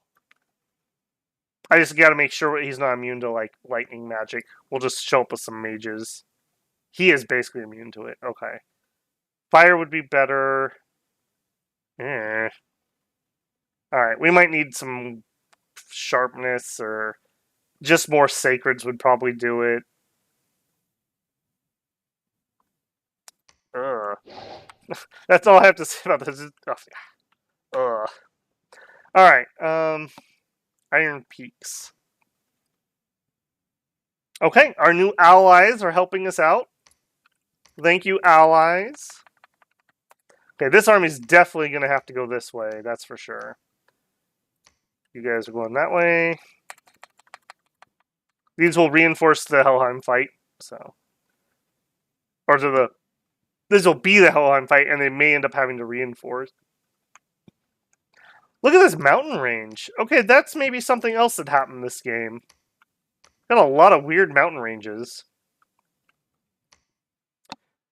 I just got to make sure he's not immune to like lightning magic. We'll just show up with some mages. He is basically immune to it. Okay. Fire would be better. Eh. Alright, we might need some sharpness or just more sacreds would probably do it. That's all I have to say about this. Ugh. Alright, Iron Peaks. Okay, our new allies are helping us out. Thank you, allies. Okay, this army's definitely going to have to go this way, that's for sure. You guys are going that way. These will reinforce the Helheim fight, so. Or to the... This will be the Helheim fight, and they may end up having to reinforce. Look at this mountain range. Okay, that's maybe something else that happened this game. Got a lot of weird mountain ranges.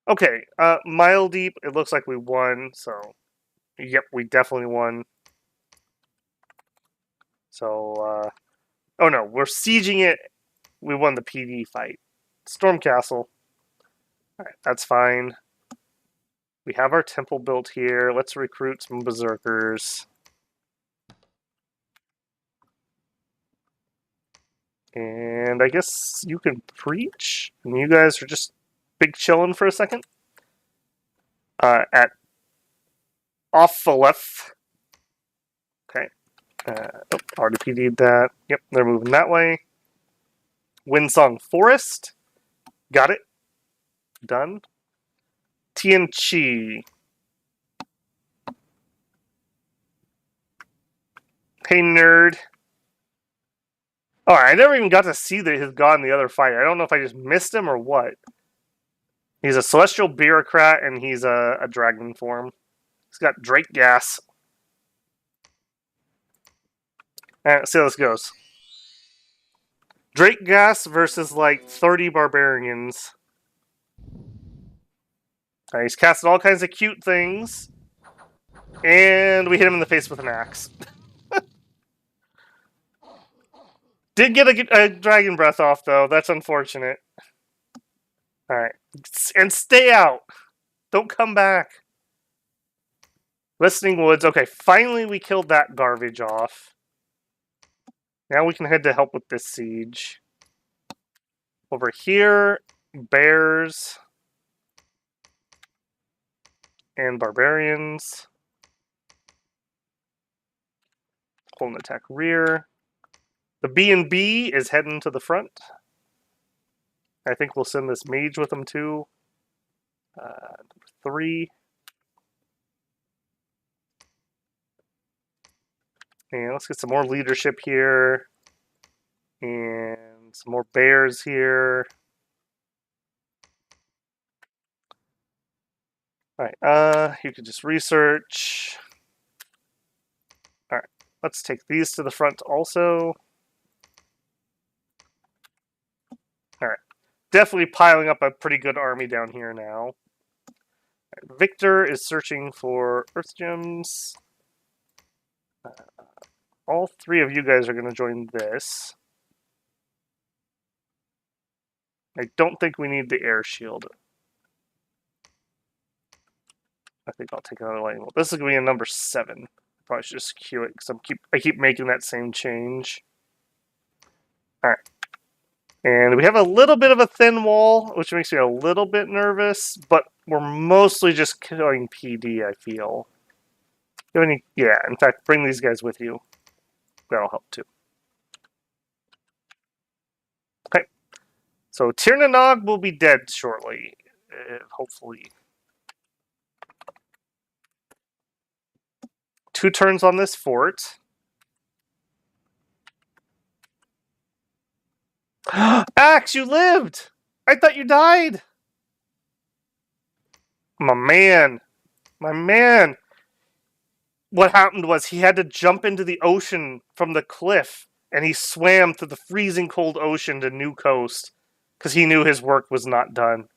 Okay, Mile Deep, it looks like we won, so... Yep, we definitely won. So, oh no, we're sieging it. We won the PD fight. Storm Castle. Alright, that's fine. We have our temple built here. Let's recruit some berserkers. And I guess you can preach. And you guys are just big chilling for a second. At Offalef. Okay. Oh, already PD'd that. Yep, they're moving that way. Windsong Forest. Got it. Done. Tianchi. Hey, nerd. Oh, I never even got to see his god in the other fight. I don't know if I just missed him or what. He's a celestial bureaucrat, and he's a dragon form. He's got Drake gas. Alright, let's see how this goes. Drake gas versus like 30 barbarians. Right, he's casted all kinds of cute things. And we hit him in the face with an axe. Did get a dragon breath off, though. That's unfortunate. Alright. And stay out. Don't come back. Listening Woods. Okay, finally we killed that garbage off. Now we can head to help with this siege. Over here, bears and barbarians. Hold an attack rear. The B&B is heading to the front. I think we'll send this mage with them too. Number 3. And let's get some more leadership here. And some more bears here. Alright, you can just research. Alright, let's take these to the front also. Alright, definitely piling up a pretty good army down here now. Right, Victor is searching for Earth Gems. All 3 of you guys are going to join this. I don't think we need the air shield. I think I'll take another lightning bolt. This is going to be a number 7. Probably should just queue it because I keep making that same change. Alright. And we have a little bit of a thin wall, which makes me a little bit nervous, but we're mostly just killing PD, I feel. Yeah, in fact, bring these guys with you. That'll help too. Okay. So Tirnanog will be dead shortly, hopefully. 2 turns on this fort. Axe, you lived! I thought you died! My man. My man. What happened was he had to jump into the ocean from the cliff, and he swam through the freezing cold ocean to New Coast, because he knew his work was not done.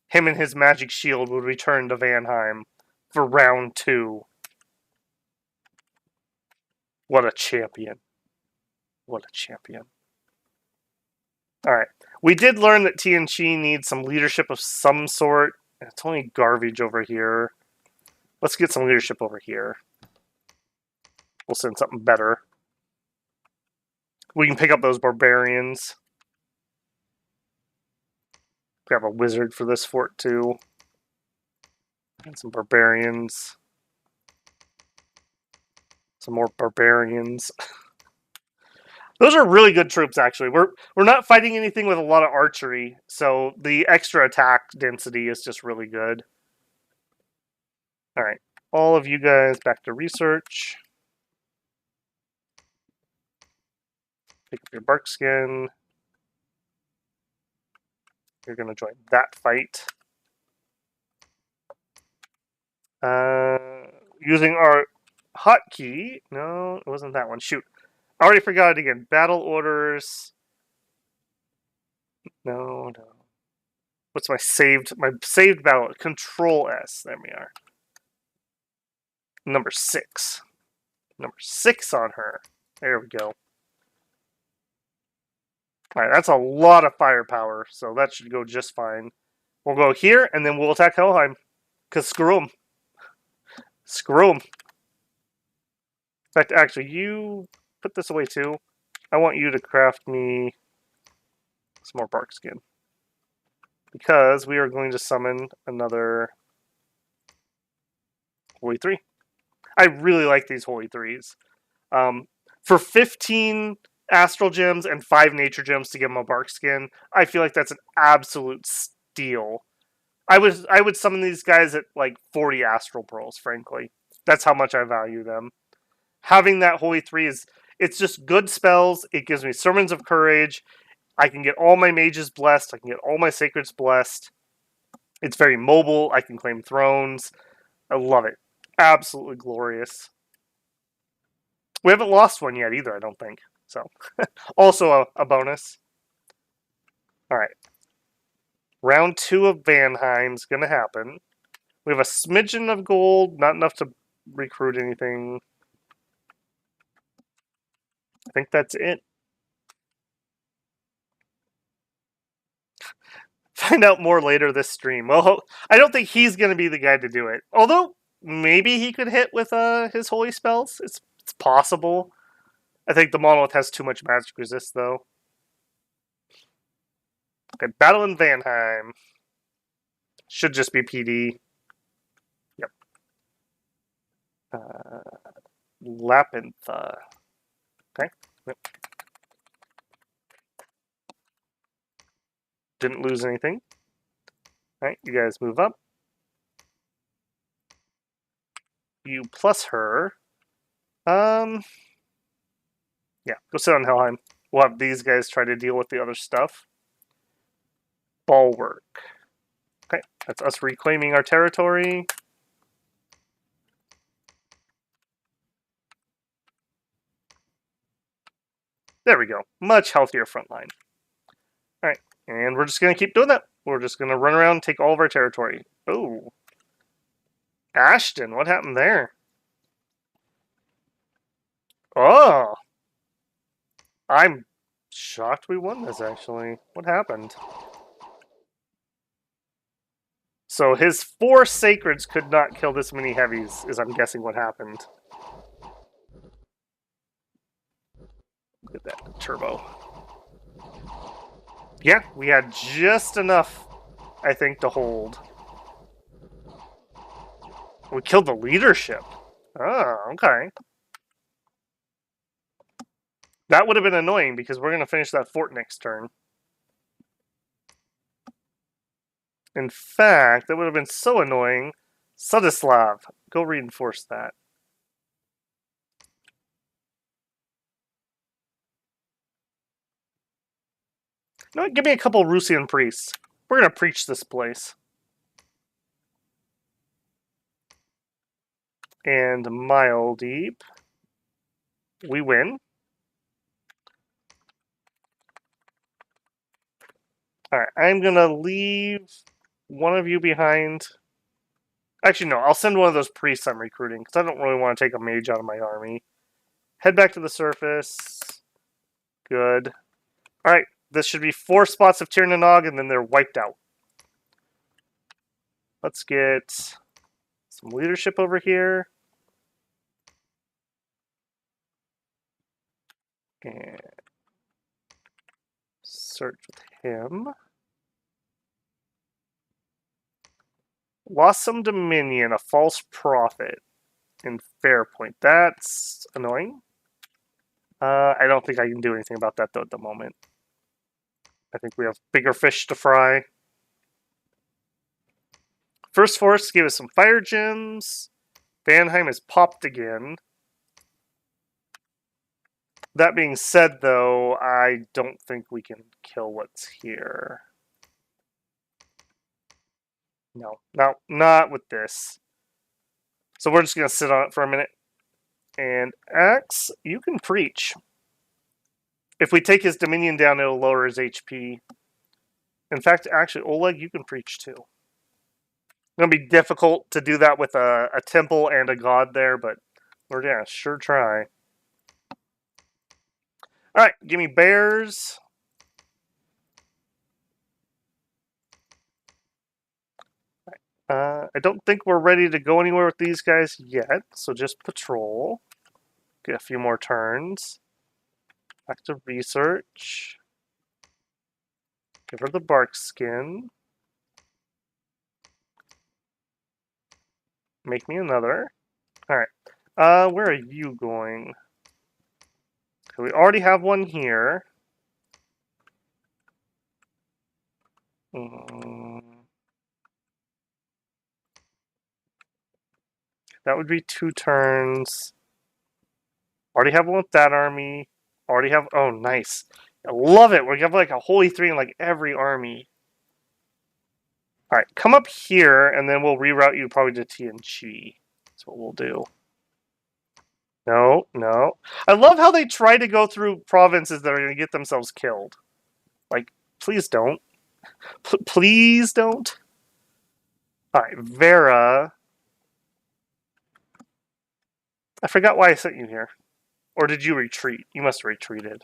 Him and his magic shield would return to Vanheim for round 2. What a champion. What a champion. Alright. We did learn that TNC needs some leadership of some sort. It's only garbage over here. Let's get some leadership over here. We'll send something better. We can pick up those barbarians. Grab a wizard for this fort too. And some barbarians. Some more barbarians. Those are really good troops, actually. We're not fighting anything with a lot of archery, so the extra attack density is just really good. All right, all of you guys back to research. Pick up your bark skin. You're gonna join that fight. Using our hotkey. No, it wasn't that one. Shoot, I already forgot it again. Battle orders. No. What's my saved battle? Control S. There we are. Number 6. Number 6 on her. There we go. Alright, that's a lot of firepower, so that should go just fine. We'll go here, and then we'll attack Helheim. Because screw them. Screw them. In fact, actually, you put this away too. I want you to craft me some more bark skin. Because we are going to summon another Holy 3. I really like these Holy 3s. For 15 Astral Gems and 5 Nature Gems to give them a bark skin, I feel like that's an absolute steal. I would summon these guys at like 40 Astral Pearls, frankly. That's how much I value them. Having that Holy 3 it's just good spells. It gives me Sermons of Courage. I can get all my mages blessed. I can get all my sacreds blessed. It's very mobile. I can claim thrones. I love it. Absolutely glorious. We haven't lost one yet either, I don't think. So, also a bonus. All right. Round 2 of Vanheim's going to happen. We have a smidgen of gold, not enough to recruit anything. I think that's it. Find out more later this stream. Well, I don't think he's going to be the guy to do it. Although, maybe he could hit with his holy spells. It's possible. I think the monolith has too much magic resist, though. Okay, Battle in Vanheim. Should just be PD. Yep. Lapintha. Okay. Yep. Didn't lose anything. Alright, you guys move up. You plus her. Yeah, go sit on Helheim. We'll have these guys try to deal with the other stuff. Bulwark. Okay, that's us reclaiming our territory. There we go. Much healthier front line. Alright, and we're just going to keep doing that. We're just going to run around and take all of our territory. Oh. Ashton, what happened there? Oh. I'm shocked we won this, actually. What happened? So his 4 sacreds could not kill this many heavies, is I'm guessing what happened. Look at that turbo. Yeah, we had just enough, I think, to hold. We killed the leadership. Oh, okay. That would have been annoying because we're going to finish that fort next turn. In fact, that would have been so annoying. Sudislav, go reinforce that. No, give me a couple Rusian priests. We're going to preach this place. And Mile Deep. We win. Alright, I'm going to leave one of you behind. Actually, no, I'll send one of those priests I'm recruiting, because I don't really want to take a mage out of my army. Head back to the surface. Good. Alright, this should be 4 spots of Tirnanog, and then they're wiped out. Let's get some leadership over here. And search with him. Lost some dominion, a false prophet in Fairpoint. That's annoying. I don't think I can do anything about that, though, at the moment. I think we have bigger fish to fry. First Force gave us some fire gems. Vanheim is popped again. That being said, though, I don't think we can kill what's here. No, not with this. So we're just going to sit on it for a minute. And Axe, you can preach. If we take his Dominion down, it'll lower his HP. In fact, actually, Oleg, you can preach too. It's going to be difficult to do that with a temple and a god there, but we're going to sure try. Alright, give me bears. I don't think we're ready to go anywhere with these guys yet, so just patrol. Get a few more turns. Back to research. Give her the bark skin. Make me another. Alright. Where are you going? Okay, we already have one here. That would be 2 turns. Already have one with that army. Already have... Oh, nice. I love it. We have like a holy 3 in like every army. Alright, come up here, and then we'll reroute you probably to TNG. That's what we'll do. No, no. I love how they try to go through provinces that are going to get themselves killed. Like, please don't. Please don't. Alright, Vera. I forgot why I sent you here. Or did you retreat? You must have retreated.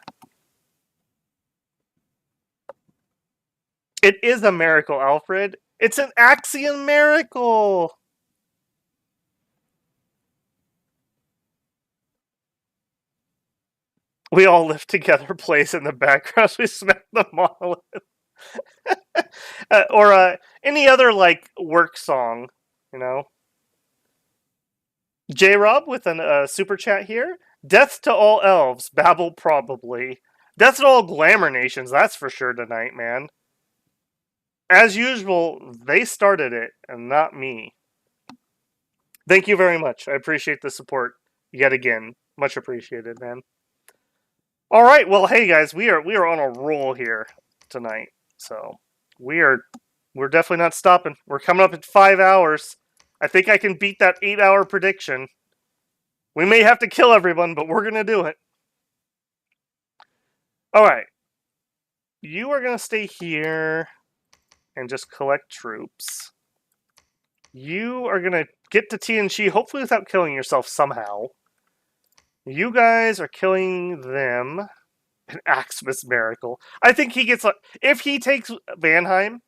It is a miracle, Alfred. It's an Axiom miracle! We all live together, plays in the background. We smack the monolith. Or any other, like, work song, you know? J-Rob with a super chat here. Death to all elves. Babel probably. Death to all glamour nations. That's for sure tonight, man. As usual, they started it, and not me. Thank you very much. I appreciate the support yet again. Much appreciated, man. All right, well, hey guys, we are on a roll here tonight. So we're definitely not stopping. We're coming up at 5 hours. I think I can beat that 8-hour prediction. We may have to kill everyone, but we're gonna do it. All right, you are gonna stay here and just collect troops. You are gonna get to TNG, hopefully without killing yourself somehow. You guys are killing them. An Axmas miracle. I think he gets if he takes Vanheim,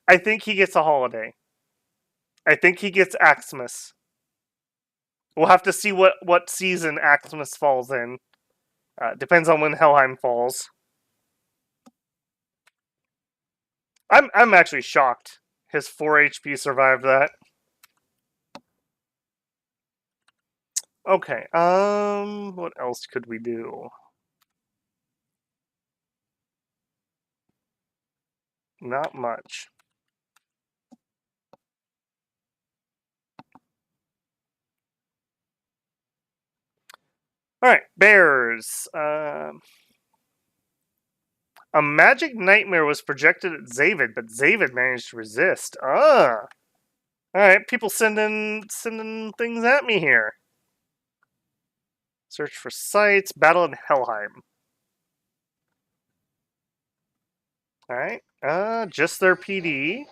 I think he gets a holiday. I think he gets Axmas. We'll have to see what season Axmas falls in. Depends on when Helheim falls. I'm actually shocked. His 4 HP survived that. Okay, what else could we do? Not much. Alright, bears. A magic nightmare was projected at Zavid, but Zavid managed to resist. Alright, people sending things at me here. Search for sites. Battle in Helheim. Alright. Just their PD.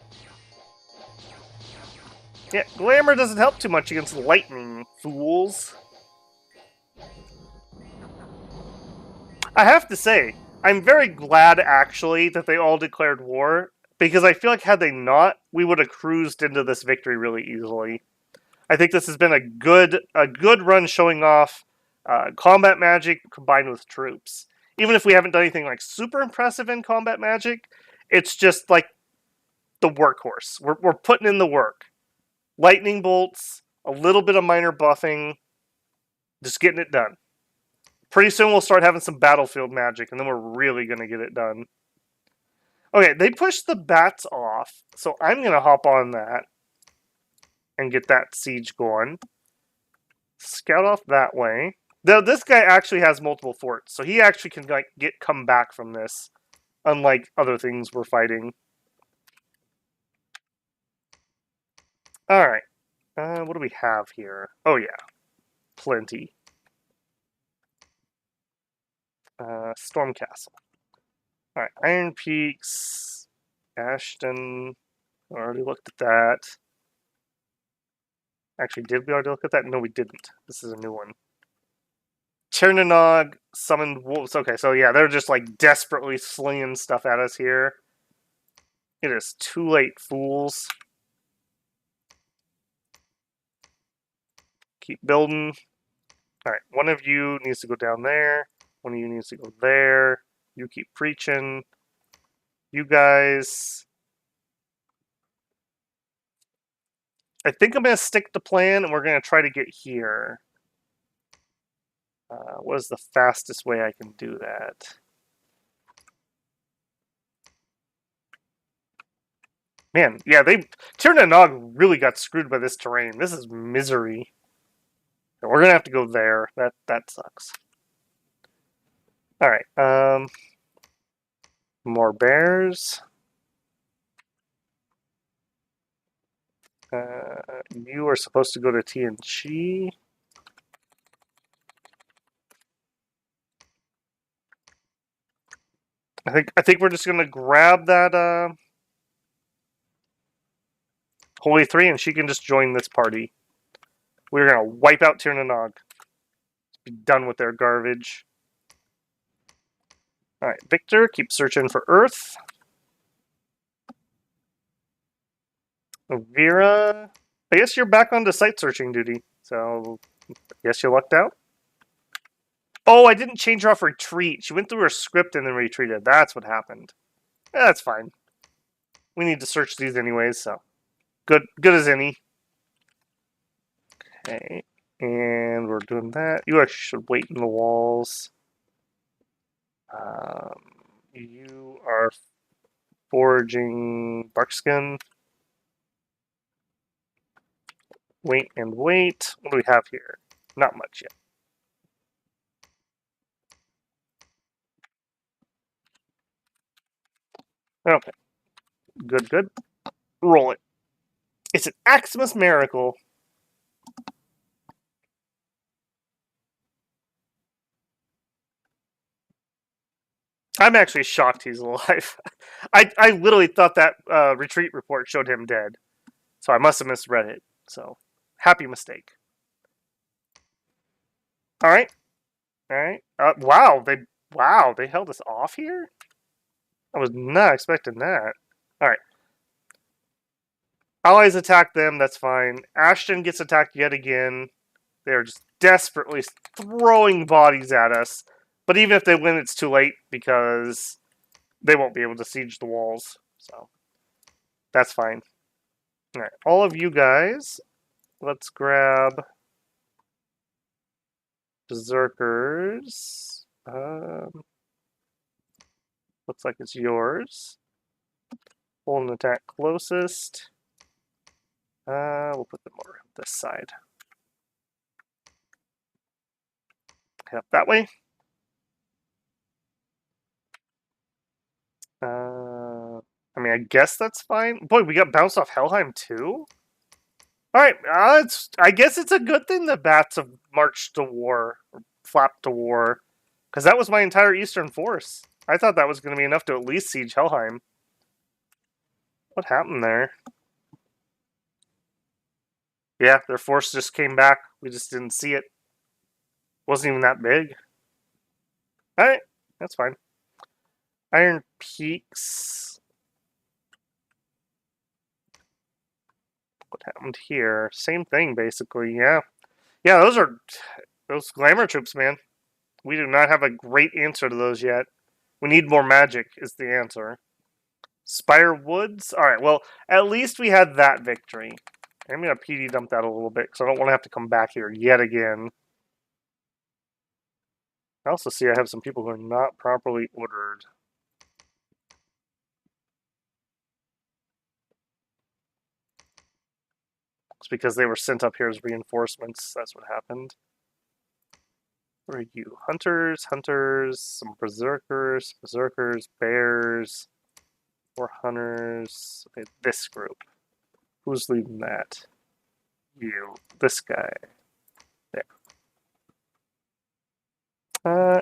Yeah, glamour doesn't help too much against lightning, fools. I have to say, I'm very glad, actually, that they all declared war, because I feel like had they not, we would have cruised into this victory really easily. I think this has been a good run showing off combat magic combined with troops. Even if we haven't done anything like super impressive in combat magic, it's just like the workhorse. We're putting in the work. lightning bolts, a little bit of minor buffing, just getting it done. Pretty soon we'll start having some battlefield magic, and then we're really going to get it done. Okay, they pushed the bats off, so I'm going to hop on that and get that siege going. Scout off that way. Though this guy actually has multiple forts, so he actually can like come back from this, unlike other things we're fighting. All right, what do we have here? Oh yeah, plenty. Storm Castle. All right, Iron Peaks, Ashton. I already looked at that. Actually, did we already look at that? No, we didn't. This is a new one. Chernanog summoned wolves. Okay, so yeah, they're just like desperately slinging stuff at us here. It is too late, fools. Keep building. Alright, one of you needs to go down there. One of you needs to go there. You keep preaching. You guys. I think I'm going to stick to plan, and we're going to try to get here. What is the fastest way I can do that? Man, yeah, Chernanog really got screwed by this terrain. This is misery. We're going to have to go there. That sucks. Alright, more bears. You are supposed to go to TNG. I think we're just gonna grab that Holy Three, and she can just join this party. We're gonna wipe out Tirnanog. Be done with their garbage. All right, Victor, keep searching for Earth. Vera, I guess you're back onto site searching duty, so I guess you lucked out. Oh, I didn't change her off retreat. She went through her script and then retreated. That's what happened. Yeah, that's fine. We need to search these anyways, so good as any. Okay, and we're doing that. You actually should wait in the walls. You are foraging barkskin. Wait and wait. What do we have here? Not much yet. Okay. Good. Roll it. It's an Aximus Miracle. I'm actually shocked he's alive. I literally thought that retreat report showed him dead. So I must have misread it. So, happy mistake. Alright. Alright. Wow, they held us off here? I was not expecting that. Alright. Allies attack them, that's fine. Ashton gets attacked yet again. They're just desperately throwing bodies at us. But even if they win, it's too late because they won't be able to siege the walls. So, that's fine. Alright, all of you guys, let's grab Berserkers. Looks like it's yours. Hold an attack closest. We'll put them over this side. Head up that way. I mean, I guess that's fine. Boy, we got bounced off Helheim too? Alright, I guess it's a good thing the bats have marched to war, or flapped to war, because that was my entire eastern force. I thought that was going to be enough to at least siege Helheim. What happened there? Yeah, their force just came back. We just didn't see it. Wasn't even that big. Alright, that's fine. Iron Peaks. What happened here? Same thing, basically, yeah. Yeah, those glamour troops, man. We do not have a great answer to those yet. We need more magic, is the answer. Spire Woods? Alright, well, at least we had that victory. I'm going to PD dump that a little bit because I don't want to have to come back here yet again. I also see I have some people who are not properly ordered. It's because they were sent up here as reinforcements. That's what happened. Where are you? Hunters, hunters, some berserkers, berserkers, bears, more hunters. Okay, this group. Who's leading that? You. This guy. There.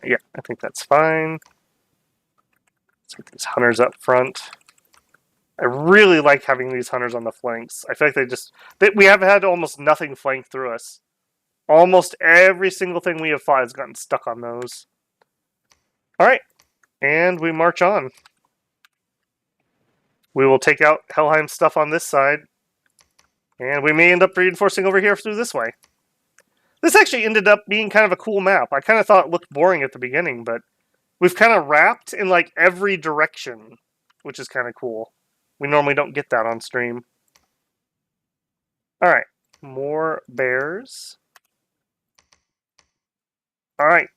Yeah, I think that's fine. Let's get these hunters up front. I really like having these hunters on the flanks. I feel like we have had almost nothing flank through us. Almost every single thing we have fought has gotten stuck on those. Alright, and we march on. We will take out Helheim's stuff on this side, and we may end up reinforcing over here through this way. This actually ended up being kind of a cool map. I kind of thought it looked boring at the beginning, but we've kind of wrapped in like every direction, which is kind of cool. We normally don't get that on stream. Alright, more bears. Alright,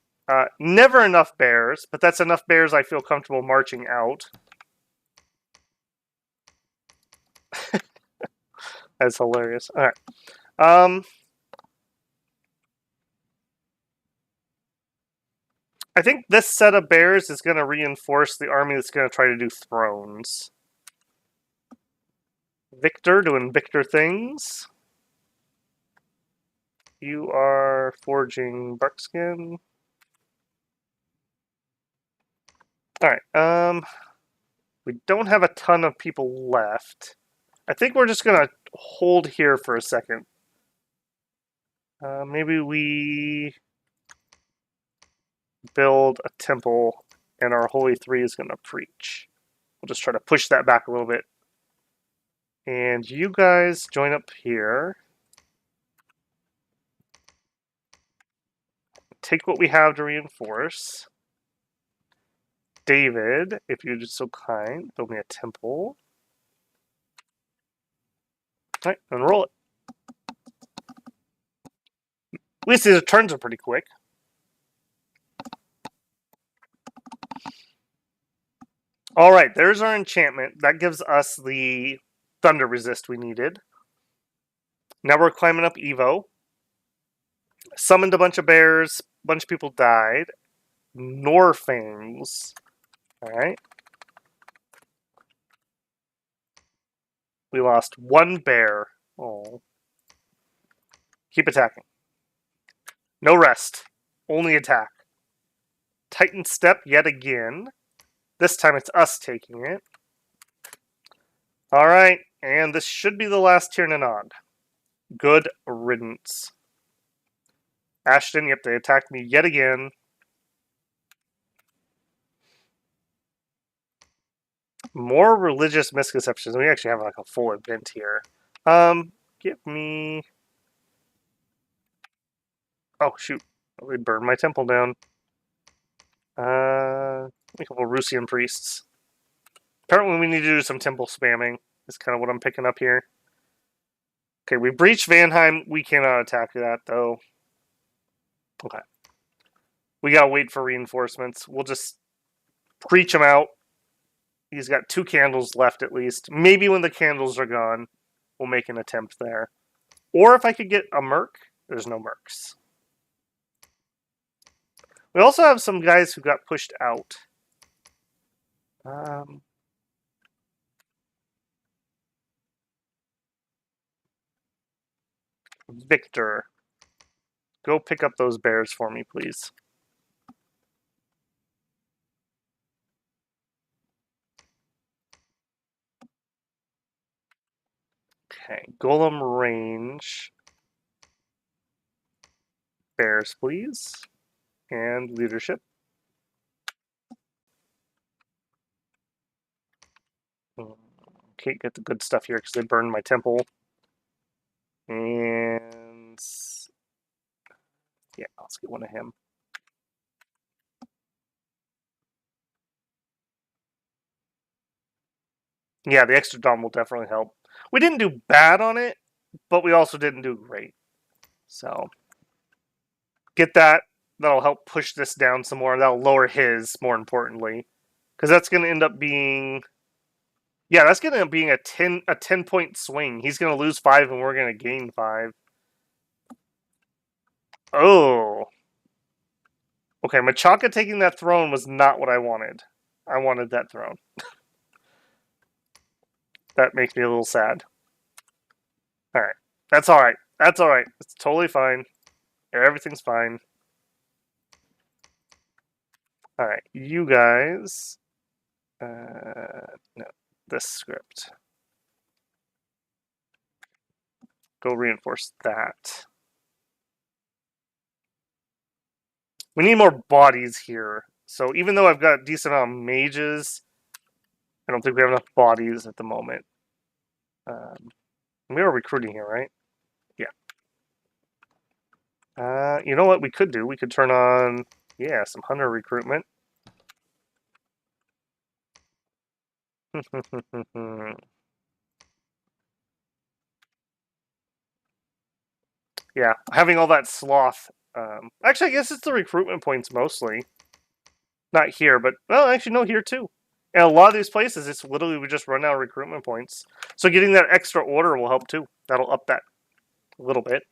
never enough bears, but that's enough bears I feel comfortable marching out. That's hilarious. Alright. I think this set of bears is going to reinforce the army that's going to try to do thrones. Victor doing Victor things. You are forging Barkskin. Alright, we don't have a ton of people left. I think we're just going to hold here for a second. Maybe we build a temple and our Holy Three is going to preach. We'll just try to push that back a little bit. And you guys join up here. Take what we have to reinforce. David, if you're just so kind, build me a temple. All right, unroll it. At least these turns are pretty quick. All right, there's our enchantment. That gives us the thunder resist we needed. Now we're climbing up Evo. Summoned a bunch of bears. A bunch of people died. Norfangs. All right. We lost one bear. Oh. Keep attacking. No rest. Only attack. Titan step yet again. This time it's us taking it. Alright, and this should be the last Tirnanog. Good riddance. Ashton, yep, they attacked me yet again. More religious misconceptions. We actually have like a full event here. Give me... Oh, shoot. We burned my temple down. A couple Rusian priests. Apparently we need to do some temple spamming. Is kind of what I'm picking up here. Okay, we breached Vanheim. We cannot attack that, though. Okay. We gotta wait for reinforcements. We'll just preach him out. He's got 2 candles left at least. Maybe when the candles are gone, we'll make an attempt there. Or if I could get a merc, there's no mercs. We also have some guys who got pushed out. Victor, go pick up those bears for me, please. Okay, Golem range. Bears, please. And leadership. Can't get the good stuff here because they burned my temple. And... yeah, let's get one of him. Yeah, the extra dom will definitely help. We didn't do bad on it, but we also didn't do great. So get that. That'll help push this down some more. That'll lower his, more importantly, because that's going to end up being, yeah, that's going to end up being a 10-point swing. He's going to lose 5, and we're going to gain 5. Oh, okay. Machaka taking that throne was not what I wanted. I wanted that throne. That makes me a little sad. All right, that's all right. That's all right. It's totally fine. Everything's fine. All right, you guys. No, this script. Go reinforce that. We need more bodies here. So even though I've got a decent amount of mages, I don't think we have enough bodies at the moment. We are recruiting here, right? Yeah. You know what we could do? We could turn on, yeah, some hunter recruitment. Yeah, having all that sloth. Actually, I guess it's the recruitment points mostly. Not here, but, well, actually, no, here too. And a lot of these places, it's literally we just run out of recruitment points. So getting that extra order will help too. That'll up that a little bit.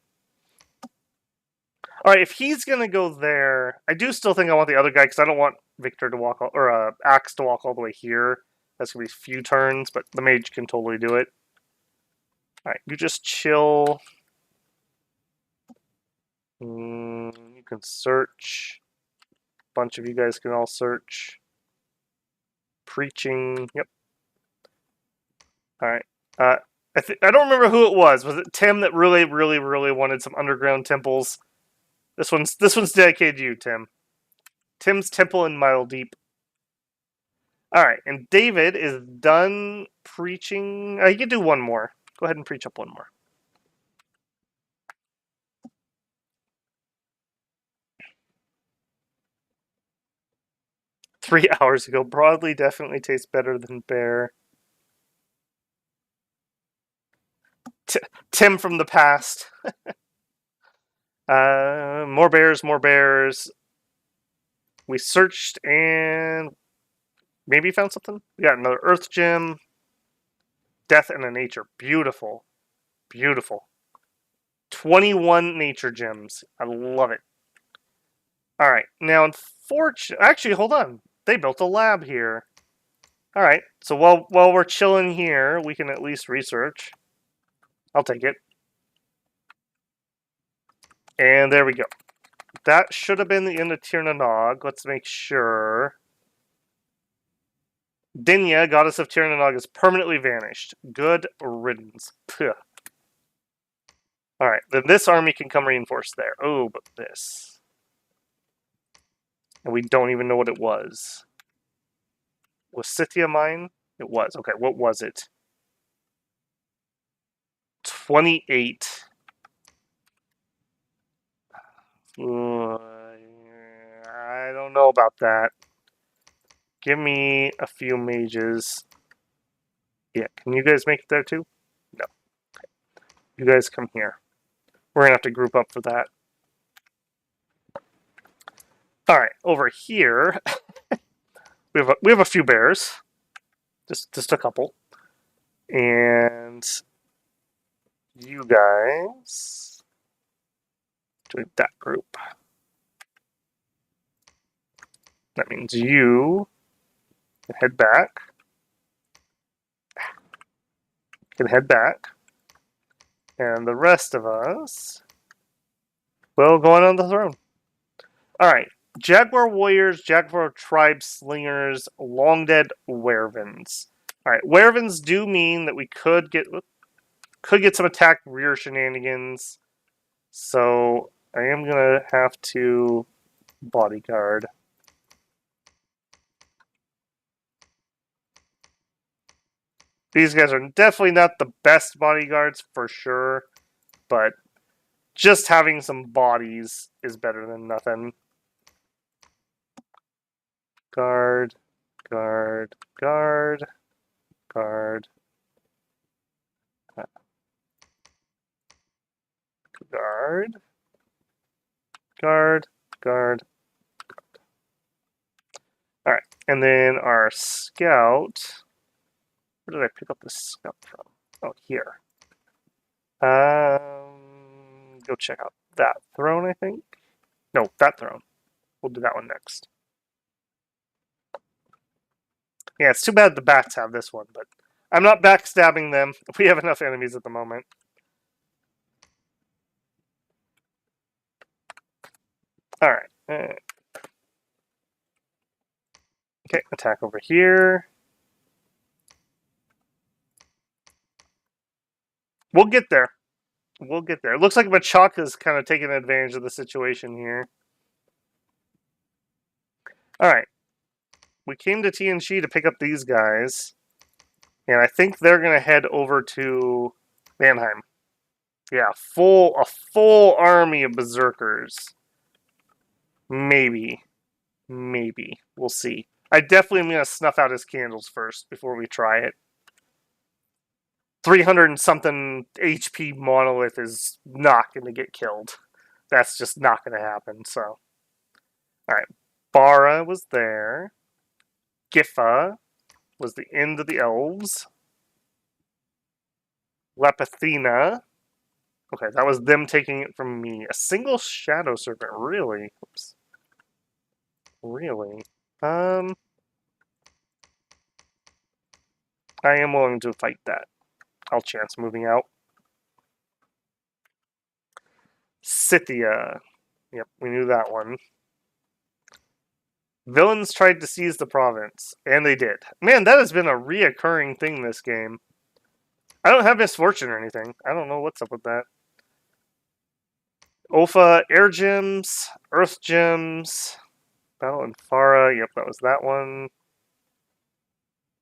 All right, if he's gonna go there, I do still think I want the other guy because I don't want Victor to walk or Axe to walk all the way here. That's gonna be a few turns, but the mage can totally do it. All right, you just chill. You can search. A bunch of you guys can all search. Preaching. Yep. All right. I don't remember who it was. Was it Tim that really, really, really wanted some underground temples? This one's dedicated to you, Tim. Tim's Temple in Mile Deep. All right, and David is done preaching. You can do one more. Go ahead and preach up one more. Three hours ago. Broadly definitely tastes better than bear. Tim from the past. More bears, more bears. We searched and maybe found something. We got another earth gem. Death and a nature. Beautiful. Beautiful. 21 nature gems. I love it. All right. Now, unfortunately, actually, hold on. They built a lab here. All right. So while we're chilling here, we can at least research. I'll take it. And there we go. That should have been the end of Tirnanog. Let's make sure. Dinya, goddess of Tirnanog, is permanently vanished. Good riddance. Puh. All right. Then this army can come reinforce there. Oh, but this. And we don't even know what it was. Was Scythia mine? It was. Okay, what was it? 28. I don't know about that. Give me a few mages. Yeah, can you guys make it there too? No. Okay. You guys come here. We're gonna have to group up for that. All right, over here, we have a few bears, just a couple, and you guys doing that group. That means you can head back. Can head back, and the rest of us will go on the throne. All right, Jaguar Warriors, Jaguar Tribe Slingers, Long Dead Werevens. All right, Werevens do mean that we could get some attack rear shenanigans. So I am gonna have to bodyguard. These guys are definitely not the best bodyguards for sure, but just having some bodies is better than nothing. Guard, guard, guard, guard. Guard. Guard. Guard. Alright, and then our scout. Where did I pick up the scout from? Oh, here. Go check out that throne, I think. No, that throne. We'll do that one next. Yeah, it's too bad the bats have this one, but I'm not backstabbing them. We have enough enemies at the moment. Alright. Okay, attack over here. We'll get there. We'll get there. It looks like Machaca's kind of taking advantage of the situation here. Alright. We came to TNG to pick up these guys. And I think they're going to head over to Mannheim. Yeah, a full army of berserkers. Maybe. Maybe. We'll see. I definitely am going to snuff out his candles first before we try it. 300 and something HP monolith is not going to get killed. That's just not going to happen, so. Alright. Bara was there. Gifa was the end of the elves. Lepithina. Okay, that was them taking it from me. A single shadow serpent, really? Oops. Really? I am willing to fight that. I'll chance moving out. Scythia. Yep, we knew that one. Villains tried to seize the province, and they did. Man, that has been a reoccurring thing this game. I don't have misfortune or anything. I don't know what's up with that. Opha, air gems, earth gems, Battle in Farah. Yep, that was that one.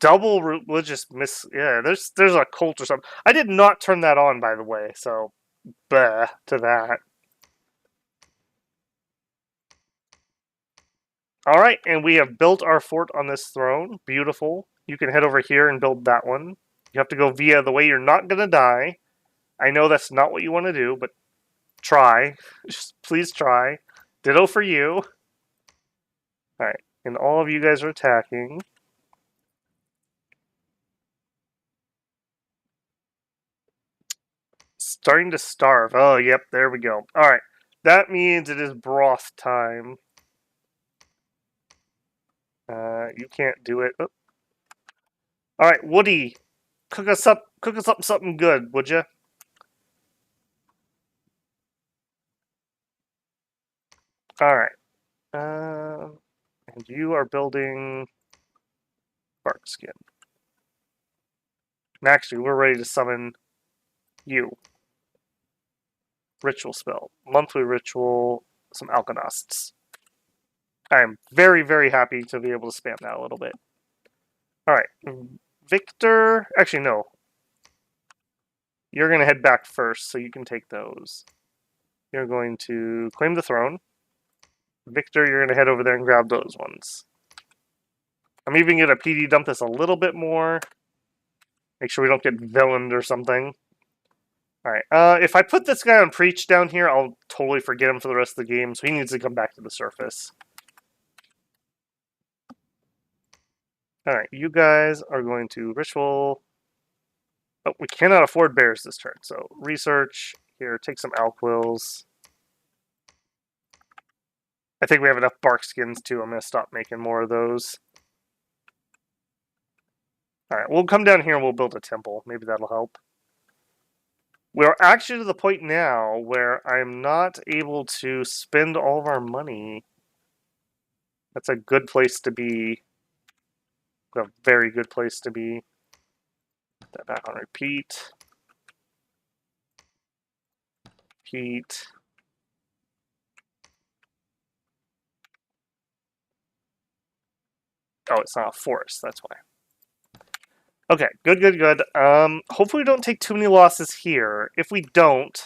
Double religious yeah, there's a cult or something. I did not turn that on, by the way, so bleh to that. Alright, and we have built our fort on this throne. Beautiful. You can head over here and build that one. You have to go via the way you're not going to die. I know that's not what you want to do, but try. Just please try. Ditto for you. Alright, and all of you guys are attacking. Starting to starve. Oh, yep, there we go. Alright, that means it is broth time. You can't do it. Oh. Alright, Woody, cook us up something good, would you? Alright. And you are building bark skin. And actually, we're ready to summon you. Ritual spell. Monthly ritual. Some Alkenosts. I am very, very happy to be able to spam that a little bit. Alright. Victor. Actually, no. You're going to head back first, so you can take those. You're going to claim the throne. Victor, you're going to head over there and grab those ones. I'm even going to PD dump this a little bit more. Make sure we don't get villained or something. Alright, if I put this guy on Preach down here, I'll totally forget him for the rest of the game, so he needs to come back to the surface. Alright, you guys are going to Ritual. Oh, we cannot afford bears this turn, so research. Here, take some Alquills. I think we have enough bark skins too. I'm going to stop making more of those. Alright, we'll come down here and we'll build a temple. Maybe that'll help. We're actually to the point now where I'm not able to spend all of our money. That's a good place to be. A very good place to be. Put that back on repeat. Repeat. Oh, it's not a forest, that's why. Okay, good, good, good. Hopefully we don't take too many losses here. If we don't,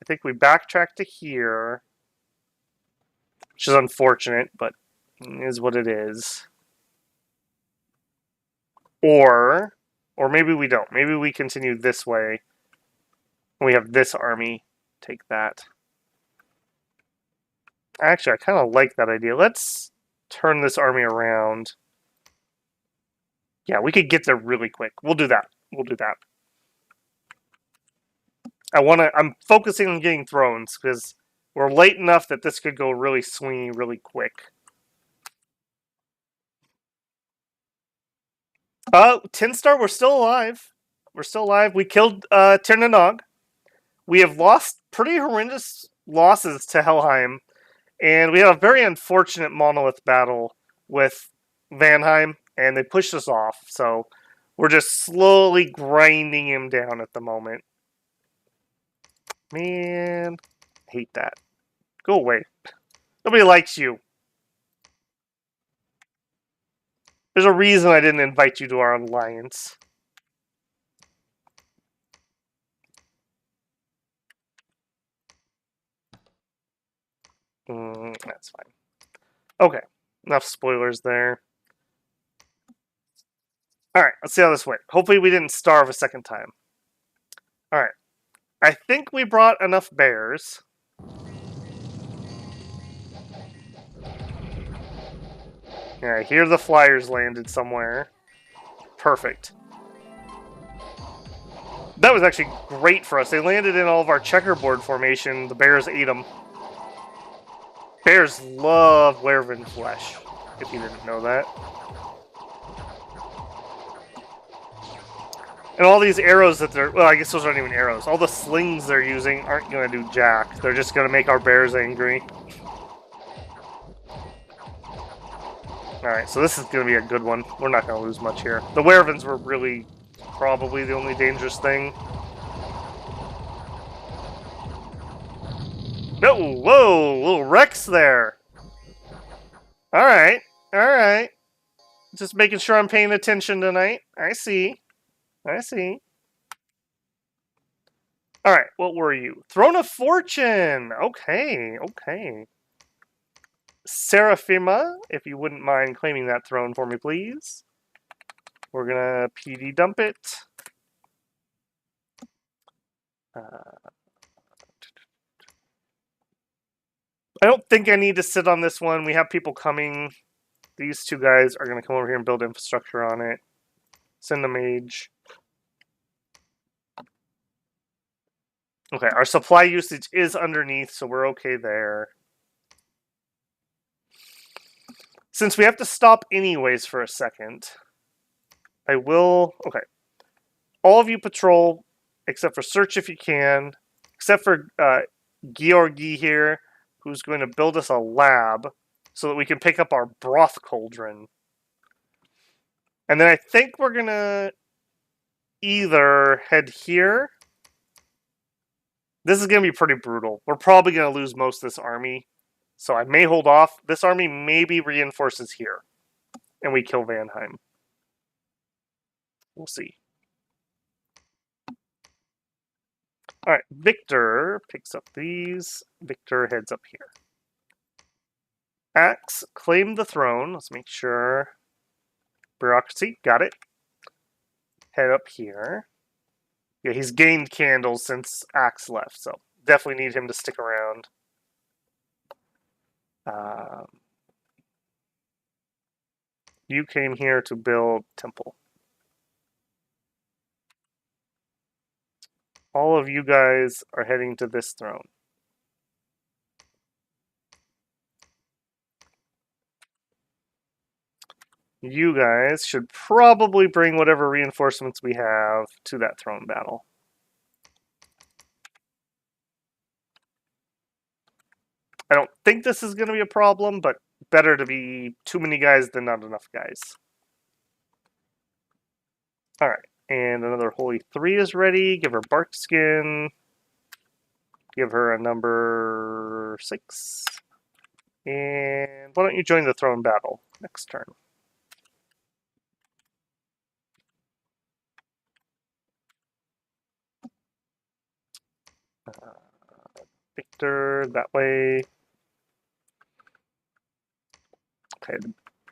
I think we backtrack to here. Which is unfortunate, but is what it is. Or maybe we don't. Maybe we continue this way. We have this army. Take that. Actually, I kind of like that idea. Let's turn this army around. Yeah, we could get there really quick. We'll do that. We'll do that. I'm focusing on getting thrones because we're late enough that this could go really swingy really quick. 10-star, we're still alive. We're still alive. We killed Tirnanog. We have lost pretty horrendous losses to Helheim. And we had a very unfortunate monolith battle with Vanheim, and they pushed us off. So we're just slowly grinding him down at the moment. Man, hate that. Go away. Nobody likes you. There's a reason I didn't invite you to our alliance. That's fine. Okay, enough spoilers there. Alright, let's see how this went. Hopefully we didn't starve a second time. Alright. I think we brought enough bears. Yeah, here the flyers landed somewhere. Perfect. That was actually great for us. They landed in all of our checkerboard formation. The bears ate them. Bears love werewolf flesh, if you didn't know that. And all these arrows that they're... Well, I guess those aren't even arrows. All the slings they're using aren't going to do jack. They're just going to make our bears angry. Alright, so this is going to be a good one. We're not going to lose much here. The werewolves were really probably the only dangerous thing. No, whoa, little Rex there. Alright, alright. Just making sure I'm paying attention tonight. I see. I see. Alright, what were you? Throne of Fortune! Okay, okay. Seraphima, if you wouldn't mind claiming that throne for me, please. We're gonna PD dump it. I don't think I need to sit on this one. We have people coming. These two guys are going to come over here and build infrastructure on it. Send a mage. Okay, our supply usage is underneath, so we're okay there. Since we have to stop anyways for a second, I will... Okay. All of you patrol, except for search if you can, except for Georgi here, who's going to build us a lab so that we can pick up our broth cauldron. And then I think we're going to either head here. This is going to be pretty brutal. We're probably going to lose most of this army. So I may hold off. This army maybe reinforces here. And we kill Vanheim. We'll see. Alright, Victor picks up these. Victor heads up here. Axe, claim the throne. Let's make sure. Bureaucracy, got it. Head up here. Yeah, he's gained candles since Axe left, so definitely need him to stick around. You came here to build temple. All of you guys are heading to this throne. You guys should probably bring whatever reinforcements we have to that throne battle. I don't think this is going to be a problem, but better to be too many guys than not enough guys. Alright, and another Holy 3 is ready. Give her bark skin. Give her a number 6. And why don't you join the throne battle next turn? Victor, that way. Okay,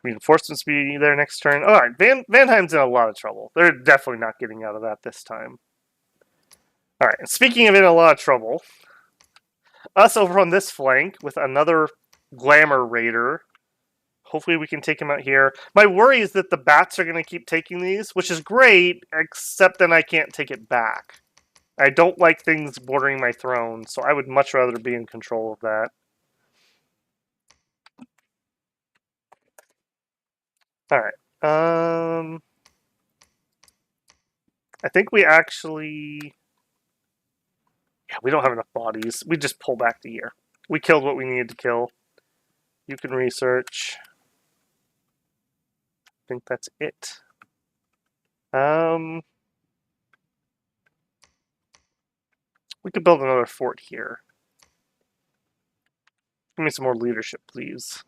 reinforcements be there next turn. Alright, Vanheim's in a lot of trouble. They're definitely not getting out of that this time. Alright, and speaking of in a lot of trouble, us over on this flank with another Glamour Raider. Hopefully we can take him out here. My worry is that the bats are going to keep taking these, which is great, except then I can't take it back. I don't like things bordering my throne, so I would much rather be in control of that. Alright. I think we actually... Yeah, we don't have enough bodies. We just pull back the year. We killed what we needed to kill. You can research. I think that's it. We could build another fort here. Give me some more leadership, please.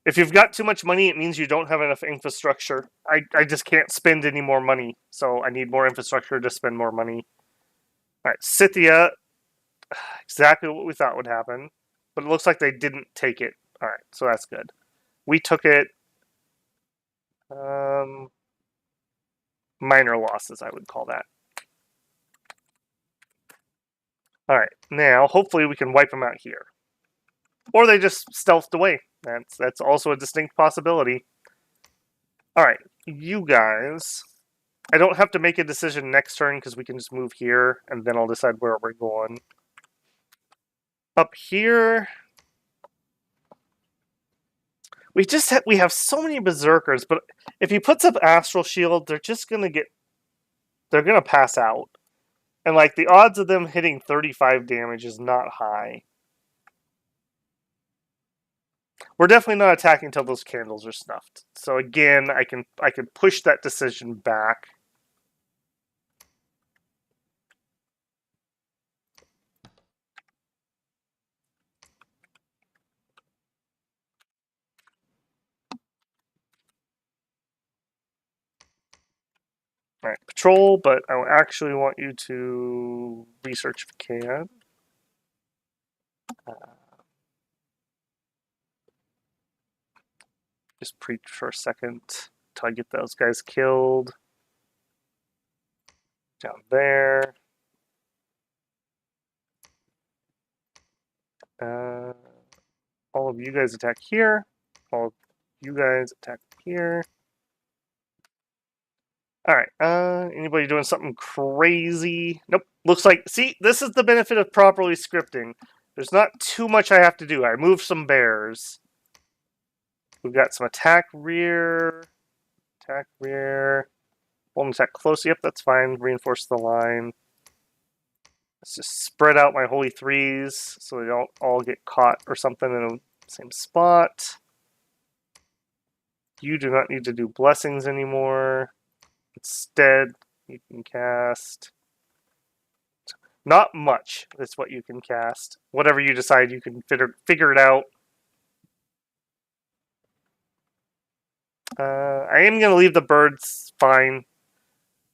If you've got too much money, it means you don't have enough infrastructure. I just can't spend any more money, so I need more infrastructure to spend more money. Alright, Scythia. Exactly what we thought would happen. But it looks like they didn't take it. Alright, so that's good. We took it. Minor losses, I would call that. Alright, now hopefully we can wipe them out here. Or they just stealthed away. That's also a distinct possibility. Alright, you guys. I don't have to make a decision next turn because we can just move here and then I'll decide where we're going. Up here. We have so many berserkers, but if he puts up Astral Shield, they're just gonna pass out. And like the odds of them hitting 35 damage is not high. We're definitely not attacking until those candles are snuffed. So again, I can push that decision back. Alright, patrol, but I actually want you to research if you can. Just preach for a second until I get those guys killed. Down there. All of you guys attack here. All of you guys attack here. Alright, anybody doing something crazy? Nope. Looks like, see, this is the benefit of properly scripting. There's not too much I have to do. I moved some bears. We've got some attack rear. Attack rear. Hold attack close. Yep, that's fine. Reinforce the line. Let's just spread out my holy threes so they don't all get caught or something in the same spot. You do not need to do blessings anymore. Instead, you can cast... Not much is what you can cast. Whatever you decide, you can figure it out. I am going to leave the birds fine.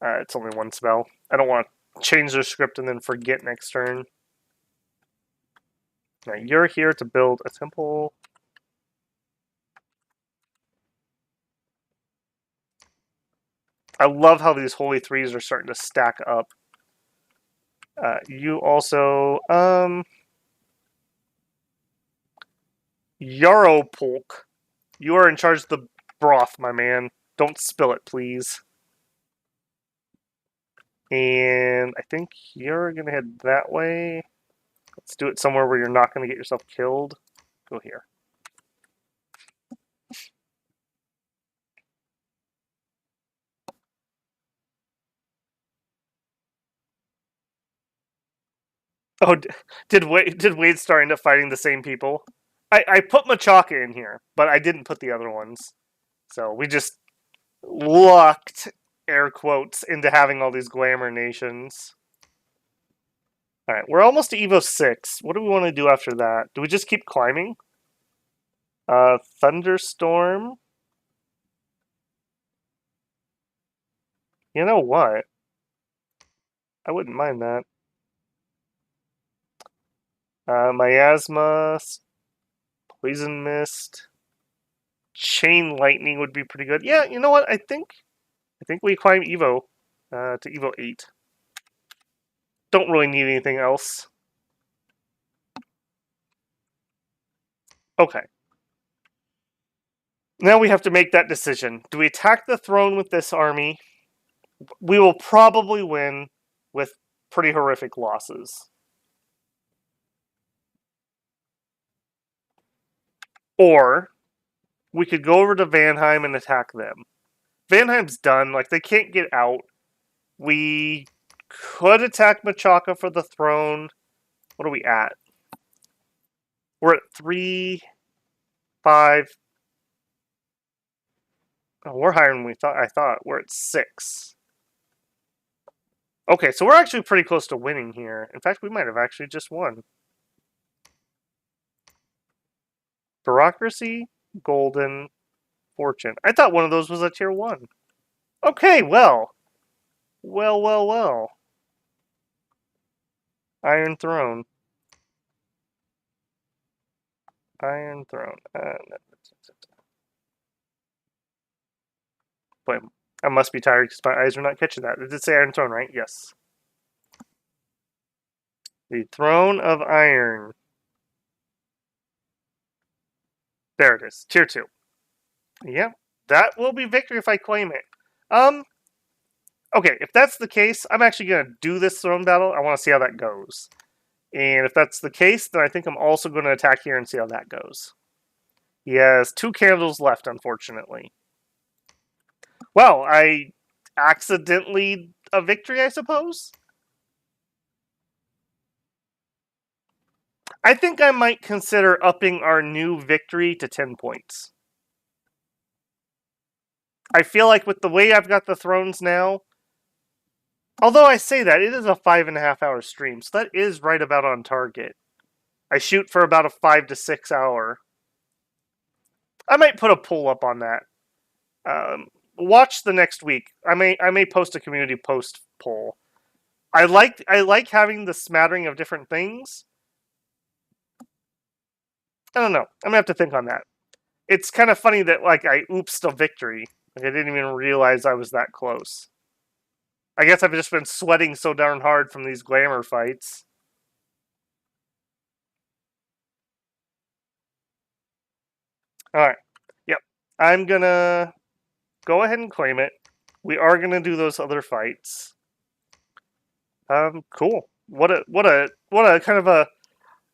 It's only one spell. I don't want to change their script and then forget next turn. Now, you're here to build a temple. I love how these holy threes are starting to stack up. You also... Yaropolk. You are in charge of the broth, my man. Don't spill it, please. And I think you're going to head that way. Let's do it somewhere where you're not going to get yourself killed. Go here. Oh, did Wade start end up fighting the same people? I put Machaca in here, but I didn't put the other ones. So we just lucked, air quotes, into having all these glamour nations. Alright, we're almost to Evo 6. What do we want to do after that? Do we just keep climbing? Thunderstorm. You know what? I wouldn't mind that. Miasma, Poison Mist, Chain Lightning would be pretty good. Yeah, you know what? I think we climb Evo to Evo 8. Don't really need anything else. Okay. Now we have to make that decision. Do we attack the throne with this army? We will probably win with pretty horrific losses. Or we could go over to Vanheim and attack them. Vanheim's done. Like, they can't get out. We could attack Machaca for the throne. What are we at? We're at 3, 5. Oh, we're higher than I thought. We're at 6. Okay, so we're actually pretty close to winning here. In fact, we might have actually just won. Bureaucracy, Golden, Fortune. I thought one of those was a tier 1. Okay, well. Well. Iron Throne. Iron Throne. Wait, I must be tired because my eyes are not catching that. It did say Iron Throne, right? Yes. The Throne of Iron. There it is. Tier 2. Yep. That will be victory if I claim it. Okay, if that's the case, I'm actually going to do this throne battle. I want to see how that goes. And if that's the case, then I think I'm also going to attack here and see how that goes. Yes, 2 candles left, unfortunately. Well, I accidentally a victory, I suppose? I think I might consider upping our new victory to 10 points. I feel like with the way I've got the thrones now, although I say that, it is a 5.5 hour stream, so that is right about on target. I shoot for about a 5 to 6 hour. I might put a poll up on that. Watch the next week. I may post a community post poll. I like having the smattering of different things. I don't know. I'm gonna have to think on that. It's kind of funny that like I oopsed a victory. Like I didn't even realize I was that close. I guess I've just been sweating so darn hard from these glamour fights. Alright. Yep. I'm gonna go ahead and claim it. We are gonna do those other fights. Cool. What a kind of a,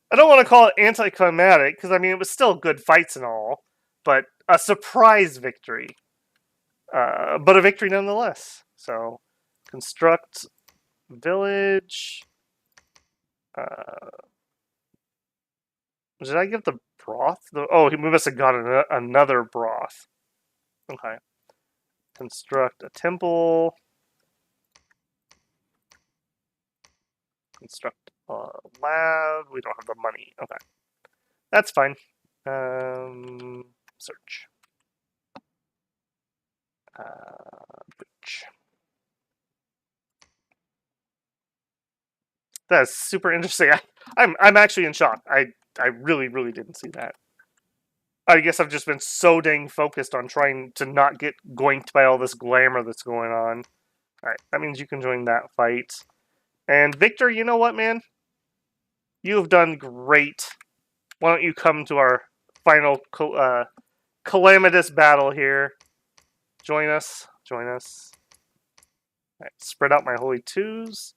I don't want to call it anticlimactic, because I mean it was still good fights and all, but a surprise victory. But a victory nonetheless. So, construct village. Did I give the broth? Oh, we must have got another broth. Okay. Construct a temple. Construct a lab. We don't have the money. Okay. That's fine. Search. Bridge. That's super interesting. I'm actually in shock. I really didn't see that. I guess I've just been so dang focused on trying to not get goinked by all this glamour that's going on. Alright, that means you can join that fight. And Victor, you know what, man? You have done great. Why don't you come to our final calamitous battle here? Join us. Join us. Alright, spread out my holy twos.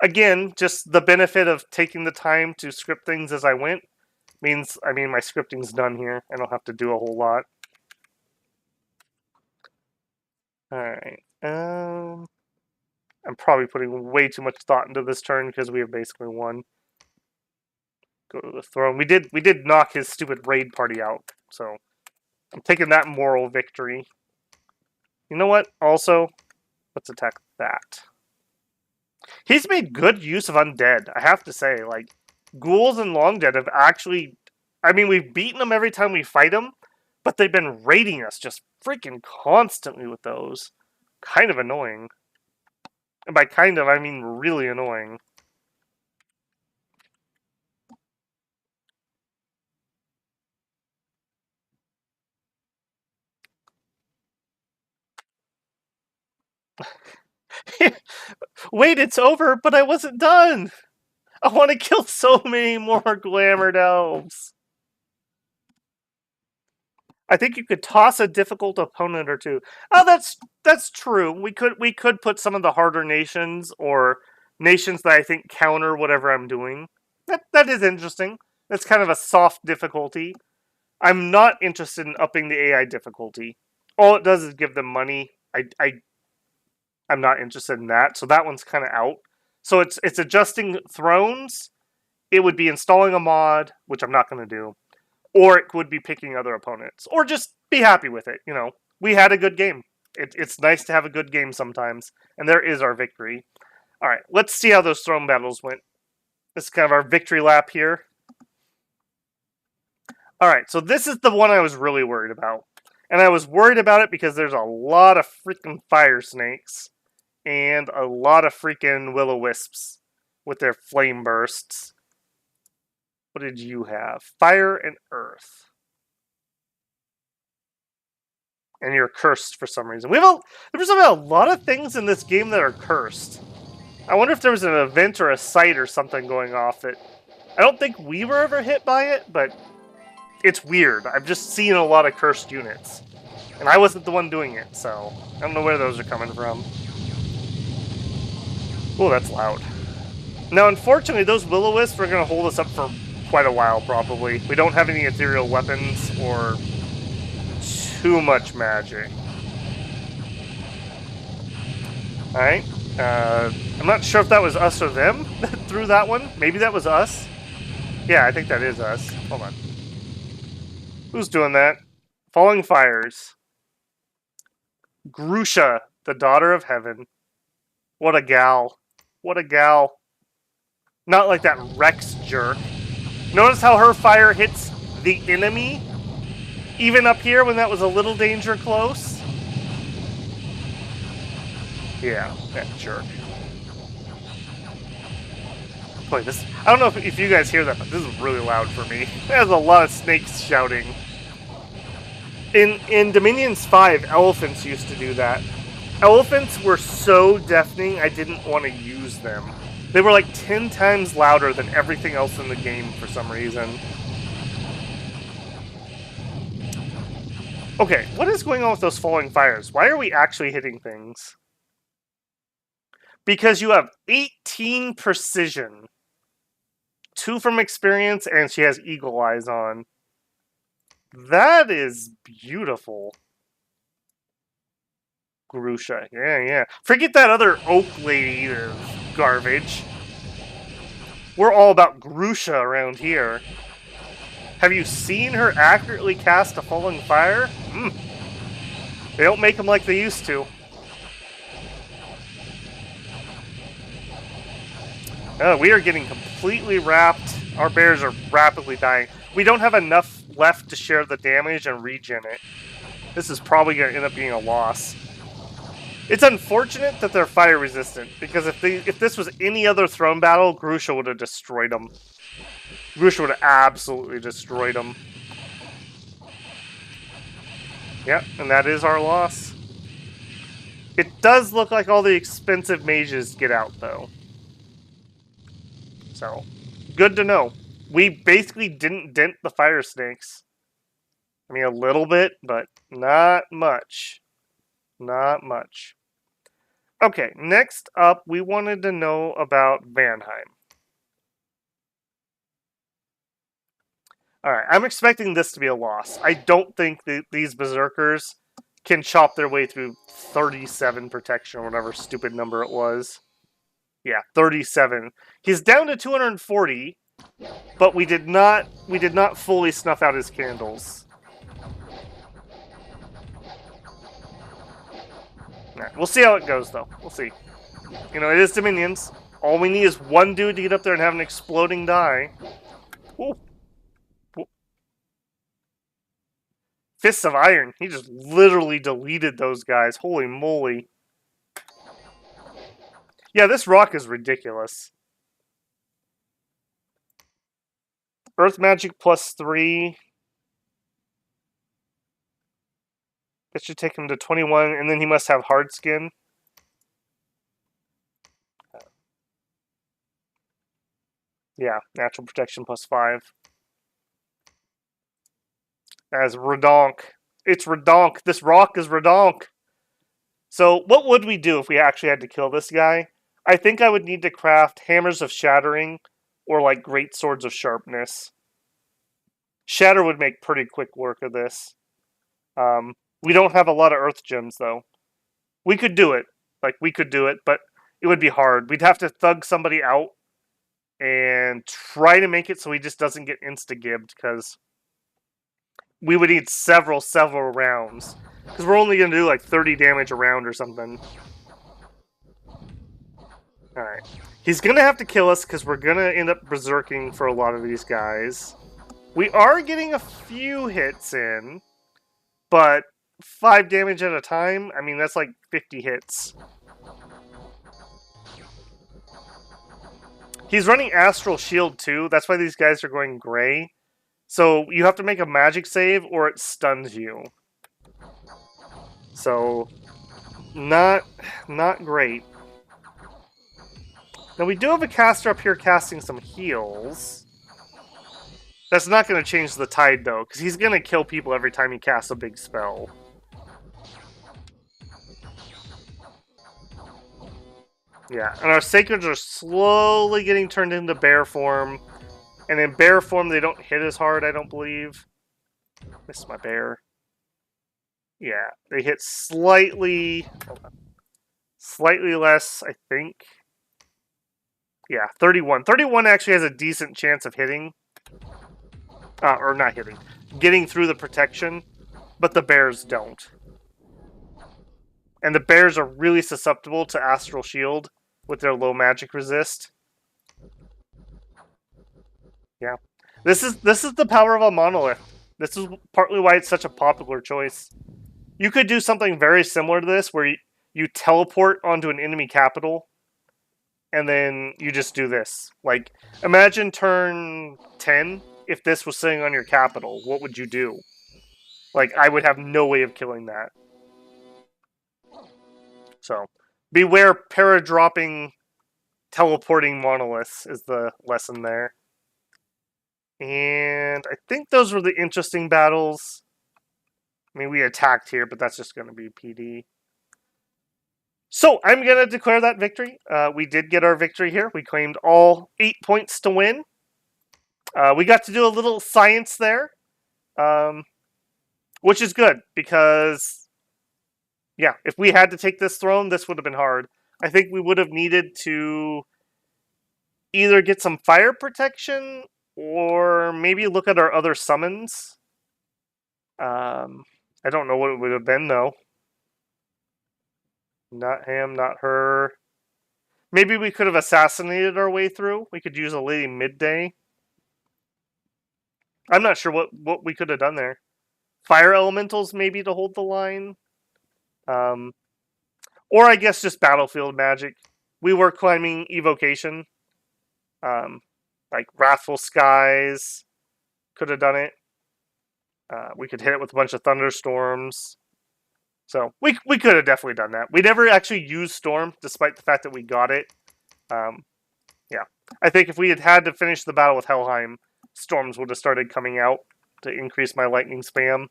Again, just the benefit of taking the time to script things as I went means, I mean, my scripting's done here. I don't have to do a whole lot. Alright. I'm probably putting way too much thought into this turn because we have basically won. Go to the throne. We did knock his stupid raid party out, so I'm taking that moral victory. You know what? Also, let's attack that. He's made good use of undead, I have to say. Like, ghouls and long dead have actually... I mean, we've beaten them every time we fight them, but they've been raiding us just freaking constantly with those. Kind of annoying. And by kind of, I mean really annoying. Wait, it's over, but I wasn't done! I want to kill so many more glamored elves! I think you could toss a difficult opponent or two. Oh, that's true. We could put some of the harder nations or nations that I think counter whatever I'm doing. That is interesting. That's kind of a soft difficulty. I'm not interested in upping the AI difficulty. All it does is give them money. I'm not interested in that. So that one's kind of out. So it's adjusting thrones. It would be installing a mod, which I'm not going to do, or it would be picking other opponents, or just be happy with it. You know, we had a good game. It's nice to have a good game sometimes, and there is our victory. All right, let's see how those throne battles went. This is kind of our victory lap here. All right, so this is the one I was really worried about. And I was worried about it because there's a lot of freaking fire snakes and a lot of freaking will-o-wisps with their flame bursts. What did you have? Fire and earth. And you're cursed for some reason. There's a lot of things in this game that are cursed. I wonder if there was an event or a site or something going off it. I don't think we were ever hit by it, but it's weird. I've just seen a lot of cursed units. And I wasn't the one doing it, so I don't know where those are coming from. Oh, that's loud. Now, unfortunately, those will-o-wisps are going to hold us up for quite a while, probably. We don't have any ethereal weapons or too much magic. Alright. I'm not sure if that was us or them that threw that one. Maybe that was us. Yeah, I think that is us. Hold on. Who's doing that? Falling Fires. Grusha, the daughter of heaven. What a gal. What a gal. Not like that Rex jerk. Notice how her fire hits the enemy? Even up here when that was a little danger close? Yeah, that jerk. Boy, this... I don't know if you guys hear that, but this is really loud for me. There's a lot of snakes shouting. In Dominions 5, elephants used to do that. Elephants were so deafening, I didn't want to use them. They were like 10 times louder than everything else in the game for some reason. Okay, what is going on with those falling fires? Why are we actually hitting things? Because you have 18 precision. 2 from experience, and she has eagle eyes on. That is beautiful. Grusha, yeah. Forget that other oak lady garbage. We're all about Grusha around here. Have you seen her accurately cast a falling fire? They don't make them like they used to. We are getting completely wrapped. Our bears are rapidly dying. We don't have enough left to share the damage and regen it. This is probably going to end up being a loss. It's unfortunate that they're fire resistant, because if this was any other throne battle, Grusha would have destroyed them. Grusha would have absolutely destroyed them. Yep, and that is our loss. It does look like all the expensive mages get out, though. So, good to know. We basically didn't dent the fire snakes. I mean, a little bit, but not much. Not much. Okay, next up, we wanted to know about Vanheim. Alright, I'm expecting this to be a loss. I don't think that these berserkers can chop their way through 37 protection or whatever stupid number it was. Yeah, 37. He's down to 240, but we did not fully snuff out his candles. Alright, we'll see how it goes, though. We'll see. You know, it is Dominions. All we need is one dude to get up there and have an exploding die. Ooh. Fists of Iron. He just literally deleted those guys. Holy moly. Yeah, this rock is ridiculous. Earth Magic +3. That should take him to 21, and then he must have Hard Skin. Yeah, Natural Protection +5. As Redonk. It's redonk. This rock is redonk. So what would we do if we actually had to kill this guy? I think I would need to craft hammers of shattering or like great swords of sharpness. Shatter would make pretty quick work of this. We don't have a lot of earth gems though. We could do it. Like we could do it, but it would be hard. We'd have to thug somebody out and try to make it so he just doesn't get insta-gibbed because we would need several rounds. Because we're only going to do like 30 damage a round or something. Alright. He's going to have to kill us because we're going to end up berserking for a lot of these guys. We are getting a few hits in, but 5 damage at a time, I mean, that's like 50 hits. He's running Astral Shield too, that's why these guys are going gray. So you have to make a magic save or it stuns you. So, not great. Now we do have a caster up here casting some heals. That's not going to change the tide though, because he's going to kill people every time he casts a big spell. Yeah, and our sacreds are slowly getting turned into bear form. And in bear form, they don't hit as hard, I don't believe. Missed my bear. Yeah, they hit slightly less, I think. Yeah, 31. 31 actually has a decent chance of hitting. Or not hitting. Getting through the protection, but the bears don't. And the bears are really susceptible to Astral Shield with their low magic resist. Yeah. This is the power of a monolith. This is partly why it's such a popular choice. You could do something very similar to this, where you teleport onto an enemy capital, and then you just do this. Like, imagine turn 10, if this was sitting on your capital, what would you do? Like, I would have no way of killing that. So, beware para-dropping, teleporting monoliths is the lesson there. And I think those were the interesting battles. I mean, we attacked here, but that's just going to be PD. So, I'm going to declare that victory. We did get our victory here. We claimed all 8 points to win. We got to do a little science there, which is good, because, yeah, if we had to take this throne, this would have been hard. I think we would have needed to either get some fire protection, or maybe look at our other summons. I don't know what it would have been, though. Not him, not her. Maybe we could have assassinated our way through. We could use a Lady Midday. I'm not sure what we could have done there. Fire elementals, maybe, to hold the line. Or I guess just battlefield magic. We were climbing evocation. Like Wrathful Skies. Could have done it. We could hit it with a bunch of thunderstorms. So, we could have definitely done that. We never actually used Storm, despite the fact that we got it. Yeah. I think if we had to finish the battle with Helheim, Storms would have started coming out to increase my lightning spam.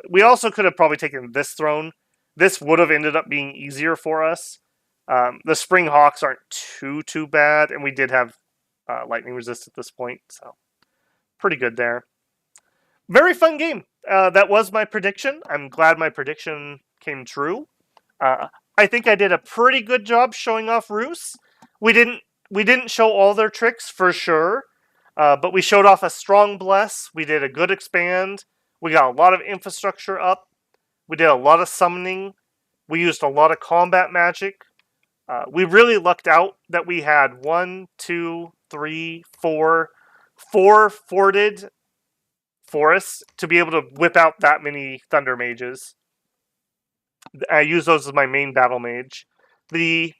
We also could have probably taken this throne. This would have ended up being easier for us. The Spring Hawks aren't too bad, and we did have lightning resist at this point, so pretty good there. Very fun game. That was my prediction. I'm glad my prediction came true. I think I did a pretty good job showing off Rus. We didn't show all their tricks for sure, but we showed off a strong bless. We did a good expand. We got a lot of infrastructure up. We did a lot of summoning. We used a lot of combat magic. We really lucked out that we had 4 forted forests to be able to whip out that many thunder mages. I use those as my main battle mage. The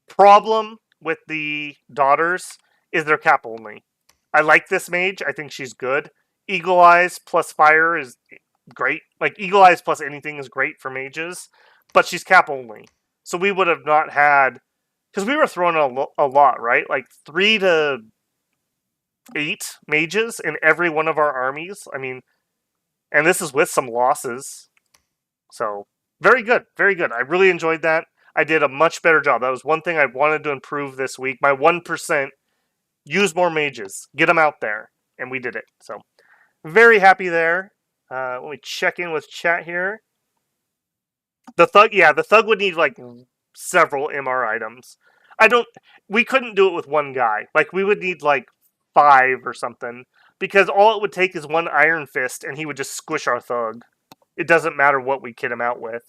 problem with the daughters is they're cap only. I like this mage. I think she's good. Eagle Eyes plus fire is great. Like, Eagle Eyes plus anything is great for mages, but she's cap only. So we would have not had... Because we were throwing a lot, right? Like, 3 to 8 mages in every one of our armies. I mean, And this is with some losses. So, very good. Very good. I really enjoyed that. I did a much better job. That was one thing I wanted to improve this week. My 1%, use more mages. Get them out there. And we did it. So, very happy there. Let me check in with chat here. The thug, yeah, the thug would need like several MR items. We couldn't do it with one guy. Like, we would need like 5 or something. Because all it would take is one Iron Fist and he would just squish our thug. It doesn't matter what we kit him out with.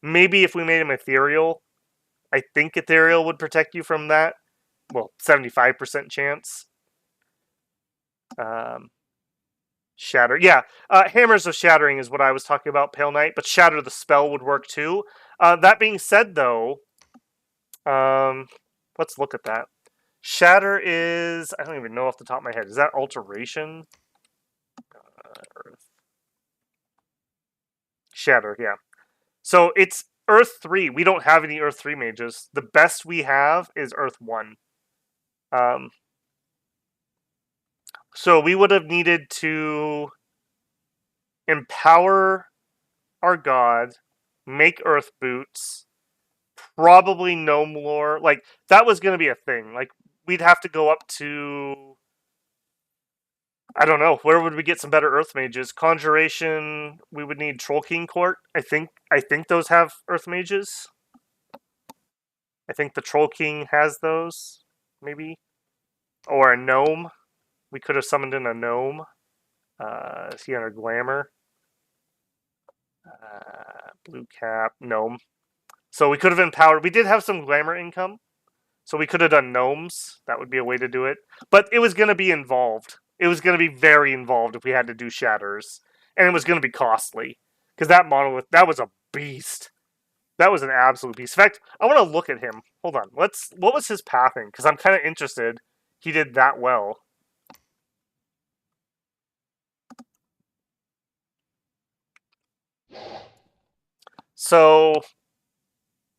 Maybe if we made him ethereal, I think ethereal would protect you from that. Well, 75% chance. Shatter. Yeah, Hammers of Shattering is what I was talking about, Pale Knight, but Shatter the spell would work too. That being said, though, let's look at that. Shatter is... I don't even know off the top of my head. Is that Alteration? Earth. Shatter, yeah. So it's Earth 3. We don't have any Earth 3 mages. The best we have is Earth 1. So we would have needed to empower our god, make Earth boots, probably Gnome lore. Like, that was going to be a thing. Like, we'd have to go up to... I don't know. Where would we get some better Earth mages? Conjuration, we would need Troll King Court. I think those have Earth mages. I think the Troll King has those, maybe. Or a Gnome. We could have summoned in a Gnome. Is he under Glamour? Blue Cap, Gnome. So we could have empowered. We did have some Glamour income. So we could have done Gnomes. That would be a way to do it. But it was going to be involved. It was going to be very involved if we had to do Shatters. And it was going to be costly. Because that monolith, that was a beast. That was an absolute beast. In fact, I want to look at him. Hold on. What was his pathing? Because I'm kind of interested. He did that well. So,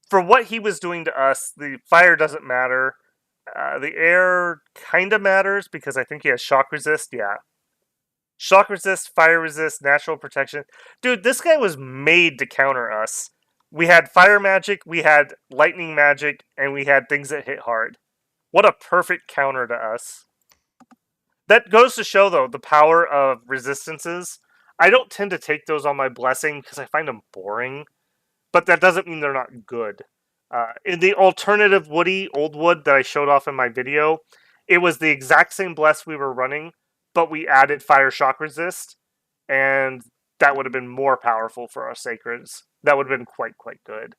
for what he was doing to us, the fire doesn't matter. The air kind of matters because I think he has shock resist. Yeah. Shock resist, fire resist, natural protection. Dude, this guy was made to counter us. We had fire magic, we had lightning magic, and we had things that hit hard. What a perfect counter to us. That goes to show, though, the power of resistances. I don't tend to take those on my blessing because I find them boring. But that doesn't mean they're not good. In the alternative Woody, Old Wood, that I showed off in my video, it was the exact same bless we were running, but we added Fire Shock Resist, and that would have been more powerful for our Sacreds. That would have been quite good.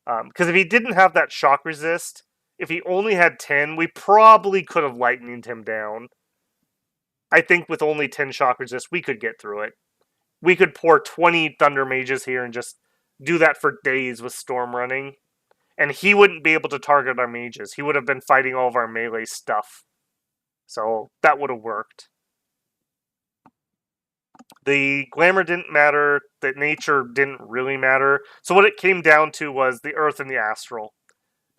Because if he didn't have that Shock Resist, if he only had 10, we probably could have lightninged him down. I think with only 10 Shock Resist, we could get through it. We could pour 20 Thunder Mages here and just do that for days with Storm running. And he wouldn't be able to target our mages. He would have been fighting all of our melee stuff. So that would have worked. The glamour didn't matter. The nature didn't really matter. So what it came down to was the earth and the astral.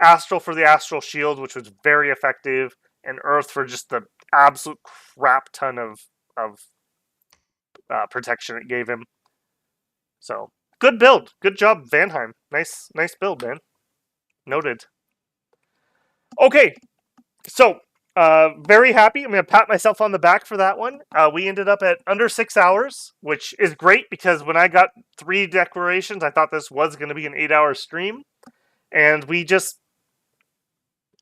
Astral for the astral shield, which was very effective, and earth for just the absolute crap ton of protection it gave him. So, good build. Good job, Vanheim. Nice build, man. Noted. Okay, so very happy. I'm going to pat myself on the back for that one. We ended up at under 6 hours, which is great because when I got 3 declarations, I thought this was going to be an 8-hour stream. And we just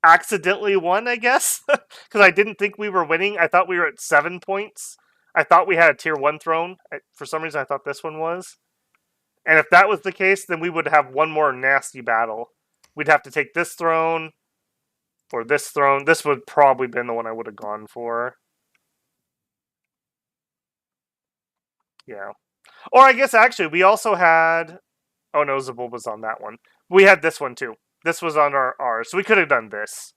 accidentally won, I guess, because I didn't think we were winning. I thought we were at 7 points. I thought we had a tier 1 throne. For some reason, I thought this one was. And if that was the case, then we would have one more nasty battle. We'd have to take this throne or this throne. This would probably been the one I would have gone for. Yeah. Or I guess actually we also had... Oh no, Zabul was on that one. We had this one too. This was on ours. So we could have done this.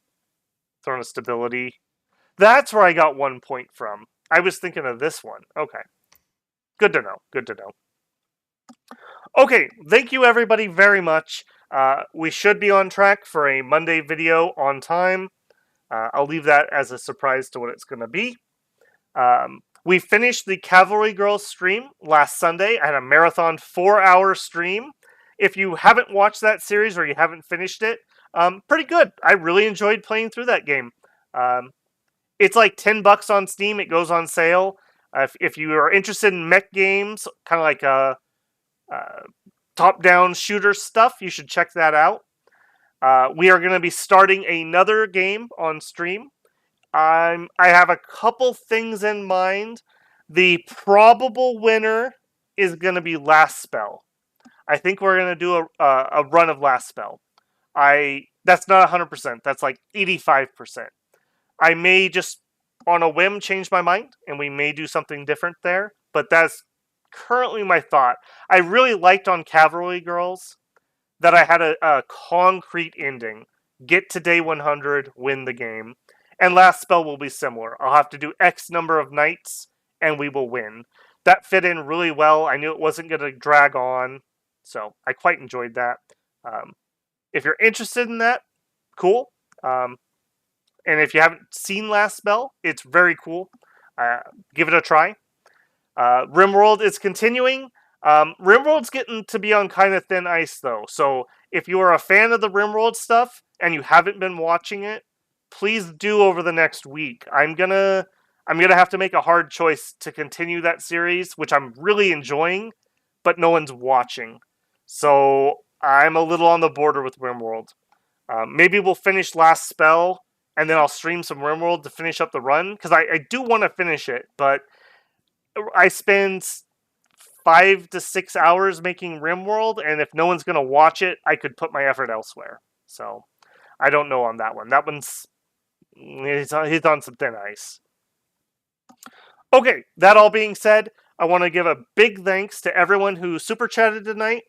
Throne of Stability. That's where I got 1 point from. I was thinking of this one. Okay. Good to know. Good to know. Okay, thank you everybody very much. We should be on track for a Monday video on time. I'll leave that as a surprise to what it's going to be. We finished the Cavalry Girls stream last Sunday. I had a marathon 4-hour stream. If you haven't watched that series or you haven't finished it, pretty good. I really enjoyed playing through that game. It's like $10 on Steam. It goes on sale. If you are interested in mech games, kind of like top-down shooter stuff, you should check that out. We are going to be starting another game on stream. I have a couple things in mind. The probable winner is going to be Last Spell. I think we're going to do a run of Last Spell. That's not 100%. That's like 85%. I may just, on a whim, change my mind, and we may do something different there. But that's currently my thought. I really liked on Cavalry Girls that I had a concrete ending. Get to day 100, win the game. And Last Spell will be similar. I'll have to do X number of nights, and we will win. That fit in really well. I knew it wasn't going to drag on, so I quite enjoyed that. If you're interested in that, cool. And if you haven't seen Last Spell, it's very cool. Give it a try. RimWorld is continuing. RimWorld's getting to be on kind of thin ice, though. So if you are a fan of the RimWorld stuff and you haven't been watching it, please do over the next week. I'm gonna have to make a hard choice to continue that series, which I'm really enjoying, but no one's watching. So I'm a little on the border with RimWorld. Maybe we'll finish Last Spell, and then I'll stream some RimWorld to finish up the run, because I do want to finish it, but I spend 5 to 6 hours making RimWorld, and if no one's going to watch it, I could put my effort elsewhere. So I don't know on that one. That one's... He's on some thin ice. Okay, that all being said, I want to give a big thanks to everyone who super chatted tonight,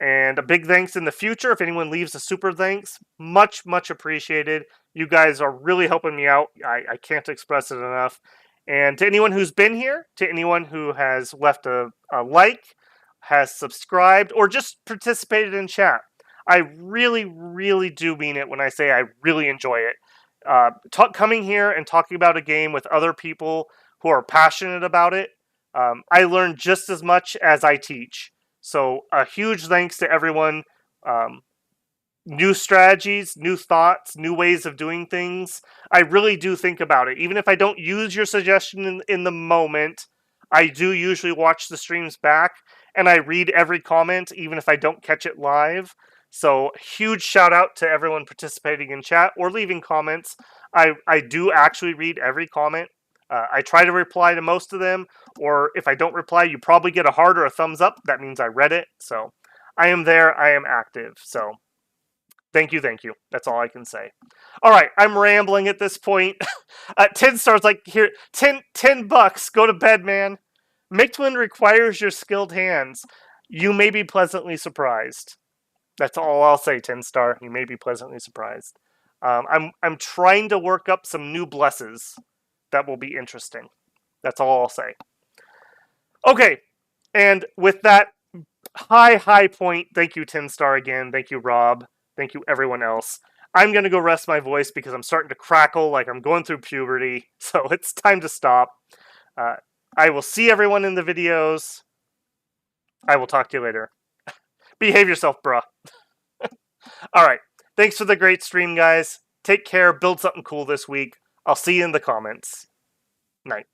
and a big thanks in the future if anyone leaves a super thanks. Much, much appreciated. You guys are really helping me out. I can't express it enough. And to anyone who's been here, to anyone who has left a like, has subscribed, or just participated in chat, I really, really do mean it when I say I really enjoy it. Coming here and talking about a game with other people who are passionate about it, I learn just as much as I teach. So a huge thanks to everyone. New strategies, new thoughts, new ways of doing things. I really do think about it. Even if I don't use your suggestion in the moment, I do usually watch the streams back, and I read every comment, even if I don't catch it live. So, huge shout out to everyone participating in chat or leaving comments. I do actually read every comment. I try to reply to most of them, or if I don't reply, you probably get a heart or a thumbs up. That means I read it. So, I am there. I am active. So, thank you. That's all I can say. All right, I'm rambling at this point. 10 stars, like, here, $10. Go to bed, man. Mictwin requires your skilled hands. You may be pleasantly surprised. That's all I'll say, 10 star. You may be pleasantly surprised. I'm trying to work up some new blesses that will be interesting. That's all I'll say. Okay, and with that high point, thank you, 10 star again. Thank you, Rob. Thank you, everyone else. I'm going to go rest my voice because I'm starting to crackle like I'm going through puberty. So it's time to stop. I will see everyone in the videos. I will talk to you later. Behave yourself, bruh. Alright. Thanks for the great stream, guys. Take care. Build something cool this week. I'll see you in the comments. Night.